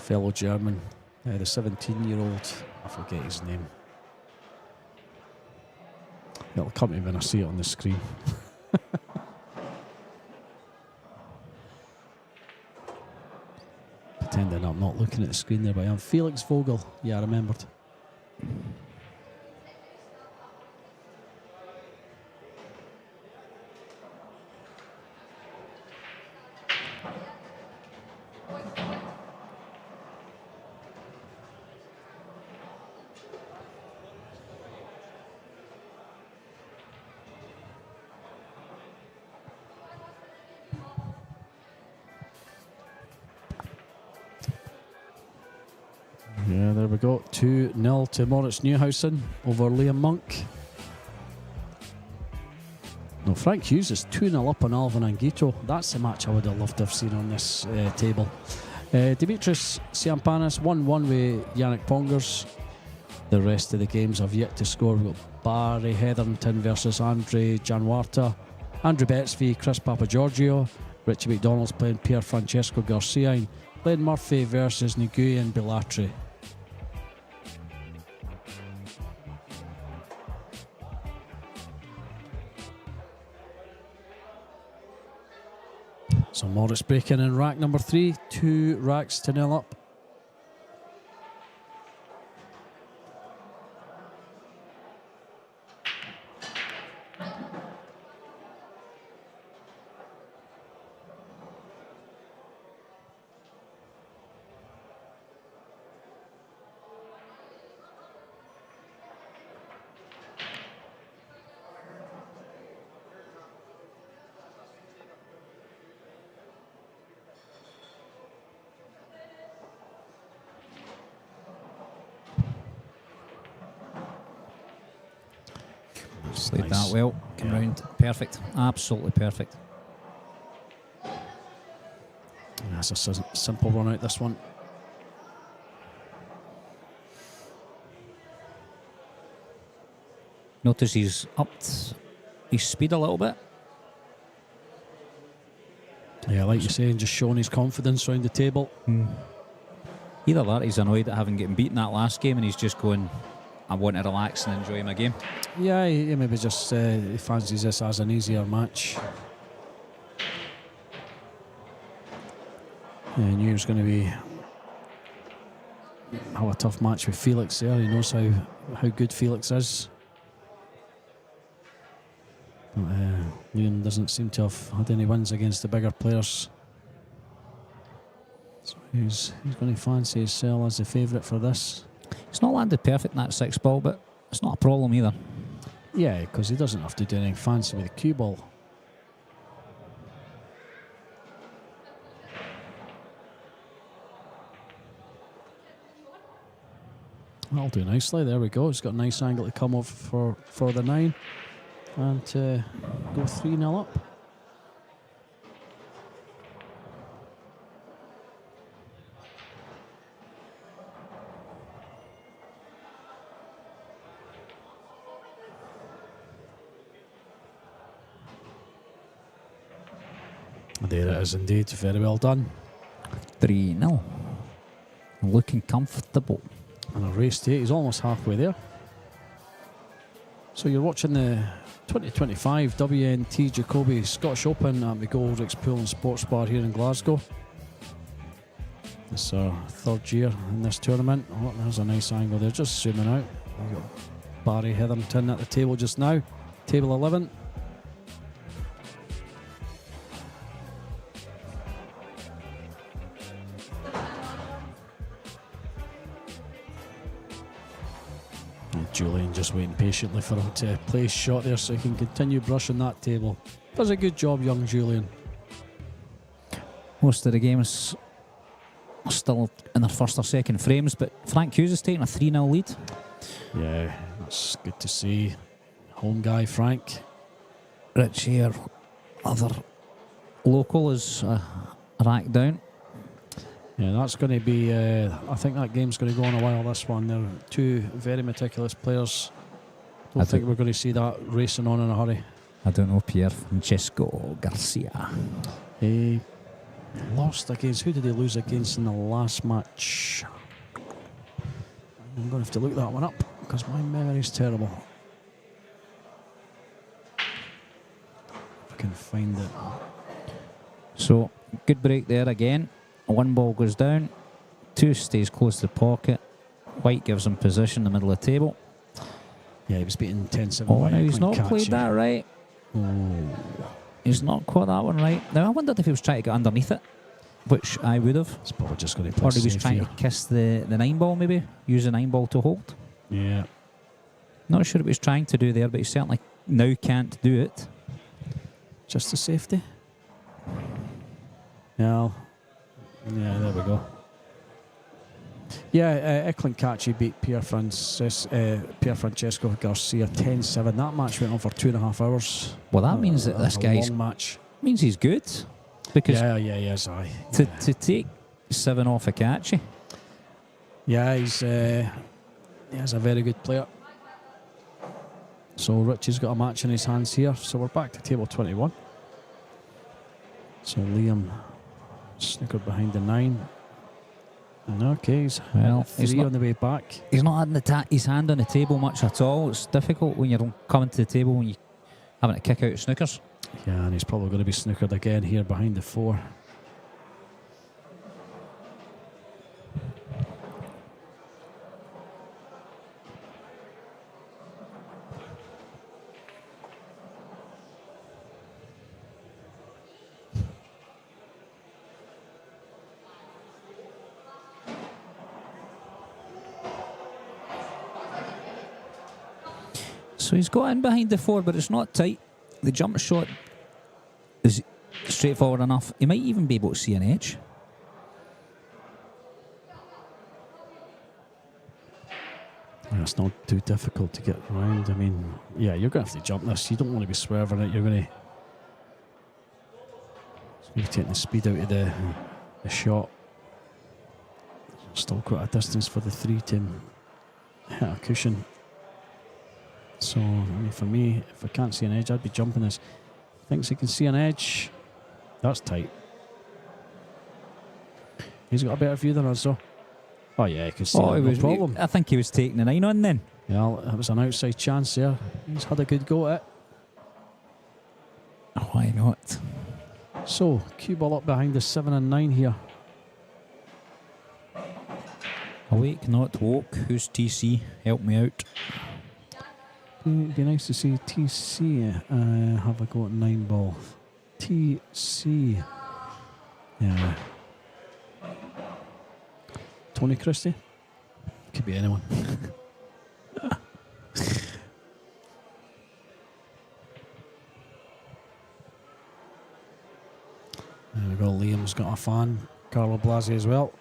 S1: fellow German, the 17-year-old. I forget his name. It'll come to me when I see it on the screen. Pretending I'm not looking at the screen there, but I am. Felix Vogle. Yeah, I remembered. Yeah, there we go. 2-0 to Moritz Neuhausen over Liam Monk. No, Frank Hughes is 2-0 up on Alvin Anguito. That's the match I would have loved to have seen on this table. Dimitris Tsiampanis 1-1 with Yannick Pongers. The rest of the games have yet to score. We've got Barry Hetherington versus Andre Gianwarta. Andrew Betts v Chris Papagiorgio. Richie McDonald's playing Pier Francesco Garcia. And Glenn Murphy versus Nguyen Bilatri. So Morris breaking in rack number 3, 2 racks to 0 up.
S3: Slayed
S1: Nice.
S3: that well. Come round. Perfect. Absolutely perfect.
S1: That's a simple run out, this one.
S3: Notice he's upped his speed a little bit.
S1: Yeah, like you say, just showing his confidence around the table.
S3: Either that, he's annoyed at having getting beaten that last game, and he's just going, I want to relax and enjoy my game.
S1: Yeah, he maybe just he fancies this as an easier match. Yeah, he knew he was going to be have a tough match with Felix there. He knows how good Felix is. But Leon doesn't seem to have had any wins against the bigger players. So he's going to fancy his cell as the favourite for this.
S3: It's not landed perfect in that 6 ball, but it's not a problem either.
S1: Yeah, because he doesn't have to do anything fancy with the cue ball. That'll do nicely. There we go. He's got a nice angle to come off for the 9 and go 3-0 up. There it is indeed. Very well done.
S3: 3-0. Looking comfortable.
S1: And a race to 8. He's almost halfway there. So you're watching the 2025 WNT Jacoby Scottish Open at McGoldrick's Pool and Sports Bar here in Glasgow. It's our 3rd year in this tournament. Oh, there's a nice angle there. Just zooming out. We've got Barry Hetherington at the table just now. Table 11. Julian just waiting patiently for him to play his shot there so he can continue brushing that table. Does a good job, young Julian.
S3: Most of the games are still in their first or second frames, but Frank Hughes is taking a 3-0 lead.
S1: Yeah, that's good to see. Home guy, Frank.
S3: Rich here, other local is a rack down.
S1: Yeah, that's going to be, I think that game's going to go on a while, this one. They're two very meticulous players. Don't think we're going to see that racing on in a hurry.
S3: I don't know, Pierre Francesco Garcia.
S1: He lost against, who did he lose against in the last match? I'm going to have to look that one up because my memory's terrible. If I can find it.
S3: So, good break there again. 1 ball goes down, 2 stays close to the pocket. White gives him position in the middle of the table.
S1: Yeah, he was beating 10-7.
S3: Oh, no, he's not played that right.
S1: Oh.
S3: He's not caught that one right. Now, I wondered if he was trying to get underneath it, which I would have.
S1: It's probably just going to
S3: Or he was trying to kiss the 9 ball, maybe, use the 9 ball to hold.
S1: Yeah.
S3: Not sure what he was trying to do there, but he certainly now can't do it.
S1: Just the safety? No. Yeah, there we go. Yeah, Kaci beat Pier Francesco Garcia 10-7. That match went on for 2.5 hours.
S3: Well, that means that this guy's
S1: long match.
S3: Means he's good, because
S1: yes, aye.
S3: To take 7 off a Kaci.
S1: Yeah, he's a very good player. So Richie's got a match in his hands here. So we're back to table 21. So Liam snookered behind the 9. And okay, he's three on the way back.
S3: He's not had his hand on the table much at all. It's difficult when you're coming to the table when you're having to kick out snookers.
S1: Yeah, and he's probably going to be snookered again here behind the 4.
S3: So he's got in behind the 4, but it's not tight. The jump shot is straightforward enough. He might even be able to see an edge.
S1: It's not too difficult to get around. I mean, yeah, you're going to have to jump this. You don't want to be swerving it. You're going to take the speed out of the shot. Still quite a distance for the 3 to hit a cushion. So, I mean, for me, if I can't see an edge, I'd be jumping this. Thinks he can see an edge. That's tight. He's got a better view than us, though. Oh, yeah, he could see that, no problem.
S3: I think he was taking the 9 on then.
S1: Yeah, that was an outside chance there. He's had a good go at it.
S3: Why not?
S1: So, cue ball up behind the 7 and 9 here.
S3: Awake, not woke. Who's TC? Help me out.
S1: It'd be nice to see TC have a go at 9 ball. TC. Yeah. Tony Christie? Could be anyone. There we go. Liam's got a fan. Carlo Blasi as well.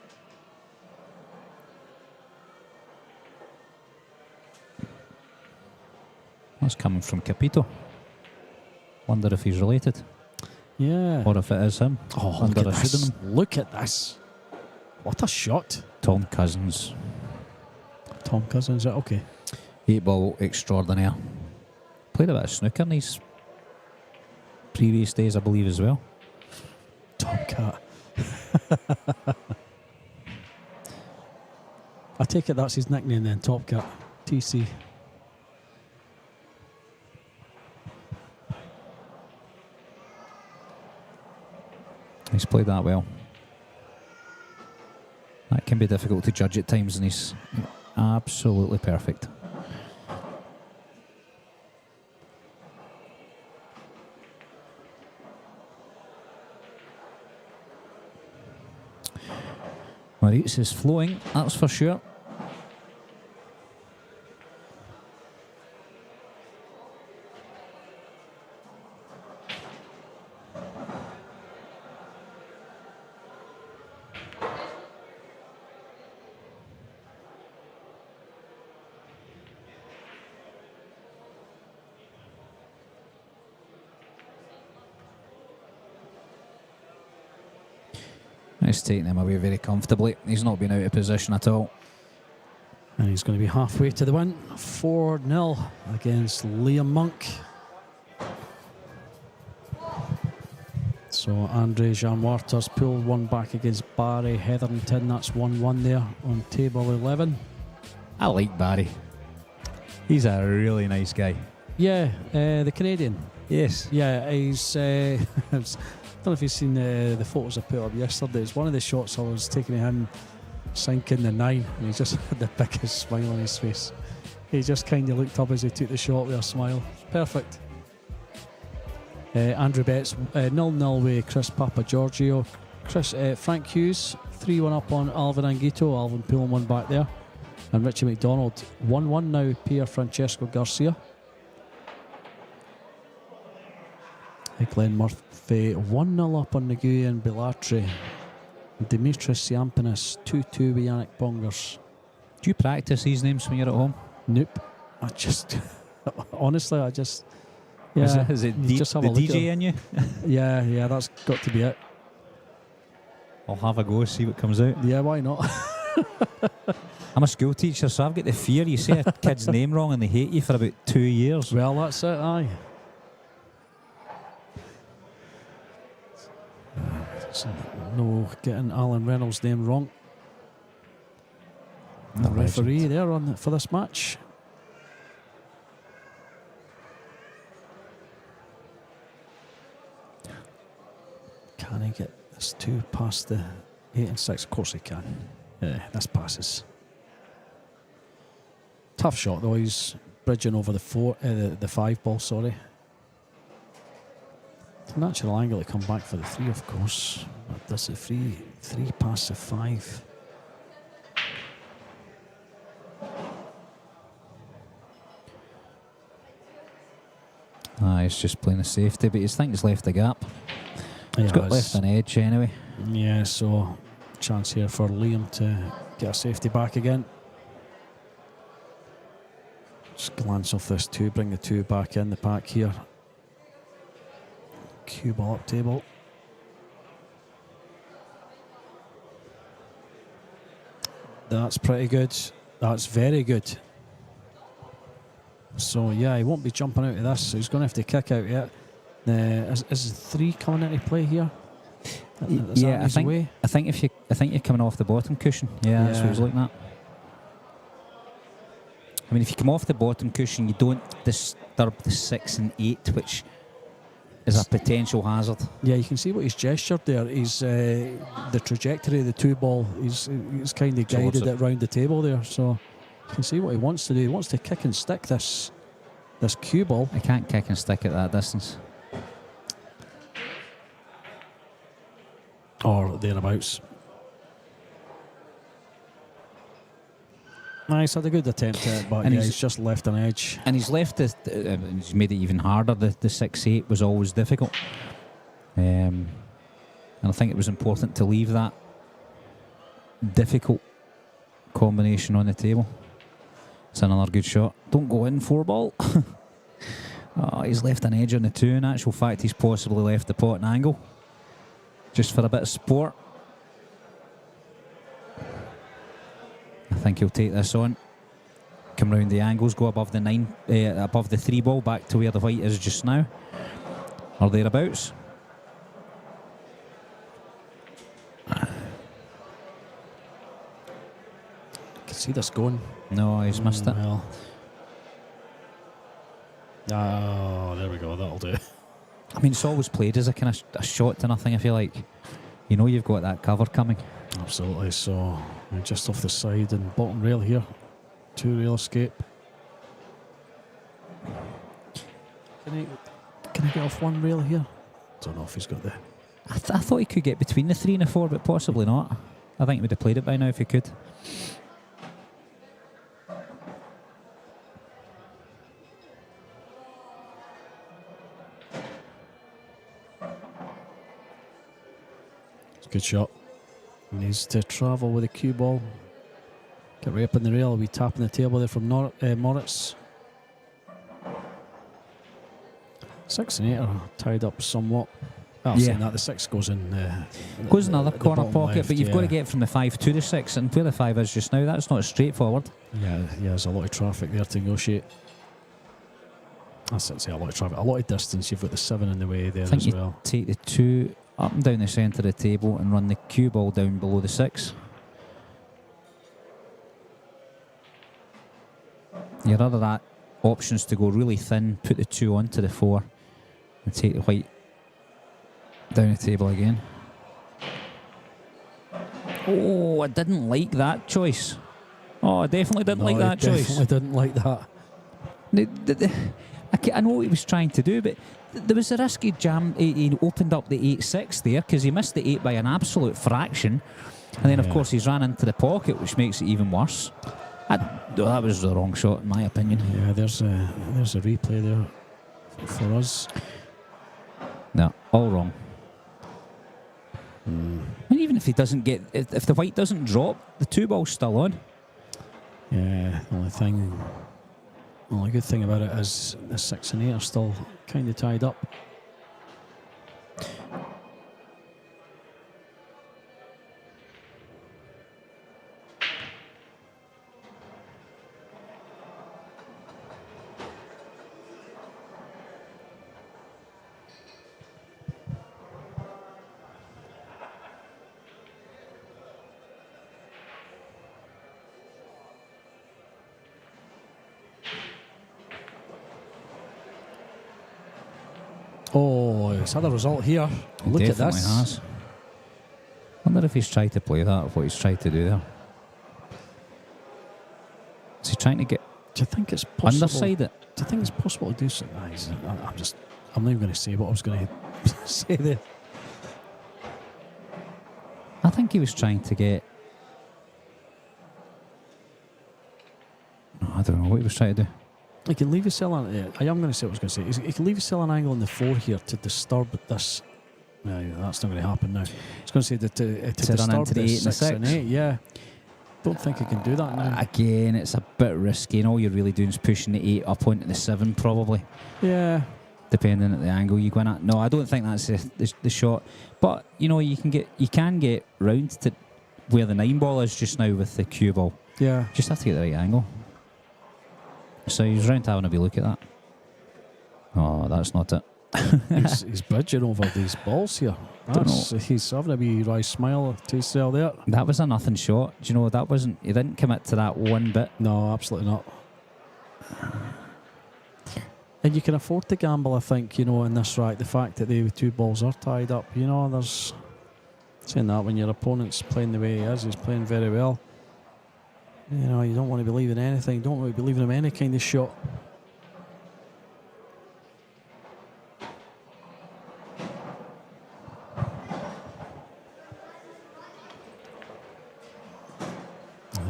S3: That's coming from Capito. Wonder if he's related.
S1: Yeah.
S3: Or if it is him.
S1: Oh,
S3: under
S1: look
S3: a
S1: at this.
S3: pseudonym.
S1: Look at this. What a shot.
S3: Tom Cousins.
S1: Tom Cousins, okay.
S3: 8-ball extraordinaire. Played a bit of snooker in these previous days, I believe, as well.
S1: Tomcat. I take it that's his nickname then, Topcat. TC.
S3: He's played that well. That can be difficult to judge at times, and he's absolutely perfect. Maurice is flowing, that's for sure. He's taking him away very comfortably. He's not been out of position at all.
S1: And he's going to be halfway to the win. 4-0 against Liam Monk. So Andre Jean Waters pulled one back against Barry Hetherington. That's 1-1 there on table 11.
S3: I like Barry. He's a really nice guy.
S1: Yeah, the Canadian.
S3: Yes.
S1: Yeah, he's... I don't know if you've seen the photos I put up yesterday. It's one of the shots I was taking of him sinking the 9, and he just had the biggest smile on his face. He just kind of looked up as he took the shot with a smile. Perfect. Andrew Betts 0-0 with Chris Papagiorgio. Frank Hughes 3-1 up on Alvin Anguito. Alvin pulling one back there. And Richie McDonald 1-1 now. Pier Francesco Garcia. Glenn Murphy 1-0 up on Nguyen Bilatri. Dimitris Siampanis 2-2 with Yannick Pongers.
S3: Do you practice these names when you're at home?
S1: Nope. I just honestly, I just yeah.
S3: Is it
S1: just have
S3: the
S1: a look
S3: DJ in you?
S1: Yeah, that's got to be it.
S3: I'll have a go, see what comes out.
S1: Yeah, why not?
S3: I'm a school teacher, so I've got the fear you say a kid's name wrong and they hate you for about 2 years.
S1: Well, that's it. Aye. No getting Alan Reynolds' name wrong. The referee there for this match. Can he get this 2 past the 8 and 6? Of course he can. Yeah, this passes. Tough shot though. He's bridging over the 5 ball. Sorry. Natural angle to come back for the 3, of course. But does the 3 past the 5?
S3: He's just playing a safety, but he's thinks he's left the gap. He's
S1: Yeah,
S3: got left an edge anyway.
S1: Yeah, so chance here for Liam to get a safety back again. Just glance off this 2, bring the 2 back in the pack here. Cue ball up table. That's pretty good. That's very good. So yeah, he won't be jumping out of this. So he's going to have to kick out yet. Is 3 coming into play here? Is
S3: Yeah,
S1: that away?
S3: I think you're coming off the bottom cushion. Yeah, that's what he's looking at. I mean, if you come off the bottom cushion, you don't disturb the 6 and 8, which is a potential hazard.
S1: Yeah, you can see what he's gestured there. He's the trajectory of the 2 ball. He's kind of guided it round the table there. So you can see what he wants to do. He wants to kick and stick this cue ball.
S3: I can't kick and stick at that distance.
S1: Or thereabouts. Nice, had a good attempt at it, but
S3: And
S1: yeah,
S3: he's-
S1: he's just left an edge.
S3: And he's left it. He's made it even harder. The 6-8 was always difficult, and I think it was important to leave that difficult combination on the table. It's another good shot. Don't go in 4-ball. Oh, he's left an edge on the 2. In actual fact, he's possibly left the pot and angle, just for a bit of sport. I think he'll take this on. Come round the angles, go above the 9, above the 3-ball, back to where the white is just now, or thereabouts.
S1: Can see this going.
S3: No, he's missed it.
S1: Well. Oh, there we go. That'll do.
S3: I mean, it's always played as a kind of a shot to nothing. I feel like, you know, you've got that cover coming.
S1: Absolutely. So just off the side and bottom rail here. 2-rail escape. Can I get off 1 rail here? Don't know if he's got the.
S3: I thought he could get between the 3 and the 4, but possibly not. I think he would have played it by now if he could.
S1: It's a good shot. He needs to travel with the cue ball. Get right up in the rail. We tapping the table there from Moritz. 6 and 8 are tied up somewhat. Well,
S3: Yeah.
S1: saying that the 6 goes in.
S3: Goes another
S1: the
S3: corner
S1: bottom
S3: pocket,
S1: left,
S3: but you've got to
S1: yeah.
S3: get from the 5 to the 6, and where the 5 is just now, that's not straightforward.
S1: Yeah, there's a lot of traffic there to negotiate. That's it, a lot of traffic, a lot of distance. You've got the 7 in the way there
S3: I think
S1: as
S3: you
S1: well.
S3: take the 2 up and down the centre of the table and run the cue ball down below the 6. Your other options to go really thin, put the 2 onto the 4 and take the white down the table again. Oh, I didn't like that choice. Oh, I definitely didn't like that choice.
S1: Definitely didn't like that.
S3: I know what he was trying to do, but there was a risky jam. He opened up the 8-6 there because he missed the 8 by an absolute fraction. And then, of
S1: Yeah.
S3: course, he's ran into the pocket, which makes it even worse. That was the wrong shot, in my opinion.
S1: Yeah, there's a replay there for us.
S3: No, all wrong. And even if he doesn't get, if the white doesn't drop, the 2 ball's still on.
S1: Yeah, the only good thing about it is the 6 and 8 are still kind of tied up. Oh, he's had a result here. Look at
S3: Definitely
S1: this.
S3: has. Wonder if he's tried to play that, or what he's tried to do there. Is he trying to get
S1: Do you think it's possible?
S3: underside it?
S1: Do you think it's possible to do something? I'm not even going to say what I was going to say there.
S3: I think he was trying to get. No, I don't know what he was trying to do.
S1: He can leave himself on. Yeah, I am going to say what I was going to say. He can leave himself an angle on the 4 here to disturb this. No, that's not going to happen now. I was going to say to
S3: To run
S1: disturb
S3: into the
S1: the
S3: 8 and the
S1: 6 and
S3: 6.
S1: 8. Yeah, don't think he can do that now.
S3: Again, it's a bit risky, and all you're really doing is pushing the 8 up onto the 7, probably,
S1: Yeah,
S3: depending at the angle you go in at. No, I don't think that's the shot. But you know, you can get round to where the 9 ball is just now with the cue ball.
S1: yeah.
S3: Just have to get the right angle. So he's round to having a wee look at that. Oh, that's not it.
S1: he's bridging over these balls here.
S3: Don't
S1: He's having a wee wry smile to himself there.
S3: That was a nothing shot. Do you know, that wasn't. He didn't commit to that one bit.
S1: No, absolutely not. And you can afford to gamble, I think, you know, in this rack. The fact that the 2 balls are tied up, you know, there's saying that when your opponent's playing the way he is, he's playing very well. You know, you don't want to believe in anything. Don't want to believe in any kind of shot.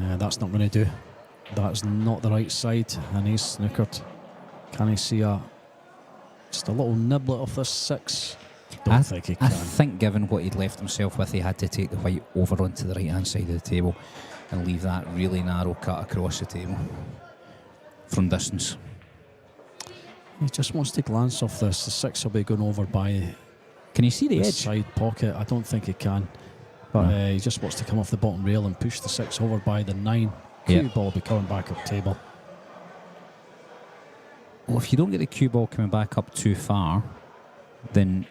S1: Yeah, that's not going to do. That's not the right side, and he's snookered. Can he see just a little niblet of this 6? Don't think he can.
S3: I think given what he'd left himself with, he had to take the white over onto the right-hand side of the table and leave that really narrow cut across the table from distance.
S1: He just wants to glance off this. The 6 will be going over by
S3: Can you see the edge?
S1: side pocket. I don't think he can. But he just wants to come off the bottom rail and push the 6 over by the 9. Cue ball will be coming back up table.
S3: Well, if you don't get the cue ball coming back up too far, then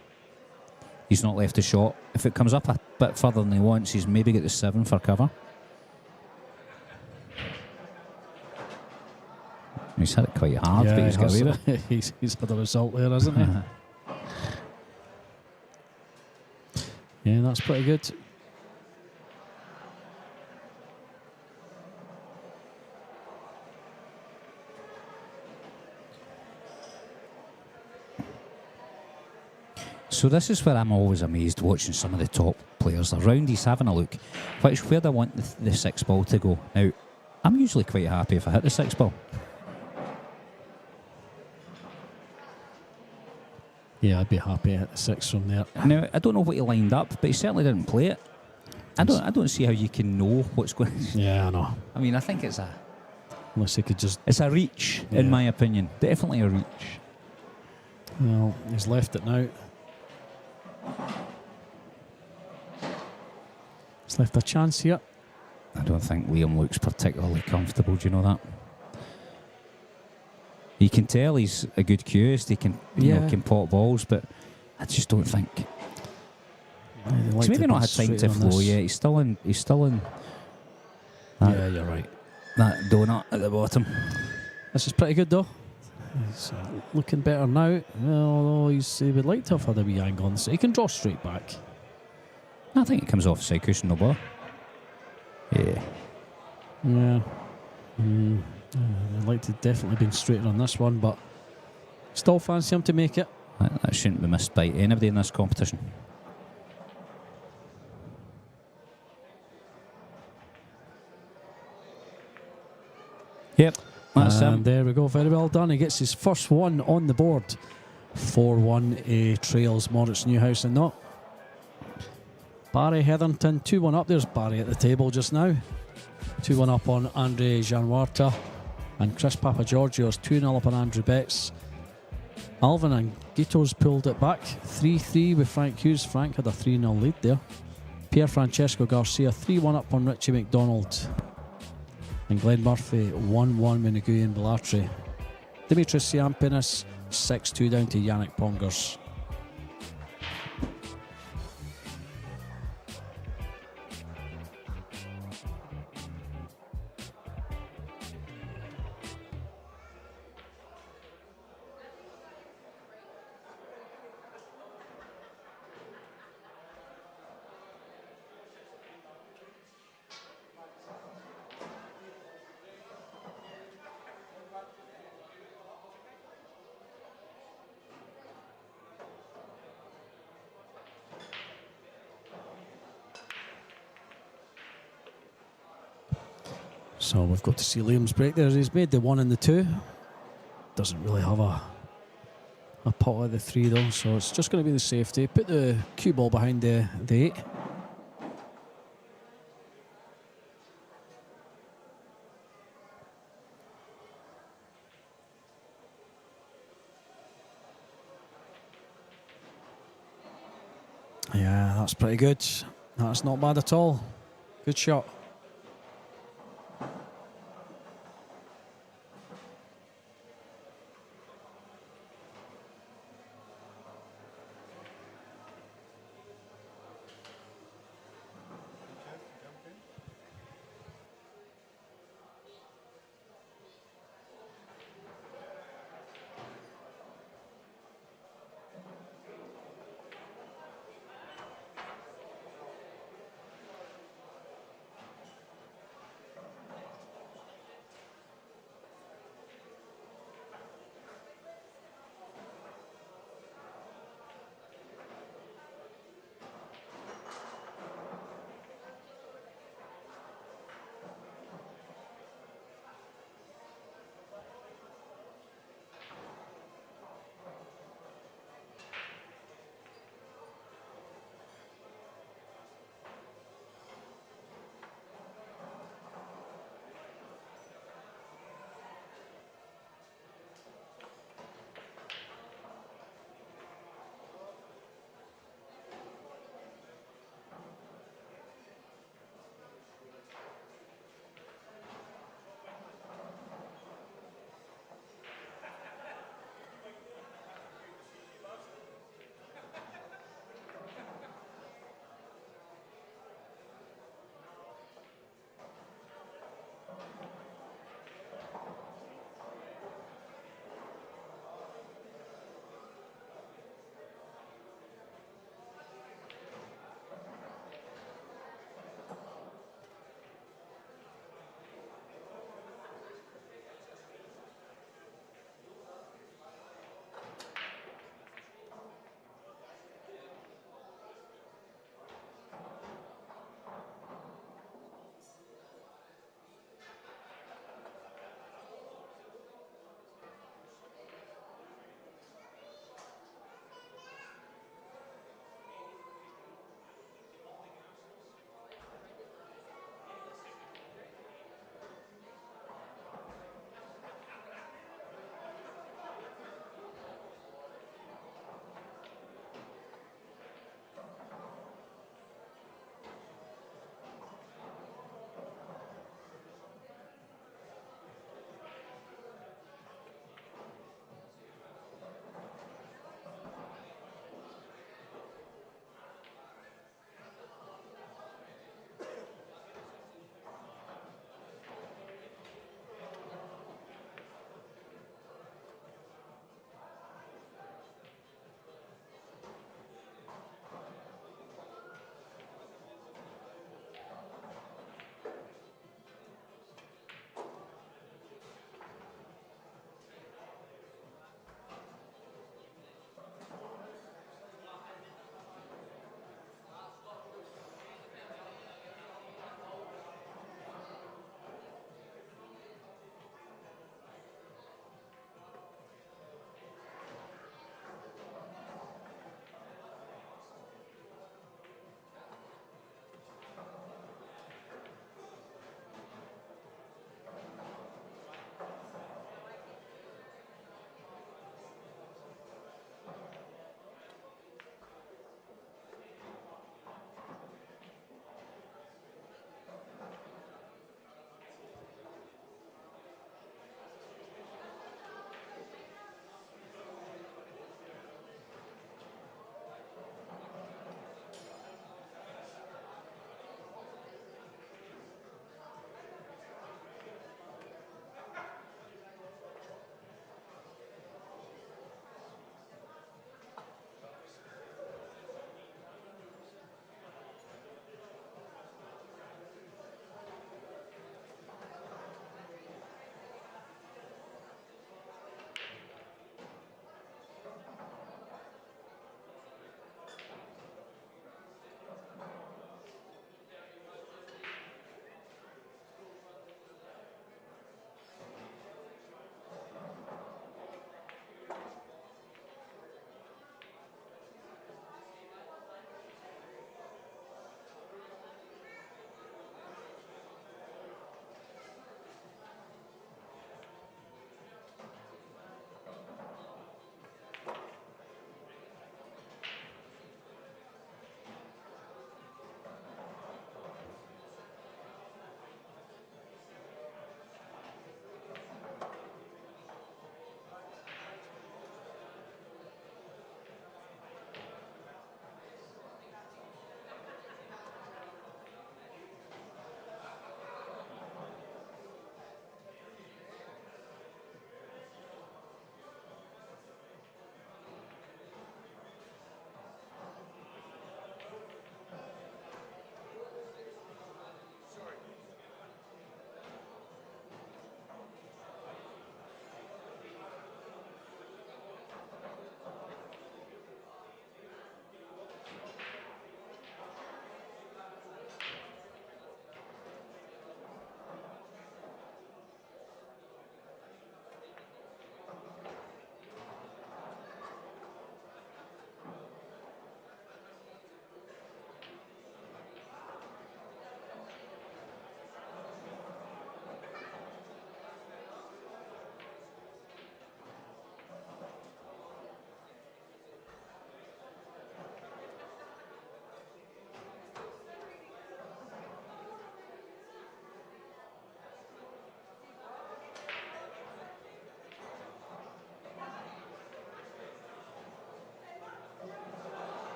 S3: he's not left a shot. If it comes up a bit further than he wants, he's maybe get the 7 for cover. He's hit it quite hard, but he's got away with it.
S1: He's had a result there, hasn't he? Yeah, that's pretty good.
S3: So this is where I'm always amazed watching some of the top players around. He's having a look. Where do I want the 6 ball to go? Now, I'm usually quite happy if I hit the 6 ball.
S1: Yeah, I'd be happy at the 6 from there.
S3: Now, I don't know what he lined up, but he certainly didn't play it. I don't see how you can know what's going on.
S1: Yeah, I know.
S3: I mean, I think it's
S1: Unless he could just...
S3: it's a reach, in my opinion. Definitely a reach.
S1: Well, he's left it now. He's left a chance here.
S3: I don't think Liam looks particularly comfortable, do you know that? You can tell he's a good cueist, he can, can pot balls, but I just don't think... He's maybe not had time to flow yet. He's still in
S1: yeah, you're right.
S3: That donut at the bottom.
S1: This is pretty good though. He's looking better now. Although he would like to have had a wee angle on this. He can draw straight back.
S3: I think it comes off the side cushion, no bother. Yeah.
S1: Yeah. I'd like to definitely been straighter on this one, but still fancy him to make it.
S3: That shouldn't be missed by anybody in this competition. Yep, that's him.
S1: There we go, very well done. He gets his first one on the board. 4-1 trails Moritz Neuhausen. No. Barry Hetherington, 2-1 up. There's Barry at the table just now. 2-1 up on Andre Janwarta. And Chris Papagiorgio's 2-0 up on Andrew Betts. Alvin and Guito's pulled it back. 3-3 with Frank Hughes. Frank had a 3-0 lead there. Pierre Francesco Garcia, 3-1 up on Richie McDonald. And Glenn Murphy, 1-1 with Nguyen Belatri. Dimitris Siampinis, 6-2 down to Yannick Pongers. So we've got to see Liam's break there. He's made the 1 and the 2. Doesn't really have a pot of the 3 though, so it's just going to be the safety. Put the cue ball behind the 8. Yeah, that's pretty good. That's not bad at all. Good shot.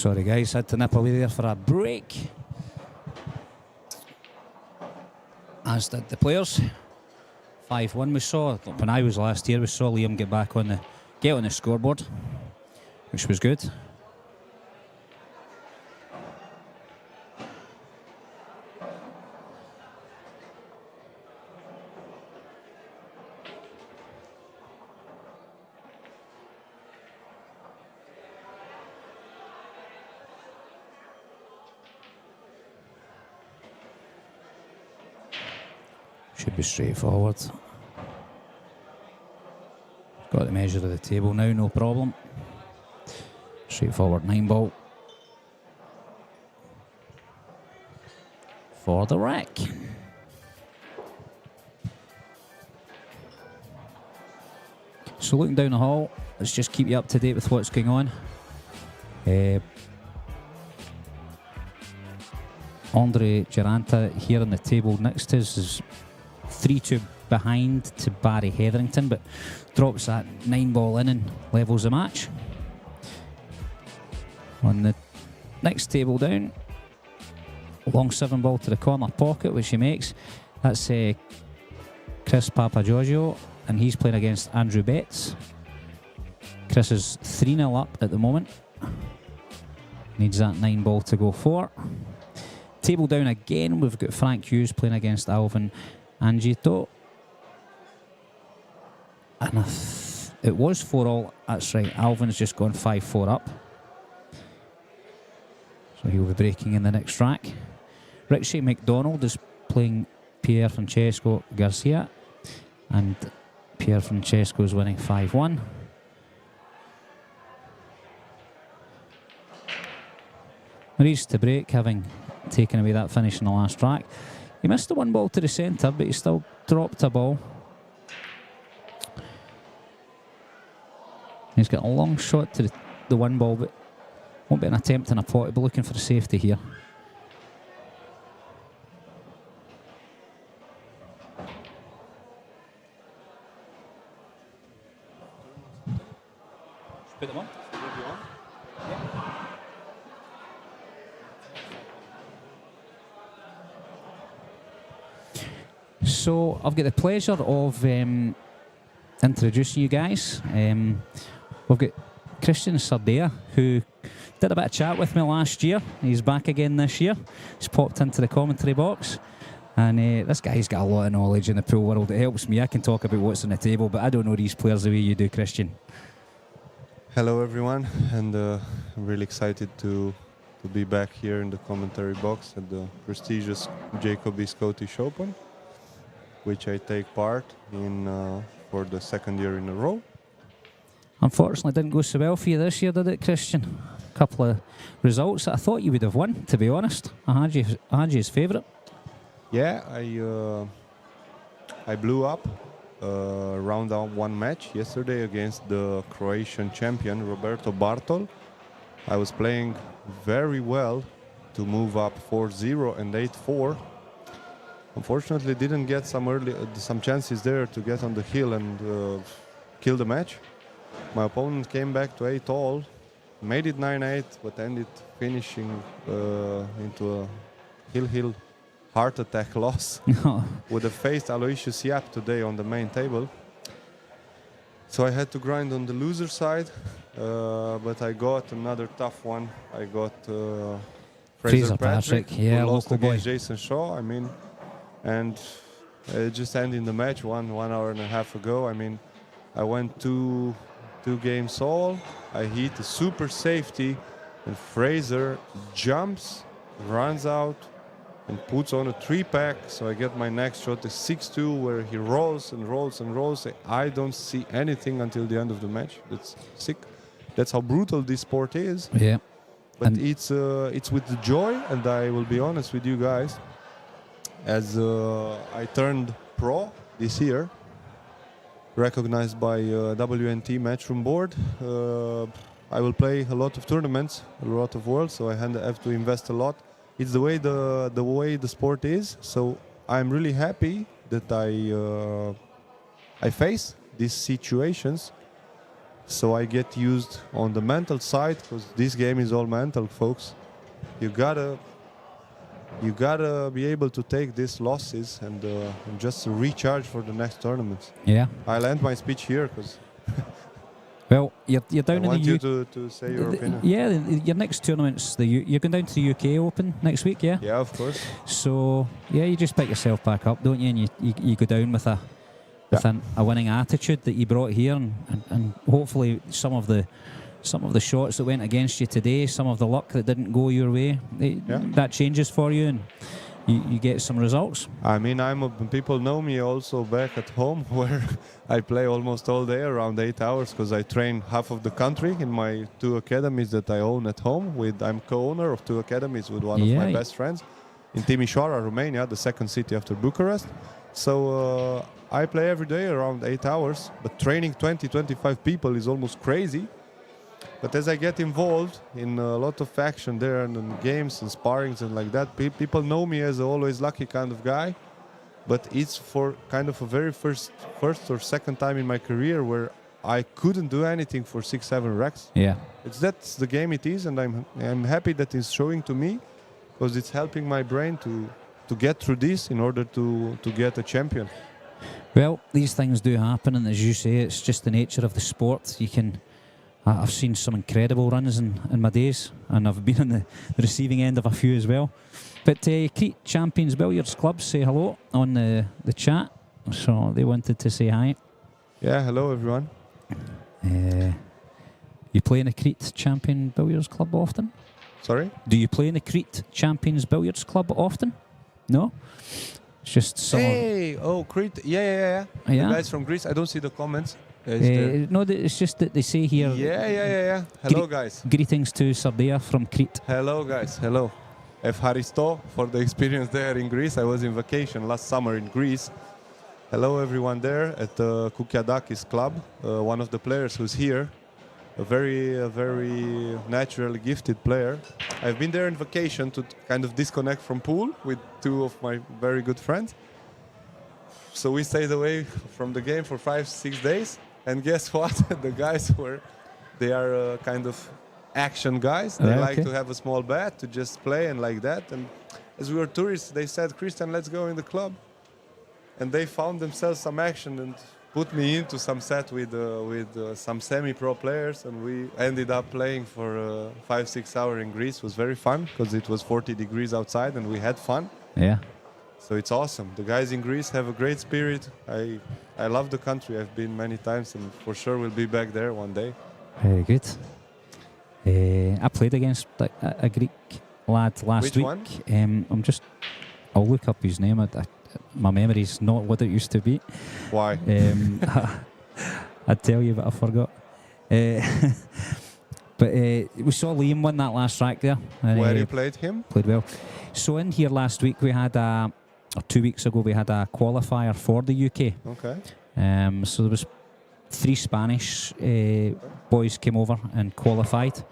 S3: Sorry guys, had to nip away there for a break. As did the players. 5-1 we saw. When I was last here, we saw Liam get on the scoreboard, which was good. Should be straightforward. Got the measure of the table now, no problem. Straightforward 9-ball. For the rack. So looking down the hall, let's just keep you up to date with what's going on. Andre Geranta here on the table next to us is 3-2 behind to Barry Hetherington, but drops that 9-ball in and levels the match. On the next table down, long 7-ball to the corner pocket, which he makes. That's Chris Papagiorgio, and he's playing against Andrew Betts. Chris is 3-0 up at the moment. Needs that 9-ball to go 4. Table down again, we've got Frank Hughes playing against Alvin Angito. And it was 4-all, that's right. Alvin's just gone 5-4 up. So he'll be breaking in the next rack. Richie McDonald is playing Pier Francesco Garcia. And Pier Francesco is winning 5-1. Maurice to break, having taken away that finish in the last rack. He missed the 1-ball to the centre, but he still dropped a ball. He's got a long shot to the 1-ball, but won't be an attempt in a pot. He'll be looking for a safety here. Put them on. So I've got the pleasure of introducing you guys. We've got Christian Sardea, who did a bit of chat with me last year. He's back again this year. He's popped into the commentary box. And this guy's got a lot of knowledge in the pool world. It helps me. I can talk about what's on the table, but I don't know these players the way you do, Christian.
S4: Hello everyone, and I'm really excited to be back here in the commentary box at the prestigious Jacoby Scottish Open, which I take part in for the second year in a row.
S3: Unfortunately, didn't go so well for you this year, did it, Christian? A couple of results that I thought you would have won, to be honest. I had you as favourite.
S4: Yeah, I blew up round out 1 match yesterday against the Croatian champion Roberto Bartol. I was playing very well to move up 4-0 and 8-4. Unfortunately, didn't get some chances there to get on the hill and kill the match. My opponent came back to 8-all, made it 9-8, but ended finishing into a hill heart attack loss. Would have faced Aloysius Yap today on the main table. So I had to grind on the loser side, but I got another tough one. I got Fraser Patrick,
S3: yeah,
S4: who lost
S3: local
S4: against
S3: boy.
S4: Jason Shaw. And it just ended the match one hour and a half ago. I went two games all. I hit a super safety, and Fraser jumps, runs out, and puts on a 3-pack. So I get my next shot, a 6-2, where he rolls and rolls and rolls. I don't see anything until the end of the match. That's sick. That's how brutal this sport is.
S3: Yeah.
S4: But it's with the joy, and I will be honest with you guys. As I turned pro this year, recognized by WNT Matchroom Board, I will play a lot of tournaments, a lot of worlds, so I have to invest a lot. It's the way the sport is. So I'm really happy that I face these situations, So I get used on the mental side, because this game is all mental, folks. You gotta be able to take these losses and just recharge for the next tournament.
S3: Yeah.
S4: I'll end my speech here because
S3: Well, you're
S4: I
S3: down in
S4: want
S3: the
S4: you
S3: U-
S4: to say your opinion.
S3: Yeah, your next tournament's you're going down to the UK Open next week, yeah?
S4: Yeah, of course.
S3: So, yeah, you just pick yourself back up, don't you? And you go down with a winning attitude that you brought here, and hopefully some of the shots that went against you today, some of the luck that didn't go your way, that changes for you, and you get some results.
S4: I mean, people know me also back at home, where I play almost all day, around 8 hours, because I train half of the country in my 2 academies that I own at home. I'm co-owner of 2 academies with one of my best friends in Timișoara, Romania, the second city after Bucharest. So I play every day around 8 hours, but training 20-25 people is almost crazy. But as I get involved in a lot of action there and in games and sparrings and like that, people know me as a always lucky kind of guy. But it's for kind of a very first or second time in my career where I couldn't do anything for 6-7 racks.
S3: Yeah.
S4: That's the game it is, and I'm happy that it's showing to me, because it's helping my brain to get through this in order to get a champion.
S3: Well, these things do happen, and as you say, it's just the nature of the sport. I've seen some incredible runs in my days, and I've been on the receiving end of a few as well. But Crete Champions Billiards Club say hello on the chat, so they wanted to say hi.
S4: Yeah, hello everyone.
S3: You play in the Crete Champion Billiards Club often?
S4: Sorry?
S3: Do you play in the Crete Champions Billiards Club often? No? It's just some
S4: Crete. Yeah. The guys from Greece. I don't see the comments.
S3: no, it's just that they say here.
S4: Yeah. Hello, guys.
S3: Greetings to Sardia from Crete.
S4: Hello, guys. Hello. Evharisto for the experience there in Greece. I was in vacation last summer in Greece. Hello, everyone there at the Kazakis club. One of the players who's here, a very naturally gifted player. I've been there in vacation to kind of disconnect from pool with 2 of my very good friends. So we stayed away from the game for 5-6 days. And guess what? The guys they are kind of action guys. They like to have a small bat to just play and like that. And as we were tourists, they said, Christian, let's go in the club. And they found themselves some action and put me into some set with some semi-pro players. And we ended up playing for 5-6 hours in Greece. It was very fun because it was 40 degrees outside and we had fun.
S3: Yeah.
S4: So it's awesome. The guys in Greece have a great spirit. I love the country. I've been many times and for sure we'll be back there one day.
S3: Very good. I played against a Greek lad last
S4: Which
S3: week.
S4: one?
S3: I'll look up his name. My memory's not what it used to be.
S4: Why?
S3: I'd tell you, but I forgot. But we saw Liam win that last track there. And,
S4: Where you played him?
S3: Played well. So in here last week we had or 2 weeks ago we had a qualifier for the UK.
S4: Okay.
S3: So there was 3 Spanish boys came over and qualified,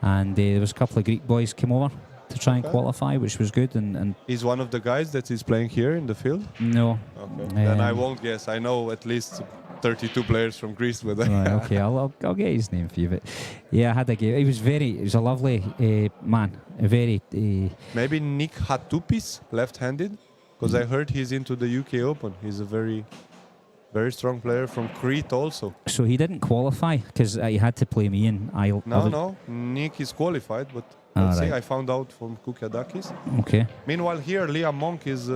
S3: and there was a couple of Greek boys came over to try and qualify, which was good. And
S4: he's one of the guys that is playing here in the field?
S3: No.
S4: Okay. Then I won't guess. I know at least 32 players from Greece with
S3: right, okay, I'll get his name for you. But yeah, I had a game. He was a lovely man. A very
S4: maybe Nick Hatoupis, left-handed, because I heard he's into the UK Open. He's a very strong player from Crete also.
S3: So he didn't qualify because he had to play me in.
S4: No, Nick is qualified, but let's see. I found out from Kazakis.
S3: Okay.
S4: Meanwhile, here Liam Monk is.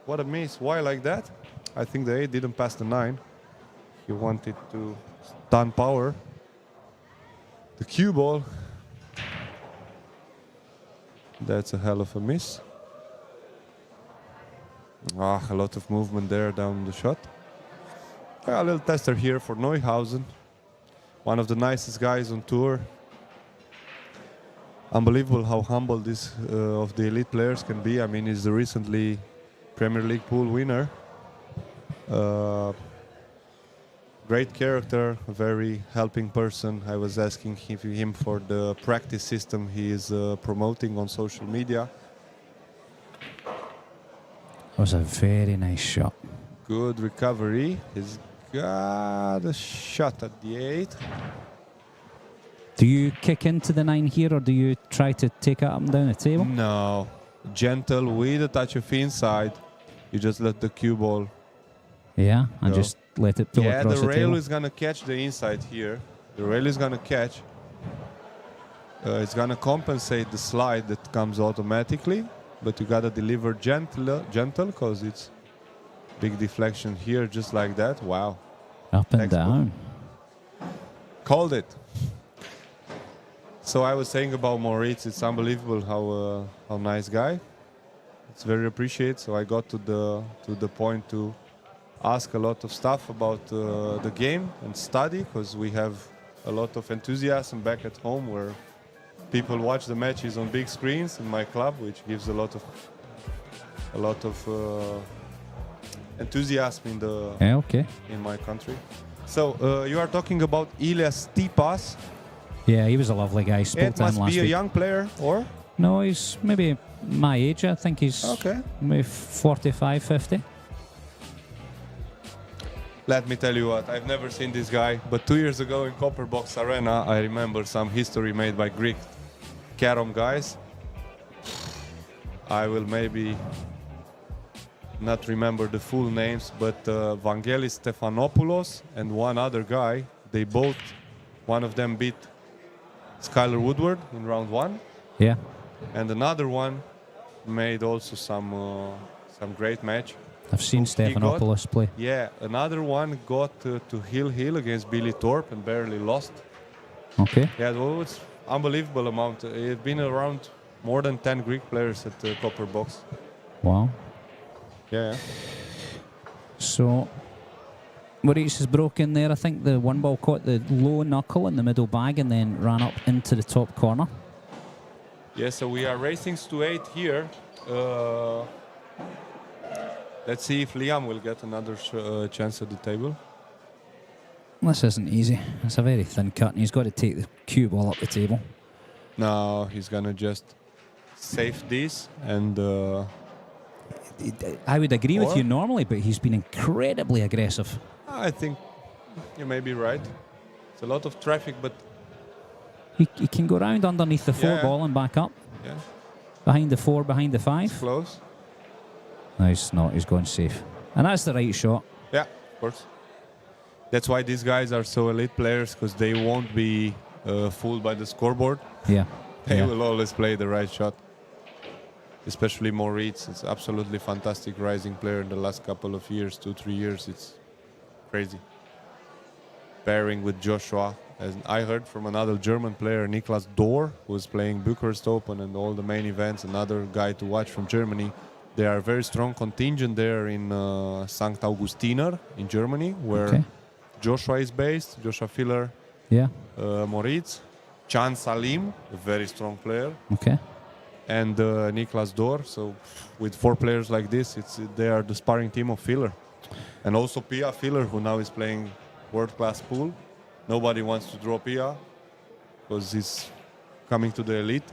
S4: What a miss! Why like that? I think the 8 didn't pass the 9. He wanted to stun power. The cue ball. That's a hell of a miss. A lot of movement there down the shot. A little tester here for Neuhausen. One of the nicest guys on tour. Unbelievable how humble this of the elite players can be. I mean, he's the recently Premier League pool winner. Great character, a very helping person. I was asking him for the practice system he is promoting on social media.
S3: That was a very nice shot.
S4: Good recovery. He's got a shot at the 8.
S3: Do you kick into the 9 here, or do you try to take it up and down the table?
S4: No. Gentle with a touch of inside. You just let the cue ball.
S3: Yeah, and
S4: No.
S3: just let it pull
S4: Yeah,
S3: across
S4: the
S3: the
S4: rail
S3: table.
S4: is going to catch the inside here. The rail is going to catch. It's going to compensate the slide that comes automatically. But you got to deliver gentle because it's big deflection here, just like that. Wow.
S3: Up and
S4: Textbook.
S3: down.
S4: Called it. So I was saying about Moritz, it's unbelievable how nice guy. It's very appreciated. So I got to the point to ask a lot of stuff about the game and study, because we have a lot of enthusiasm back at home where people watch the matches on big screens in my club, which gives a lot of enthusiasm in my country. So you are talking about Ilias Stipas.
S3: Yeah, he was a lovely guy. Spoke
S4: It
S3: to him
S4: must
S3: last
S4: be a
S3: week.
S4: young player, or?
S3: No, he's maybe my age. I think he's maybe 45, 50.
S4: Let me tell you what, I've never seen this guy, but 2 years ago in Copper Box Arena, I remember some history made by Greek carom guys. I will maybe not remember the full names, but Vangelis Stefanopoulos and one other guy, one of them beat Skylar Woodward in round 1.
S3: Yeah.
S4: And another one made also some great match.
S3: I've seen Stephanopoulos play.
S4: Yeah, another one got to Hill against Billy Thorpe and barely lost.
S3: Okay.
S4: Yeah, well, it's unbelievable amount. It's been around more than 10 Greek players at the Copper Box.
S3: Wow.
S4: Yeah.
S3: So, Moritz has broken there. I think the one ball caught the low knuckle in the middle bag and then ran up into the top corner.
S4: Yeah, so we are racing to 8 here. Let's see if Liam will get another chance at the table.
S3: This isn't easy. It's a very thin cut and he's got to take the cue ball up the table.
S4: No, he's going to just save this and...
S3: I would agree with you normally, but he's been incredibly aggressive.
S4: I think you may be right. It's a lot of traffic, but...
S3: He can go round underneath the 4 ball and back up.
S4: Yeah.
S3: Behind the 4, behind the 5.
S4: It's close.
S3: No, he's not. He's going safe. And that's the right shot.
S4: Yeah, of course. That's why these guys are so elite players, because they won't be fooled by the scoreboard.
S3: Yeah.
S4: They will always play the right shot. Especially Moritz. It's absolutely fantastic rising player in the last couple of years, 2-3 years. It's crazy. Pairing with Joshua. As I heard from another German player, Niklas Dor, who is playing Bucharest Open and all the main events, another guy to watch from Germany. They are a very strong contingent there in St. Augustiner in Germany, where Joshua is based, Joshua Filler, Moritz, Chan Salim, a very strong player, and Niklas Dor. So with 4 players like this, they are the sparring team of Filler. And also Pia Filler, who now is playing world-class pool. Nobody wants to draw Pia because he's coming to the elite.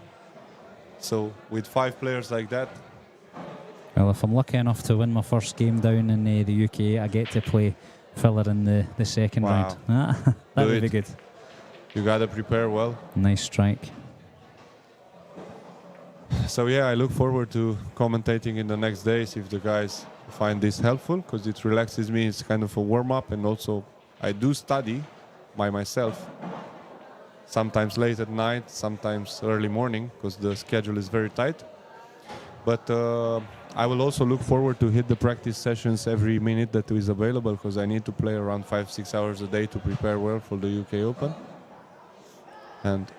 S4: So with 5 players like that.
S3: Well, if I'm lucky enough to win my first game down in the UK, I get to play Filler in the second round. That would be good.
S4: You got to prepare well.
S3: Nice strike.
S4: So yeah, I look forward to commentating in the next days if the guys find this helpful, because it relaxes me. It's kind of a warm-up, and also I do study by myself, sometimes late at night, sometimes early morning, because the schedule is very tight. But I will also look forward to hit the practice sessions every minute that is available, because I need to play around 5-6 hours a day to prepare well for the UK Open. And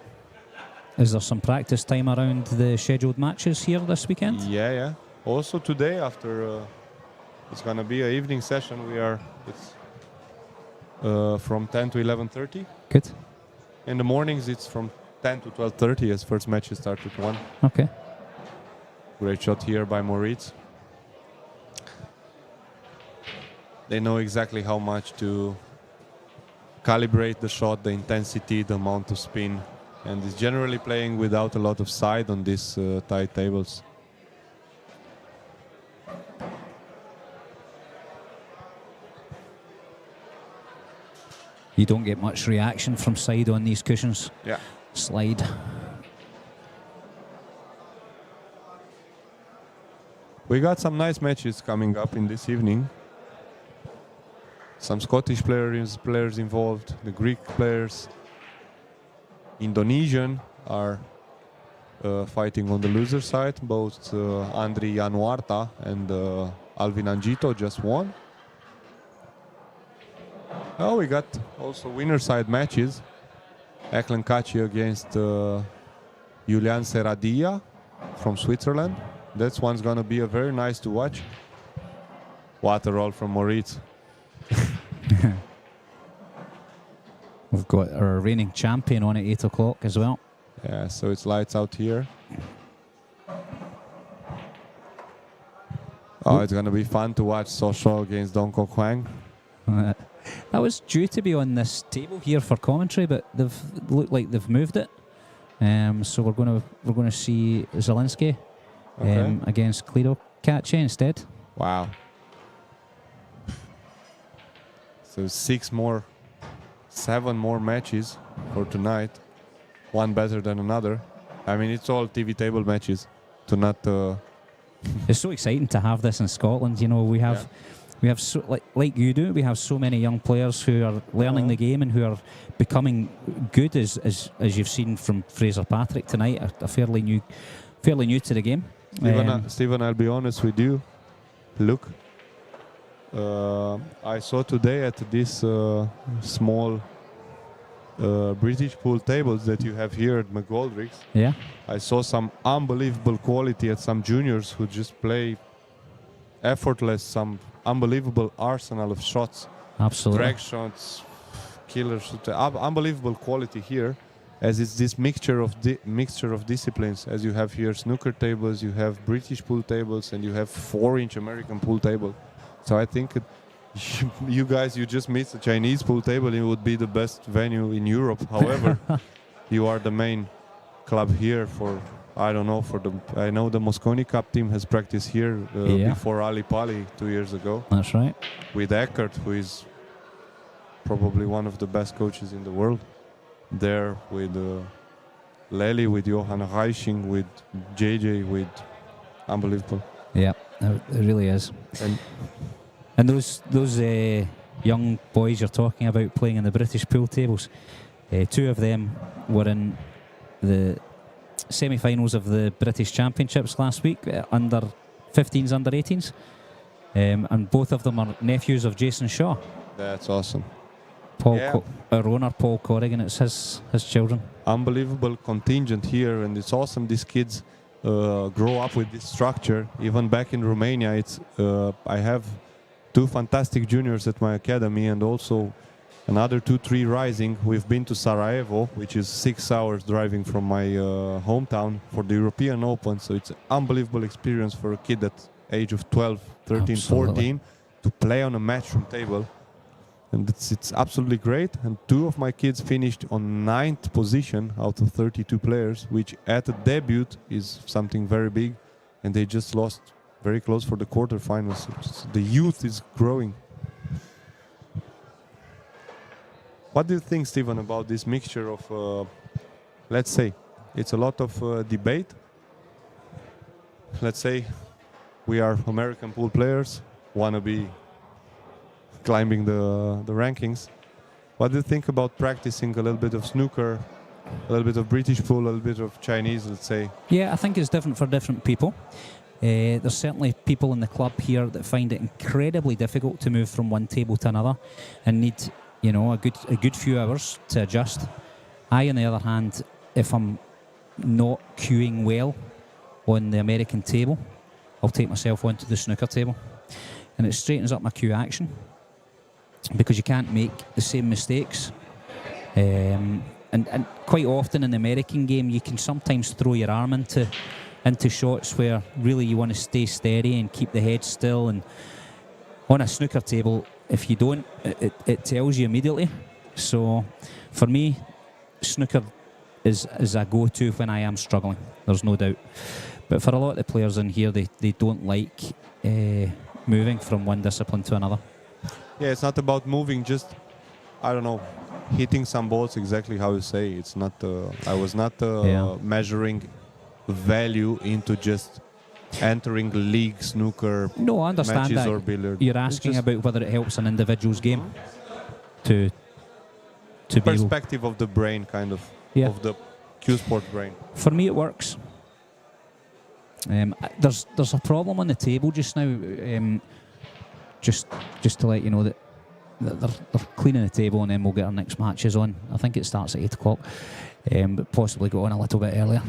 S3: is there some practice time around the scheduled matches here this weekend?
S4: Yeah. Also today, after it's gonna be an evening session. It's from 10 to 11:30.
S3: Good.
S4: In the mornings, it's from 10 to 12:30 as first matches start at 1.
S3: Okay.
S4: Great shot here by Moritz. They know exactly how much to calibrate the shot, the intensity, the amount of spin, and is generally playing without a lot of side on these tight tables.
S3: you don't get much reaction from side on these cushions.
S4: Yeah.
S3: Slide.
S4: We got some nice matches coming up in this evening. Some Scottish players involved, the Greek players. Indonesian are fighting on the loser side. Both Andri Januarta and Alvin Anjito just won. Oh, we got also winner side matches. Kaci against Julian Serradilla from Switzerland. That one's gonna be a very nice to watch. What a roll from Moritz.
S3: We've got our reigning champion on at 8 o'clock as well.
S4: Yeah, so it's lights out here. Oh, it's gonna be fun to watch Sosho against Dong Kok Hwang.
S3: That was due to be on this table here for commentary, but they've looked like they've moved it. So we're going to see Zalinski against Kaci instead.
S4: Wow. So 7 more matches for tonight. One better than another. I mean, it's all TV table matches. To not.
S3: It's so exciting to have this in Scotland. You know, we have so, like you do. We have so many young players who are learning the game and who are becoming good, as you've seen from Fraser Patrick tonight. A fairly new to the game.
S4: Stephen, I'll be honest with you. Look, I saw today at this small British pool tables that you have here at McGoldrick's.
S3: Yeah.
S4: I saw some unbelievable quality at some juniors who just play effortless, some unbelievable arsenal of shots.
S3: Absolutely.
S4: Drag shots, killer shots, unbelievable quality here, as it's this mixture of disciplines. As you have here snooker tables, you have British pool tables, and you have 4-inch American pool table. So I think you guys, you just missed a Chinese pool table. It would be the best venue in Europe. However, you are the main club here for, I don't know, I know the Mosconi Cup team has practiced here before Ali Pali 2 years ago.
S3: That's right.
S4: With Eckert, who is probably one of the best coaches in the world. There with Lely, with Johan Reiching, with JJ, with unbelievable.
S3: Yeah, it really is. And those young boys you're talking about playing in the British pool tables, 2 of them were in the semi-finals of the British Championships last week, under 15s, under 18s, and both of them are nephews of Jason Shaw.
S4: That's awesome.
S3: Our owner, Paul Corrigan, it's his children.
S4: Unbelievable contingent here, and it's awesome these kids grow up with this structure. Even back in Romania, it's I have 2 fantastic juniors at my academy, and also another 2-3 rising. We've been to Sarajevo, which is 6 hours driving from my hometown, for the European Open. So it's an unbelievable experience for a kid at age of 12, 13,
S3: Absolutely.
S4: 14 to play on a matchroom table. And it's absolutely great. And 2 of my kids finished on 9th position out of 32 players, which at a debut is something very big. And they just lost very close for the quarterfinals. The youth is growing. What do you think, Stephen, about this mixture of, let's say, it's a lot of debate. Let's say we are American pool players, want to be climbing the rankings. What do you think about practicing a little bit of snooker, a little bit of British pool, a little bit of Chinese, let's say?
S3: Yeah, I think it's different for different people. There's certainly people in the club here that find it incredibly difficult to move from one table to another and need, you know, a good few hours to adjust. I, on the other hand, if I'm not cueing well on the American table, I'll take myself onto the snooker table, and it straightens up my cue action because you can't make the same mistakes. And quite often in the American game, you can sometimes throw your arm into shots where really you want to stay steady and keep the head still. And on a snooker table, if you don't, it tells you immediately. So for me, snooker is a go-to when I am struggling. There's no doubt. But for a lot of the players in here, they don't like moving from one discipline to another.
S4: Yeah, it's not about moving, just, I don't know, hitting some balls exactly how you say. It's not. I was not measuring value into just entering league snooker
S3: No, I understand
S4: matches
S3: that.
S4: or billiard.
S3: You're asking about whether it helps an individual's game to be able.
S4: Perspective of the brain, kind of, of the Cuesport brain.
S3: For me, it works. There's a problem on the table just now. Just to let you know that they're cleaning the table, and then we'll get our next matches on. I think it starts at 8 o'clock, but possibly go on a little bit earlier.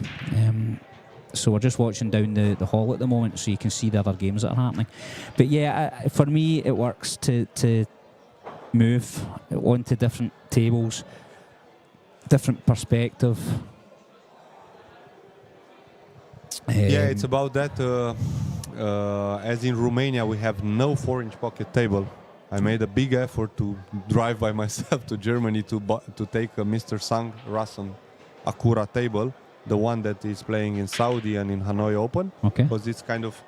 S3: So we're just watching down the hall at the moment, so you can see the other games that are happening. But yeah, for me, it works to move onto different tables, different perspective.
S4: Yeah, it's about that. As in Romania, we have no 4-inch pocket table. I made a big effort to drive by myself to Germany to take a Mr. Sang Rasson Acura table, the one that is playing in Saudi and in Hanoi Open.
S3: Okay.
S4: Because it's kind of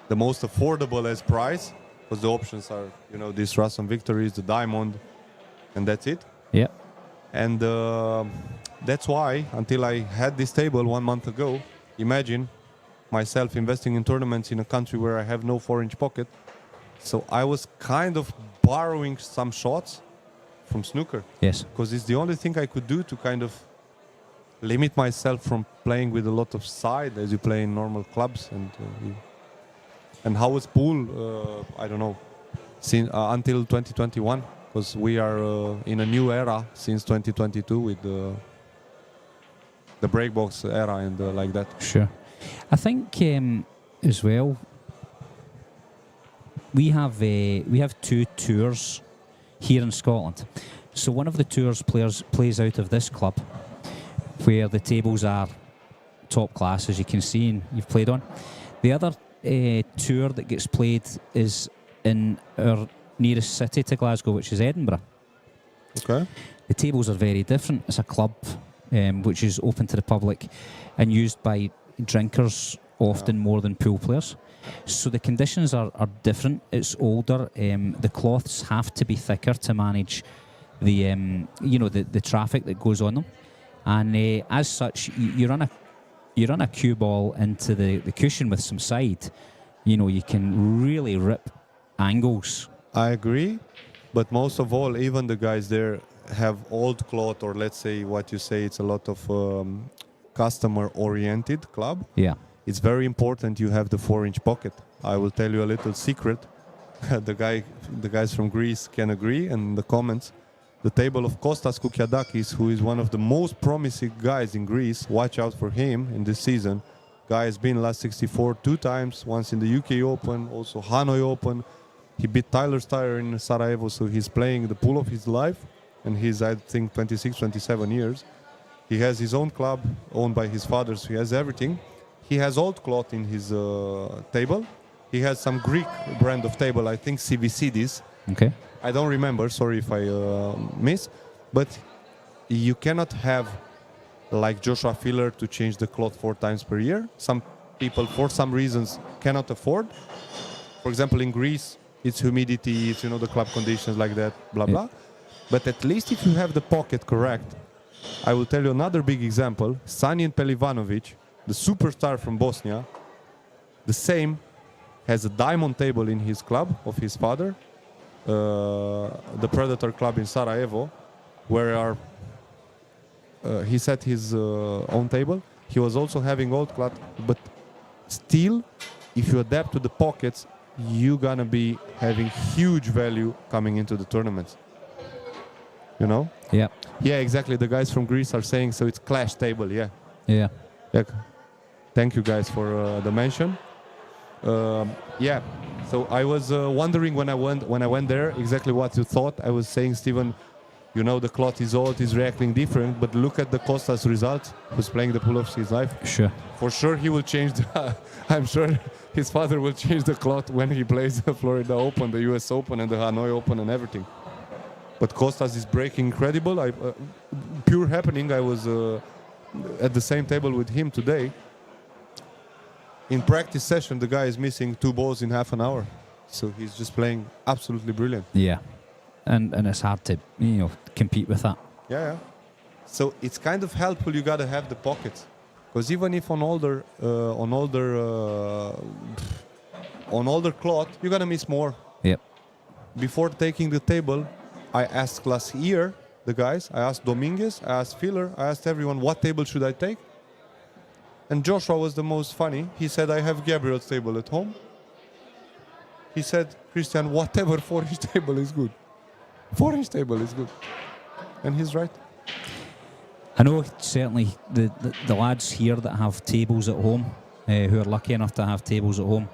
S4: the most affordable as price, because the options are, this Rasson Victories, the Diamond, and that's it.
S3: Yeah.
S4: And that's why, until I had this table 1 month ago, imagine myself investing in tournaments in a country where I have no 4-inch pocket. So I was kind of borrowing some shots from snooker.
S3: Yes.
S4: Because it's the only thing I could do to kind of limit myself from playing with a lot of side as you play in normal clubs. And how was pool? I don't know. Until 2021, because we are in a new era since 2022 with the breakbox era and like that.
S3: Sure. I think as well, we have 2 tours here in Scotland. So one of the tours plays out of this club, where the tables are top class, as you can see, and you've played on. The other tour that gets played is in our nearest city to Glasgow, which is Edinburgh.
S4: Okay.
S3: The tables are very different. It's a club which is open to the public and used by drinkers often more than pool players. So the conditions are different. It's older. The cloths have to be thicker to manage the traffic that goes on them. And as such, you run a cue ball into the cushion with some side. You can really rip angles.
S4: I agree, but most of all, even the guys there have old cloth, or let's say what you say, it's a lot of customer-oriented club.
S3: Yeah.
S4: It's very important you have the 4-inch pocket. I will tell you a little secret. The guys from Greece can agree, and in the comments, the table of Kostas Kazakis, who is one of the most promising guys in Greece, watch out for him in this season. Guy has been last 64 2 times, once in the UK Open, also Hanoi Open. He beat Tyler Steyer in Sarajevo, so he's playing the pool of his life, and he's, I think, 26, 27 years. He has his own club, owned by his father, so he has everything. He has old cloth in his table. He has some Greek brand of table, I think CVCDs.
S3: Okay.
S4: I don't remember, sorry if I miss. But you cannot have, like Joshua Filler, to change the cloth 4 times per year. Some people, for some reasons, cannot afford. For example, in Greece, it's humidity, it's, the club conditions like that, blah, blah. But at least if you have the pocket correct, I will tell you another big example. Sanjin Pelivanovic, the superstar from Bosnia, the same, has a diamond table in his club of his father, the Predator Club in Sarajevo, where he set his own table. He was also having old cloth, but still, if you adapt to the pockets, you're gonna be having huge value coming into the tournaments.
S3: Yeah.
S4: Yeah, exactly. The guys from Greece are saying, so it's clash table. Yeah.
S3: Yeah.
S4: Thank you guys for the mention. Yeah. So I was wondering when I went there exactly what you thought. I was saying, Steven, the cloth is old, he's reacting different, but look at the Kostas results, who's playing the pool of his life.
S3: Sure.
S4: For sure he will change I'm sure his father will change the cloth when he plays the Florida Open, the US Open, and the Hanoi Open and everything. But Kostas is breaking incredible. Pure happening. I was at the same table with him today. In practice session, the guy is missing 2 balls in half an hour. So he's just playing absolutely brilliant.
S3: Yeah. And it's hard to, compete with that.
S4: Yeah. So it's kind of helpful. You gotta have the pockets, because even if on older cloth, you're gonna miss more.
S3: Yep.
S4: Before taking the table, I asked last year the guys. I asked Dominguez, I asked Filler, I asked everyone, what table should I take? And Joshua was the most funny. He said, I have Gabriel's table at home. He said, Christian, whatever 4-inch table is good. 4-inch table is good. And he's right.
S3: I know certainly the lads here that have tables at home, who are lucky enough to have tables at home,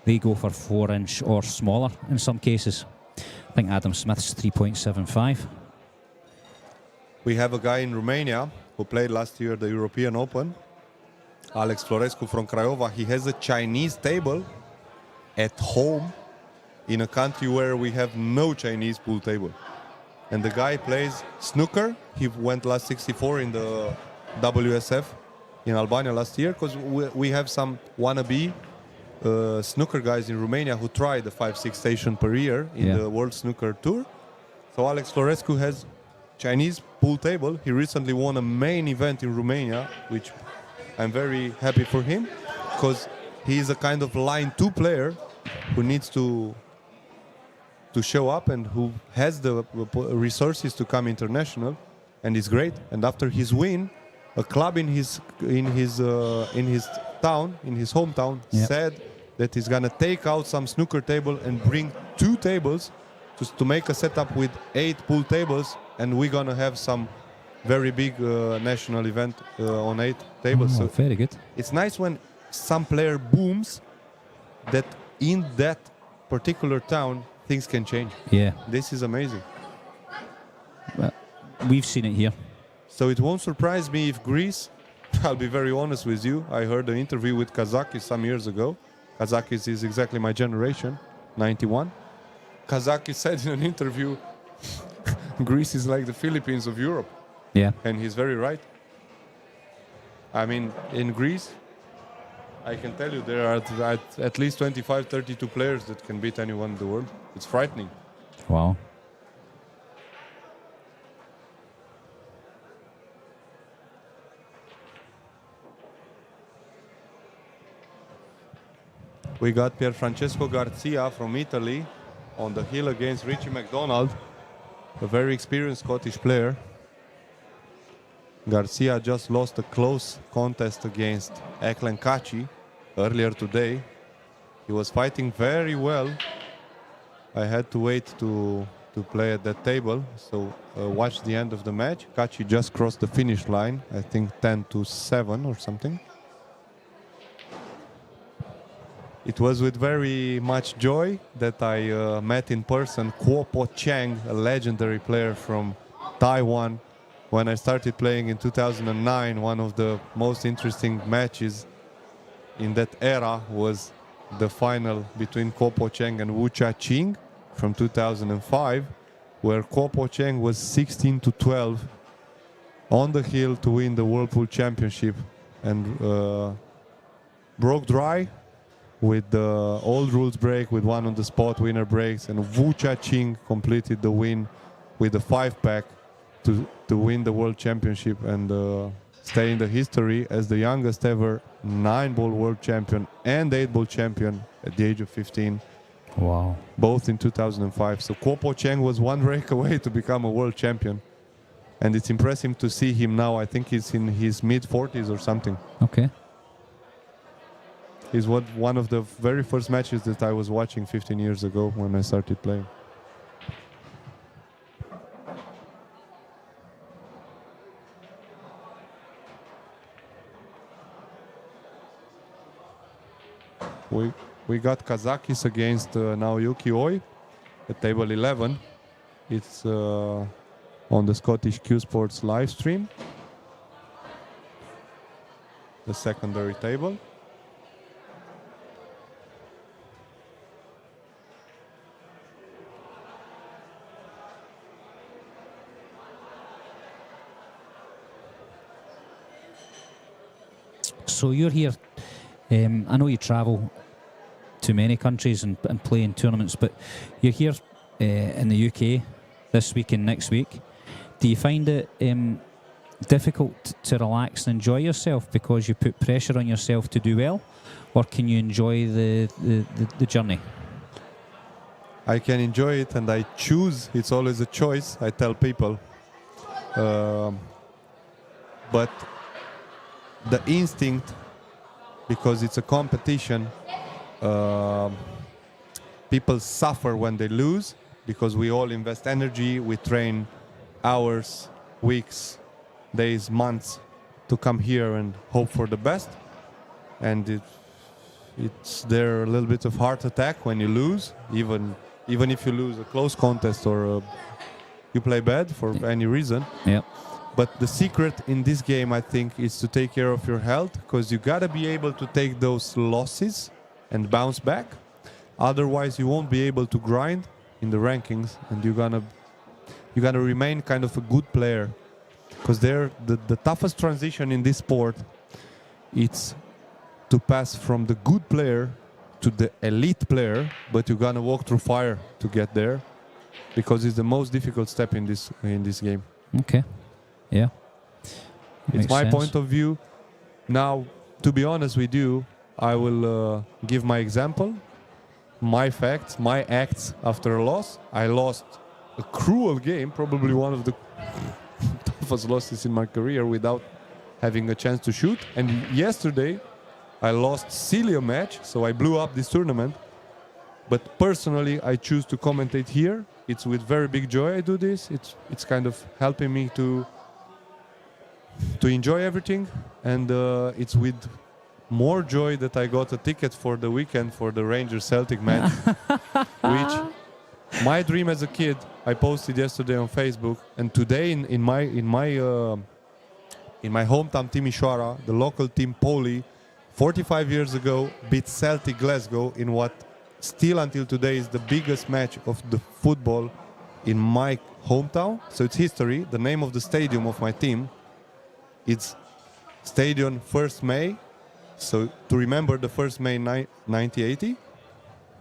S3: they go for 4-inch or smaller in some cases. I think Adam Smith's 3.75.
S4: We have a guy in Romania who played last year the European Open, Alex Florescu from Craiova. He has a Chinese table at home in a country where we have no Chinese pool table. And the guy plays snooker. He went last 64 in the WSF in Albania last year, because we have some wannabe snooker guys in Romania who try the 5-6 station per year in the World Snooker Tour. So Alex Florescu has Chinese pool table. He recently won a main event in Romania, which I'm very happy for him, because he is a kind of line 2 player who needs to show up and who has the resources to come international, and is great. And after his win, a club in his town, in his hometown, said that he's gonna take out some snooker table and bring 2 tables to make a setup with 8 pool tables, and we're gonna have some very big national event on 8 tables.
S3: So very good.
S4: It's nice when some player booms that in that particular town things can change.
S3: Yeah.
S4: This is amazing.
S3: Well, we've seen it here.
S4: So it won't surprise me if Greece, I'll be very honest with you, I heard an interview with Kazakis some years ago. Kazakis is exactly my generation, 91. Kazakis said in an interview, Greece is like the Philippines of Europe.
S3: Yeah.
S4: And he's very right. I mean, in Greece, I can tell you there are at least 25, 32 players that can beat anyone in the world. It's frightening.
S3: Wow.
S4: We got Pierfrancesco Garcia from Italy on the hill against Richie McDonald, a very experienced Scottish player. Garcia just lost a close contest against Kaci earlier today. He was fighting very well. I had to wait to play at that table, so watch the end of the match. Kaci just crossed the finish line, I think 10-7 or something. It was with very much joy that I met in person Kuo Po Cheng, a legendary player from Taiwan. When I started playing in 2009, one of the most interesting matches in that era was the final between Kuo Po Cheng and Wu Cha Ching from 2005, where Kuo Po Cheng was 16-12 on the hill to win the World Pool Championship, and broke dry with the old rules break with one on the spot winner breaks, and Wu Cha Ching completed the win with a 5-pack to win the World Championship and stay in the history as the youngest ever 9-ball world champion and 8-ball champion at the age of 15.
S3: Wow.
S4: Both in 2005. So Kuo Po Cheng was one break away to become a world champion. And it's impressive to see him now. I think he's in his mid-40s or something.
S3: Okay.
S4: He's one of the very first matches that I was watching 15 years ago when I started playing. We got Kazakis against Naoyuki Oi at table 11. It's on the Scottish Cuesports live stream. The secondary table.
S3: So you're here. I know you travel to many countries and play in tournaments, but you're here in the UK this week and next week. Do you find it difficult to relax and enjoy yourself because you put pressure on yourself to do well, or can you enjoy the journey?
S4: I can enjoy it, and I choose. It's always a choice, I tell people. But the instinct, because it's a competition, people suffer when they lose, because we all invest energy, we train hours, weeks, days, months to come here and hope for the best. And it's there a little bit of heart attack when you lose, even if you lose a close contest or you play bad for any reason.
S3: Yeah.
S4: But the secret in this game, I think, is to take care of your health, because you gotta be able to take those losses and bounce back. Otherwise, you won't be able to grind in the rankings, and you're gonna remain kind of a good player. Because the toughest transition in this sport, it's to pass from the good player to the elite player, but you're gonna walk through fire to get there, because it's the most difficult step in this game.
S3: Okay. Yeah.
S4: It's my point of view. Now, to be honest with you, I will give my example, my facts, my acts after a loss. I lost a cruel game, probably one of the toughest losses in my career, without having a chance to shoot. And yesterday, I lost silly a match, so I blew up this tournament. But personally, I choose to commentate here. It's with very big joy I do this. It's kind of helping me to enjoy everything, and it's with more joy that I got a ticket for the weekend for the Rangers-Celtic match, which my dream as a kid. I posted yesterday on Facebook, and today in my hometown Timișoara, the local team Poli, 45 years ago beat Celtic Glasgow in what still until today is the biggest match of the football in my hometown. So it's history. The name of the stadium of my team, it's Stadion 1st May. So to remember the 1st May 1980,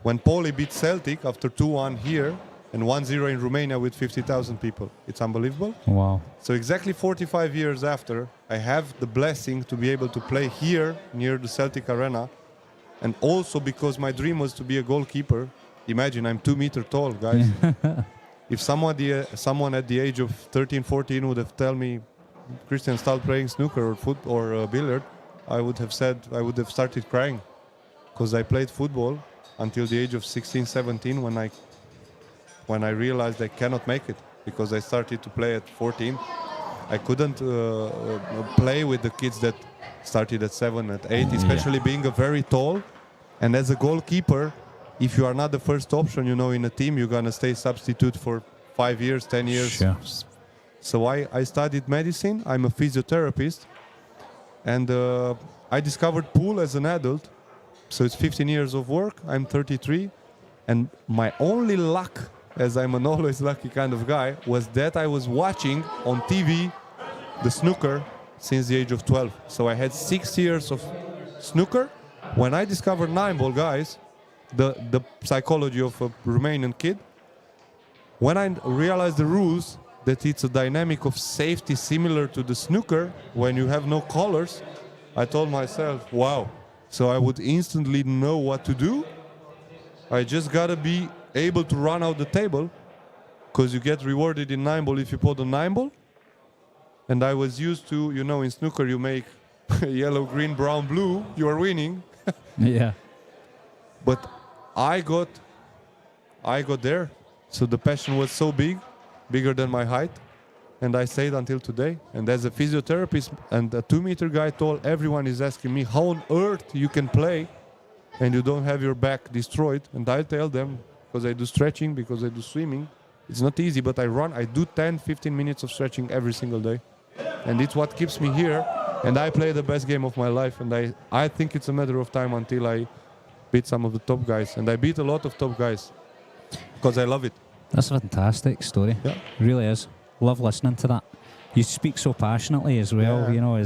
S4: when Poli beat Celtic after 2-1 here and 1-0 in Romania with 50,000 people. It's unbelievable.
S3: Wow.
S4: So exactly 45 years after, I have the blessing to be able to play here near the Celtic Arena. And also because my dream was to be a goalkeeper. Imagine, I'm 2 meters tall, guys. If someone at the age of 13, 14 would have told me, Christian, start playing snooker or billiard, I would have started crying, because I played football until the age of 16, 17 when I realized I cannot make it, because I started to play at 14. I couldn't play with the kids that started at 7, at 8, especially being a very tall. And as a goalkeeper, if you are not the first option, in a team, you're gonna stay substitute for 5 years, 10 years.
S3: Sure.
S4: So I studied medicine. I'm a physiotherapist, and I discovered pool as an adult. So it's 15 years of work. I'm 33, and my only luck, as I'm an always lucky kind of guy, was that I was watching on TV the snooker since the age of 12. So I had 6 years of snooker. When I discovered 9-ball, guys, the psychology of a Romanian kid, when I realized the rules, that it's a dynamic of safety similar to the snooker when you have no collars, I told myself, wow. So I would instantly know what to do. I just gotta be able to run out the table, because you get rewarded in 9-ball if you put a 9-ball. And I was used to, in snooker you make yellow, green, brown, blue, you are winning.
S3: Yeah.
S4: But I got there. So the passion was so bigger than my height, and I stayed until today. And as a physiotherapist and a 2-meter guy tall, everyone is asking me how on earth you can play and you don't have your back destroyed. And I tell them, because I do stretching, because I do swimming, it's not easy, but I do 10-15 minutes of stretching every single day, and it's what keeps me here. And I play the best game of my life, and I think it's a matter of time until I beat some of the top guys. And I beat a lot of top guys because I love it.
S3: That's a fantastic story.
S4: Yeah.
S3: Really is. Love listening to that. You speak so passionately as well,
S4: Yeah.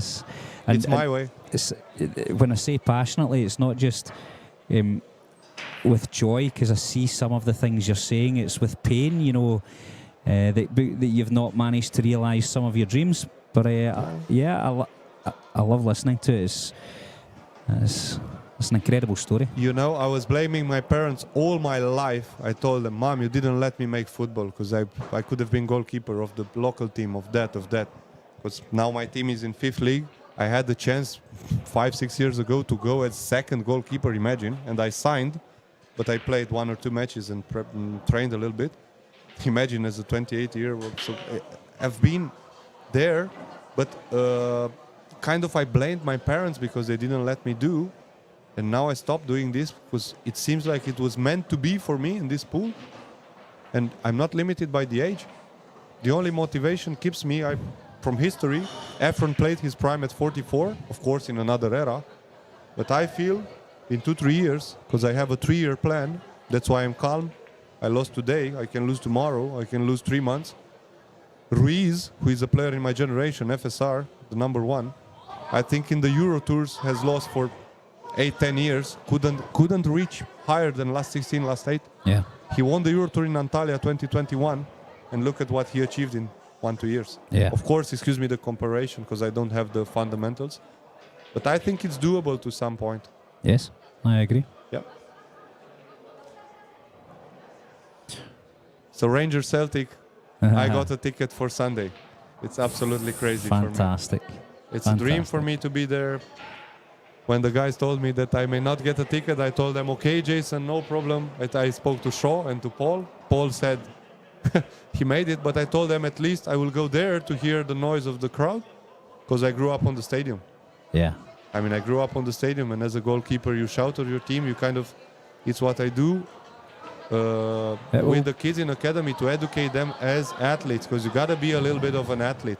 S3: It's
S4: my way.
S3: When I say passionately, it's not just with joy, because I see some of the things you're saying. It's with pain, that you've not managed to realise some of your dreams. But I love listening to it. It's an incredible story.
S4: You know, I was blaming my parents all my life. I told them, Mom, you didn't let me make football because I could have been goalkeeper of the local team of that. Because now my team is in 5th league. I had the chance 5-6 years ago to go as second goalkeeper, imagine, and I signed, but I played 1 or 2 matches and trained a little bit. Imagine as a 28-year-old. So I've been there, but kind of I blamed my parents because they didn't let me do. And now I stopped doing this because it seems like it was meant to be for me in this pool. And I'm not limited by the age. The only motivation keeps me, from history, Efron played his prime at 44, of course in another era. But I feel in 2-3 years, because I have a 3-year plan, that's why I'm calm. I lost today, I can lose tomorrow, I can lose 3 months. Ruiz, who is a player in my generation, FSR, the number 1, I think in the Euro Tours has lost for 8-10 years, couldn't reach higher than last 16, last 8.
S3: Yeah.
S4: He won the Euro Tour in Antalya 2021, and look at what he achieved in 1-2 years.
S3: Yeah.
S4: Of course, excuse me the comparison, because I don't have the fundamentals, but I think it's doable to some point.
S3: Yes, I agree.
S4: Yeah. So Rangers Celtic, I got a ticket for Sunday. It's absolutely crazy for me.
S3: Fantastic.
S4: It's a dream for me to be there. When the guys told me that I may not get a ticket, I told them, okay, Jason, no problem. I spoke to Shaw and to Paul. Paul said he made it, but I told them at least I will go there to hear the noise of the crowd because I grew up on the stadium.
S3: Yeah.
S4: I mean, I grew up on the stadium, and as a goalkeeper, you shout at your team. You kind of, it's what I do with the kids in academy to educate them as athletes, because you got to be a little bit of an athlete.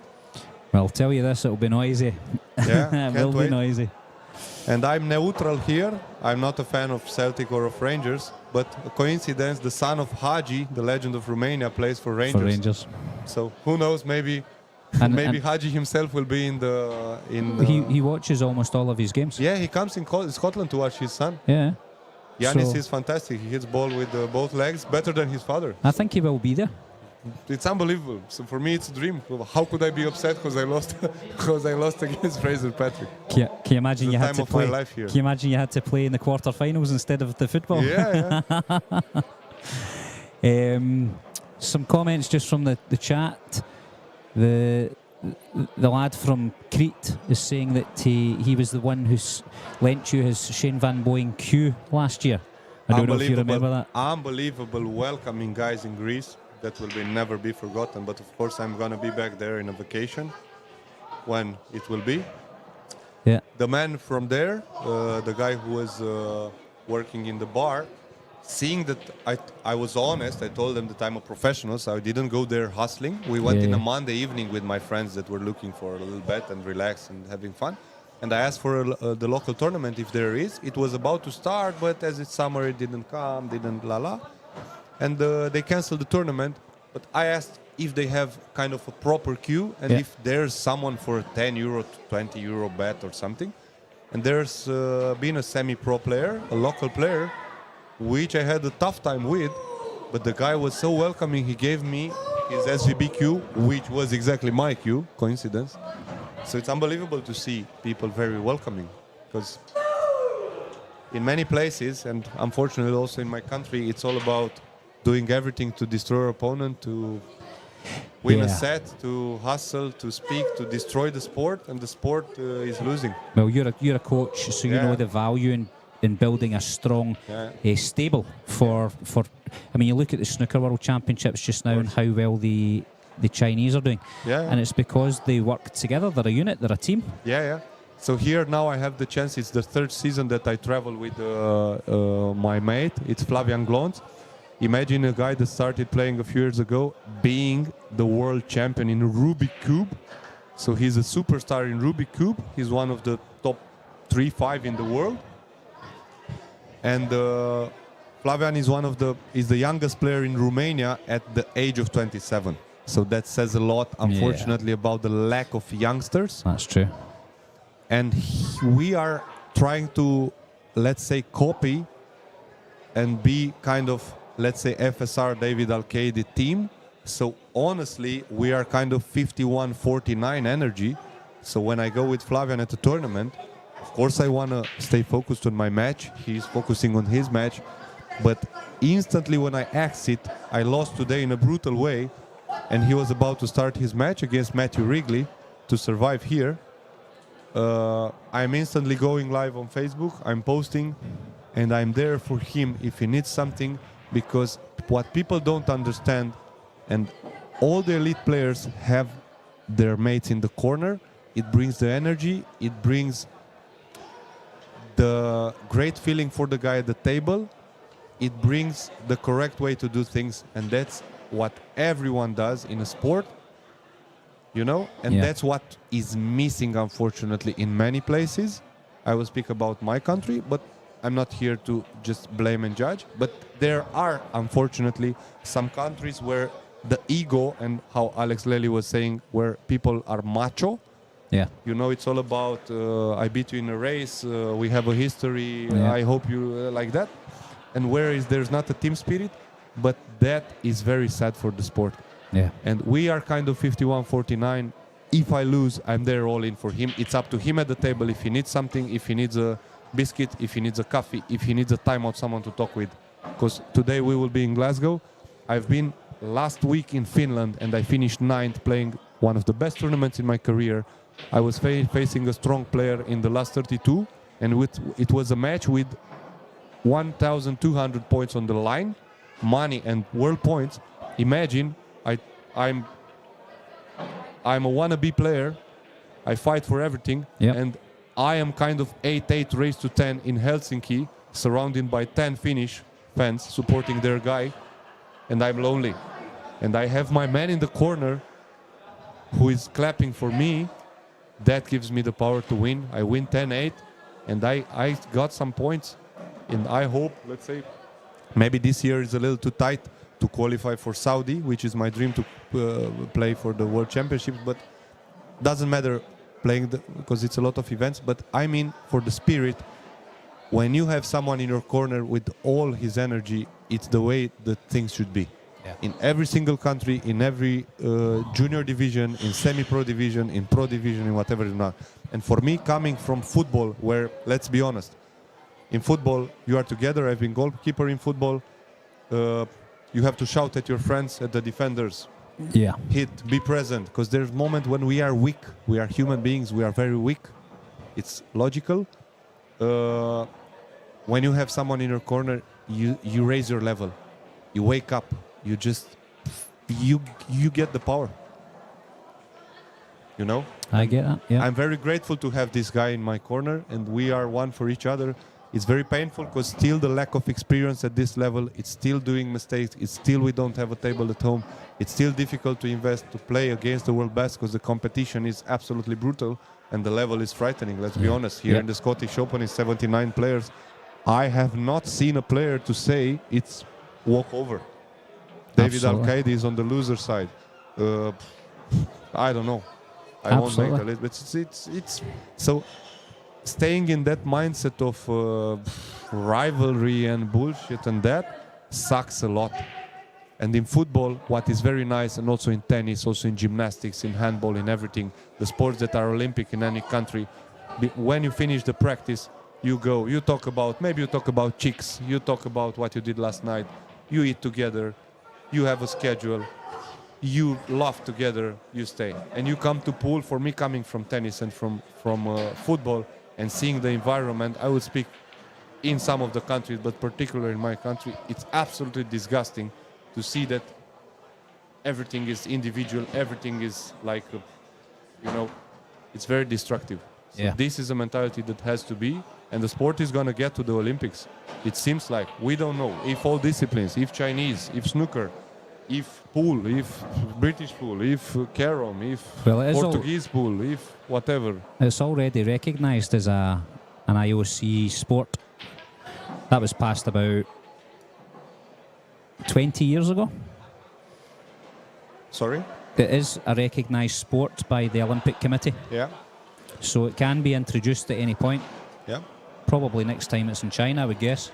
S3: Well, I'll tell you this, it'll be noisy.
S4: Yeah,
S3: It will be noisy.
S4: And I'm neutral here. I'm not a fan of Celtic or of Rangers, but a coincidence, the son of Hagi, the legend of Romania, plays for Rangers. So who knows, maybe Hagi himself will be in the...
S3: He watches almost all of his games.
S4: Yeah, he comes in Scotland to watch his son.
S3: Yeah.
S4: Yanis is fantastic. He hits ball with both legs, better than his father.
S3: I think he will be there.
S4: It's unbelievable. So for me, it's a dream. How could I be upset because I lost? Because I lost against Fraser Patrick.
S3: Can you imagine you had to play?
S4: Can
S3: you imagine you had to play in the quarterfinals instead of the football?
S4: Yeah.
S3: Some comments just from the chat. The lad from Crete is saying that he was the one who lent you his Shane Van Boeing cue last year. I don't know if you remember that.
S4: Unbelievable welcoming guys in Greece. That will never be forgotten. But of course, I'm going to be back there in a vacation when it will be.
S3: Yeah.
S4: The man from there, the guy who was working in the bar, seeing that I was honest, I told them that I'm a professional, so I didn't go there hustling. We went in a Monday evening with my friends that were looking for a little bet and relax and having fun. And I asked for the local tournament if there is. It was about to start, but as it's summer, it didn't come, And they canceled the tournament, but I asked if they have kind of a proper queue and if there's someone for a 10 euro to 20 euro bet or something. And there's been a semi-pro player, a local player, which I had a tough time with, but the guy was so welcoming, he gave me his SVB queue, which was exactly my queue, coincidence. So it's unbelievable to see people very welcoming, because in many places, and unfortunately also in my country, it's all about doing everything to destroy your opponent, to win a set, to hustle, to speak, to destroy the sport, and the sport is losing.
S3: Well, you're a coach, so you know the value in building a strong stable for. I mean, you look at the Snooker World Championships just now and how well the Chinese are doing, and it's because they work together. They're a unit. They're a team. So here now I have the chance. It's the 3rd season that I travel with my mate. It's Flavian Glont. Imagine a guy that started playing a few years ago being the world champion in Rubik Cube. So he's a superstar in Rubik Cube. He's one of the top 3-5 in the world. And Flavian is the youngest player in Romania at the age of 27. So that says a lot, unfortunately, about the lack of youngsters. That's true.
S4: And we are trying to, let's say, copy and be kind of, let's say, FSR David Alcaide team So honestly, we are kind of 51-49 energy. So when I go with Flavian at the tournament, of course I want to stay focused on my match. He's focusing on his match. But instantly when I exit, I lost today in a brutal way. And he was about to start his match against Matthew Wrigley to survive here. I'm instantly going live on Facebook. I'm posting. And I'm there for him if he needs something. Because what people don't understand, and all the elite players have their mates in the corner. It brings the energy. It brings the great feeling for the guy at the table. It brings the correct way to do things. And that's what everyone does in a sport, you know? And that's what is missing, unfortunately, in many places. I will speak about my country, but I'm not here to just blame and judge. But there are, unfortunately, some countries where the ego, and how Alex Lely was saying, where people are macho.
S3: Yeah.
S4: You know, it's all about, I beat you in a race, we have a history, I hope you like that. And whereas there's not a team spirit, but that is very sad for the sport.
S3: Yeah.
S4: And we are kind of 51-49. If I lose, I'm there all in for him. It's up to him at the table if he needs something, if he needs a biscuit, if he needs a coffee, if he needs a timeout, someone to talk with. Because today we will be in Glasgow. I've been last week in Finland and I finished 9th playing one of the best tournaments in my career. I was facing a strong player in the last 32 and it was a match with 1,200 points on the line, money and world points. Imagine I'm a wannabe player. I fight for everything, and I am kind of 8-8 raised to 10 in Helsinki, surrounded by 10 Finnish fans supporting their guy, and I'm lonely. And I have my man in the corner who is clapping for me. That gives me the power to win. I win 10-8, and I got some points. And I hope, let's say, maybe this year is a little too tight to qualify for Saudi, which is my dream to play for the World Championships. But doesn't matter playing because it's a lot of events. But I mean, for the spirit, when you have someone in your corner with all his energy, it's the way that things should be. Yeah. In every single country, in every junior division, in semi-pro division, in pro division, in whatever it's not. And for me, coming from football, where, let's be honest, in football, you are together. I've been goalkeeper in football. You have to shout at your friends, at the defenders.
S3: Yeah.
S4: Hit, be present. Because there's moments when we are weak. We are human beings. We are very weak. It's logical. When you have someone in your corner, you raise your level. You wake up. You get the power. You know?
S3: I get that, yeah.
S4: I'm very grateful to have this guy in my corner, and we are one for each other. It's very painful because still the lack of experience at this level, it's still doing mistakes, it's still we don't have a table at home, it's still difficult to invest, to play against the world best because the competition is absolutely brutal and the level is frightening, let's be honest. Here in the Scottish Open is 79 players. I have not seen a player to say it's walkover. David Al-Qaedi is on the loser side. I don't know. I won't make a list, but it's so staying in that mindset of rivalry and bullshit and that sucks a lot. And in football, what is very nice, and also in tennis, also in gymnastics, in handball, in everything, the sports that are Olympic in any country, when you finish the practice, you go, you talk about chicks, you talk about what you did last night, you eat together, you have a schedule, you laugh together, you stay. And you come to pool, for me coming from tennis and from football and seeing the environment, I would speak in some of the countries, but particularly in my country, it's absolutely disgusting to see that everything is individual, everything is like, it's very destructive. So this is a mentality that has to be, and the sport is going to get to the Olympics. It seems like, we don't know, if all disciplines, if Chinese, if snooker, if pool, if British pool, if carom, if Portuguese pool, if whatever.
S3: It's already recognised as an IOC sport. That was passed about 20 years ago.
S4: Sorry?
S3: It is a recognised sport by the Olympic Committee.
S4: Yeah.
S3: So it can be introduced at any point.
S4: Yeah.
S3: Probably next time it's in China, I would guess.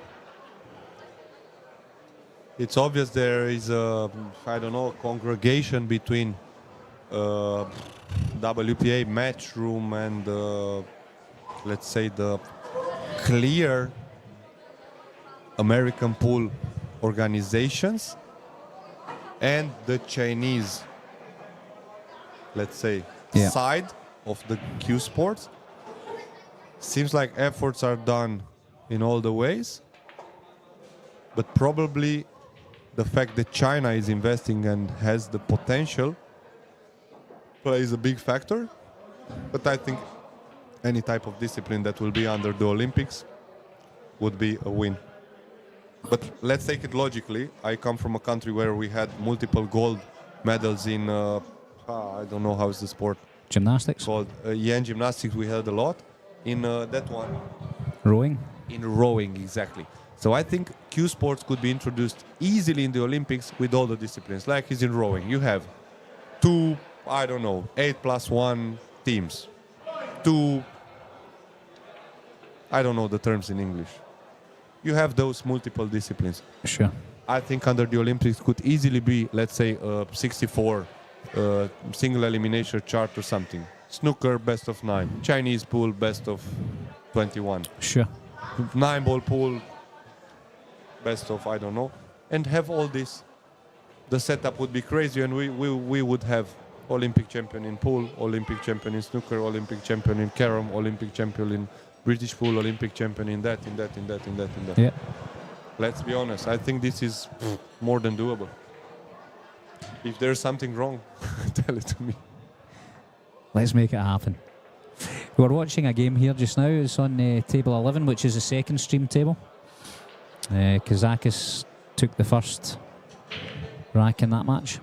S4: it's obvious there is a, I don't know, congregation between WPA match room and let's say the clear American pool organizations and the Chinese, let's say, side of the Cuesports. Seems like efforts are done in all the ways, but probably the fact that China is investing and has the potential plays a big factor. But I think any type of discipline that will be under the Olympics would be a win. But let's take it logically. I come from a country where we had multiple gold medals in, I don't know how is the sport
S3: Gymnastics?
S4: called. In gymnastics we had a lot. In that one.
S3: Rowing?
S4: In rowing, exactly. So I think Cuesports could be introduced easily in the Olympics with all the disciplines. Like is in rowing. You have 2, I don't know, 8+1 teams. 2, I don't know the terms in English. You have those multiple disciplines.
S3: Sure.
S4: I think under the Olympics could easily be, let's say, 64 single elimination chart or something. Snooker, best of 9. Chinese pool, best of 21.
S3: Sure.
S4: 9-ball pool, best of, I don't know. And have all this. The setup would be crazy, and we would have Olympic champion in pool, Olympic champion in snooker, Olympic champion in carom, Olympic champion in British pool, Olympic champion in that.
S3: Yeah.
S4: Let's be honest, I think this is more than doable. If there's something wrong, tell it to me.
S3: Let's make it happen. We're watching a game here just now. It's on table 11, which is the second stream table. Kazakis took the first rack in that match.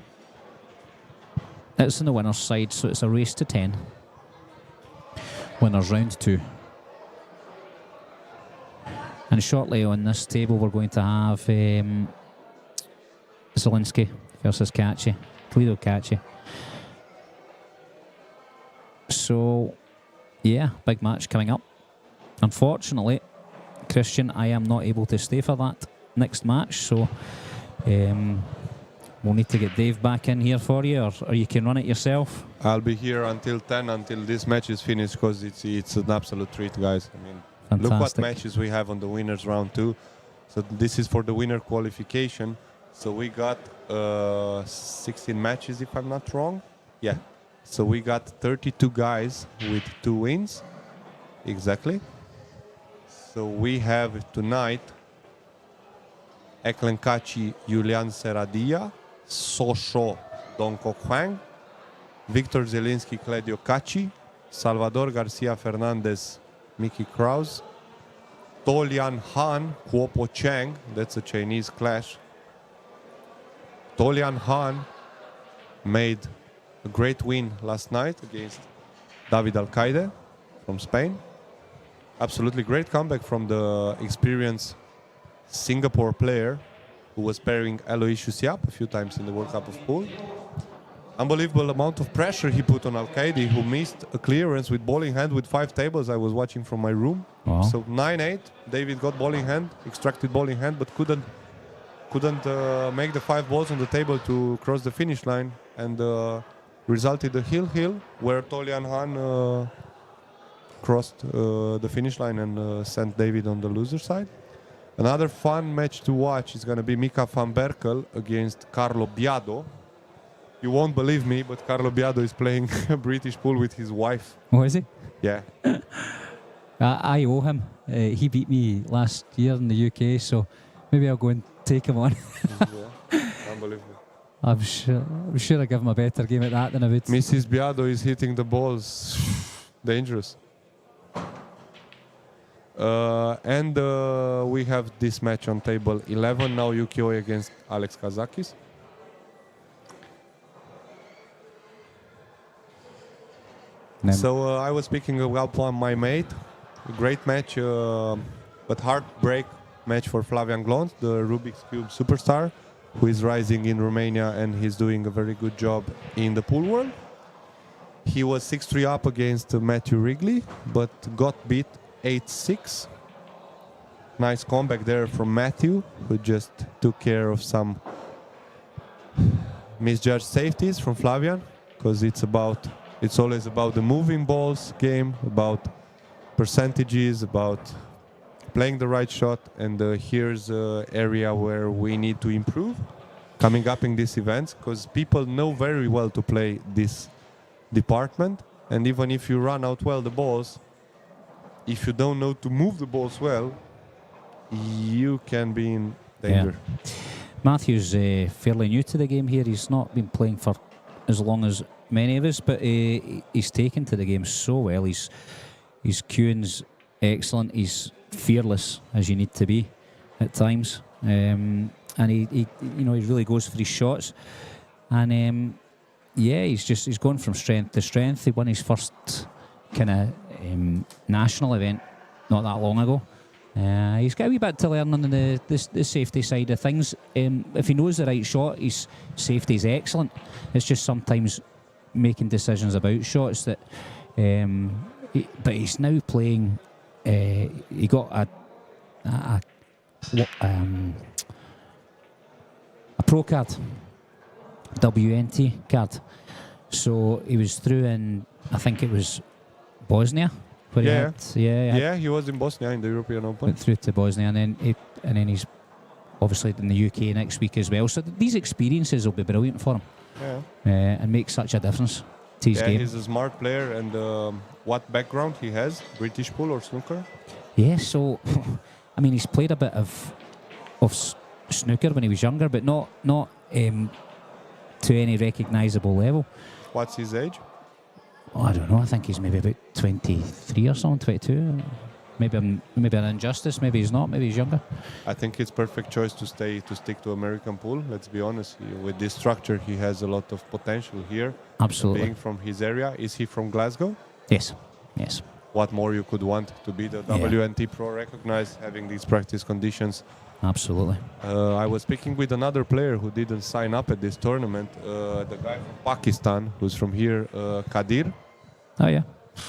S3: It's on the winner's side, so it's a race to 10. Winners round 2. And shortly on this table we're going to have Zalinski versus Kaci, Toledo Kaci. So, yeah, big match coming up. Unfortunately, Christian, I am not able to stay for that next match, so we'll need to get Dave back in here for you, or you can run it yourself.
S4: I'll be here until 10, until this match is finished, because it's an absolute treat, guys. I mean,
S3: Fantastic.
S4: look what matches we have on the winners round 2. So this is for the winner qualification. So we got 16 matches, if I'm not wrong. Yeah. So we got 32 guys with 2 wins. Exactly. So we have tonight Eklen Kaci, Julian Serradia, Sosho Donko Huang, Victor Zalinski, Claudio Kaci, Salvador Garcia Fernandez, Mickey Kraus, Tolian Han, Kuopo Chang, that's a Chinese clash. Tolian Han made a great win last night against David Alcaide from Spain. Absolutely great comeback from the experienced Singapore player who was pairing Aloysius Yap a few times in the World Cup of Pool. Unbelievable amount of pressure he put on Alcaide, who missed a clearance with bowling hand with 5 tables. I was watching from my room.
S3: Wow.
S4: So 9-8, David got bowling hand, extracted bowling hand, but couldn't make the 5 balls on the table to cross the finish line, and resulted a hill where Tolian Han crossed the finish line and sent David on the loser side. Another fun match to watch is going to be Mika van Berkel against Carlo Biado. You won't believe me, but Carlo Biado is playing British pool with his wife.
S3: Oh, is he?
S4: Yeah.
S3: I owe him. He beat me last year in the UK, so maybe I'll go and take him on.
S4: Yeah. Unbelievable.
S3: I'm sure I give him a better game at that than I would.
S4: Mrs. Biado is hitting the balls. Dangerous. And we have this match on table 11 now, Yukioi against Alex Kazakis. So I was speaking about my mate. A great match, but heartbreak match for Flavian Glonț, the Rubik's Cube superstar, who is rising in Romania, and he's doing a very good job in the pool world. He was 6-3 up against Matthew Wrigley, but got beat 8-6. Nice comeback there from Matthew, who just took care of some misjudged safeties from Flavian, because it's always about the moving balls game, about percentages, about playing the right shot, and here's an area where we need to improve coming up in these events, because people know very well to play this department, and even if you run out well the balls, if you don't know to move the balls well, you can be in danger.
S3: Yeah. Matthew's fairly new to the game here. He's not been playing for as long as many of us, but he's taken to the game so well. His cueing's excellent. He's fearless, as you need to be at times, and he really goes for his shots. And he's gone from strength to strength. He won his first kind of national event not that long ago. He's got a wee bit to learn on the safety side of things. If he knows the right shot, his safety is excellent. It's just sometimes making decisions about shots that. But he's now playing. He got a pro card, WNT card. So he was through in, I think it was Bosnia. He was in Bosnia in the European Open. Went through to Bosnia, and then he's obviously in the UK next week as well. So these experiences will be brilliant for him, and make such a difference to his game.
S4: He's a smart player, and what background he has? British pool or snooker?
S3: Yeah, so I mean, he's played a bit of snooker when he was younger, but not to any recognisable level.
S4: What's his age?
S3: Oh, I don't know. I think he's maybe about 23 or something, 22. Maybe an injustice. Maybe he's not. Maybe he's younger.
S4: I think it's perfect choice to stick to American pool. Let's be honest. With this structure, he has a lot of potential here.
S3: Absolutely.
S4: Being from his area, is he from Glasgow?
S3: Yes.
S4: What more you could want to be the WNT Pro recognized, having these practice conditions?
S3: Absolutely.
S4: I was speaking with another player who didn't sign up at this tournament, the guy from Pakistan, who's from here, Kadir.
S3: Oh, yeah.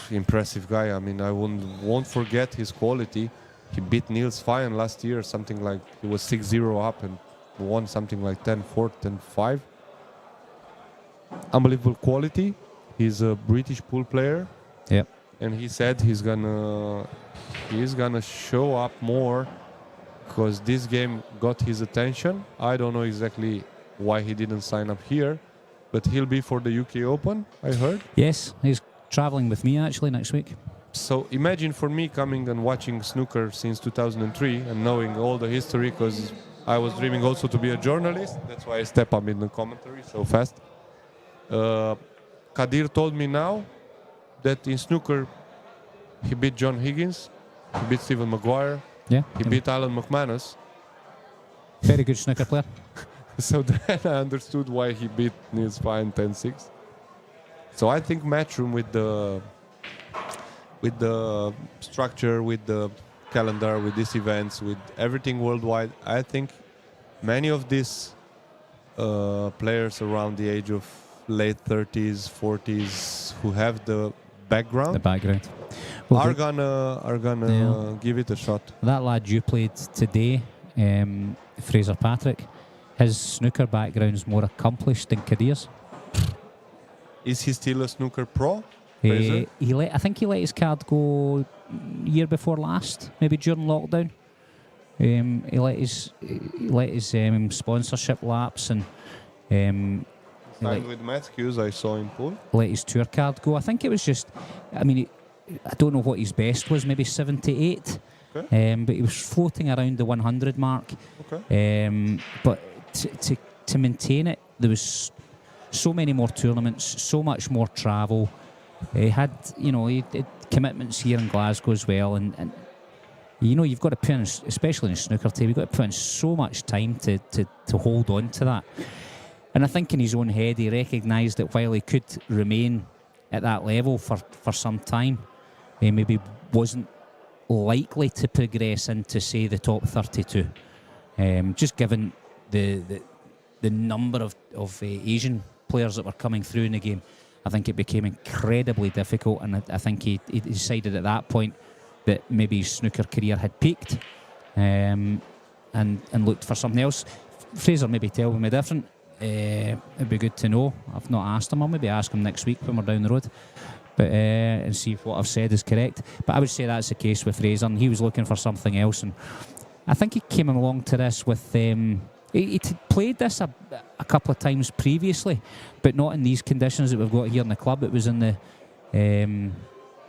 S4: Impressive guy. I mean, I won't forget his quality. He beat Niels Fayen last year, something like, he was 6-0 up and won something like 10-4, 10-5. Unbelievable quality. He's a British pool player.
S3: Yep.
S4: And he said he's gonna show up more, because this game got his attention. I don't know exactly why he didn't sign up here, but he'll be for the UK Open, I heard.
S3: Yes, he's travelling with me actually next week.
S4: So imagine for me coming and watching snooker since 2003 and knowing all the history, because I was dreaming also to be a journalist. That's why I step up in the commentary so fast. Kadir told me now that in snooker he beat John Higgins, he beat Stephen Maguire, he beat Alan McManus.
S3: Very good snooker player.
S4: So then I understood why he beat Niels Fayen 10-6. So I think Matchroom with the structure, with the calendar, with these events, with everything worldwide, I think many of these players around the age of late 30s, 40s, who have the background,
S3: well,
S4: are gonna give it a shot.
S3: That lad you played today, Fraser Patrick, his snooker background's more accomplished than Kadir's.
S4: Is he still a snooker pro?
S3: I think he let his card go year before last, maybe during lockdown. He let his sponsorship lapse, and
S4: signed with Matthews, I saw in pool.
S3: Let his tour card go. I think it was just, I mean, I don't know what his best was, maybe 78. Okay. But he was floating around the 100 mark. Okay. But to maintain it, there was so many more tournaments, so much more travel. He had commitments here in Glasgow as well, and you've got to put in, especially in snooker table, you've got to put in so much time to hold on to that. And I think in his own head he recognised that while he could remain at that level for some time, he maybe wasn't likely to progress into, say, the top 32. Just given the number of Asian players that were coming through in the game, I think it became incredibly difficult, and I think he decided at that point that maybe his snooker career had peaked, and looked for something else. Fraser maybe tell me different. It'd be good to know. I've not asked him. I'll maybe ask him next week when we're down the road, but and see if what I've said is correct. But I would say that's the case with Fraser. And he was looking for something else, and I think he came along to this with. He played this a couple of times previously, but not in these conditions that we've got here in the club. It was in the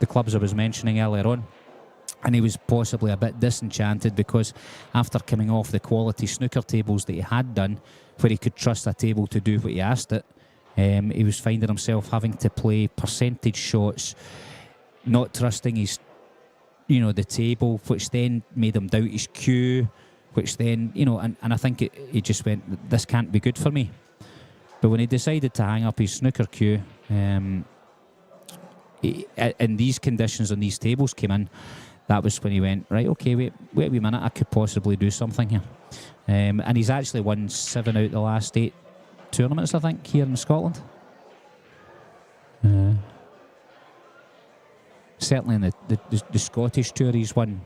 S3: clubs I was mentioning earlier on. And he was possibly a bit disenchanted because after coming off the quality snooker tables that he had done, where he could trust a table to do what he asked it, he was finding himself having to play percentage shots, not trusting his, the table, which then made him doubt his cue, which then, and I think he just went, this can't be good for me. But when he decided to hang up his snooker cue, in these conditions and these tables came in, that was when he went, right, okay, wait a wee minute, I could possibly do something here. And he's actually won 7 out of the last 8 tournaments, I think, here in Scotland. Certainly in the Scottish Tour, he's won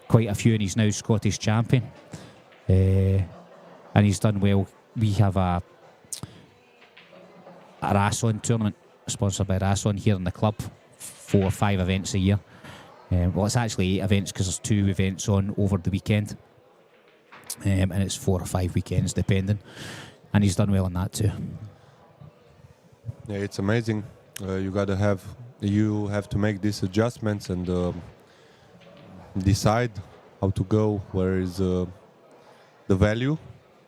S3: quite a few, and he's now Scottish champion. And he's done well. We have a Rasson tournament sponsored by Rasson here in the club, 4 or 5 events a year. Well, it's actually 8 events because there's 2 events on over the weekend, and it's 4 or 5 weekends depending, and he's done well on that too.
S4: Yeah, it's amazing. You have to make these adjustments and decide how to go, where is the value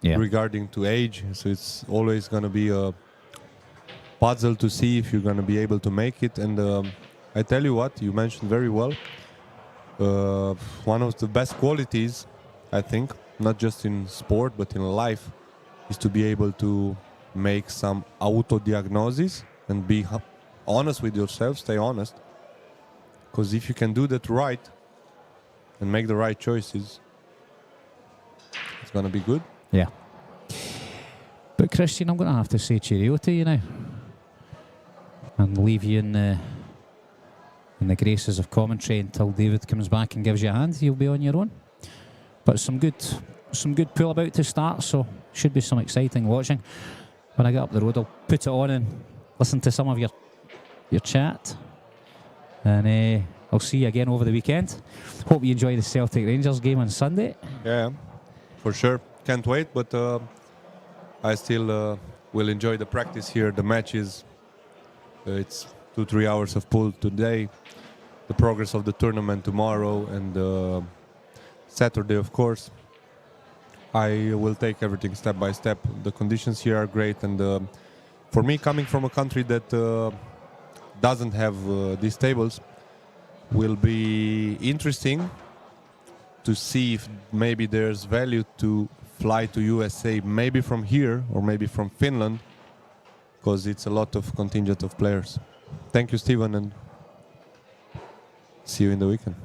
S4: regarding to age. So it's always going to be a puzzle to see if you're going to be able to make it. And I tell you what, you mentioned very well. One of the best qualities, I think, not just in sport but in life, is to be able to make some auto-diagnosis and be honest with yourself, stay honest. Because if you can do that right and make the right choices, it's going to be good.
S3: Yeah. But Christian, I'm going to have to say cheerio to you now and leave you in the graces of commentary until David comes back and gives you a hand. You'll be on your own. But some good pool about to start, so should be some exciting watching. When I get up the road, I'll put it on and listen to some of your chat. And I'll see you again over the weekend. Hope you enjoy the Celtic Rangers game on Sunday.
S4: Yeah, for sure. Can't wait, but I still will enjoy the practice here. The matches, it's 2-3 hours of pool today. The progress of the tournament tomorrow and Saturday, of course. I will take everything step by step. The conditions here are great, and for me, coming from a country that doesn't have these tables, will be interesting to see if maybe there's value to fly to USA, maybe from here or maybe from Finland, because it's a lot of contingent of players. Thank you, Stephen, and see you in the weekend.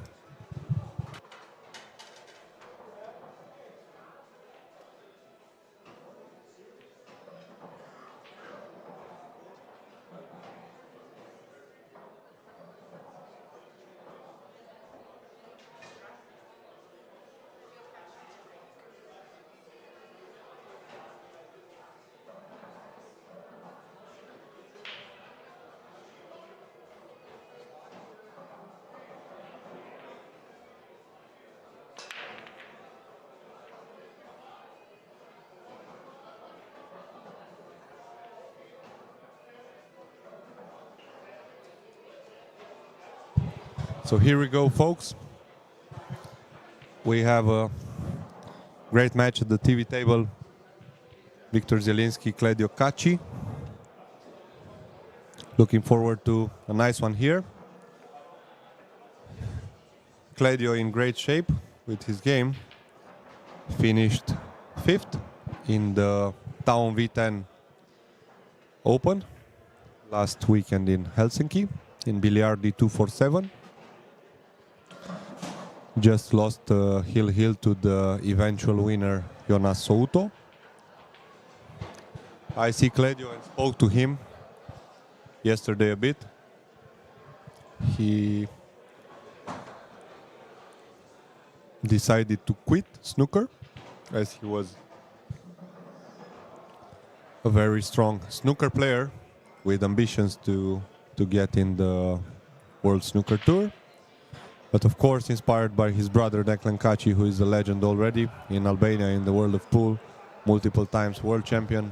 S4: So here we go, folks. We have a great match at the TV table. Victor Zalinski, Kaci. Looking forward to a nice one here. Claudio in great shape with his game. Finished 5th in the Town V10 Open last weekend in Helsinki in Billiard 247. Just lost heel to the eventual winner, Jonas Suto. I see Claudio and spoke to him yesterday a bit. decided to quit snooker, as he was a very strong snooker player with ambitions to get in the World Snooker Tour. But of course, inspired by his brother Declan Kaci, who is a legend already in Albania in the world of pool, multiple times world champion,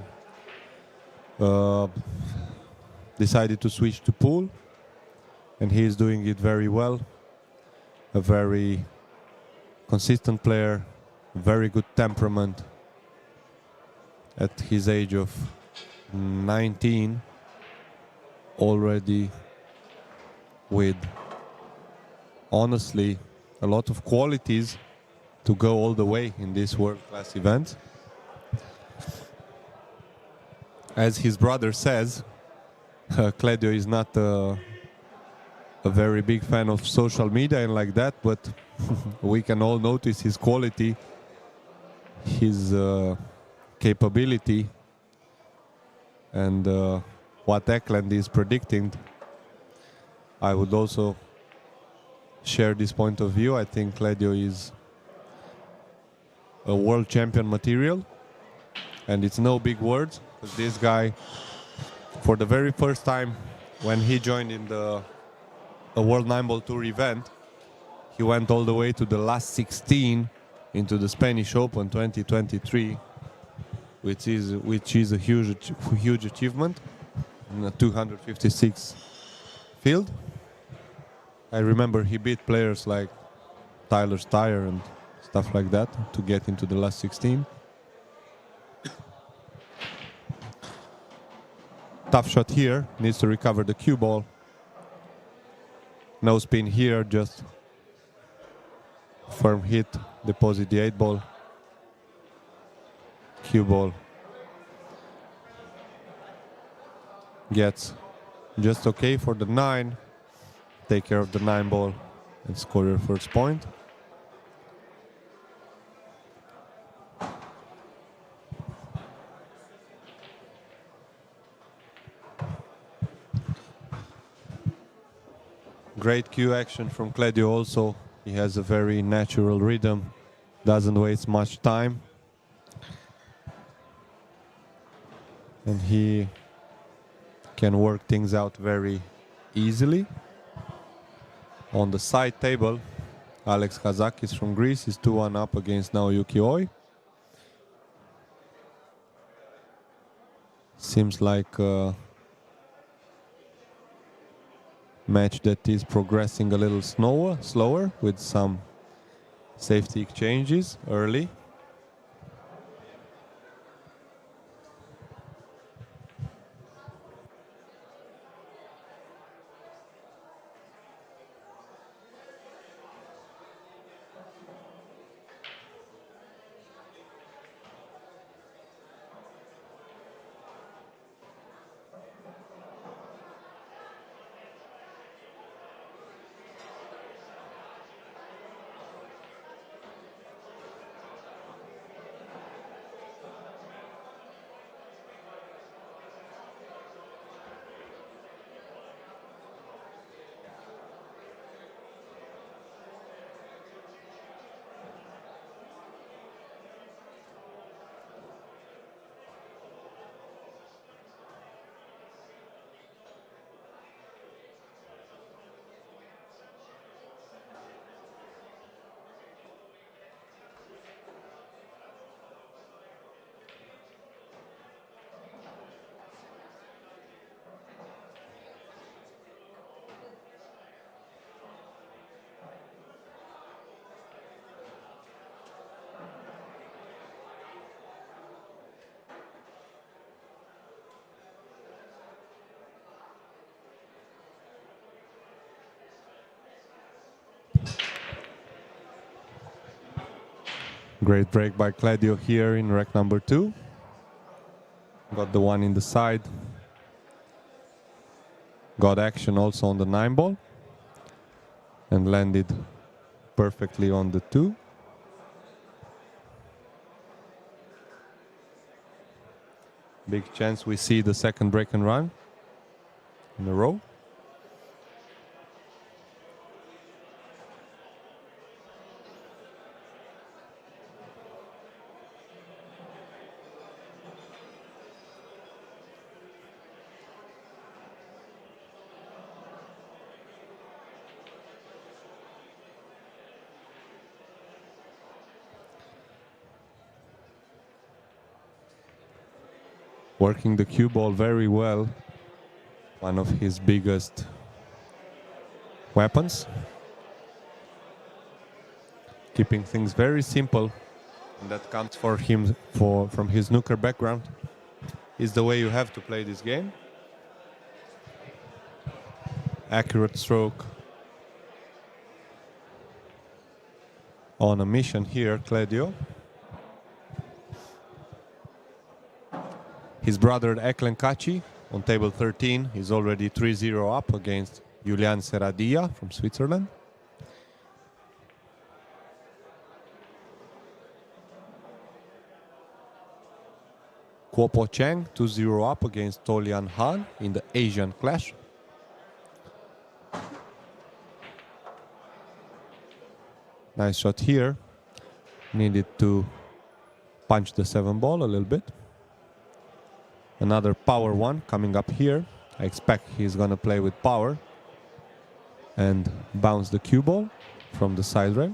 S4: decided to switch to pool, and he is doing it very well. A very consistent player, very good temperament. At his age of 19, already with honestly a lot of qualities to go all the way in this world-class event. As his brother says, Cledio is not a very big fan of social media and like that, but we can all notice his quality, his capability, and what Ekland is predicting. I would also share this point of view. I think Cledio is a world champion material, and it's no big words, because this guy, for the very first time when he joined in the World 9-Ball Tour event, he went all the way to the last 16 into the Spanish Open 2023, which is a huge achievement in a 256 field. I remember he beat players like Tyler Steyer and stuff like that to get into the last 16. Tough shot here, needs to recover the cue ball. No spin here, just firm hit, deposit the 8-ball. Cue ball gets just okay for the 9. Take care of the 9-ball and score your first point. Great cue action from Cledio also. He has a very natural rhythm, doesn't waste much time. And he can work things out very easily. On the side table, Alex Kazakis from Greece is 2-1 up against Naoyuki Oi. Seems like a match that is progressing a little slower with some safety exchanges early. Great break by Cledio here in rack number 2. Got the one in the side. Got action also on the 9-ball. And landed perfectly on the 2. Big chance we see the second break and run in a row. Working the cue ball very well. One of his biggest weapons. Keeping things very simple. And that comes for him from his snooker background. Is the way you have to play this game. Accurate stroke. On a mission here, Claudio. His brother Eklen Kaci on table 13 is already 3-0 up against Julian Serradia from Switzerland. Kuopo Cheng 2-0 up against Tolian Han in the Asian Clash. Nice shot here. Needed to punch the 7-ball a little bit. Another power one coming up here. I expect he's gonna play with power and bounce the cue ball from the side rail.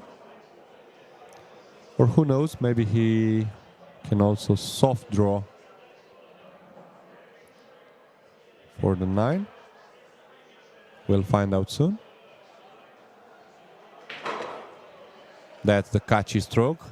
S4: Or who knows, maybe he can also soft draw for the 9. We'll find out soon. That's the Kaci stroke.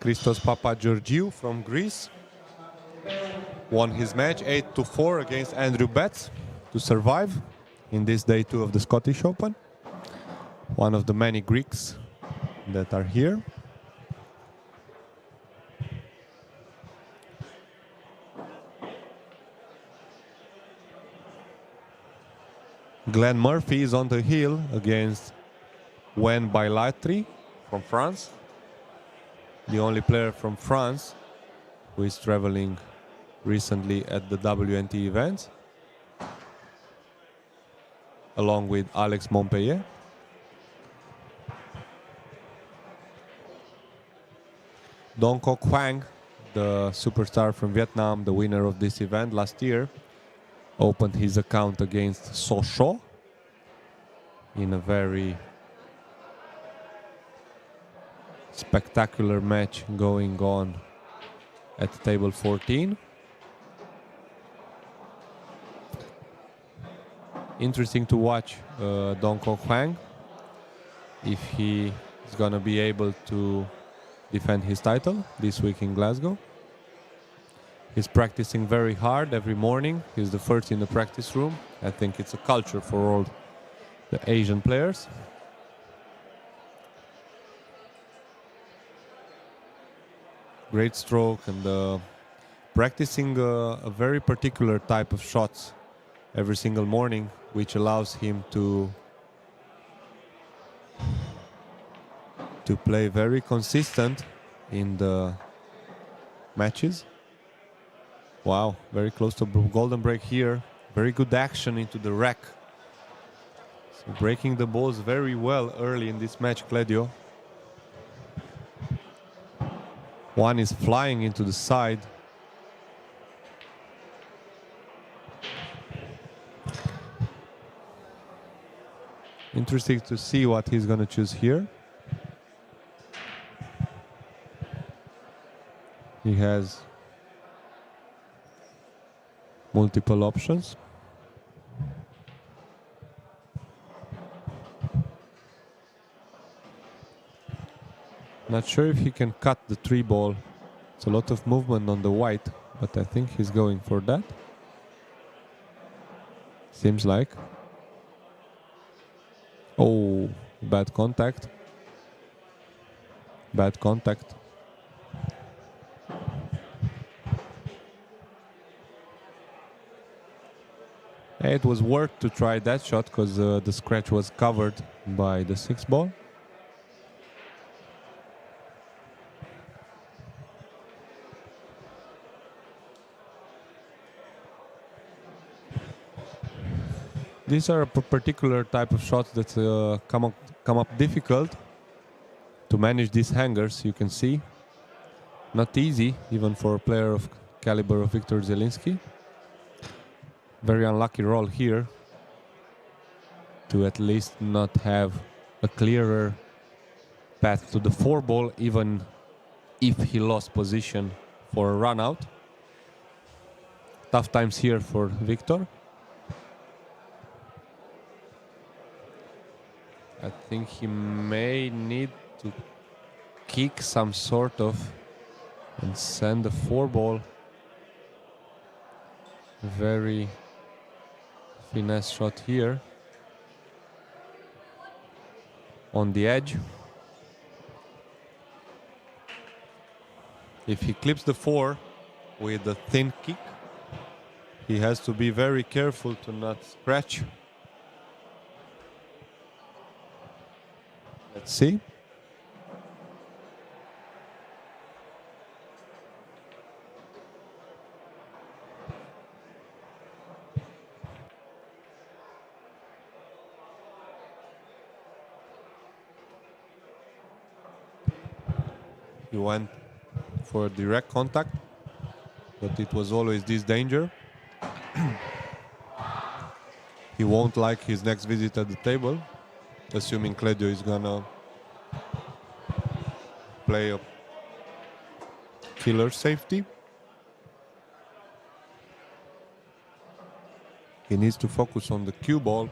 S4: Christos Papageorgiou from Greece won his match 8-4 against Andrew Betts to survive in this day 2 of the Scottish Open. One of the many Greeks that are here. Glenn Murphy is on the hill against Wen Bailatri from France. The only player from France who is traveling recently at the WNT events, along with Alex Montpellier. Dong Kok Hwang, the superstar from Vietnam, the winner of this event last year, opened his account against So Sho in a very spectacular match going on at table 14. Interesting to watch Dong Kok Hwang, if he is going to be able to defend his title this week in Glasgow. He's practicing very hard every morning. He's the first in the practice room. I think it's a culture for all the Asian players. Great stroke, and practicing a very particular type of shots every single morning, which allows him to play very consistent in the matches. Wow, very close to golden break here. Very good action into the rack. So breaking the balls very well early in this match, Claudio. One is flying into the side. Interesting to see what he's going to choose here. He has multiple options. Not sure if he can cut the 3-ball. It's a lot of movement on the white, but I think he's going for that. Seems like. Oh, bad contact. Bad contact. It was worth to try that shot because the scratch was covered by the 6-ball. These are a particular type of shots that come up difficult to manage these hangers. You can see, not easy even for a player of caliber of Viktor Zalinski. Very unlucky roll here to at least not have a clearer path to the 4-ball, even if he lost position for a run out. Tough times here for Viktor. I think he may need to kick some sort of and send the 4-ball. Very finesse shot here on the edge. If he clips the 4 with a thin kick, he has to be very careful to not scratch. Let's see. He went for direct contact, but it was always this danger. He won't like his next visit at the table, assuming Kledio is gonna play a killer safety. He needs to focus on the cue ball.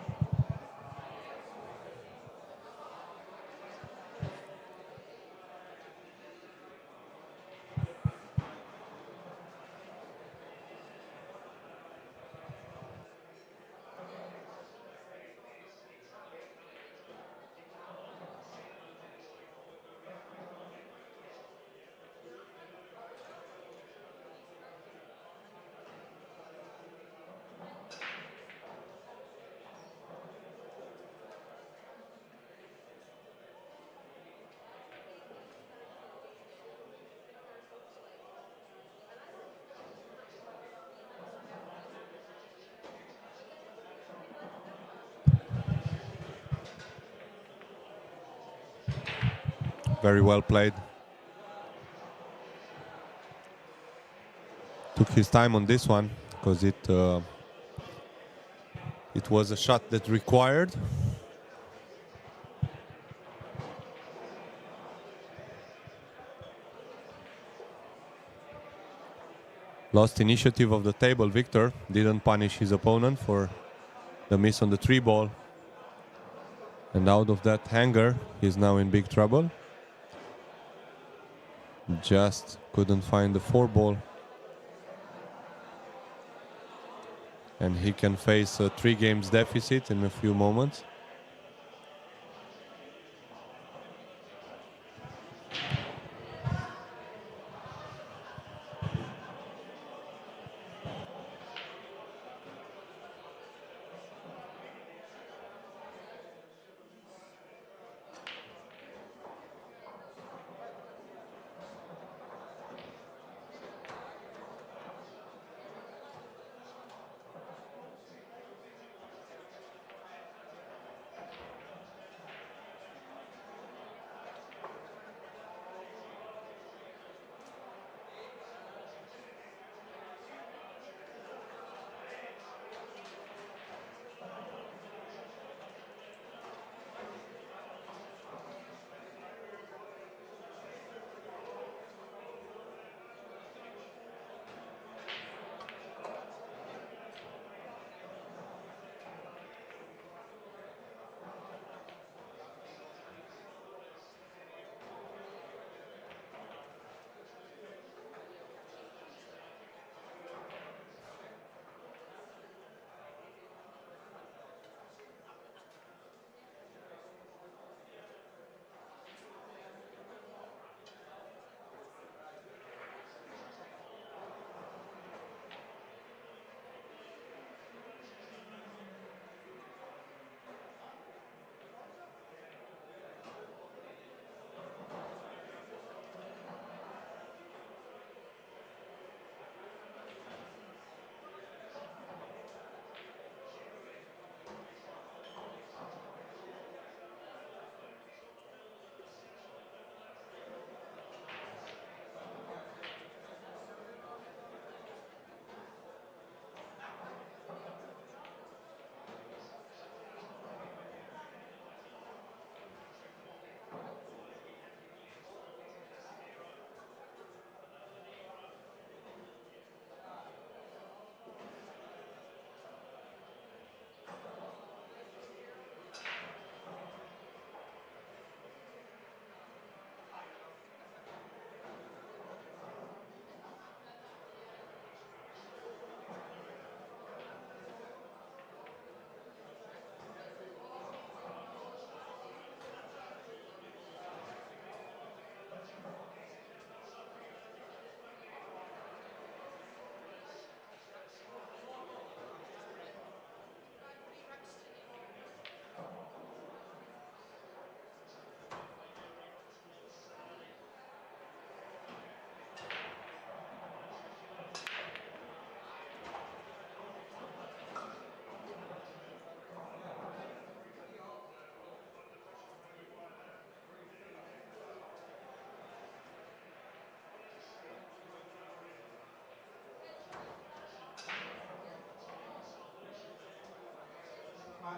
S4: Very well played. Took his time on this one because it was a shot that required. Lost initiative of the table. Viktor didn't punish his opponent for the miss on the 3-ball. And out of that hanger, he's now in big trouble. Just couldn't find the 4-ball. And he can face a 3 games deficit in a few moments.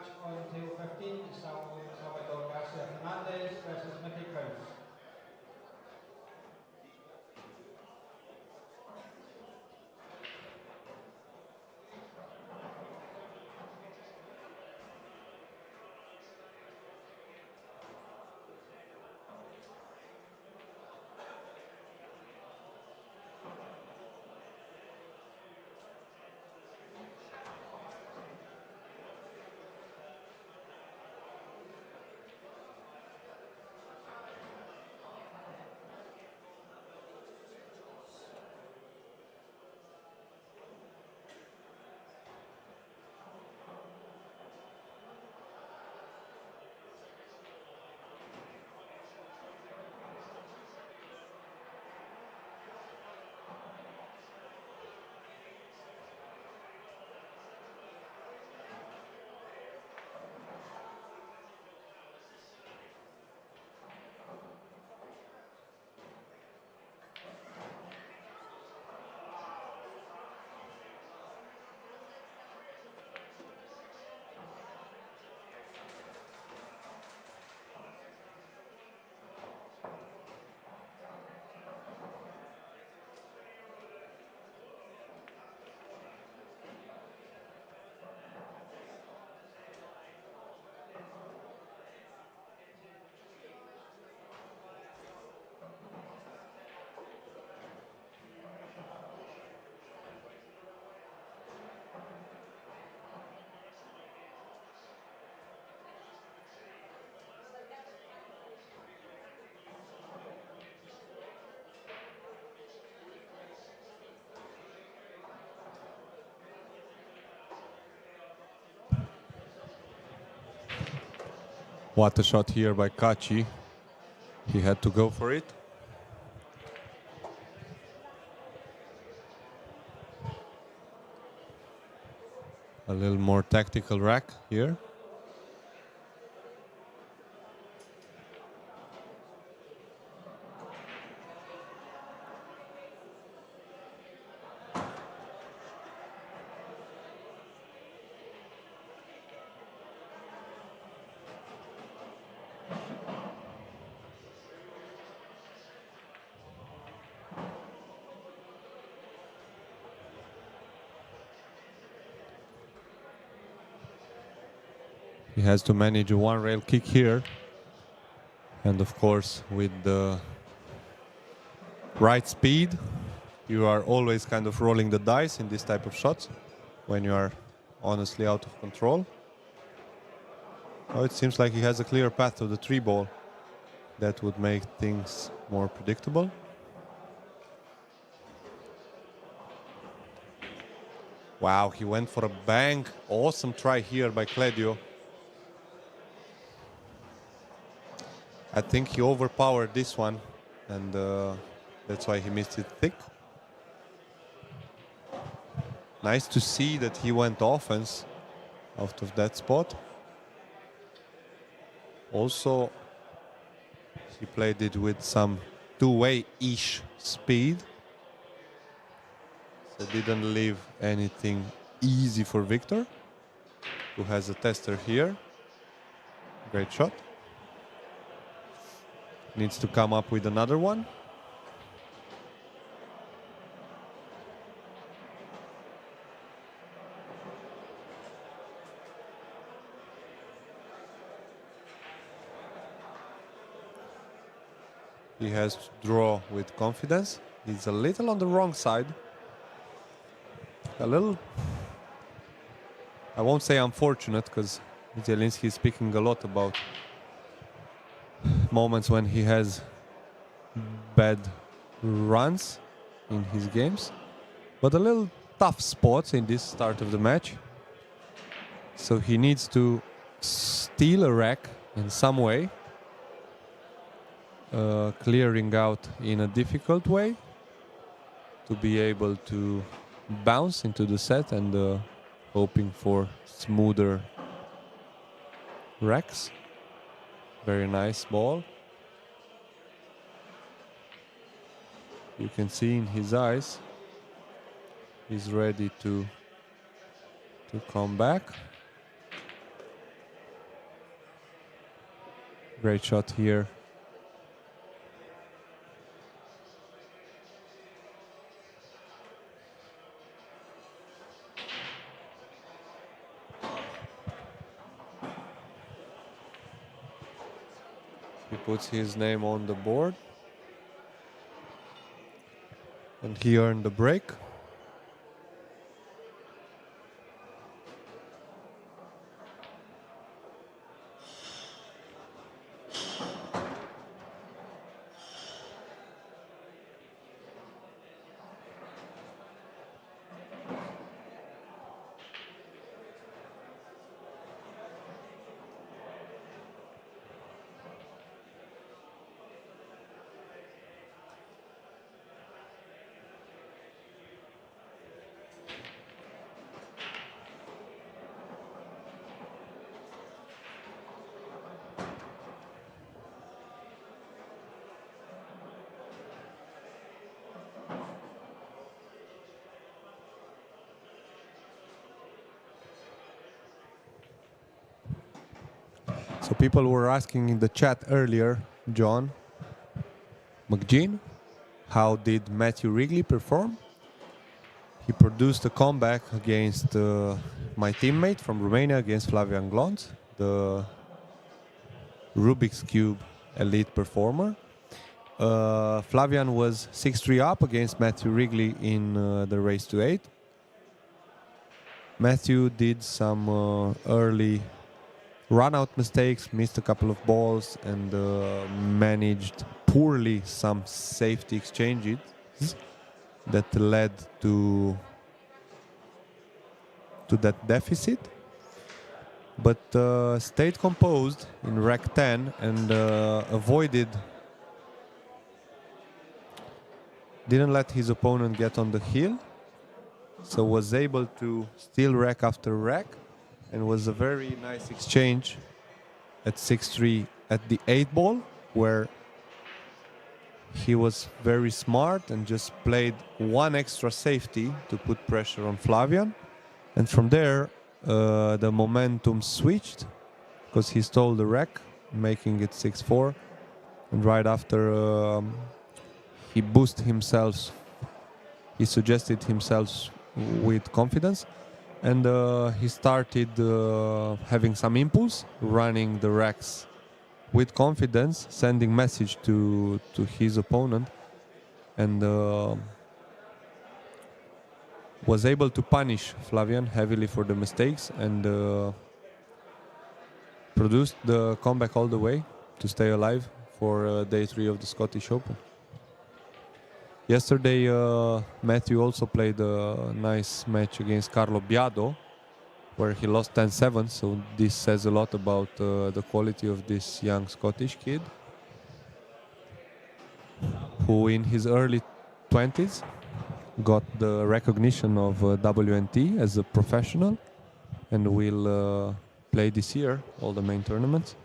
S5: match on table 15, Salvador Garcia Fernandez versus Mickey Krause.
S4: What a shot here by Kaci. He had to go for it. A little more tactical rack here. He has to manage a one rail kick here. And of course, with the right speed, you are always kind of rolling the dice in this type of shots when you are honestly out of control. Oh, it seems like he has a clear path to the 3-ball. That would make things more predictable. Wow, he went for a bang. Awesome try here by Cledio. I think he overpowered this one, and that's why he missed it thick. Nice to see that he went offense out of that spot. Also, he played it with some two-way-ish speed. So didn't leave anything easy for Victor, who has a tester here. Great shot. Needs to come up with another one. He has to draw with confidence. He's a little on the wrong side. A little, I won't say unfortunate, because Zalinski is speaking a lot about moments when he has bad runs in his games, but a little tough spots in this start of the match. So he needs to steal a rack in some way, clearing out in a difficult way to be able to bounce into the set and hoping for smoother racks. Very nice ball. You can see in his eyes he's ready to come back. Great shot here. He puts his name on the board. And he earned the break. So people were asking in the chat earlier, John, McGean, how did Matthew Wrigley perform? He produced a comeback against my teammate from Romania, against Flavian Glonț, the Rubik's Cube elite performer. Flavian was 6-3 up against Matthew Wrigley in the race to 8. Matthew did some early run-out mistakes, missed a couple of balls, and managed poorly some safety exchanges that led to that deficit. But stayed composed in rack 10 and didn't let his opponent get on the heel, so was able to steal rack after rack. And was a very nice exchange at 6-3 at the 8 ball, where he was very smart and just played one extra safety to put pressure on Flavian. And from there, the momentum switched because he stole the rack, making it 6-4. And right after, he boosted himself, he suggested himself with confidence. And he started having some impulse, running the racks with confidence, sending message to his opponent, and was able to punish Flavian heavily for the mistakes, and produced the comeback all the way to stay alive for day 3 of the Scottish Open. Yesterday, Matthew also played a nice match against Carlo Biado, where he lost 10-7, so this says a lot about the quality of this young Scottish kid, who in his early 20s got the recognition of WNT as a professional, and will play this year all the main tournaments.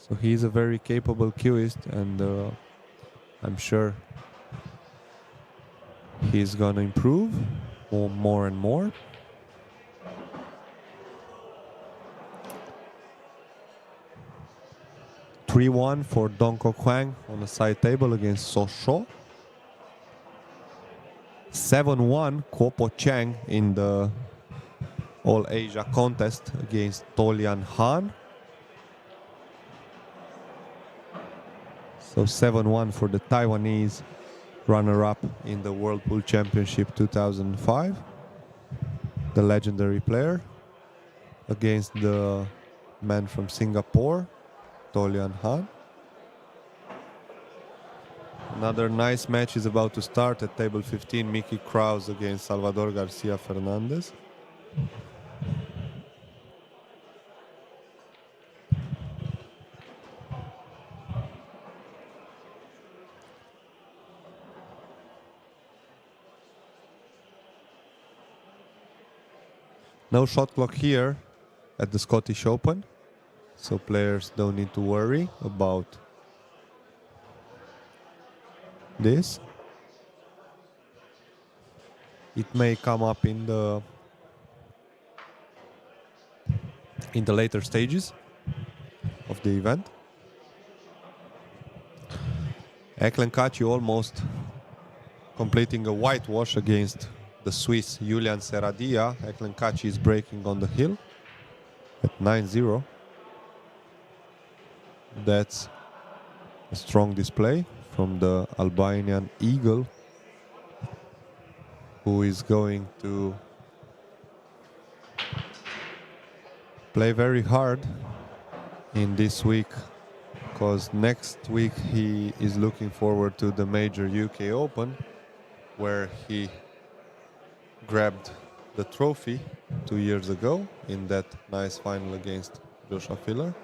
S4: So he is a very capable cueist, and I'm sure he's gonna improve more and more. (3-1) for Dong Kok Hwang on the side table against So Sho. 7-1 Kuo Po Chang in the All Asia contest against Tolian Han. So 7-1 for the Taiwanese runner-up in the World Pool Championship 2005, the legendary player, against the man from Singapore, Tolian Han. Another nice match is about to start at table 15, Mickey Krause against Salvador Garcia Fernandez. No shot clock here at the Scottish Open, so players don't need to worry about this. It may come up in in the later stages of the event. Kaci almost completing a whitewash against the Swiss Julian Serradia. Kaci is breaking on the hill at 9-0. That's a strong display from the Albanian Eagle, who is going to play very hard in this week, because next week he is looking forward to the major UK Open, where he grabbed the trophy 2 years ago in that nice final against Joshua Filler.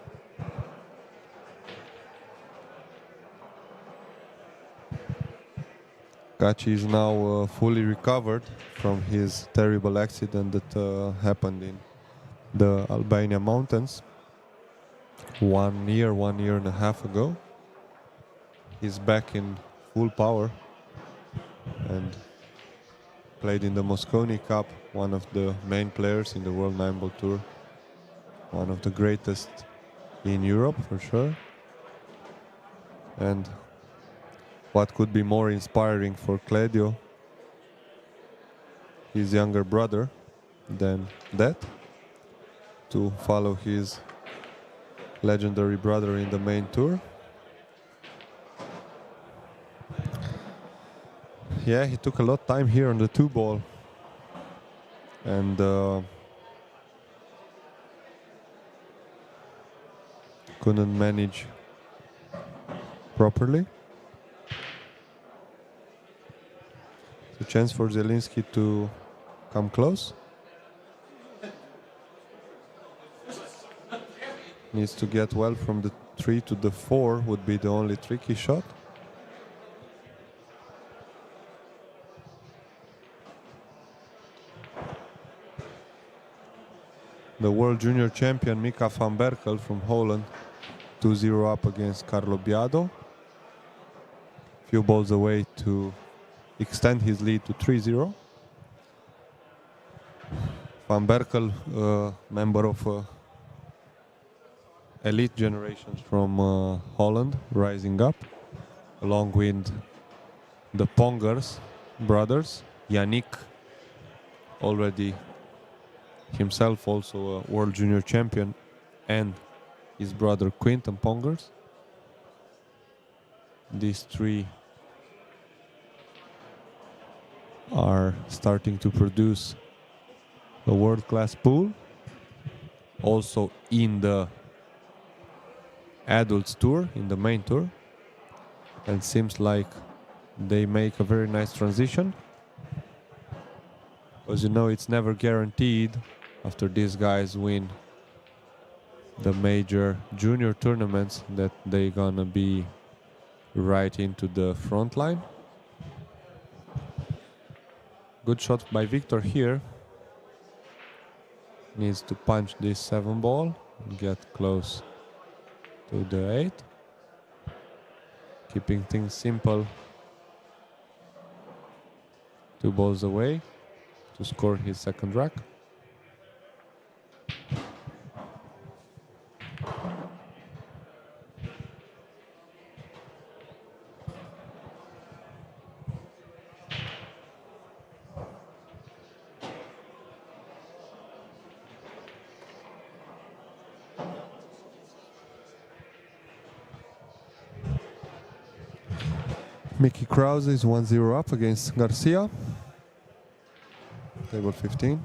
S4: Kaci is now fully recovered from his terrible accident that happened in the Albania mountains 1 year and a half ago. He's back in full power and played in the Mosconi Cup, one of the main players in the World 9-Ball Tour, one of the greatest in Europe for sure. And what could be more inspiring for Cledio, his younger brother, than that? To follow his legendary brother in the main tour. Yeah, he took a lot of time here on the 2-ball and couldn't manage properly. The chance for Zalinski to come close. Needs to get well from the 3 to the 4 would be the only tricky shot. The world junior champion Mika van Berkel from Holland, 2-0 up against Carlo Biado. Few balls away to extend his lead to 3-0. Van Berkel, member of elite generations from Holland, rising up, along with the Pongers brothers, Yannick, already himself also a world junior champion, and his brother Quinton Pongers. These three are starting to produce a world-class pool, also in the adults tour, in the main tour, and seems like they make a very nice transition. As you know, it's never guaranteed after these guys win the major junior tournaments that they're gonna be right into the front line. Good shot by Victor here. Needs to punch this 7-ball and get close to the 8. Keeping things simple. 2 balls away to score his second rack. Mickey Krause is 1-0 up against Garcia. Table 15.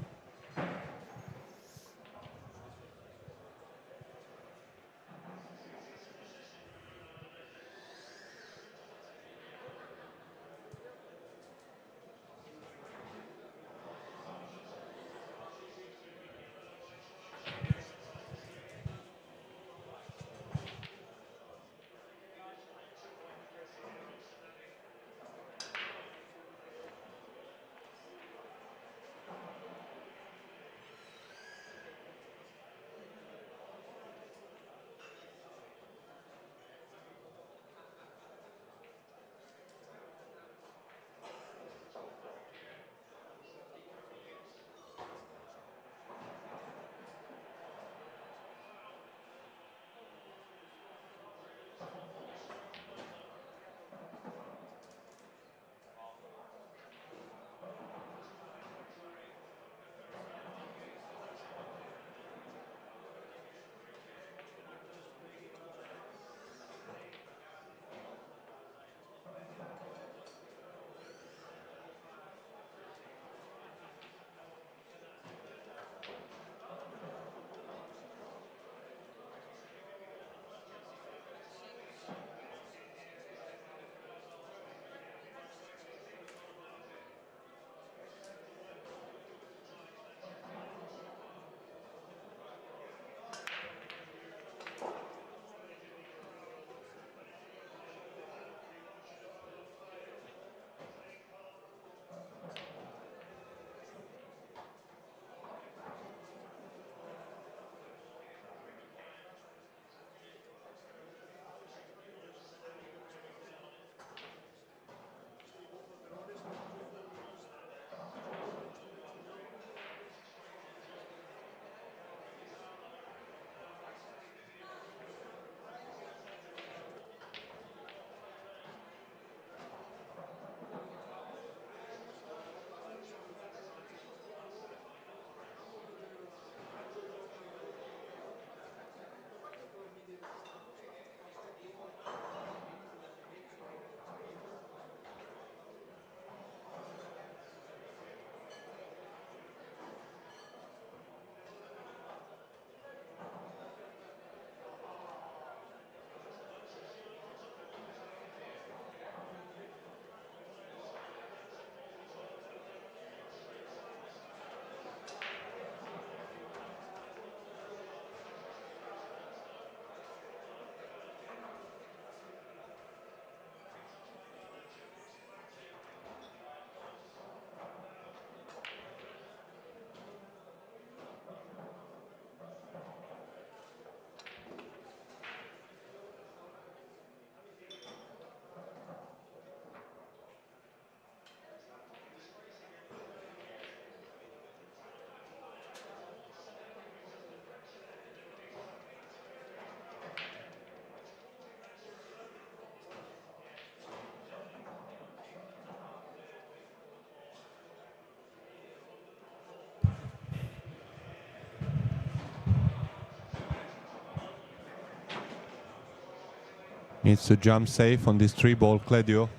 S4: Needs to jump safe on this 3-ball, Kledio.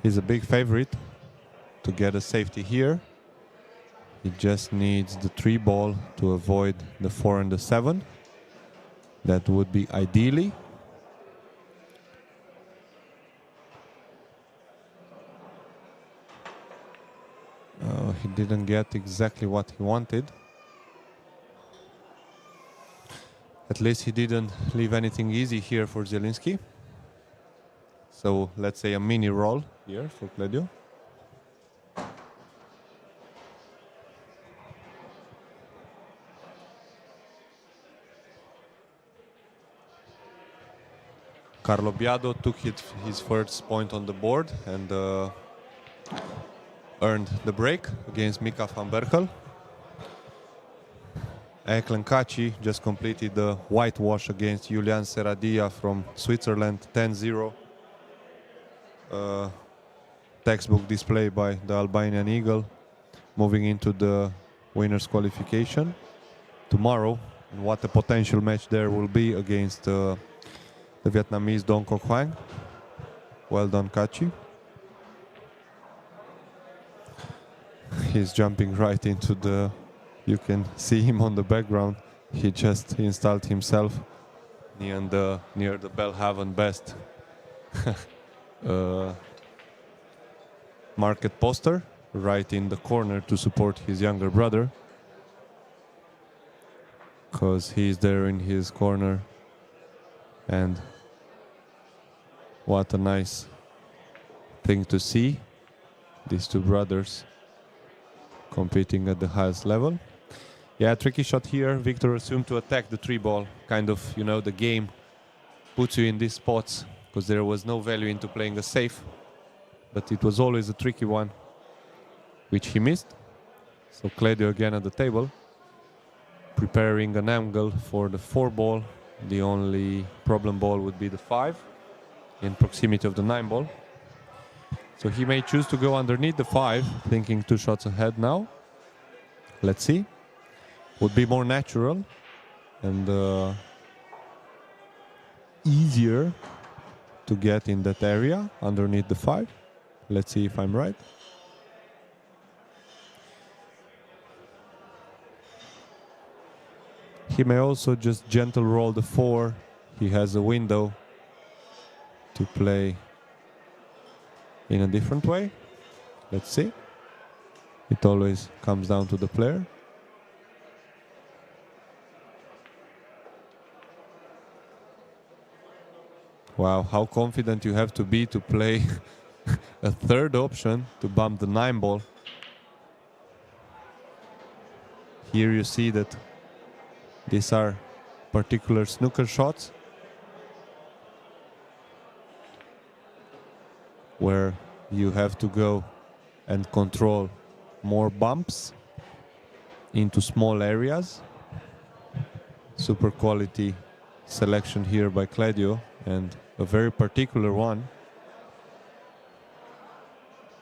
S4: He's a big favorite to get a safety here. He just needs the 3-ball to avoid the 4 and the 7. That would be ideally. He didn't get exactly what he wanted. At least he didn't leave anything easy here for Zalinski. So let's say a mini roll here for Kledio. Carlo Biado took his first point on the board and earned the break against Mika van Berkel. Kaci just completed the whitewash against Julian Serradia from Switzerland, 10-0. Textbook display by the Albanian Eagle, moving into the winners qualification tomorrow. And what a potential match there will be against the Vietnamese Dong Koc Hoang. Well done, Kaci. He's jumping right into the... You can see him on the background. He just installed himself near the Belhaven Best market poster right in the corner to support his younger brother, because he's there in his corner. And what a nice thing to see, these two brothers competing at the highest level. Yeah, tricky shot here. Victor assumed to attack the 3-ball. Kind of, you know, the game puts you in these spots because there was no value into playing a safe. But it was always a tricky one, which he missed. So Kledio again at the table, preparing an angle for the 4-ball. The only problem ball would be the 5 in proximity of the 9-ball. So he may choose to go underneath the 5, thinking 2 shots ahead now. Let's see. Would be more natural and easier to get in that area underneath the 5. Let's see if I'm right. He may also just gentle roll the 4. He has a window to play in a different way. Let's see. It always comes down to the player. Wow, how confident you have to be to play a 3rd option to bump the 9-ball. Here you see that these are particular snooker shots where you have to go and control more bumps into small areas. Super quality selection here by Kledio, and a very particular one.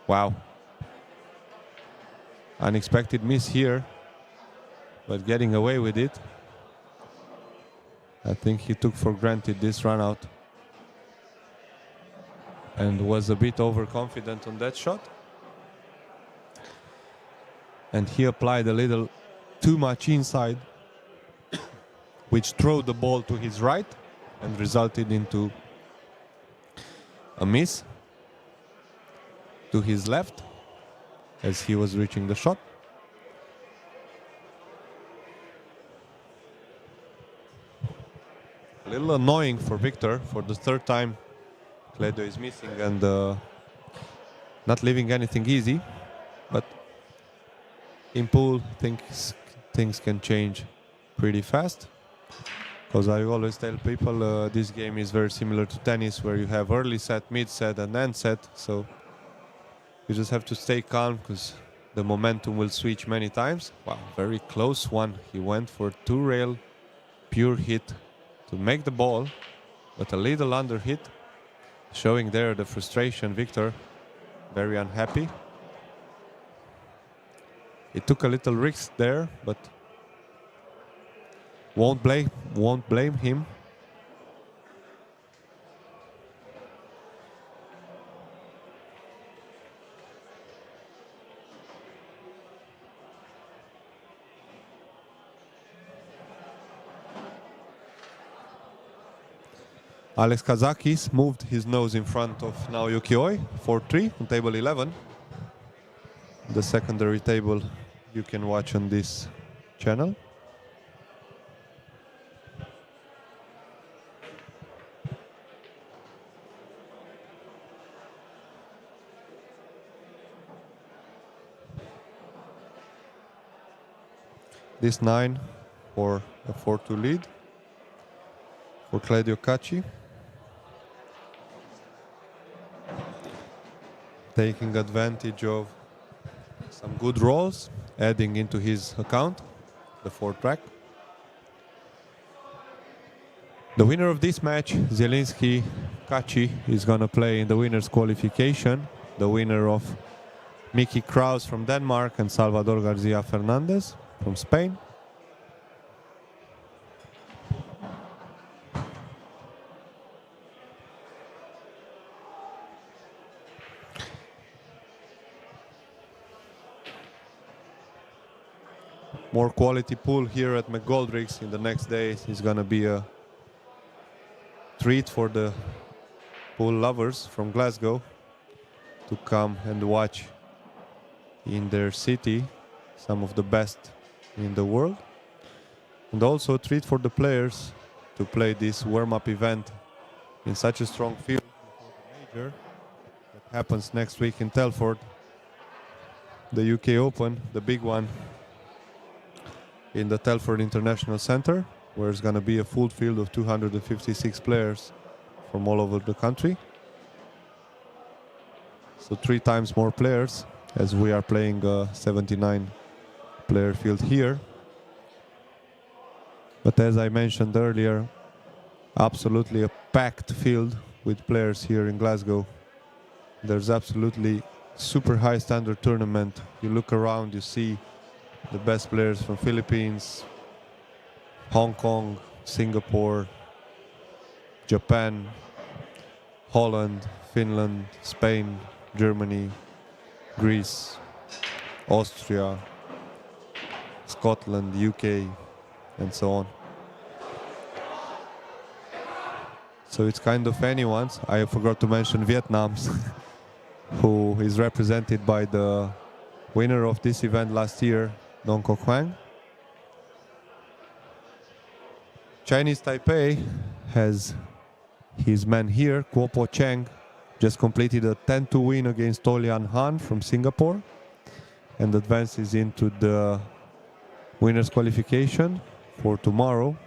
S4: Wow. Unexpected miss here, but getting away with it. I think he took for granted this run out and was a bit overconfident on that shot. And he applied a little too much inside, which threw the ball to his right and resulted into a miss to his left as he was reaching the shot. A little annoying for Victor. For the 3rd time, Kledio is missing and not leaving anything easy. But in pool, things can change pretty fast. Because I always tell people this game is very similar to tennis, where you have early set, mid set, and end set. So you just have to stay calm because the momentum will switch many times. Wow, very close one. He went for 2-rail, pure hit to make the ball, but a little under hit, showing there the frustration. Victor, very unhappy. He took a little risk there, but won't blame him. Alex Kazakis moved his nose in front of now Yukioi, 4-3 on table 11. The secondary table you can watch on this channel. This 9 for a 4-2 lead for Claudio Kaci. Taking advantage of some good rolls, adding into his account the 4-track. The winner of this match, Zalinski Kaci, is going to play in the winner's qualification. The winner of Mickey Kraus from Denmark and Salvador Garcia Fernandez from Spain. More quality pool here at McGoldrick's in the next days is going to be a treat for the pool lovers from Glasgow to come and watch in their city some of the best in the world, and also a treat for the players to play this warm-up event in such a strong field before the major that happens next week in Telford, the UK Open, the big one in the Telford International Centre, where it's going to be a full field of 256 players from all over the country. So 3 times more players, as we are playing a 79 player field here. But as I mentioned earlier, absolutely a packed field with players here in Glasgow. There's absolutely super high standard tournament. You look around, you see the best players from Philippines, Hong Kong, Singapore, Japan, Holland, Finland, Spain, Germany, Greece, Austria, Scotland, UK, and so on. So it's kind of anyone's. I forgot to mention Vietnam's, who is represented by the winner of this event last year, Dong Kok Hwang. Chinese Taipei has his man here, Kuo Po Cheng, just completed a 10-2 win against Tolian Han from Singapore and advances into the winner's qualification for tomorrow.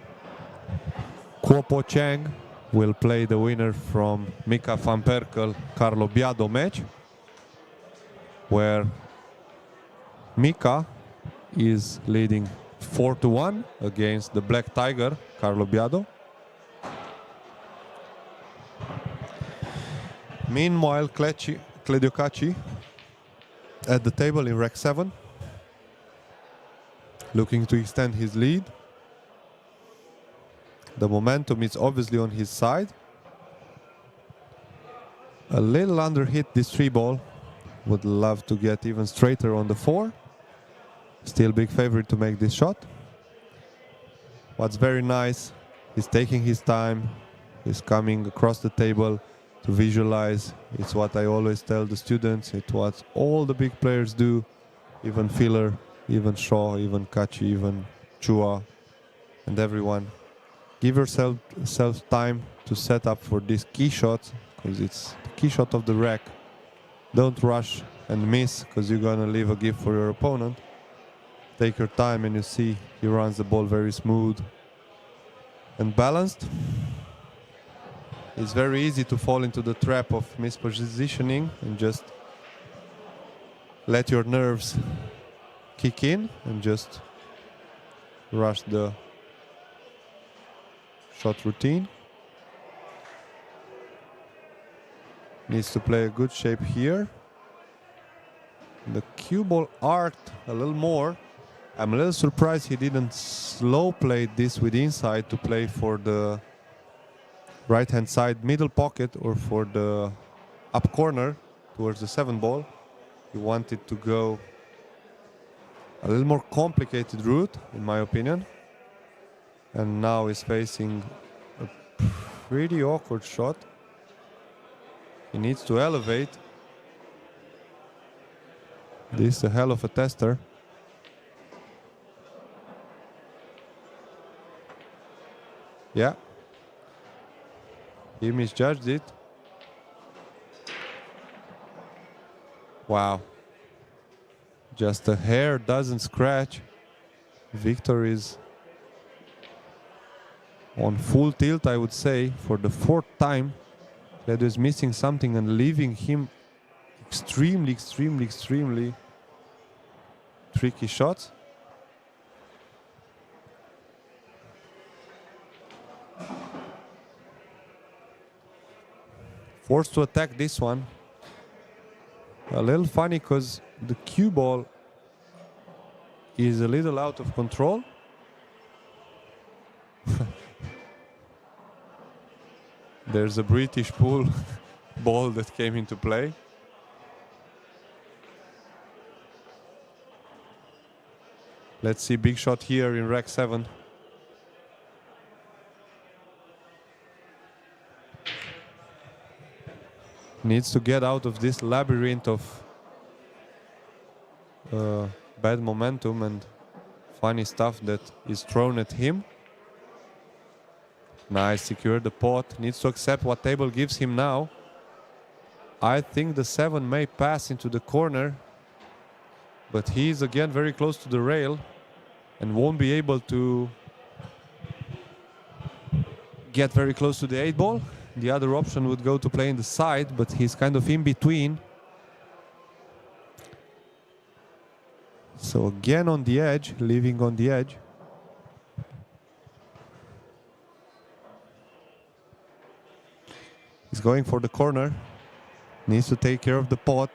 S4: Kuo Po Cheng will play the winner from Mika van Perkel, Carlo Biado match, where Mika is leading 4-1 against the Black Tiger, Carlo Biado. Meanwhile, Claudio Kaci at the table in rack 7, looking to extend his lead. The momentum is obviously on his side. A little underhit this 3-ball. Would love to get even straighter on the 4. Still big favorite to make this shot. What's very nice, he's taking his time. He's coming across the table to visualize. It's what I always tell the students. It's what all the big players do. Even Filler, even Shaw, even Kaci, even Chua, and everyone. Give yourself time to set up for this key shot, because it's the key shot of the rack. Don't rush and miss, because you're gonna leave a gift for your opponent. Take your time, and you see he runs the ball very smooth and balanced. It's very easy to fall into the trap of mispositioning and just let your nerves kick in and just rush the shot routine. Needs to play a good shape here. The cue ball arced a little more. I'm a little surprised he didn't slow play this with inside to play for the right hand side middle pocket or for the up corner towards the 7-ball. He wanted to go a little more complicated route, in my opinion. And now he's facing a pretty awkward shot. He needs to elevate. This is a hell of a tester. Yeah. He misjudged it. Wow. Just a hair doesn't scratch. Victor is on full tilt, I would say, for the 4th time. That is missing something and leaving him extremely tricky shots. Forced to attack this one. A little funny because the cue ball is a little out of control. There's a British pool ball that came into play. Let's see, big shot here in rack 7. Needs to get out of this labyrinth of bad momentum and funny stuff that is thrown at him. Nice, secure the pot. Needs to accept what table gives him now. I think the 7 may pass into the corner, but he's again very close to the rail and won't be able to get very close to the 8 ball. The other option would go to play in the side, but he's kind of in between. So again on the edge, living on the edge. He's going for the corner. Needs to take care of the pot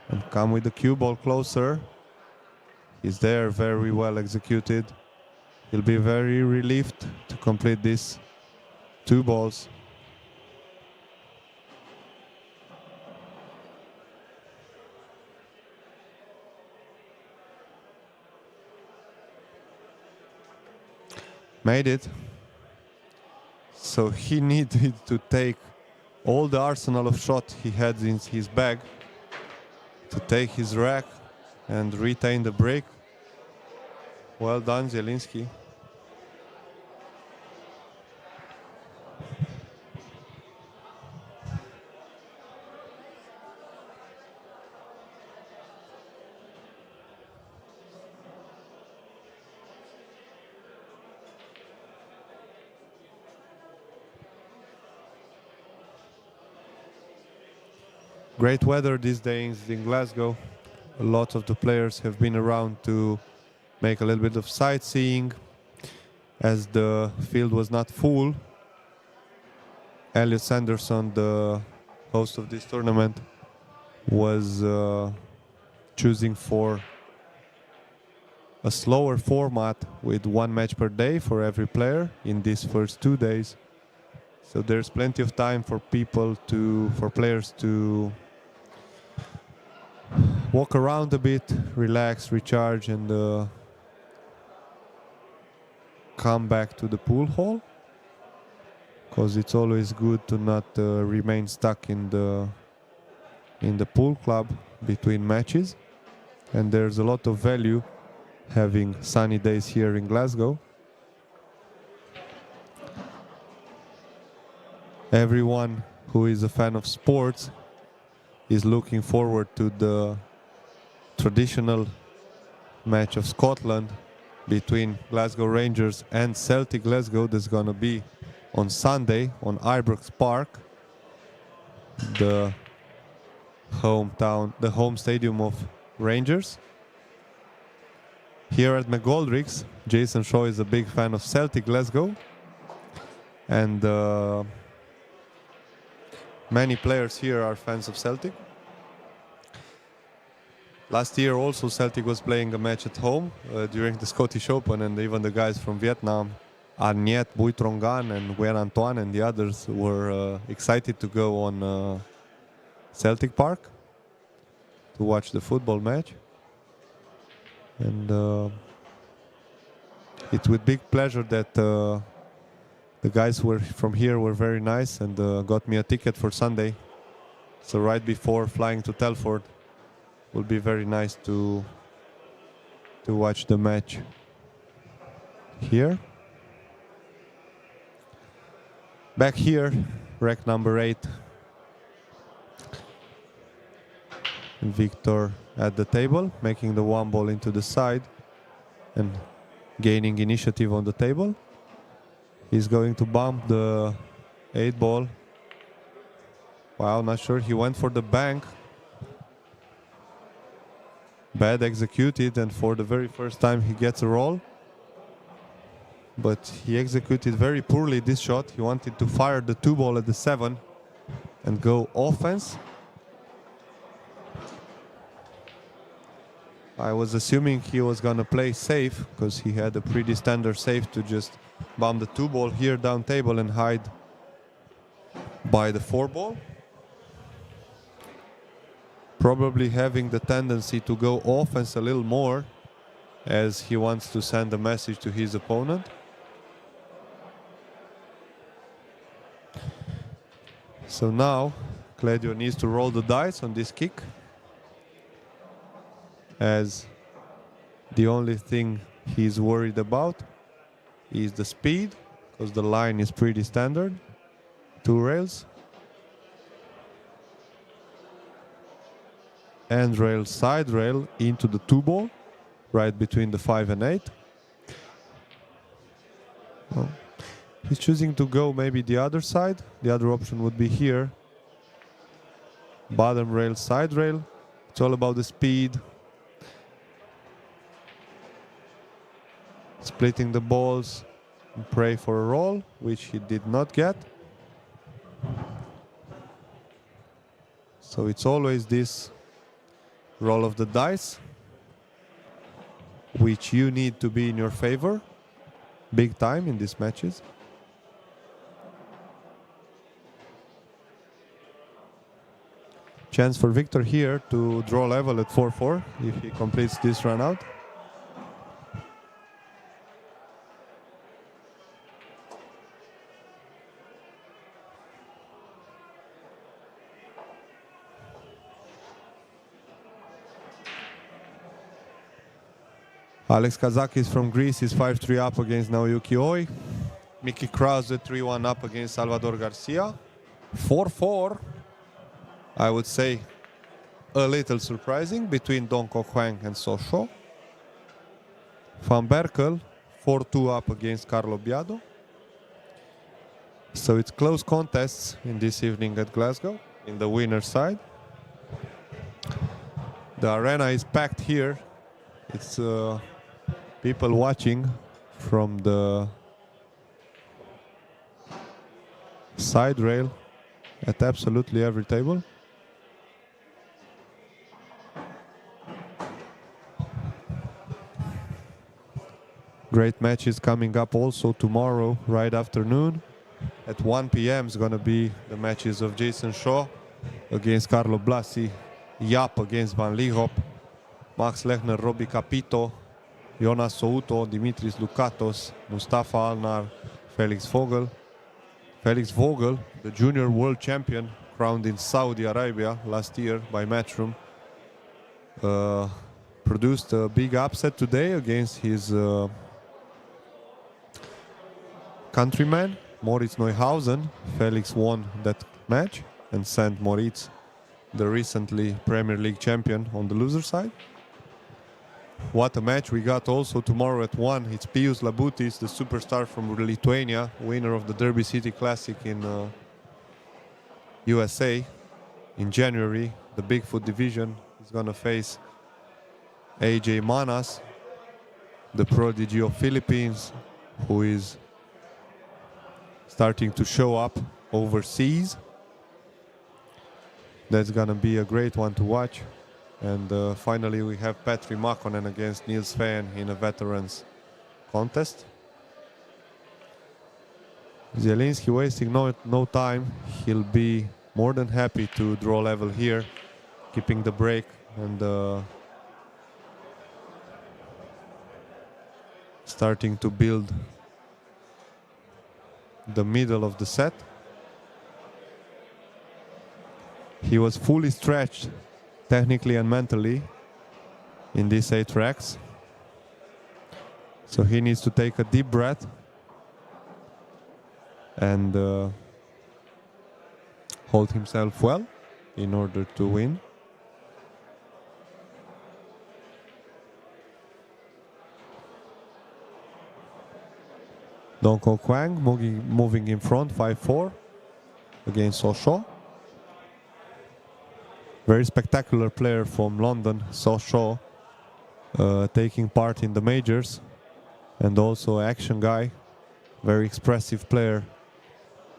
S4: and come with the cue ball closer. He's there, very well executed. He'll be very relieved to complete this 2 balls. Made it. So he needed to take all the arsenal of shot he had in his bag to take his rack and retain the break. Well done, Zalinski. Great weather these days in Glasgow. A lot of the players have been around to make a little bit of sightseeing. As the field was not full, Elliot Sanderson, the host of this tournament, was choosing for a slower format with 1 match per day for every player in these first 2 days. So there's plenty of time for players to walk around a bit, relax, recharge, and come back to the pool hall. Because it's always good to not remain stuck in the pool club between matches. And there's a lot of value having sunny days here in Glasgow. Everyone who is a fan of sports is looking forward to the traditional match of Scotland between Glasgow Rangers and Celtic Glasgow. That's going to be on Sunday on Ibrox Park, the home stadium of Rangers. Here at McGoldrick's, Jason Shaw is a big fan of Celtic Glasgow, and many players here are fans of Celtic. Last year also Celtic was playing a match at home during the Scottish Open, and even the guys from Vietnam, Agnet, Bui Trongan and Nguyen Antoine and the others were excited to go on Celtic Park to watch the football match. And it's with big pleasure that the The guys were from here were very nice and got me a ticket for Sunday. So right before flying to Telford, will be very nice to watch the match here. Back here, rack number 8. Victor at the table, making the 1 ball into the side and gaining initiative on the table. He's going to bump the 8 ball. Wow, not sure. He went for the bank. Bad executed, and for the very first time he gets a roll. But he executed very poorly this shot. He wanted to fire the 2 ball at the 7 and go offense. I was assuming he was gonna play safe because he had a pretty standard safe to just bomb the 2 ball here down table and hide by the 4 ball. Probably having the tendency to go offense a little more as he wants to send a message to his opponent. So now Claudio needs to roll the dice on this kick, as the only thing he's worried about is the speed, because the line is pretty standard, 2 rails. End rail, side rail into the 2 ball, right between the 5 and 8. Well, he's choosing to go maybe the other side. The other option would be here. Bottom rail, side rail. It's all about the speed. Splitting the balls and pray for a roll, which he did not get. So it's always this roll of the dice, which you need to be in your favor big time in these matches. Chance for Victor here to draw level at 4-4 if he completes this run out. Alex Kazakis from Greece is 5-3 up against Nauyuki Oi. Mickey Krause 3-1 up against Salvador Garcia. 4-4, I would say a little surprising, between Dong Kok Hwang and So Sho. Van Berkel 4-2 up against Carlo Biado. So it's close contests in this evening at Glasgow, in the winner's side. The arena is packed here. It's people watching from the side rail at absolutely every table. Great matches coming up also tomorrow, right afternoon. At 1 p.m. is going to be the matches of Jason Shaw against Carlo Blasi, Yap against Van Liehop, Max Lechner, Robbie Capito, Jonas Souto, Dimitris Lukatos, Mustafa Alnar, Felix Vogle. Felix Vogle, the junior world champion, crowned in Saudi Arabia last year by Matchroom, produced a big upset today against his countryman, Moritz Neuhausen. Felix won that match and sent Moritz, the recently Premier League champion, on the loser side. What a match we got also tomorrow at 1. It's Pius Labutis, the superstar from Lithuania, winner of the Derby City Classic in USA in January, the Bigfoot division. He's going to face AJ Manas, the prodigy of Philippines, who is starting to show up overseas. That's going to be a great one to watch. And finally we have Petri Makkonen against Niels Fehn in a veterans contest. Zalinski wasting no time. He'll be more than happy to draw level here, keeping the break and starting to build the middle of the set. He was fully stretched technically and mentally in these 8 racks. So he needs to take a deep breath and hold himself well in order to win. Dong Ho Kwang moving in front, 5-4 against So Shaw. Very spectacular player from London, So Shaw, taking part in the majors, and also action guy, very expressive player,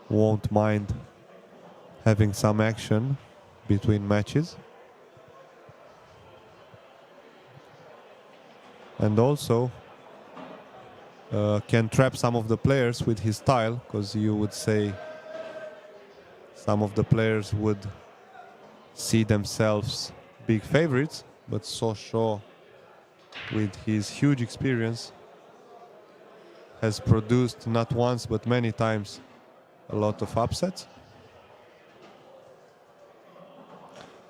S4: won't mind having some action between matches. And also can trap some of the players with his style, because you would say some of the players would see themselves big favorites, but So Shaw, with his huge experience, has produced not once but many times a lot of upsets.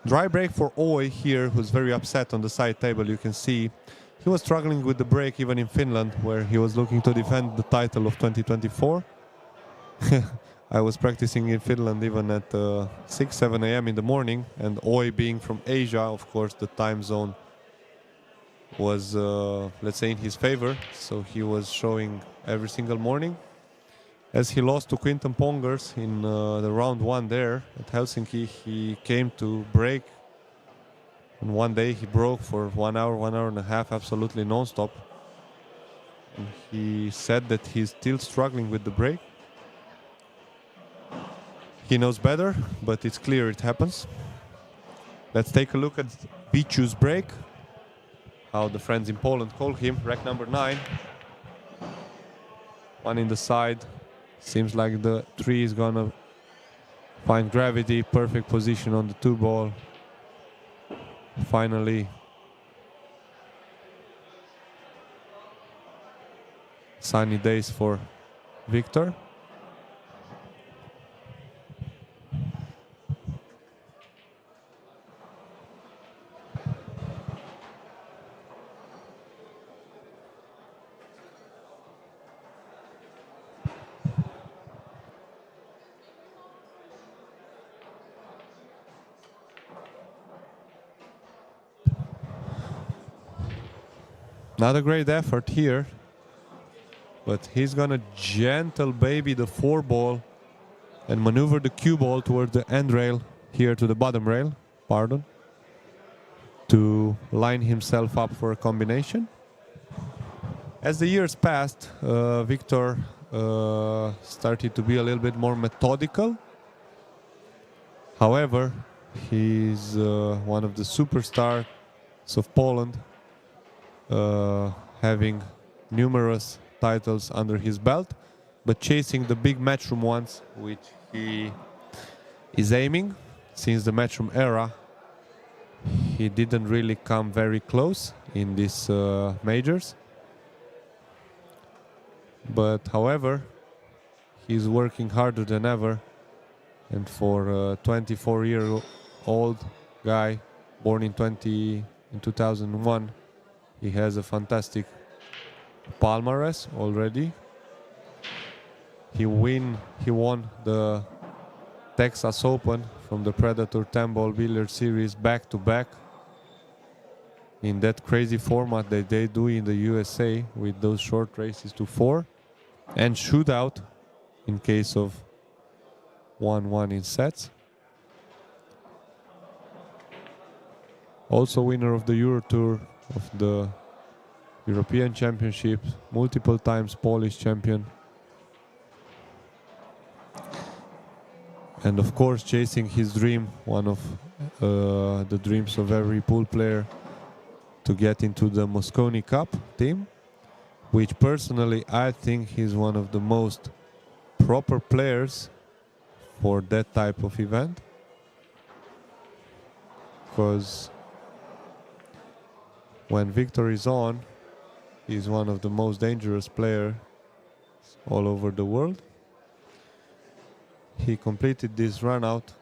S4: Dry break for Oi here, who's very upset on the side table. You can see he was struggling with the break even in Finland, where he was looking to defend the title of 2024. I was practicing in Finland even at 6, 7 a.m. in the morning, and Oi being from Asia, of course, the time zone was, let's say, in his favor. So he was showing every single morning. As he lost to Quinton Pongers in the round 1 there at Helsinki, he came to break. And one day he broke for 1 hour, 1 and a half, absolutely non-stop. And he said that he's still struggling with the break. He knows better, but it's clear it happens. Let's take a look at Bichu's break, how the friends in Poland call him, rack number 9. One in the side. Seems like the 3 is gonna find gravity, perfect position on the 2 ball. Finally, sunny days for Victor. Not a great effort here, but he's gonna gentle baby the 4 ball and maneuver the cue ball towards the end rail, here to the bottom rail, to line himself up for a combination. As the years passed, Victor started to be a little bit more methodical. However, he's one of the superstars of Poland, having numerous titles under his belt, but chasing the big matchroom ones, which he is aiming. Since the matchroom era, he didn't really come very close in these majors. But however, he's working harder than ever, and for a 24-year-old guy born in 2001, he has a fantastic palmarès already. He won the Texas Open from the Predator 10-ball billiard series back-to-back in that crazy format that they do in the USA, with those short races to 4 and shootout in case of 1-1 in sets. Also winner of the Euro Tour, of the European Championship, multiple times Polish champion. And of course chasing his dream, one of the dreams of every pool player, to get into the Mosconi Cup team, which personally I think he's one of the most proper players for that type of event. Because when Victor is on, he's one of the most dangerous players all over the world. He completed this run out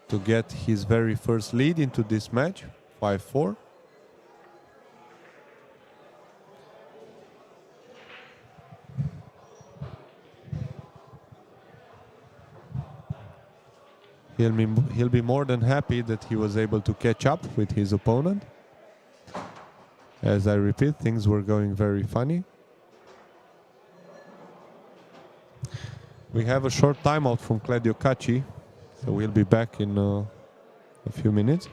S4: to get his very first lead into this match, 5-4. He'll be more than happy that he was able to catch up with his opponent. As I repeat, things were going very funny. We have a short timeout from Kaci, so we'll be back in a few minutes.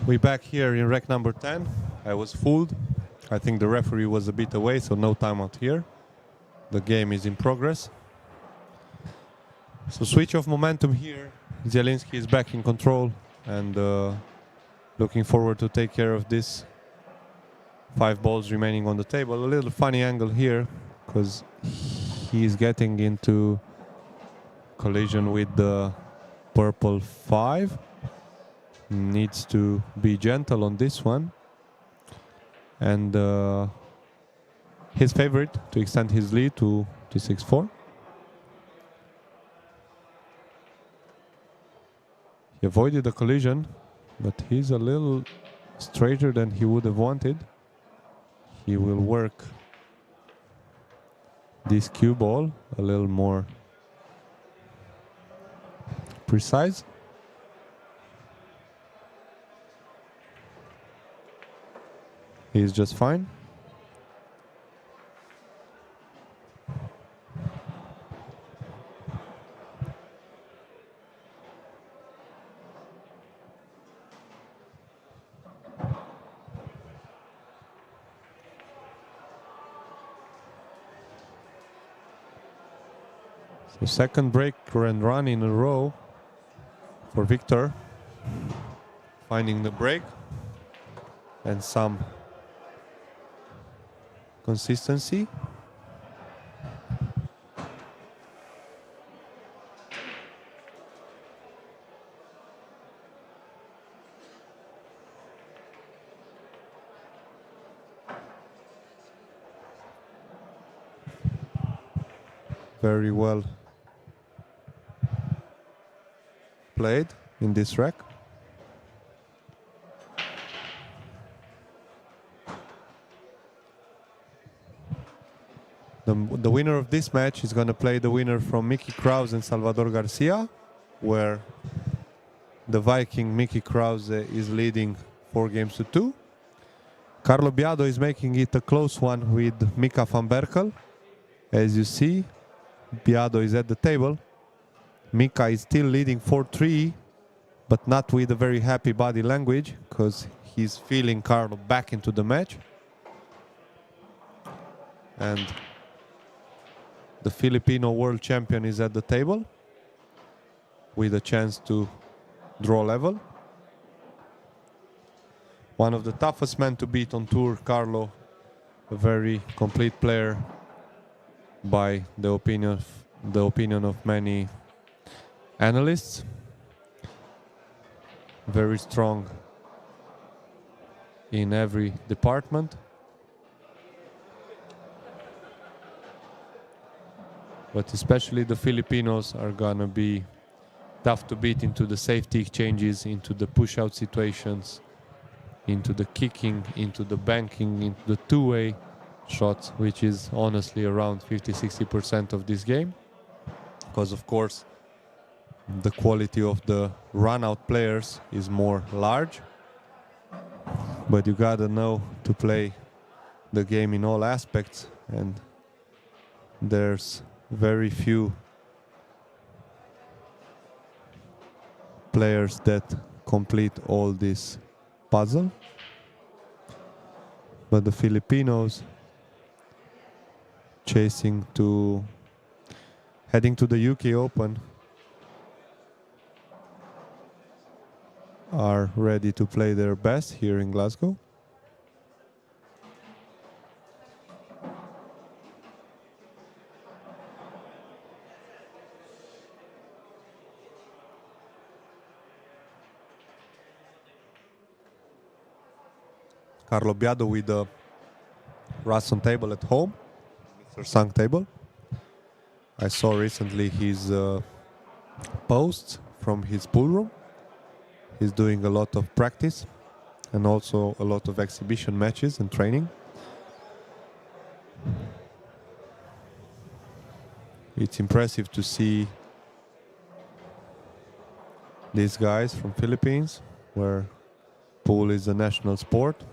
S4: We're back here in rec number 10. I was fooled. I think the referee was a bit away, so no timeout here. The game is in progress. So switch of momentum here. Zalinski is back in control and looking forward to take care of this. 5 balls remaining on the table. A little funny angle here because he's getting into collision with the purple 5. Needs to be gentle on this one. And his favorite to extend his lead to 6-4. He avoided the collision, but he's a little straighter than he would have wanted. He will work this cue ball a little more precise. He's just fine. So second break and run in a row for Victor. Finding the break and some consistency. Very well played in this rack. The winner of this match is going to play the winner from Mickey Krause and Salvador Garcia, where the Viking Mickey Krause is leading 4-2. Carlo Biado is making it a close one with Mika van Berkel. As you see, Biado is at the table. Mika is still leading 4-3, but not with a very happy body language, because he's feeling Carlo back into the match. And the Filipino world champion is at the table with a chance to draw level. One of the toughest men to beat on tour, Carlo, a very complete player by the opinion of many analysts. Very strong in every department. But especially the Filipinos are gonna be tough to beat into the safety exchanges, into the push-out situations, into the kicking, into the banking, into the two-way shots, which is honestly around 50-60% of this game. Because of course, the quality of the run-out players is more large. But you gotta know to play the game in all aspects, and there's very few players that complete all this puzzle. But the Filipinos heading to the UK Open are ready to play their best here in Glasgow. Carlo Biado with the Rasson table at home, Mr. Sang table. I saw recently his posts from his pool room. He's doing a lot of practice and also a lot of exhibition matches and training. It's impressive to see these guys from Philippines, where pool is a national sport,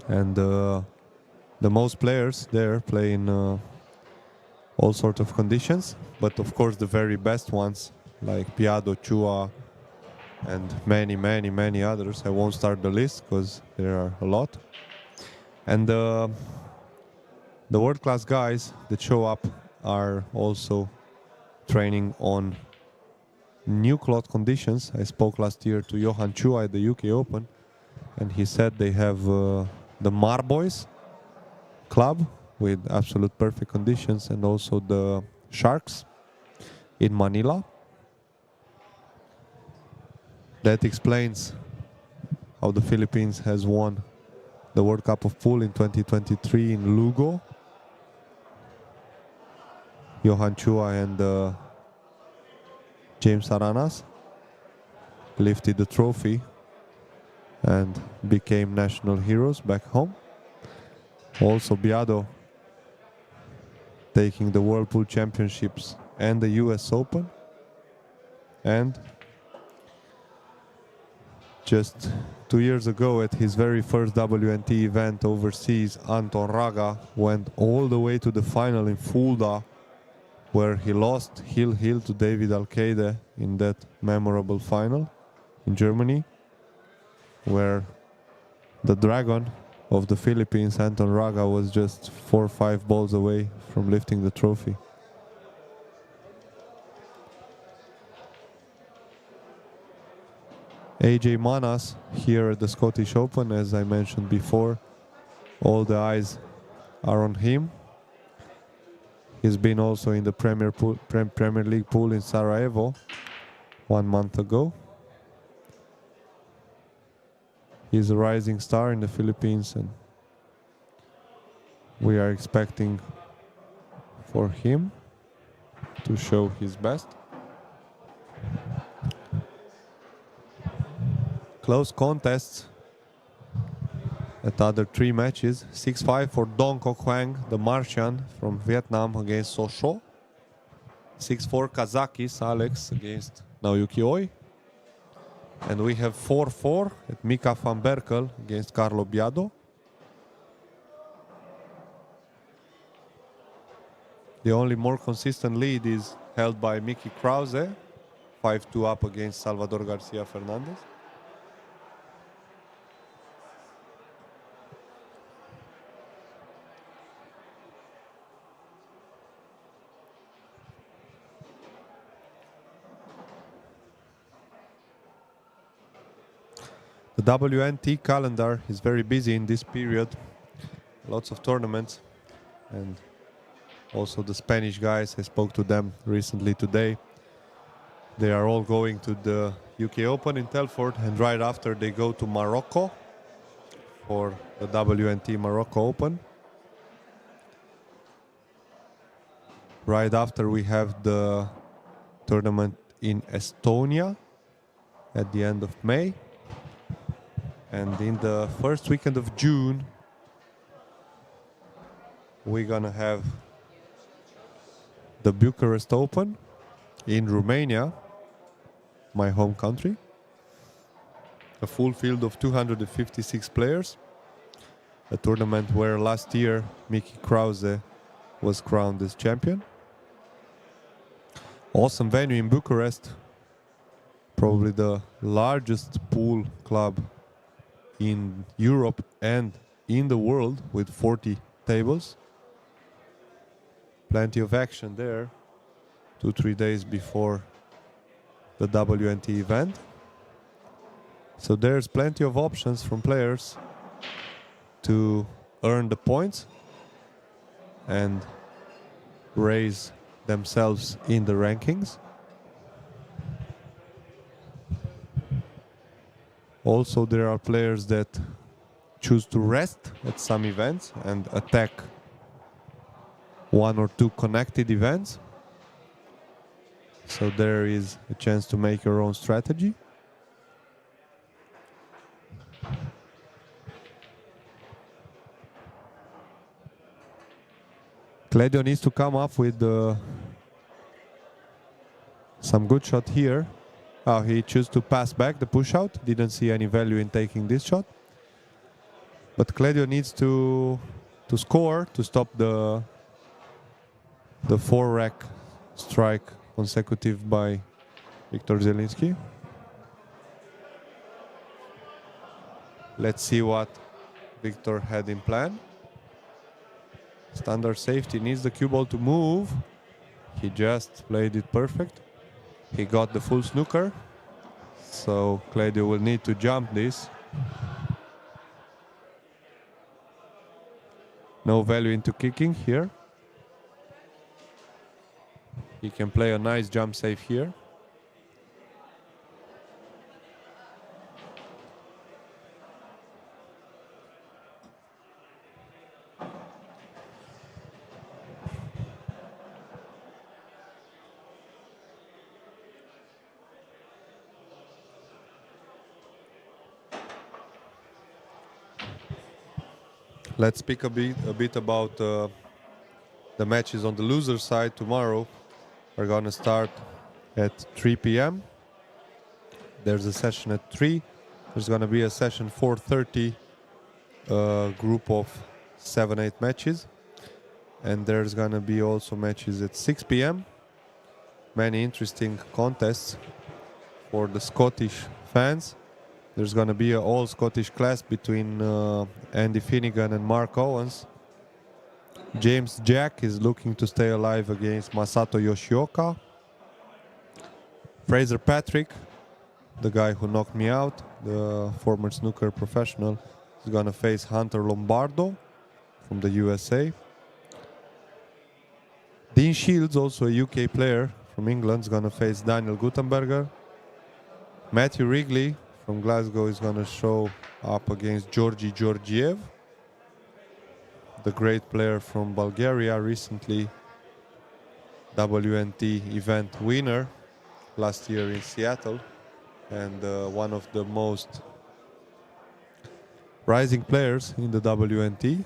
S4: and the most players there play in all sorts of conditions, but of course the very best ones like Biado, Chua, and many others. I won't start the list because there are a lot. And the world-class guys that show up are also training on new cloth conditions. I spoke last year to Johan Chua at the UK Open, and he said they have the Marboys club with absolute perfect conditions, and also the Sharks in Manila. That explains how the Philippines has won the World Cup of Pool in 2023 in Lugo. Johan Chua and James Aranas lifted the trophy and became national heroes back home. Also Biado taking the World Pool Championships and the US Open. And just 2 years ago at his very first WNT event overseas, Anton Raga went all the way to the final in Fulda, where he lost heel to David Alcaide in that memorable final in Germany, where the dragon of the Philippines, Anton Raga, was just 4 or 5 balls away from lifting the trophy. AJ Manas here at the Scottish Open, as I mentioned before, all the eyes are on him. He's been also in the Premier League pool in Sarajevo 1 month ago. He's a rising star in the Philippines, and we are expecting for him to show his best. Close contests at other 3 matches. 6-5 for Dong Koc Hoang, the Martian from Vietnam against Sochaux. 6-4 Kazakis, Alex against Naoyuki Oi. And we have 4-4 at Mika van Berkel against Carlo Biado. The only more consistent lead is held by Mickey Krause, 5-2 up against Salvador Garcia Fernandez. The WNT calendar is very busy in this period. Lots of tournaments, and also the Spanish guys, I spoke to them recently today. They are all going to the UK Open in Telford, and right after they go to Morocco for the WNT Morocco Open. Right after we have the tournament in Estonia at the end of May. And in the first weekend of June, we're gonna have the Bucharest Open in Romania, my home country. A full field of 256 players. A tournament where last year Mickey Krause was crowned as champion. Awesome venue in Bucharest. Probably the largest pool club in Europe and in the world, with 40 tables. Plenty of action there 2-3 days before the WNT event. So there's plenty of options from players to earn the points and raise themselves in the rankings. Also, there are players that choose to rest at some events and attack 1 or 2 connected events. So there is a chance to make your own strategy. Cledio needs to come up with some good shot here. Oh, he chose to pass back the push out. Didn't see any value in taking this shot. But Cledio needs to score to stop the 4-rack strike consecutive by Viktor Zalinski. Let's see what Viktor had in plan. Standard safety needs the cue ball to move. He just played it perfect. He got the full snooker, so Cledio will need to jump this. No value into kicking here. He can play a nice jump save here. Let's speak a bit about the matches on the loser side tomorrow. We're gonna start at 3 p.m. There's a session at 3. There's gonna be a session 4:30, group of 7-8 matches. And there's gonna be also matches at 6 p.m. Many interesting contests for the Scottish fans. There's going to be an all-Scottish class between Andy Finnegan and Mark Owens. James Jack is looking to stay alive against Masato Yoshioka. Fraser Patrick, the guy who knocked me out, the former snooker professional, is going to face Hunter Lombardo from the USA. Dean Shields, also a UK player from England, is going to face Daniel Gutenberger. Matthew Wrigley from Glasgow is going to show up against Georgi Georgiev, the great player from Bulgaria, recently WNT event winner last year in Seattle, and one of the most rising players in the WNT.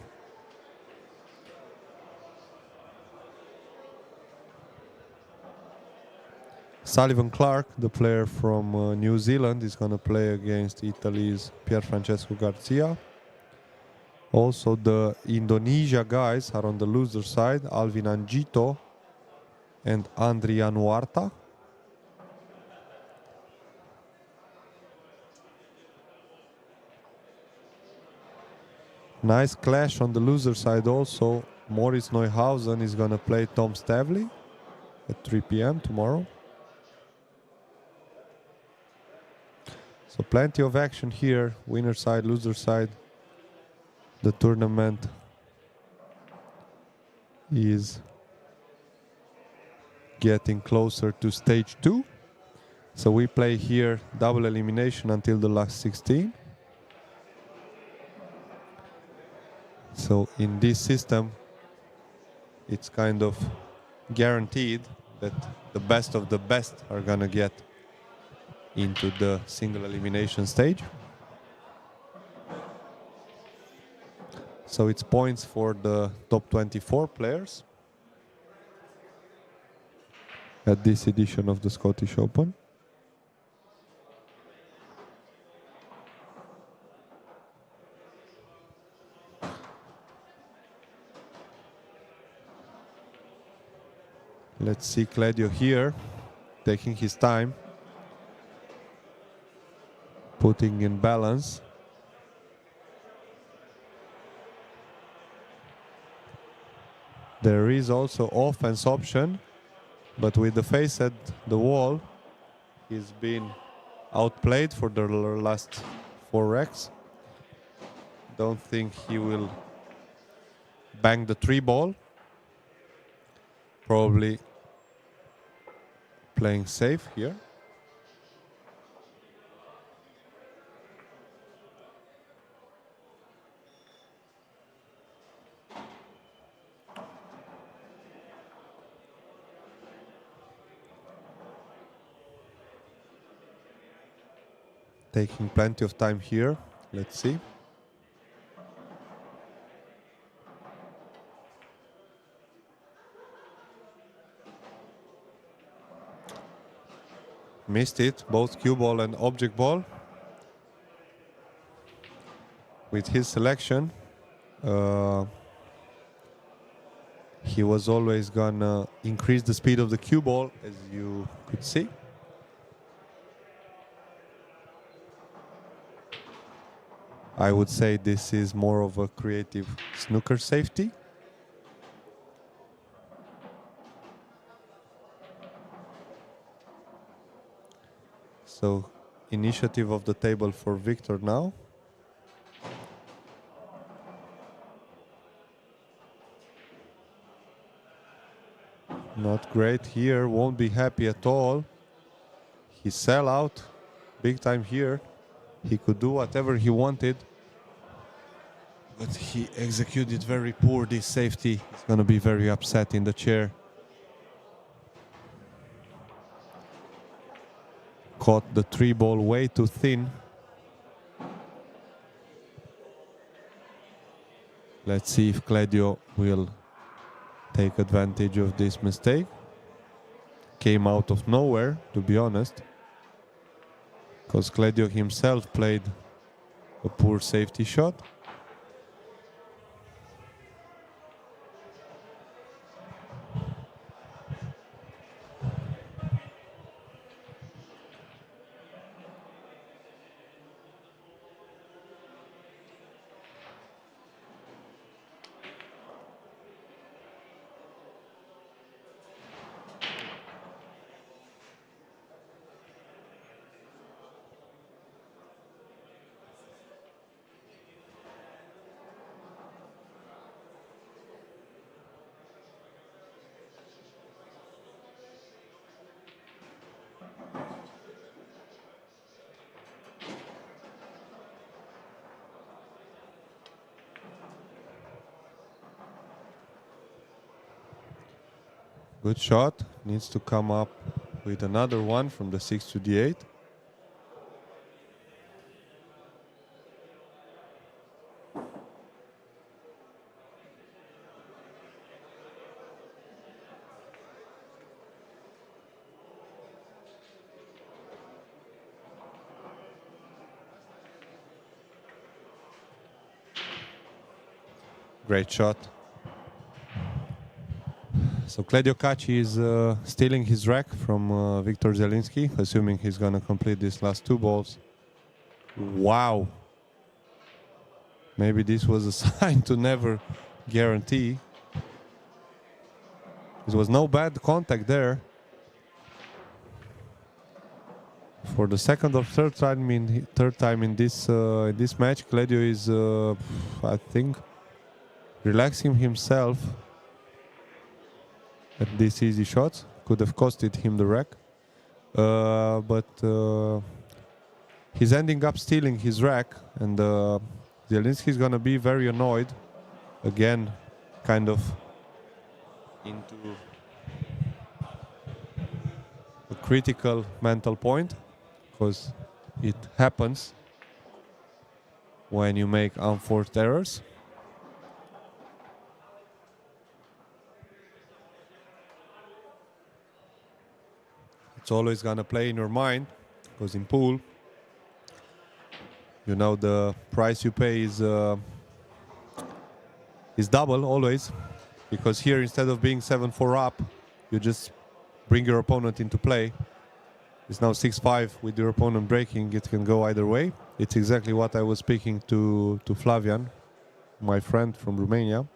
S4: Sullivan Clark, the player from New Zealand, is going to play against Italy's Pier Francesco Garcia. Also, the Indonesia guys are on the loser side, Alvin Anjito and Andri Anuarta. Nice clash on the loser side also. Maurice Neuhausen is going to play Tom Stavley at 3 p.m. tomorrow. So plenty of action here, winner side, loser side. The tournament is getting closer to stage 2. So we play here double elimination until the last 16. So in this system, it's kind of guaranteed that the best of the best are gonna get into the single elimination stage. So it's points for the top 24 players at this edition of the Scottish Open. Let's see Claudio here, taking his time, putting in balance. There is also offense option, but with the face at the wall, he's been outplayed for the last 4 racks. Don't think he will bang the 3 ball. Probably playing safe here. Taking plenty of time here. Let's see. Missed it, both cue ball and object ball. With his selection, he was always gonna increase the speed of the cue ball, as you could see. I would say this is more of a creative snooker safety. So, initiative of the table for Victor now. Not great here, won't be happy at all. He sell out big time here. He could do whatever he wanted, but he executed very poor this safety. He's gonna be very upset in the chair. Caught the 3 ball way too thin. Let's see if Claudio will take advantage of this mistake. Came out of nowhere, to be honest, because Claudio himself played a poor safety shot. Good shot. Needs to come up with another one from the 6 to the 8. Great shot. So Claudio Kaci is stealing his rack from Victor Zalinski, assuming he's going to complete these last 2 balls. Wow. Maybe this was a sign to never guarantee. There was no bad contact there. For the second or third time in this match, Claudio is, I think, relaxing himself at these easy shots. Could have costed him the rack, but he's ending up stealing his rack, and Zalinski is gonna be very annoyed. Again, kind of into a critical mental point, because it happens when you make unforced errors. It's always gonna play in your mind, because in pool, you know, the price you pay is double always, because here instead of being 7-4 up, you just bring your opponent into play. It's now 6-5 with your opponent breaking. It can go either way. It's exactly what I was speaking to Flavian, my friend from Romania,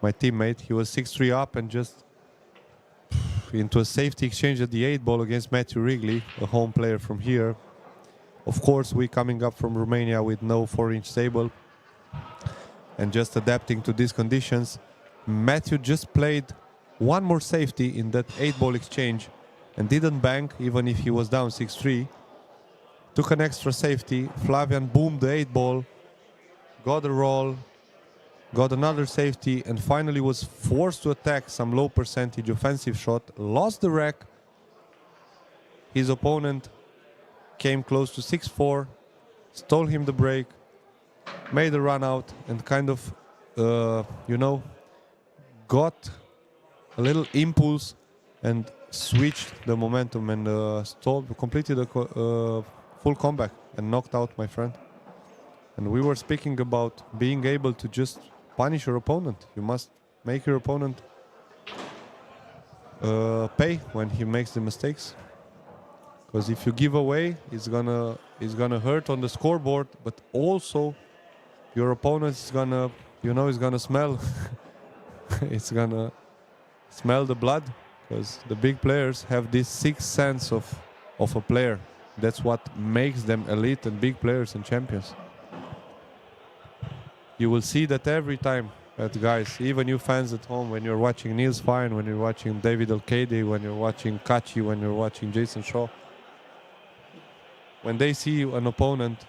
S4: my teammate. He was 6-3 up and just into a safety exchange at the 8 ball against Matthew Wrigley, a home player from here. Of course, we coming up from Romania with no 4-inch table and just adapting to these conditions. Matthew just played one more safety in that 8 ball exchange and didn't bank even if he was down 6-3. Took an extra safety. Flavian boomed the 8 ball, got a roll, got another safety, and finally was forced to attack some low percentage offensive shot, lost the rack. His opponent came close to 6-4, stole him the break, made a run out, and kind of, you know, got a little impulse and switched the momentum and completed a full comeback and knocked out my friend. And we were speaking about being able to just punish your opponent. You must make your opponent pay when he makes the mistakes. Because if you give away, it's gonna hurt on the scoreboard, but also your opponent is gonna, you know, is gonna smell. It's gonna smell the blood, because the big players have this sixth sense of a player. That's what makes them elite and big players and champions. You will see that every time that guys, even you fans at home, when you're watching Niels Fine, when you're watching David Alcade, when you're watching Kaci, when you're watching Jason Shaw, when they see an opponent,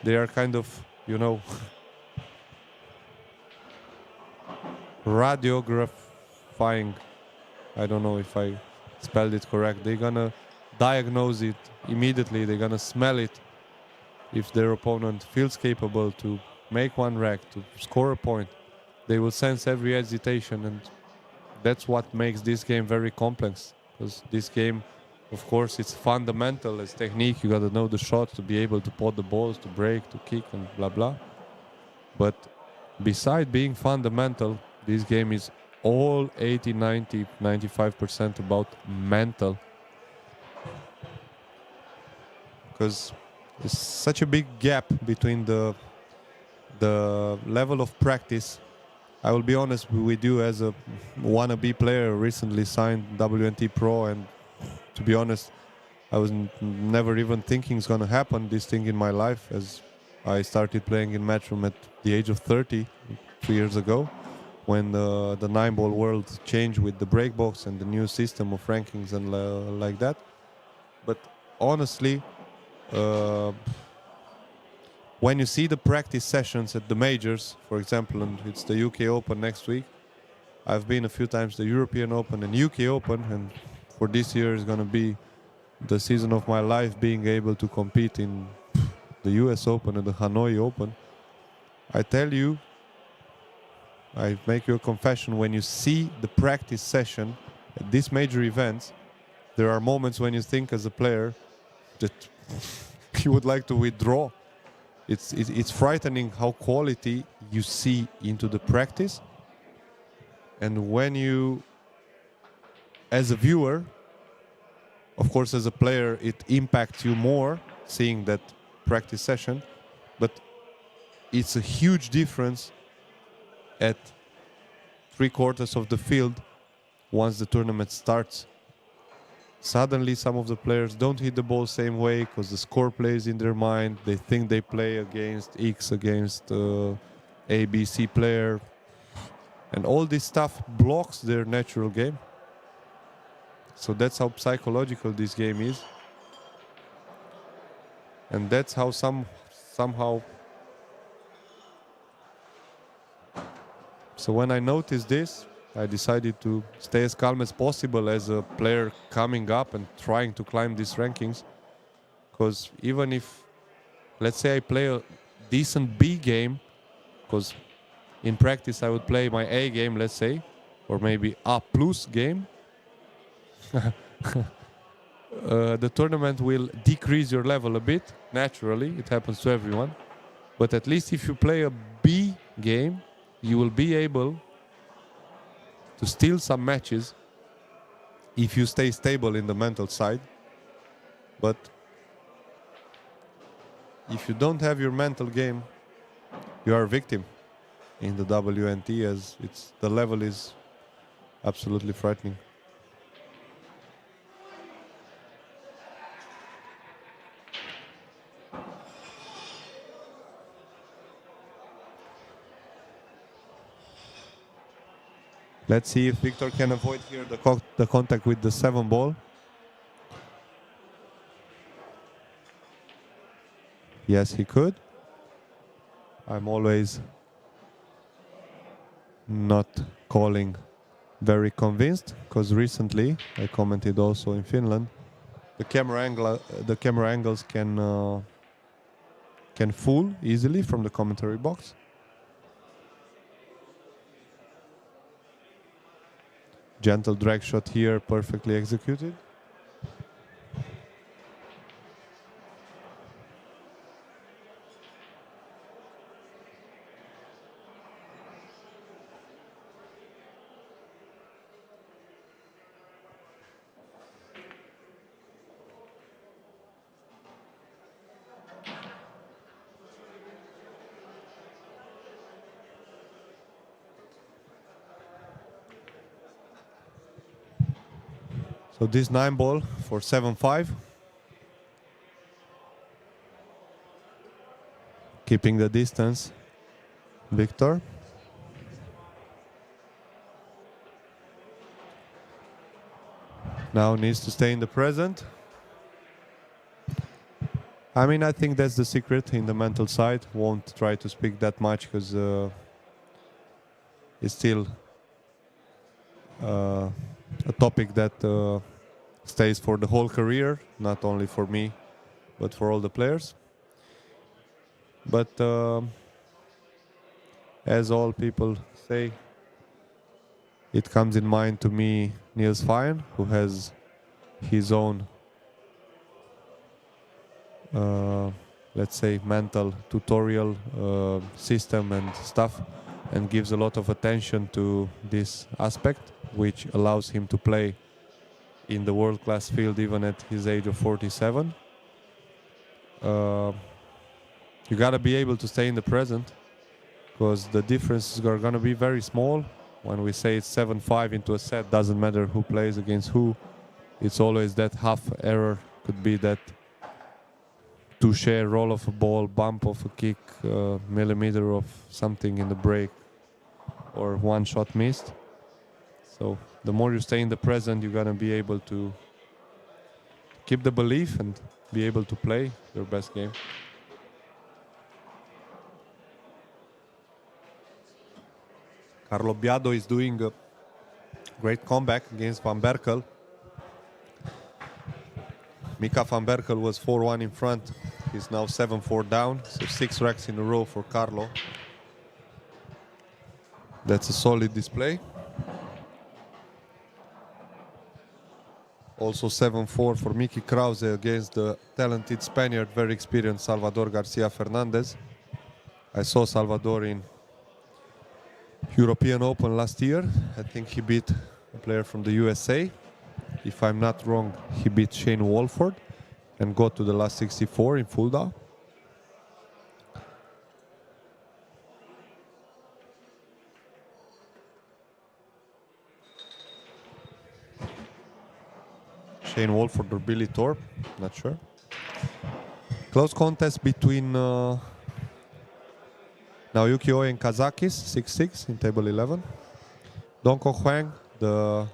S4: they are kind of, you know, radiographing. I don't know if I spelled it correct. They're gonna diagnose it immediately. They're gonna smell it if their opponent feels capable to make one rack, to score a point. They will sense every hesitation, and that's what makes this game very complex. Because this game, of course, it's fundamental as technique. You gotta know the shots to be able to pot the balls, to break, to kick, and blah blah. But beside being fundamental, this game is all 80, 90, 95% about mental. Because there's such a big gap between the level of practice. I will be honest with you, as a wannabe player, recently signed WNT Pro, and to be honest, I was never even thinking it's gonna happen, this thing in my life, as I started playing in Matchroom at the age of 30, 3 years ago, when the 9-ball world changed with the break box and the new system of rankings and like that. But honestly, when you see the practice sessions at the majors, for example, and it's the UK Open next week, I've been a few times the European Open and UK Open, and for this year is going to be the season of my life, being able to compete in the US Open and the Hanoi Open. I tell you, I make you a confession, when you see the practice session at these major events, there are moments when you think as a player that you would like to withdraw. it's frightening how quality you see into the practice, and when you, as a viewer, of course, as a player, it impacts you more seeing that practice session, but it's a huge difference at 3/4 of the field once the tournament starts. Suddenly, some of the players don't hit the ball same way because the score plays in their mind. They think they play against X, against A, B, C player. And all this stuff blocks their natural game. So that's how psychological this game is. And that's how somehow... So when I noticed this, I decided to stay as calm as possible as a player coming up and trying to climb these rankings. Because even if, let's say I play a decent B game, because in practice I would play my A game, let's say, or maybe A plus game, the tournament will decrease your level a bit, naturally, it happens to everyone. But at least if you play a B game, you will be able to steal some matches if you stay stable in the mental side. But if you don't have your mental game, you are a victim in the WNT, as the level is absolutely frightening. Let's see if Victor can avoid here the contact with the 7 ball. Yes, he could. I'm always not calling very convinced, because recently I commented also in Finland, the camera angles can fool easily from the commentary box. Gentle drag shot here, perfectly executed. So this 9 ball for 7-5. Keeping the distance, Victor. Now needs to stay in the present. I mean, I think that's the secret in the mental side. Won't try to speak that much because it's still a topic that stays for the whole career, not only for me, but for all the players. But as all people say, it comes in mind to me Niels Feyen, who has his own, let's say, mental tutorial system and stuff, and gives a lot of attention to this aspect, which allows him to play in the world-class field even at his age of 47. You gotta be able to stay in the present, because the differences are gonna be very small. When we say it's 7-5 into a set, doesn't matter who plays against who. It's always that half error. Could be that touche, roll of a ball, bump of a kick, millimeter of something in the break, or one shot missed. So the more you stay in the present, you're gonna be able to keep the belief and be able to play your best game. Carlo Biado is doing a great comeback against Van Berkel. Mika Van Berkel was 4-1 in front. He's now 7-4 down, so 6 racks in a row for Carlo. That's a solid display. Also 7-4 for Miki Krause against the talented Spaniard, very experienced Salvador Garcia Fernandez. I saw Salvador in European Open last year. I think he beat a player from the USA. If I'm not wrong, he beat Shane Walford and got to the last 64 in Fulda. Shane Walford or Billy Thorpe, not sure. Close contest between Naoyuki Oi and Kazakis, 6-6 in table 11. Donko Huang, the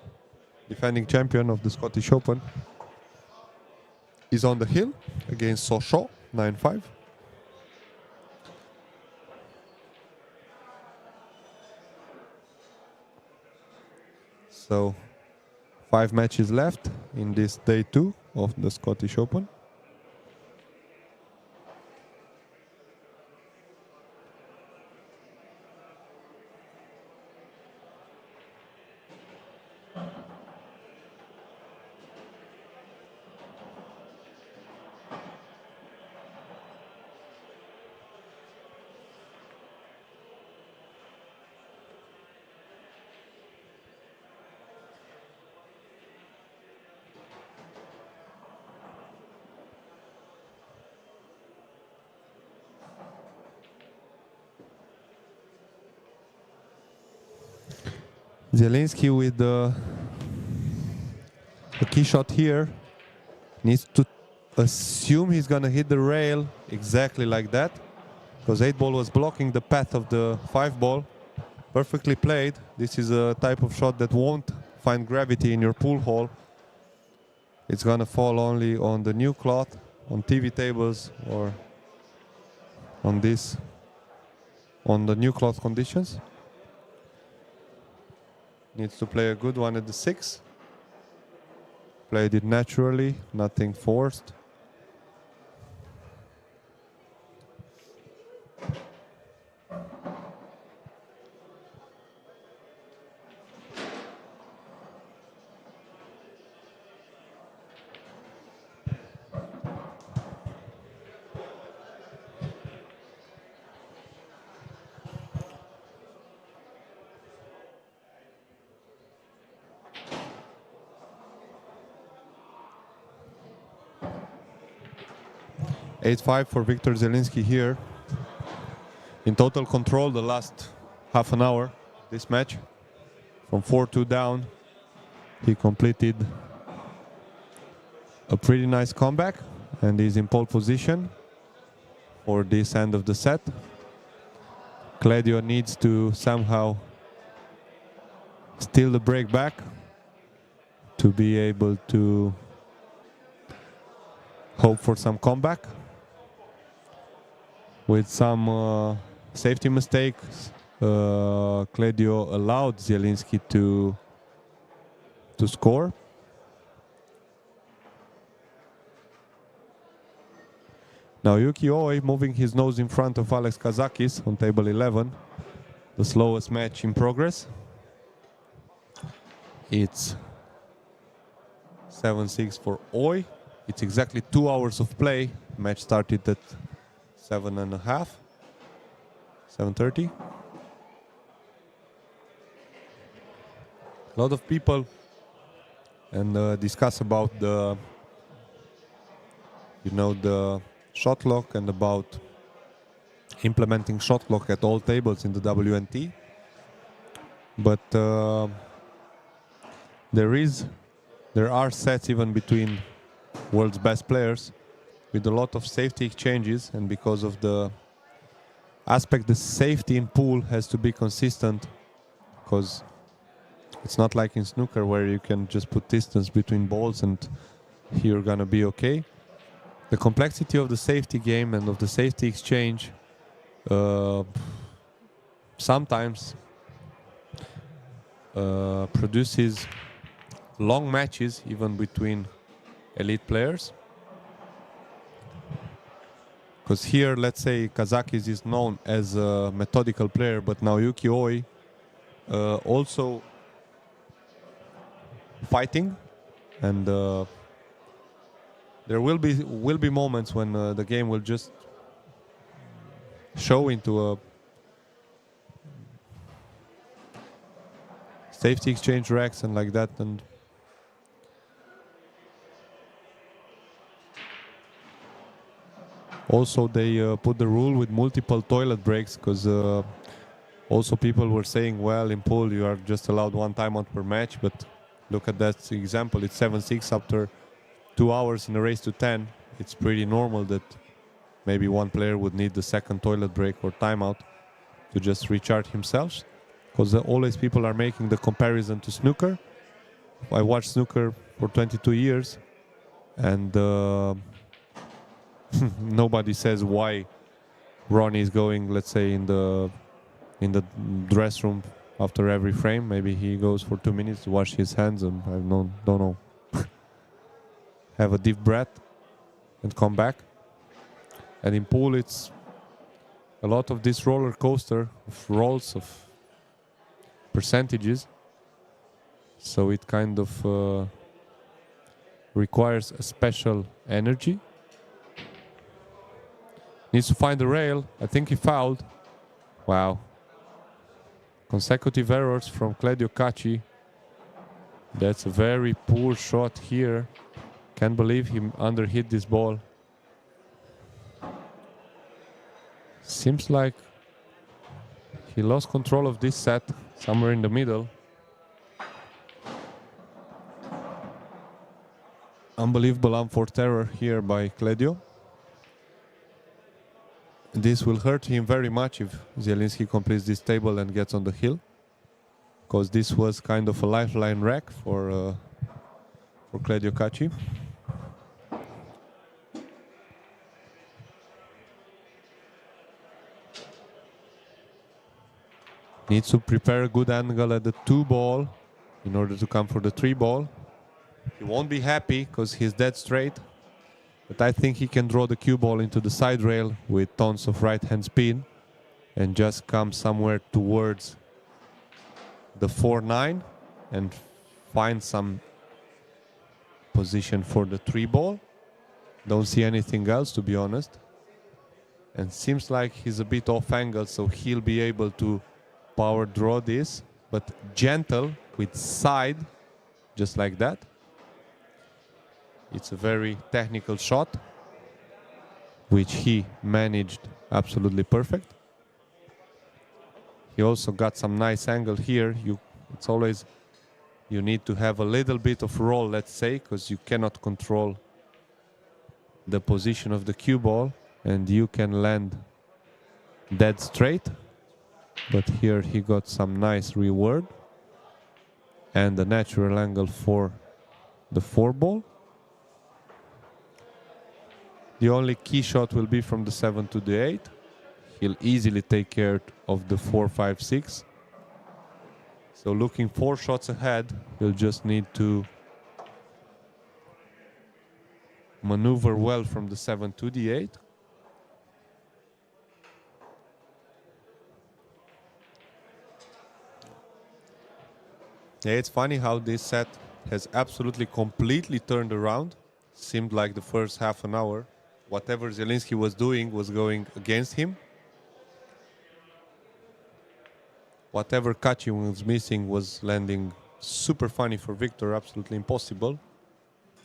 S4: defending champion of the Scottish Open, is on the hill against Sosho, 9-5. So 5 matches left in this day 2 of the Scottish Open. Zalinski with a key shot here needs to assume he's gonna hit the rail exactly like that, because 8 ball was blocking the path of the 5 ball. Perfectly played. This is a type of shot that won't find gravity in your pool hall. It's gonna fall only on the new cloth, on TV tables, or on this, on the new cloth conditions. Needs to play a good one at the 6. Played it naturally, nothing forced. (8-5) for Viktor Zalinski here. In total control the last half an hour this match. From 4-2 down, he completed a pretty nice comeback and is in pole position for this end of the set. Claudio needs to somehow steal the break back to be able to hope for some comeback. With some safety mistakes, Claudio allowed Zalinski to score. Now Yuki Oi moving his nose in front of Alex Kazakis on table 11, the slowest match in progress. It's 7-6 for Oi. It's exactly 2 hours of play. Match started at 7:30. 7:30. A lot of people discuss about the shot lock and about implementing shot lock at all tables in the WNT. But there are sets even between world's best players with a lot of safety exchanges, and because of the aspect, the safety in pool has to be consistent, because it's not like in snooker where you can just put distance between balls and you're gonna be okay. The complexity of the safety game and of the safety exchange sometimes produces long matches even between elite players. Because here, let's say, Kazakis is known as a methodical player, but now Yuki Oi also fighting And there will be moments when the game will just show into a safety exchange racks and like that. And also they put the rule with multiple toilet breaks, because also people were saying, well, in pool you are just allowed one timeout per match, but look at that example. It's 7-6 after 2 hours in a race to 10. It's pretty normal that maybe one player would need the second toilet break or timeout to just recharge himself, because always people are making the comparison to snooker. I watched snooker for 22 years, and nobody says why Ronnie is going, let's say, in the dress room after every frame. Maybe he goes for 2 minutes to wash his hands and don't know, have a deep breath and come back. And in pool, it's a lot of this roller coaster of rolls, of percentages. So it kind of requires a special energy. Needs to find the rail. I think he fouled. Wow. Consecutive errors from Kaci. That's a very poor shot here. Can't believe he underhit this ball. Seems like he lost control of this set somewhere in the middle. Unbelievable unforced terror here by Kledio. This will hurt him very much if Zalinski completes this table and gets on the hill, because this was kind of a lifeline rack for Kledio Kaci. Needs to prepare a good angle at the 2 ball in order to come for the 3 ball. He won't be happy because he's dead straight, but I think he can draw the cue ball into the side rail with tons of right hand spin and just come somewhere towards the 4-9 and find some position for the 3 ball. Don't see anything else, to be honest. And seems like he's a bit off angle, so he'll be able to power draw this, but gentle with side, just like that. It's a very technical shot, which he managed absolutely perfect. He also got some nice angle here. It's always, you need to have a little bit of roll, let's say, because you cannot control the position of the cue ball, and you can land dead straight. But here he got some nice reward and a natural angle for the 4 ball. The only key shot will be from the 7 to the 8. He'll easily take care of the 4, 5, 6. So looking 4 shots ahead, he'll just need to maneuver well from the 7 to the 8. Yeah, it's funny how this set has absolutely completely turned around. Seemed like the first half an hour, whatever Zalinski was doing was going against him. Whatever Kaci was missing was landing super funny for Victor, absolutely impossible.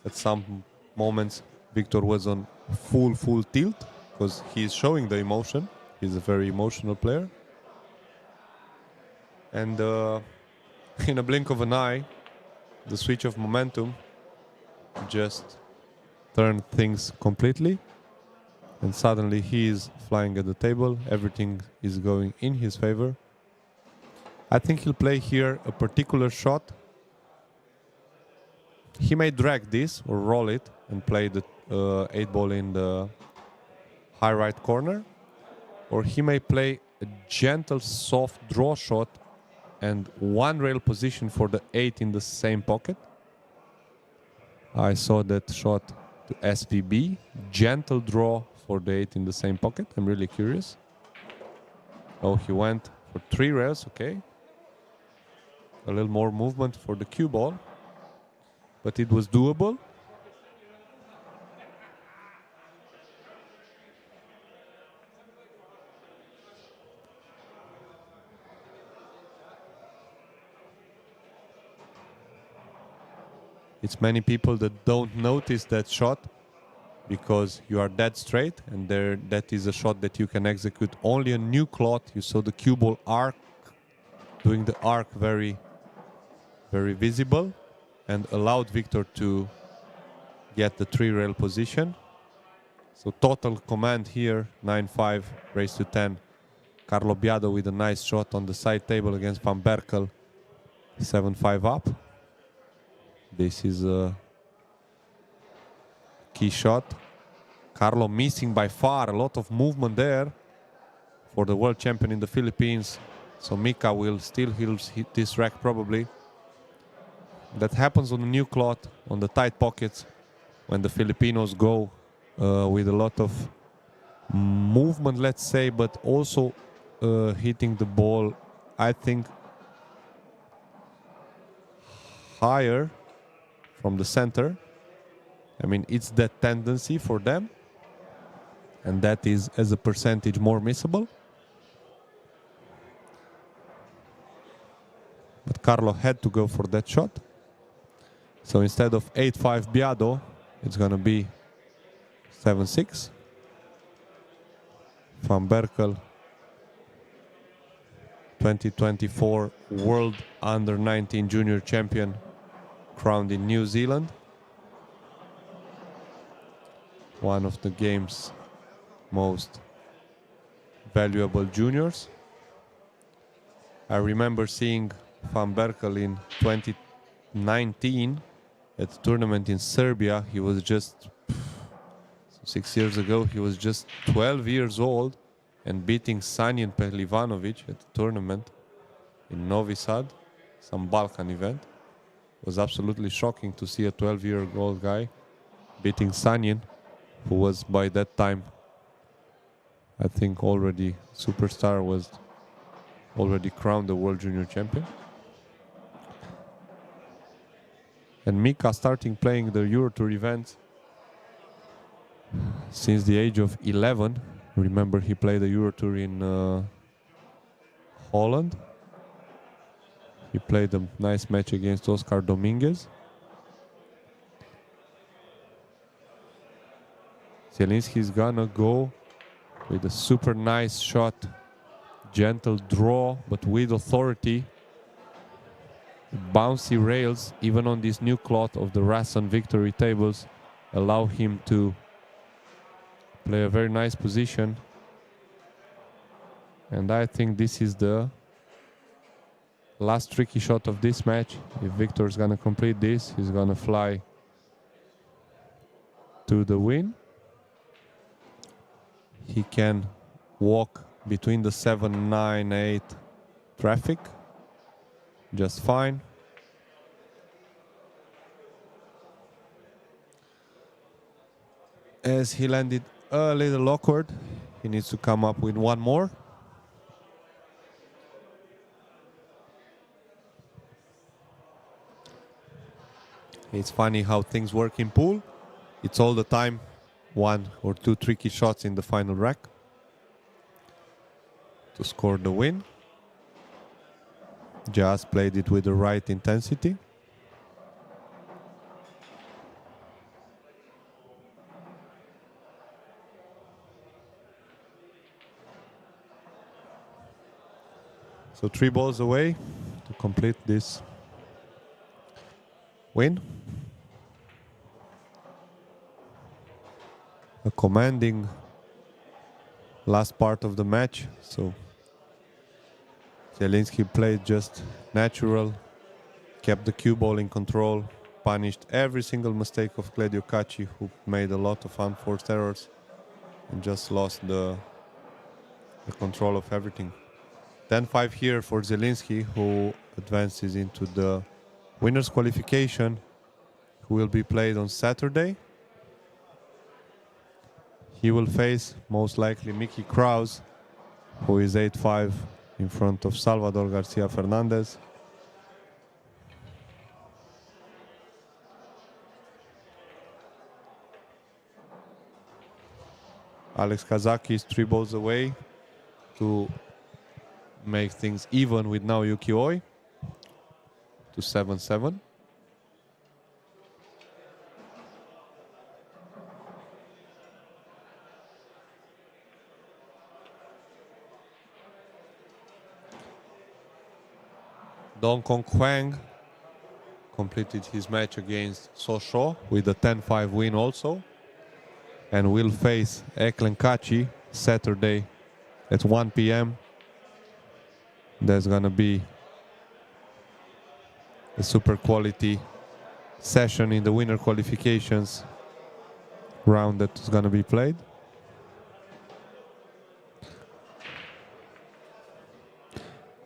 S4: At some moments, Victor was on full tilt because he's showing the emotion. He's a very emotional player. And in a blink of an eye, the switch of momentum just turned things completely. And suddenly he is flying at the table. Everything is going in his favor. I think he'll play here a particular shot. He may drag this or roll it and play the 8 ball in the high right corner. Or he may play a gentle, soft draw shot and 1 rail position for the 8 in the same pocket. I saw that shot to SVB. Gentle draw for the 8 in the same pocket. I'm really curious. Oh, he went for 3 rails, okay. A little more movement for the cue ball. but it was doable. It's many people that don't notice that shot because you are dead straight, and there that is a shot that you can execute only on new cloth. You saw the cue ball arc, doing the arc very, very visible, and allowed Victor to get the 3-rail position. So total command here, 9-5, raised to 10. Carlo Biado with a nice shot on the side table against Van Berkel, 7-5 up. This is a key shot. Carlo missing by far, a lot of movement there for the world champion in the Philippines. So Mika will still hit this rack probably. That happens on the new cloth, on the tight pockets, when the Filipinos go with a lot of movement, let's say, but also hitting the ball, I think, higher from the center. I mean, it's that tendency for them, and that is, as a percentage, more missable. But Carlo had to go for that shot. So instead of 8-5 Biado, it's going to be 7-6. Van Berkel, 2024 World Under-19 Junior Champion, crowned in New Zealand. One of the game's most valuable juniors. I remember seeing Van Berkel in 2019 at the tournament in Serbia. He was just 6 years ago. He was just 12 years old and beating Sanjin Pelivanovic at the tournament in Novi Sad, some Balkan event. It was absolutely shocking to see a 12-year-old guy beating Sanjin, who was by that time, I think, already superstar, was already crowned the world junior champion. And Mika starting playing the Euro Tour events since the age of 11. Remember, he played the Euro Tour in Holland. He played a nice match against Oscar Dominguez. Zalinski's gonna go with a super nice shot. Gentle draw, but with authority. Bouncy rails, even on this new cloth of the Rasson victory tables, allow him to play a very nice position. And I think this is the last tricky shot of this match. If Victor's gonna complete this, he's gonna fly to the win. He can walk between the 7, 9, 8 traffic just fine. As he landed a little awkward, he needs to come up with one more. It's funny how things work in pool. It's all the time 1 or 2 tricky shots in the final rack to score the win. Just played it with the right intensity. So 3 balls away to complete this win. A commanding last part of the match. So Zalinski played just natural, kept the cue ball in control, punished every single mistake of Claudio Kaci, who made a lot of unforced errors and just lost the control of everything. 10-5 here for Zalinski, who advances into the winners qualification, who will be played on Saturday. He will face most likely Mickey Krause, who is 8-5 in front of Salvador Garcia Fernandez. Alex Kazakis 3 balls away to make things even with now Yuki Oi to 7-7. Dong Kong Huang completed his match against So Sho with a 10-5 win also, and will face Eklen Kaci Saturday at 1 p.m. There's gonna be a super quality session in the winner qualifications round that is gonna be played.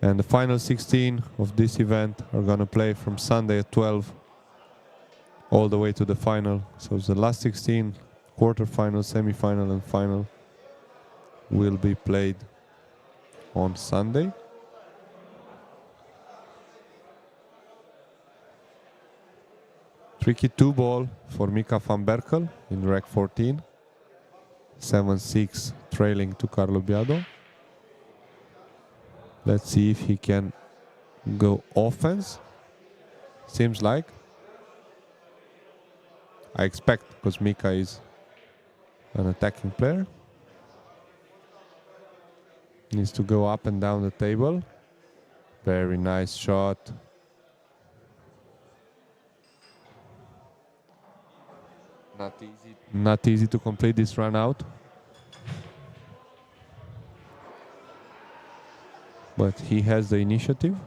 S4: And the final 16 of this event are gonna play from Sunday at 12 all the way to the final. So the last 16, quarterfinal, semi-final and final will be played on Sunday. Tricky 2-ball for Mika van Berkel in rack 14. 7-6 trailing to Carlo Biado. Let's see if he can go offense. Seems like. I expect, because Mika is an attacking player. Needs to go up and down the table. Very nice shot. Not easy to complete this run out. But he has the initiative.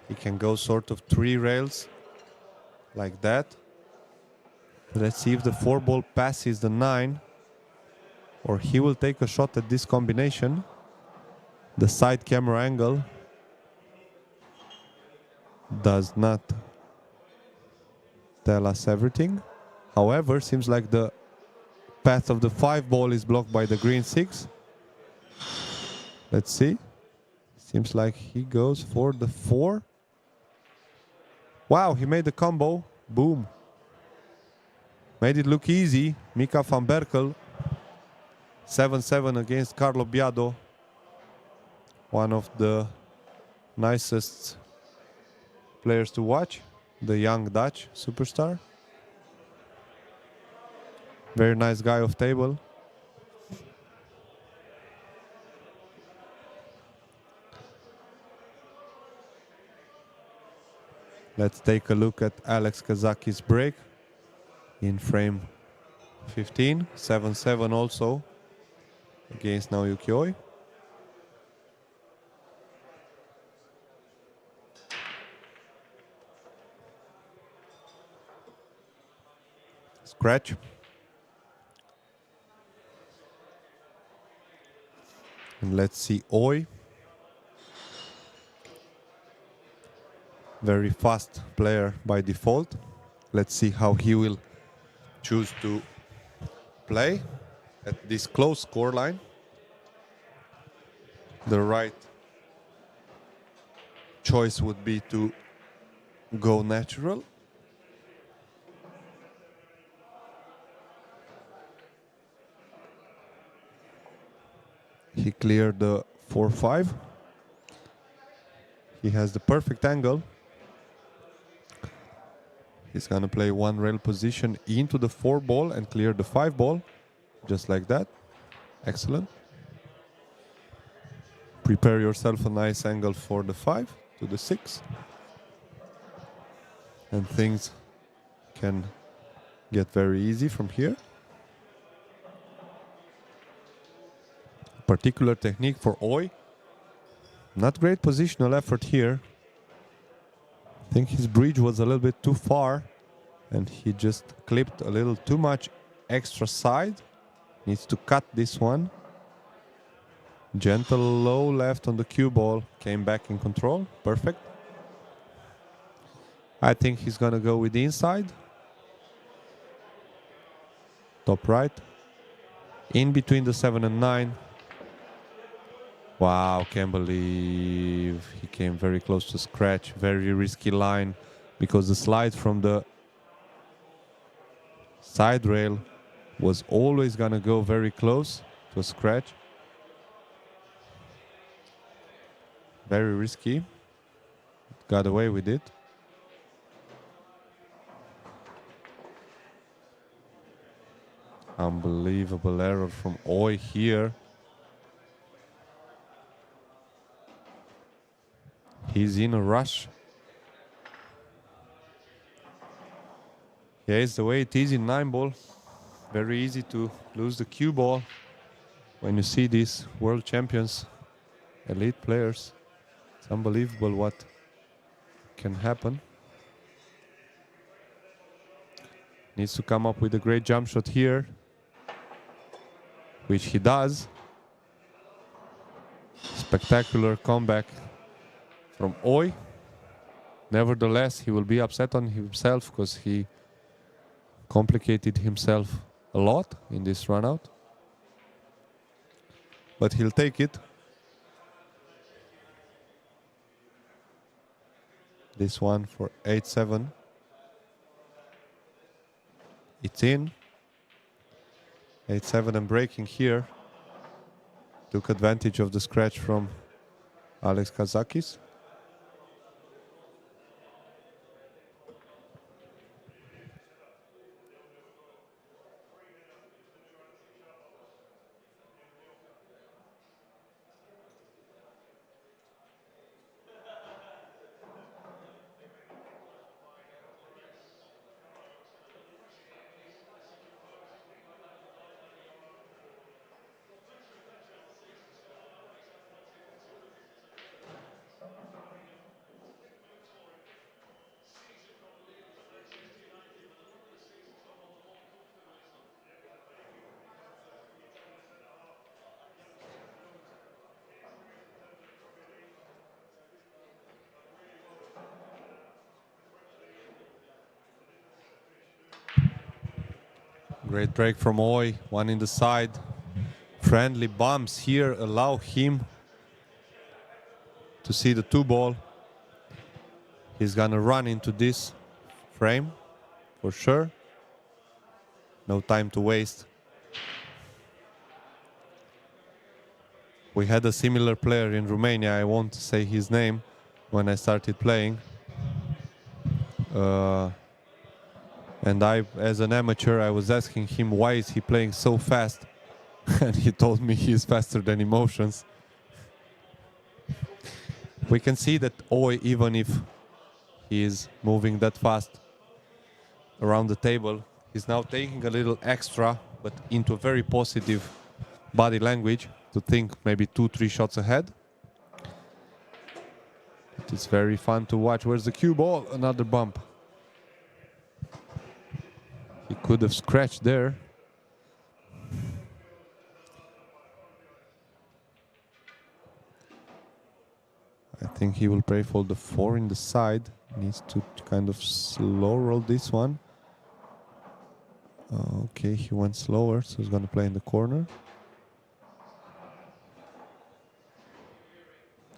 S4: He can go sort of 3 rails like that. Let's see if the 4-ball passes the 9, or he will take a shot at this combination. The side camera angle does not tell us everything. However, seems like the path of the 5-ball is blocked by the green 6. Let's see. Seems like he goes for the 4. Wow, he made the combo. Boom. Made it look easy. Mika van Berkel 7-7 against Carlo Biado. One of the nicest players to watch. The young Dutch superstar. Very nice guy off table. Let's take a look at Alex Kazakis' break in frame 15. 7-7 also against now Yuki Oi. Scratch. And let's see Oi. Very fast player by default. Let's see how he will choose to play at this close score line. The right choice would be to go natural. He cleared the 4-5. He has the perfect angle. He's gonna play 1 rail position into the 4-ball and clear the 5-ball, just like that. Excellent. Prepare yourself a nice angle for the 5 to the 6. And things can get very easy from here. Particular technique for Oi. Not great positional effort here. I think his bridge was a little bit too far and he just clipped a little too much extra side. Needs to cut this one. Gentle low left on the cue ball. Came back in control. Perfect. I think he's gonna go with the inside. Top right. In between the 7 and 9. Wow, can't believe he came very close to scratch. Very risky line because the slide from the side rail was always gonna go very close to a scratch. Very risky. Got away with it. Unbelievable error from Oi here. He's in a rush. Yeah, it's the way it is in 9-ball. Very easy to lose the cue ball when you see these world champions, elite players. It's unbelievable what can happen. Needs to come up with a great jump shot here, which he does. Spectacular comeback from Oi. Nevertheless, he will be upset on himself because he complicated himself a lot in this run out. But he'll take it. This one for 8-7. It's in. 8-7 and breaking here. Took advantage of the scratch from Alex Kazakis. Great break from Oi, one in the side. Friendly bumps here allow him to see the 2-ball. He's gonna run into this frame for sure. No time to waste. We had a similar player in Romania, I won't say his name, when I started playing. And I, as an amateur, I was asking him why is he playing so fast, and he told me he's faster than emotions. We can see that Oi, even if he is moving that fast around the table, he's now taking a little extra, but into a very positive body language to think maybe 2-3 shots ahead. It's very fun to watch. Where's the cue ball? Another bump. He could have scratched there. I think he will play for the 4 in the side. Needs to kind of slow roll this one. Okay, he went slower, so he's gonna play in the corner.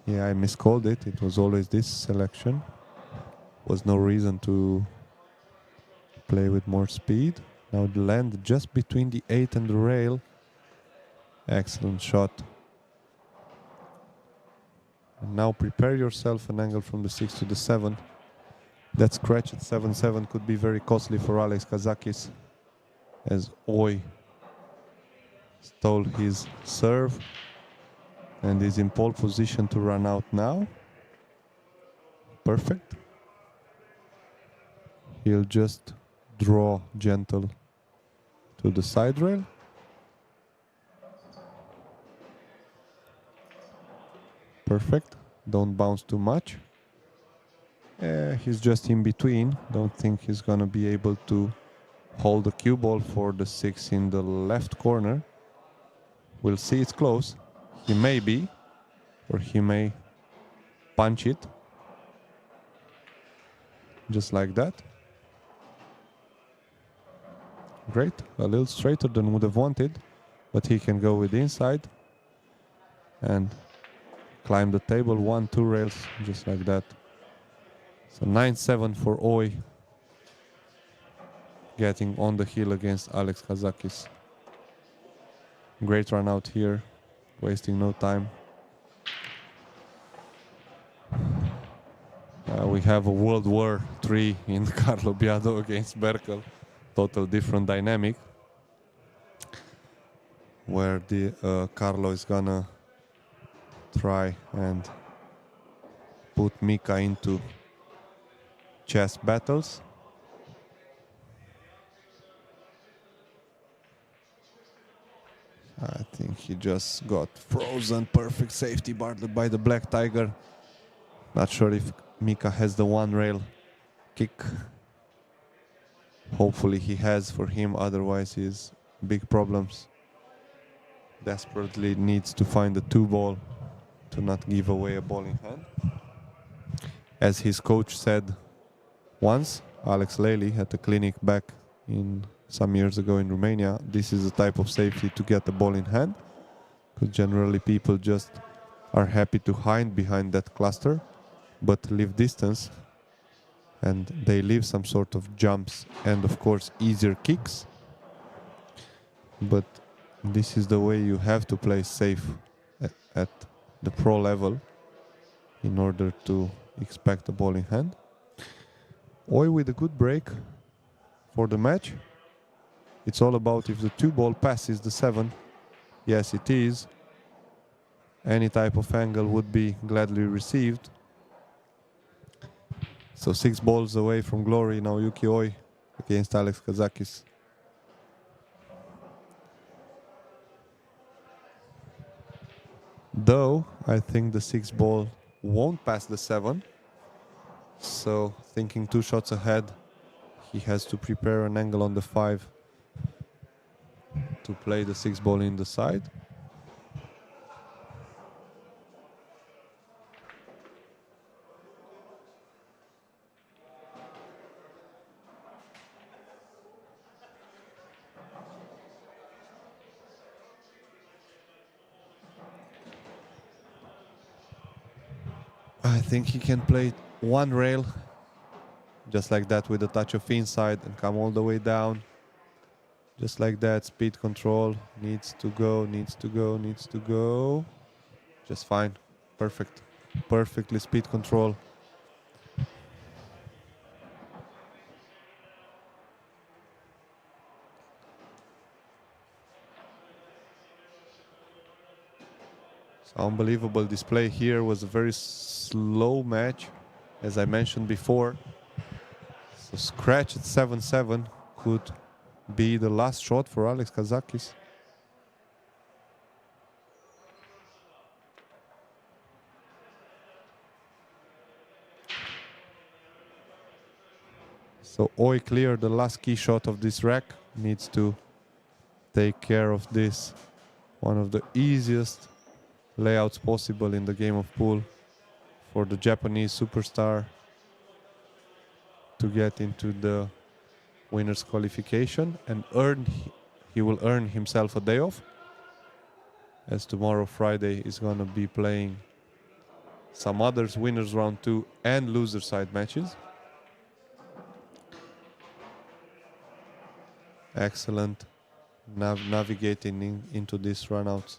S4: Yeah, I miscalled it. It was always this selection. Was no reason to play with more speed. Now the land just between the 8 and the rail. Excellent shot. And now prepare yourself an angle from the 6 to the 7. That scratch at 7-7 could be very costly for Alex Kazakis, as Oi stole his serve and is in pole position to run out now. Perfect. He'll just draw gentle to the side rail. Perfect. Don't bounce too much. He's just in between. Don't think he's gonna be able to hold the cue ball for the 6 in the left corner. We'll see. It's close. He may be, or he may punch it. just like that. Great, a little straighter than would have wanted, but he can go with the inside and climb the table, 1-2 rails, just like that. So 9-7 for Oi, getting on the hill against Alex Kazakis. Great run out here, wasting no time. We have a World War III in Carlo Biado against Berkel. Total different dynamic, where the Carlo is gonna try and put Mika into chess battles. I think he just got frozen. Perfect safety bar by the Black Tiger. Not sure if Mika has the one rail kick. Hopefully he has for him, otherwise he's big problems. Desperately needs to find a 2-ball to not give away a ball in hand. As his coach said once, Alex Lely at a clinic back in some years ago in Romania, this is the type of safety to get the ball in hand, because generally people just are happy to hide behind that cluster but leave distance, and they leave some sort of jumps and of course easier kicks. But this is the way you have to play safe at the pro level in order to expect a ball in hand. Oi with a good break for the match. It's all about if the 2-ball passes the 7. Yes, it is. Any type of angle would be gladly received. So 6 balls away from glory now, Yuki Oi against Alex Kazakis. Though I think the 6 ball won't pass the 7. So thinking 2 shots ahead, he has to prepare an angle on the 5 to play the 6 ball in the side. I think he can play 1 rail just like that with a touch of inside and come all the way down. Just like that, speed control, needs to go, needs to go, needs to go. Just fine, perfect, perfectly speed control. So unbelievable display here. Was a very slow match, as I mentioned before. So scratch at 7-7 could be the last shot for Alex Kazakis. So Oi cleared the last key shot of this rack. Needs to take care of this. One of the easiest layouts possible in the game of pool for the Japanese superstar to get into the winner's qualification, and he will earn himself a day off, as tomorrow Friday is gonna be playing some others, winners round 2 and loser side matches. Excellent navigating into these runouts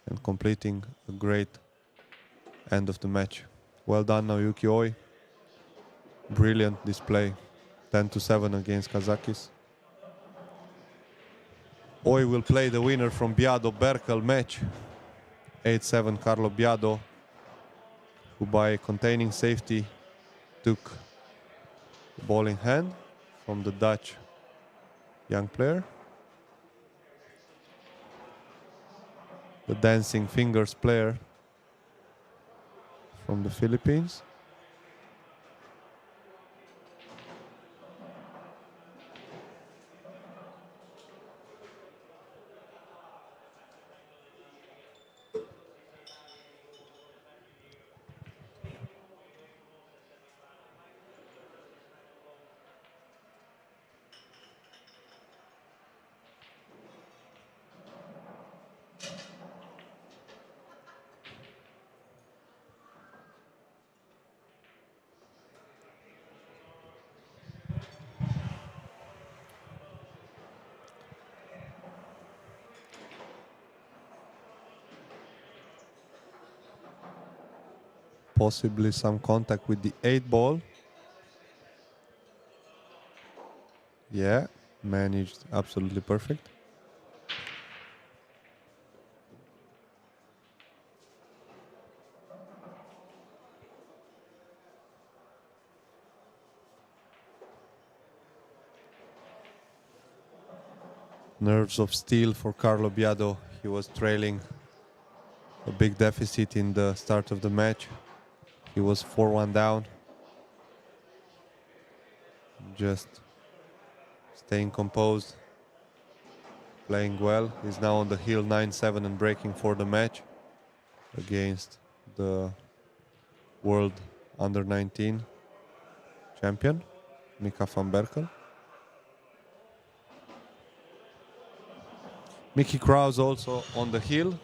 S4: and completing a great end of the match. Well done now, Yuki Oi. Brilliant display. 10-7 against Kazakis. Oi will play the winner from Biado-Berkel match. 8-7 Carlo Biado, who by containing safety took the ball in hand from the Dutch young player. The dancing fingers player from the Philippines. Possibly some contact with the 8 ball. Yeah, managed absolutely perfect. Nerves of steel for Carlo Biado. He was trailing a big deficit in the start of the match. He was 4-1 down. Just staying composed, playing well. He's now on the heel 9-7 and breaking for the match against the world under-19 champion, Mika van Berkel. Mickey Krause also on the heel.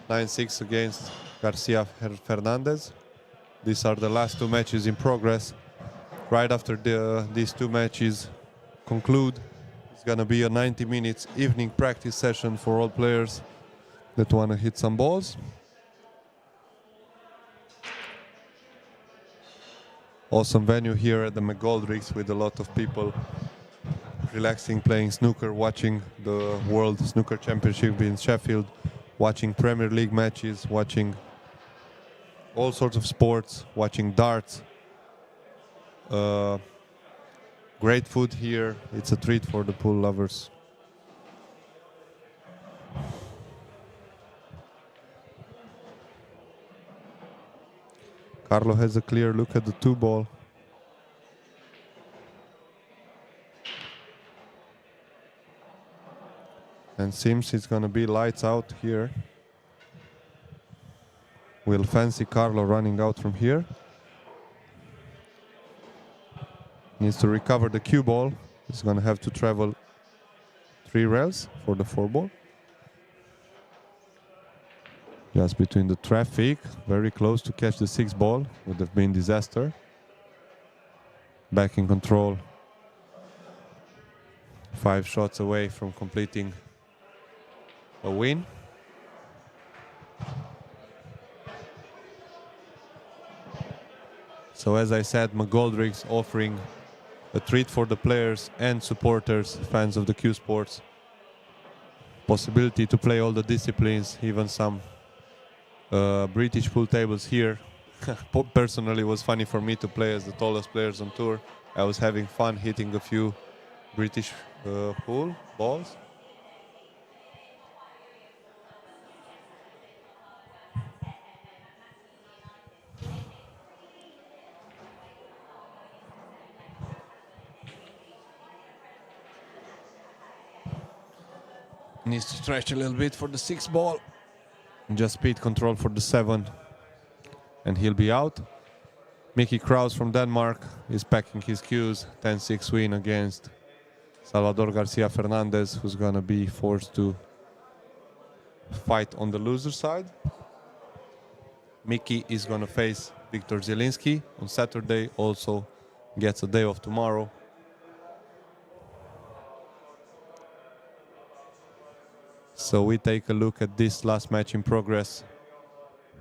S4: 9-6 against Garcia Fernandez. These are the last 2 matches in progress. Right after these 2 matches conclude, it's gonna be a 90 minutes evening practice session for all players that wanna hit some balls. Awesome venue here at the McGoldrick with a lot of people relaxing, playing snooker, watching the World Snooker Championship in Sheffield, watching Premier League matches, watching all sorts of sports, watching darts. Great food here. It's a treat for the pool lovers. Carlo has a clear look at the 2 ball. And seems it's gonna be lights out here. We'll fancy Carlo running out from here. Needs to recover the cue ball. He's gonna have to travel 3 rails for the 4 ball. Just between the traffic, very close to catch the 6 ball. Would have been disaster. Back in control. 5 shots away from completing a win. So as I said, McGoldrick's offering a treat for the players and supporters, fans of the Cuesports. Possibility to play all the disciplines, even some British pool tables here. Personally, it was funny for me to play as the tallest players on tour. I was having fun hitting a few British pool balls. Needs to stretch a little bit for the 6 ball. Just speed control for the 7. And he'll be out. Mickey Krause from Denmark is packing his cues. 10-6 win against Salvador Garcia Fernandez, who's gonna be forced to fight on the loser side. Mickey is gonna face Victor Zalinski on Saturday. Also gets a day off tomorrow. So we take a look at this last match in progress,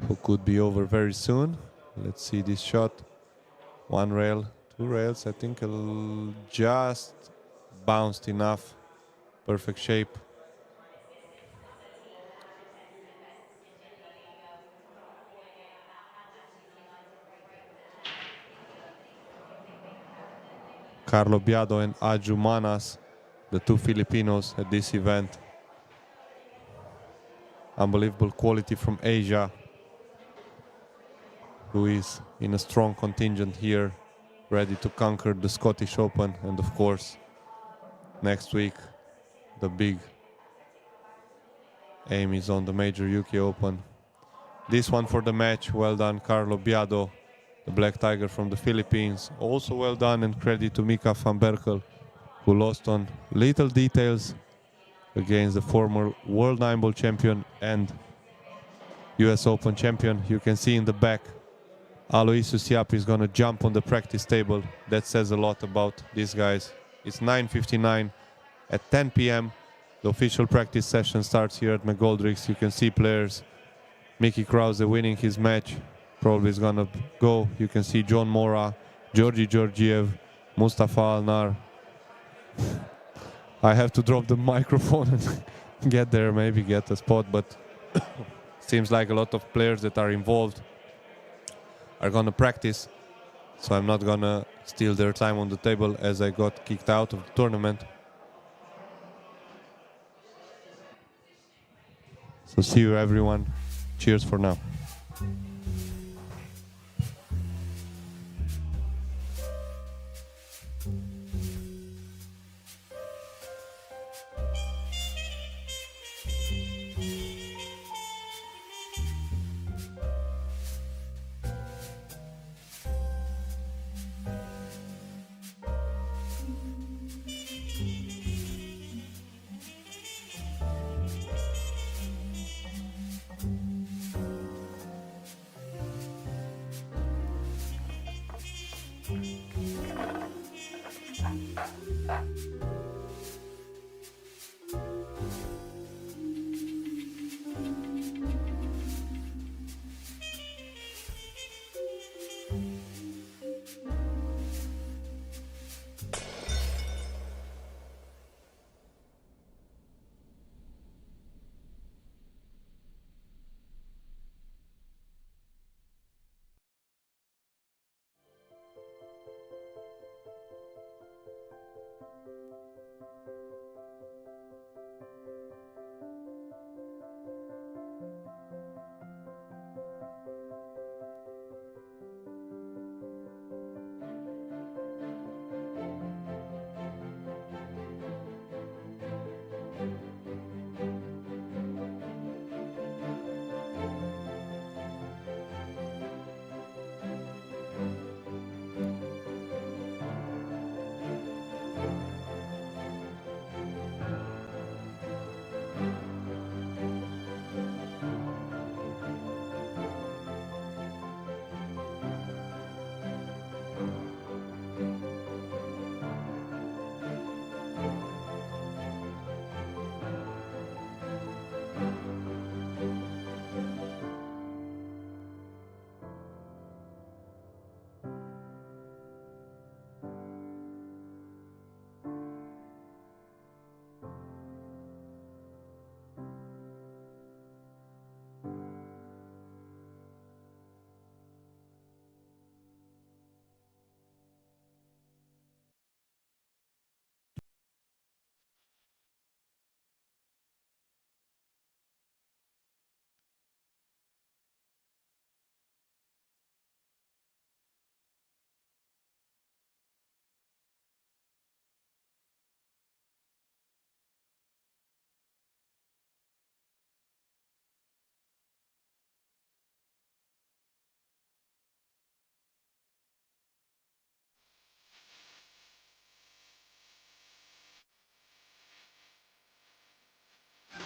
S4: who could be over very soon. Let's see this shot. 1 rail, 2 rails. I think just bounced enough. Perfect shape. Carlo Biado and Aju Manas, the 2 Filipinos at this event. Unbelievable quality from Asia, who is in a strong contingent here, ready to conquer the Scottish Open. And of course, next week, the big aim is on the major UK Open. This one for the match. Well done, Carlo Biado, the Black Tiger from the Philippines. Also well done, and credit to Mika van Berkel, who lost on little details against the former World 9-ball champion and US Open champion. You can see in the back, Aloysius Yap is going to jump on the practice table. That says a lot about these guys. It's 9:59 at 10 p.m. The official practice session starts here at McGoldrick's. You can see players Mickey Krause winning his match. Probably is gonna go. You can see John Mora, Georgi Georgiev, Mustafa Alnar. I have to drop the microphone and get there, maybe get a spot, but seems like a lot of players that are involved are gonna practice, so I'm not gonna steal their time on the table as I got kicked out of the tournament. So see you everyone. Cheers for now.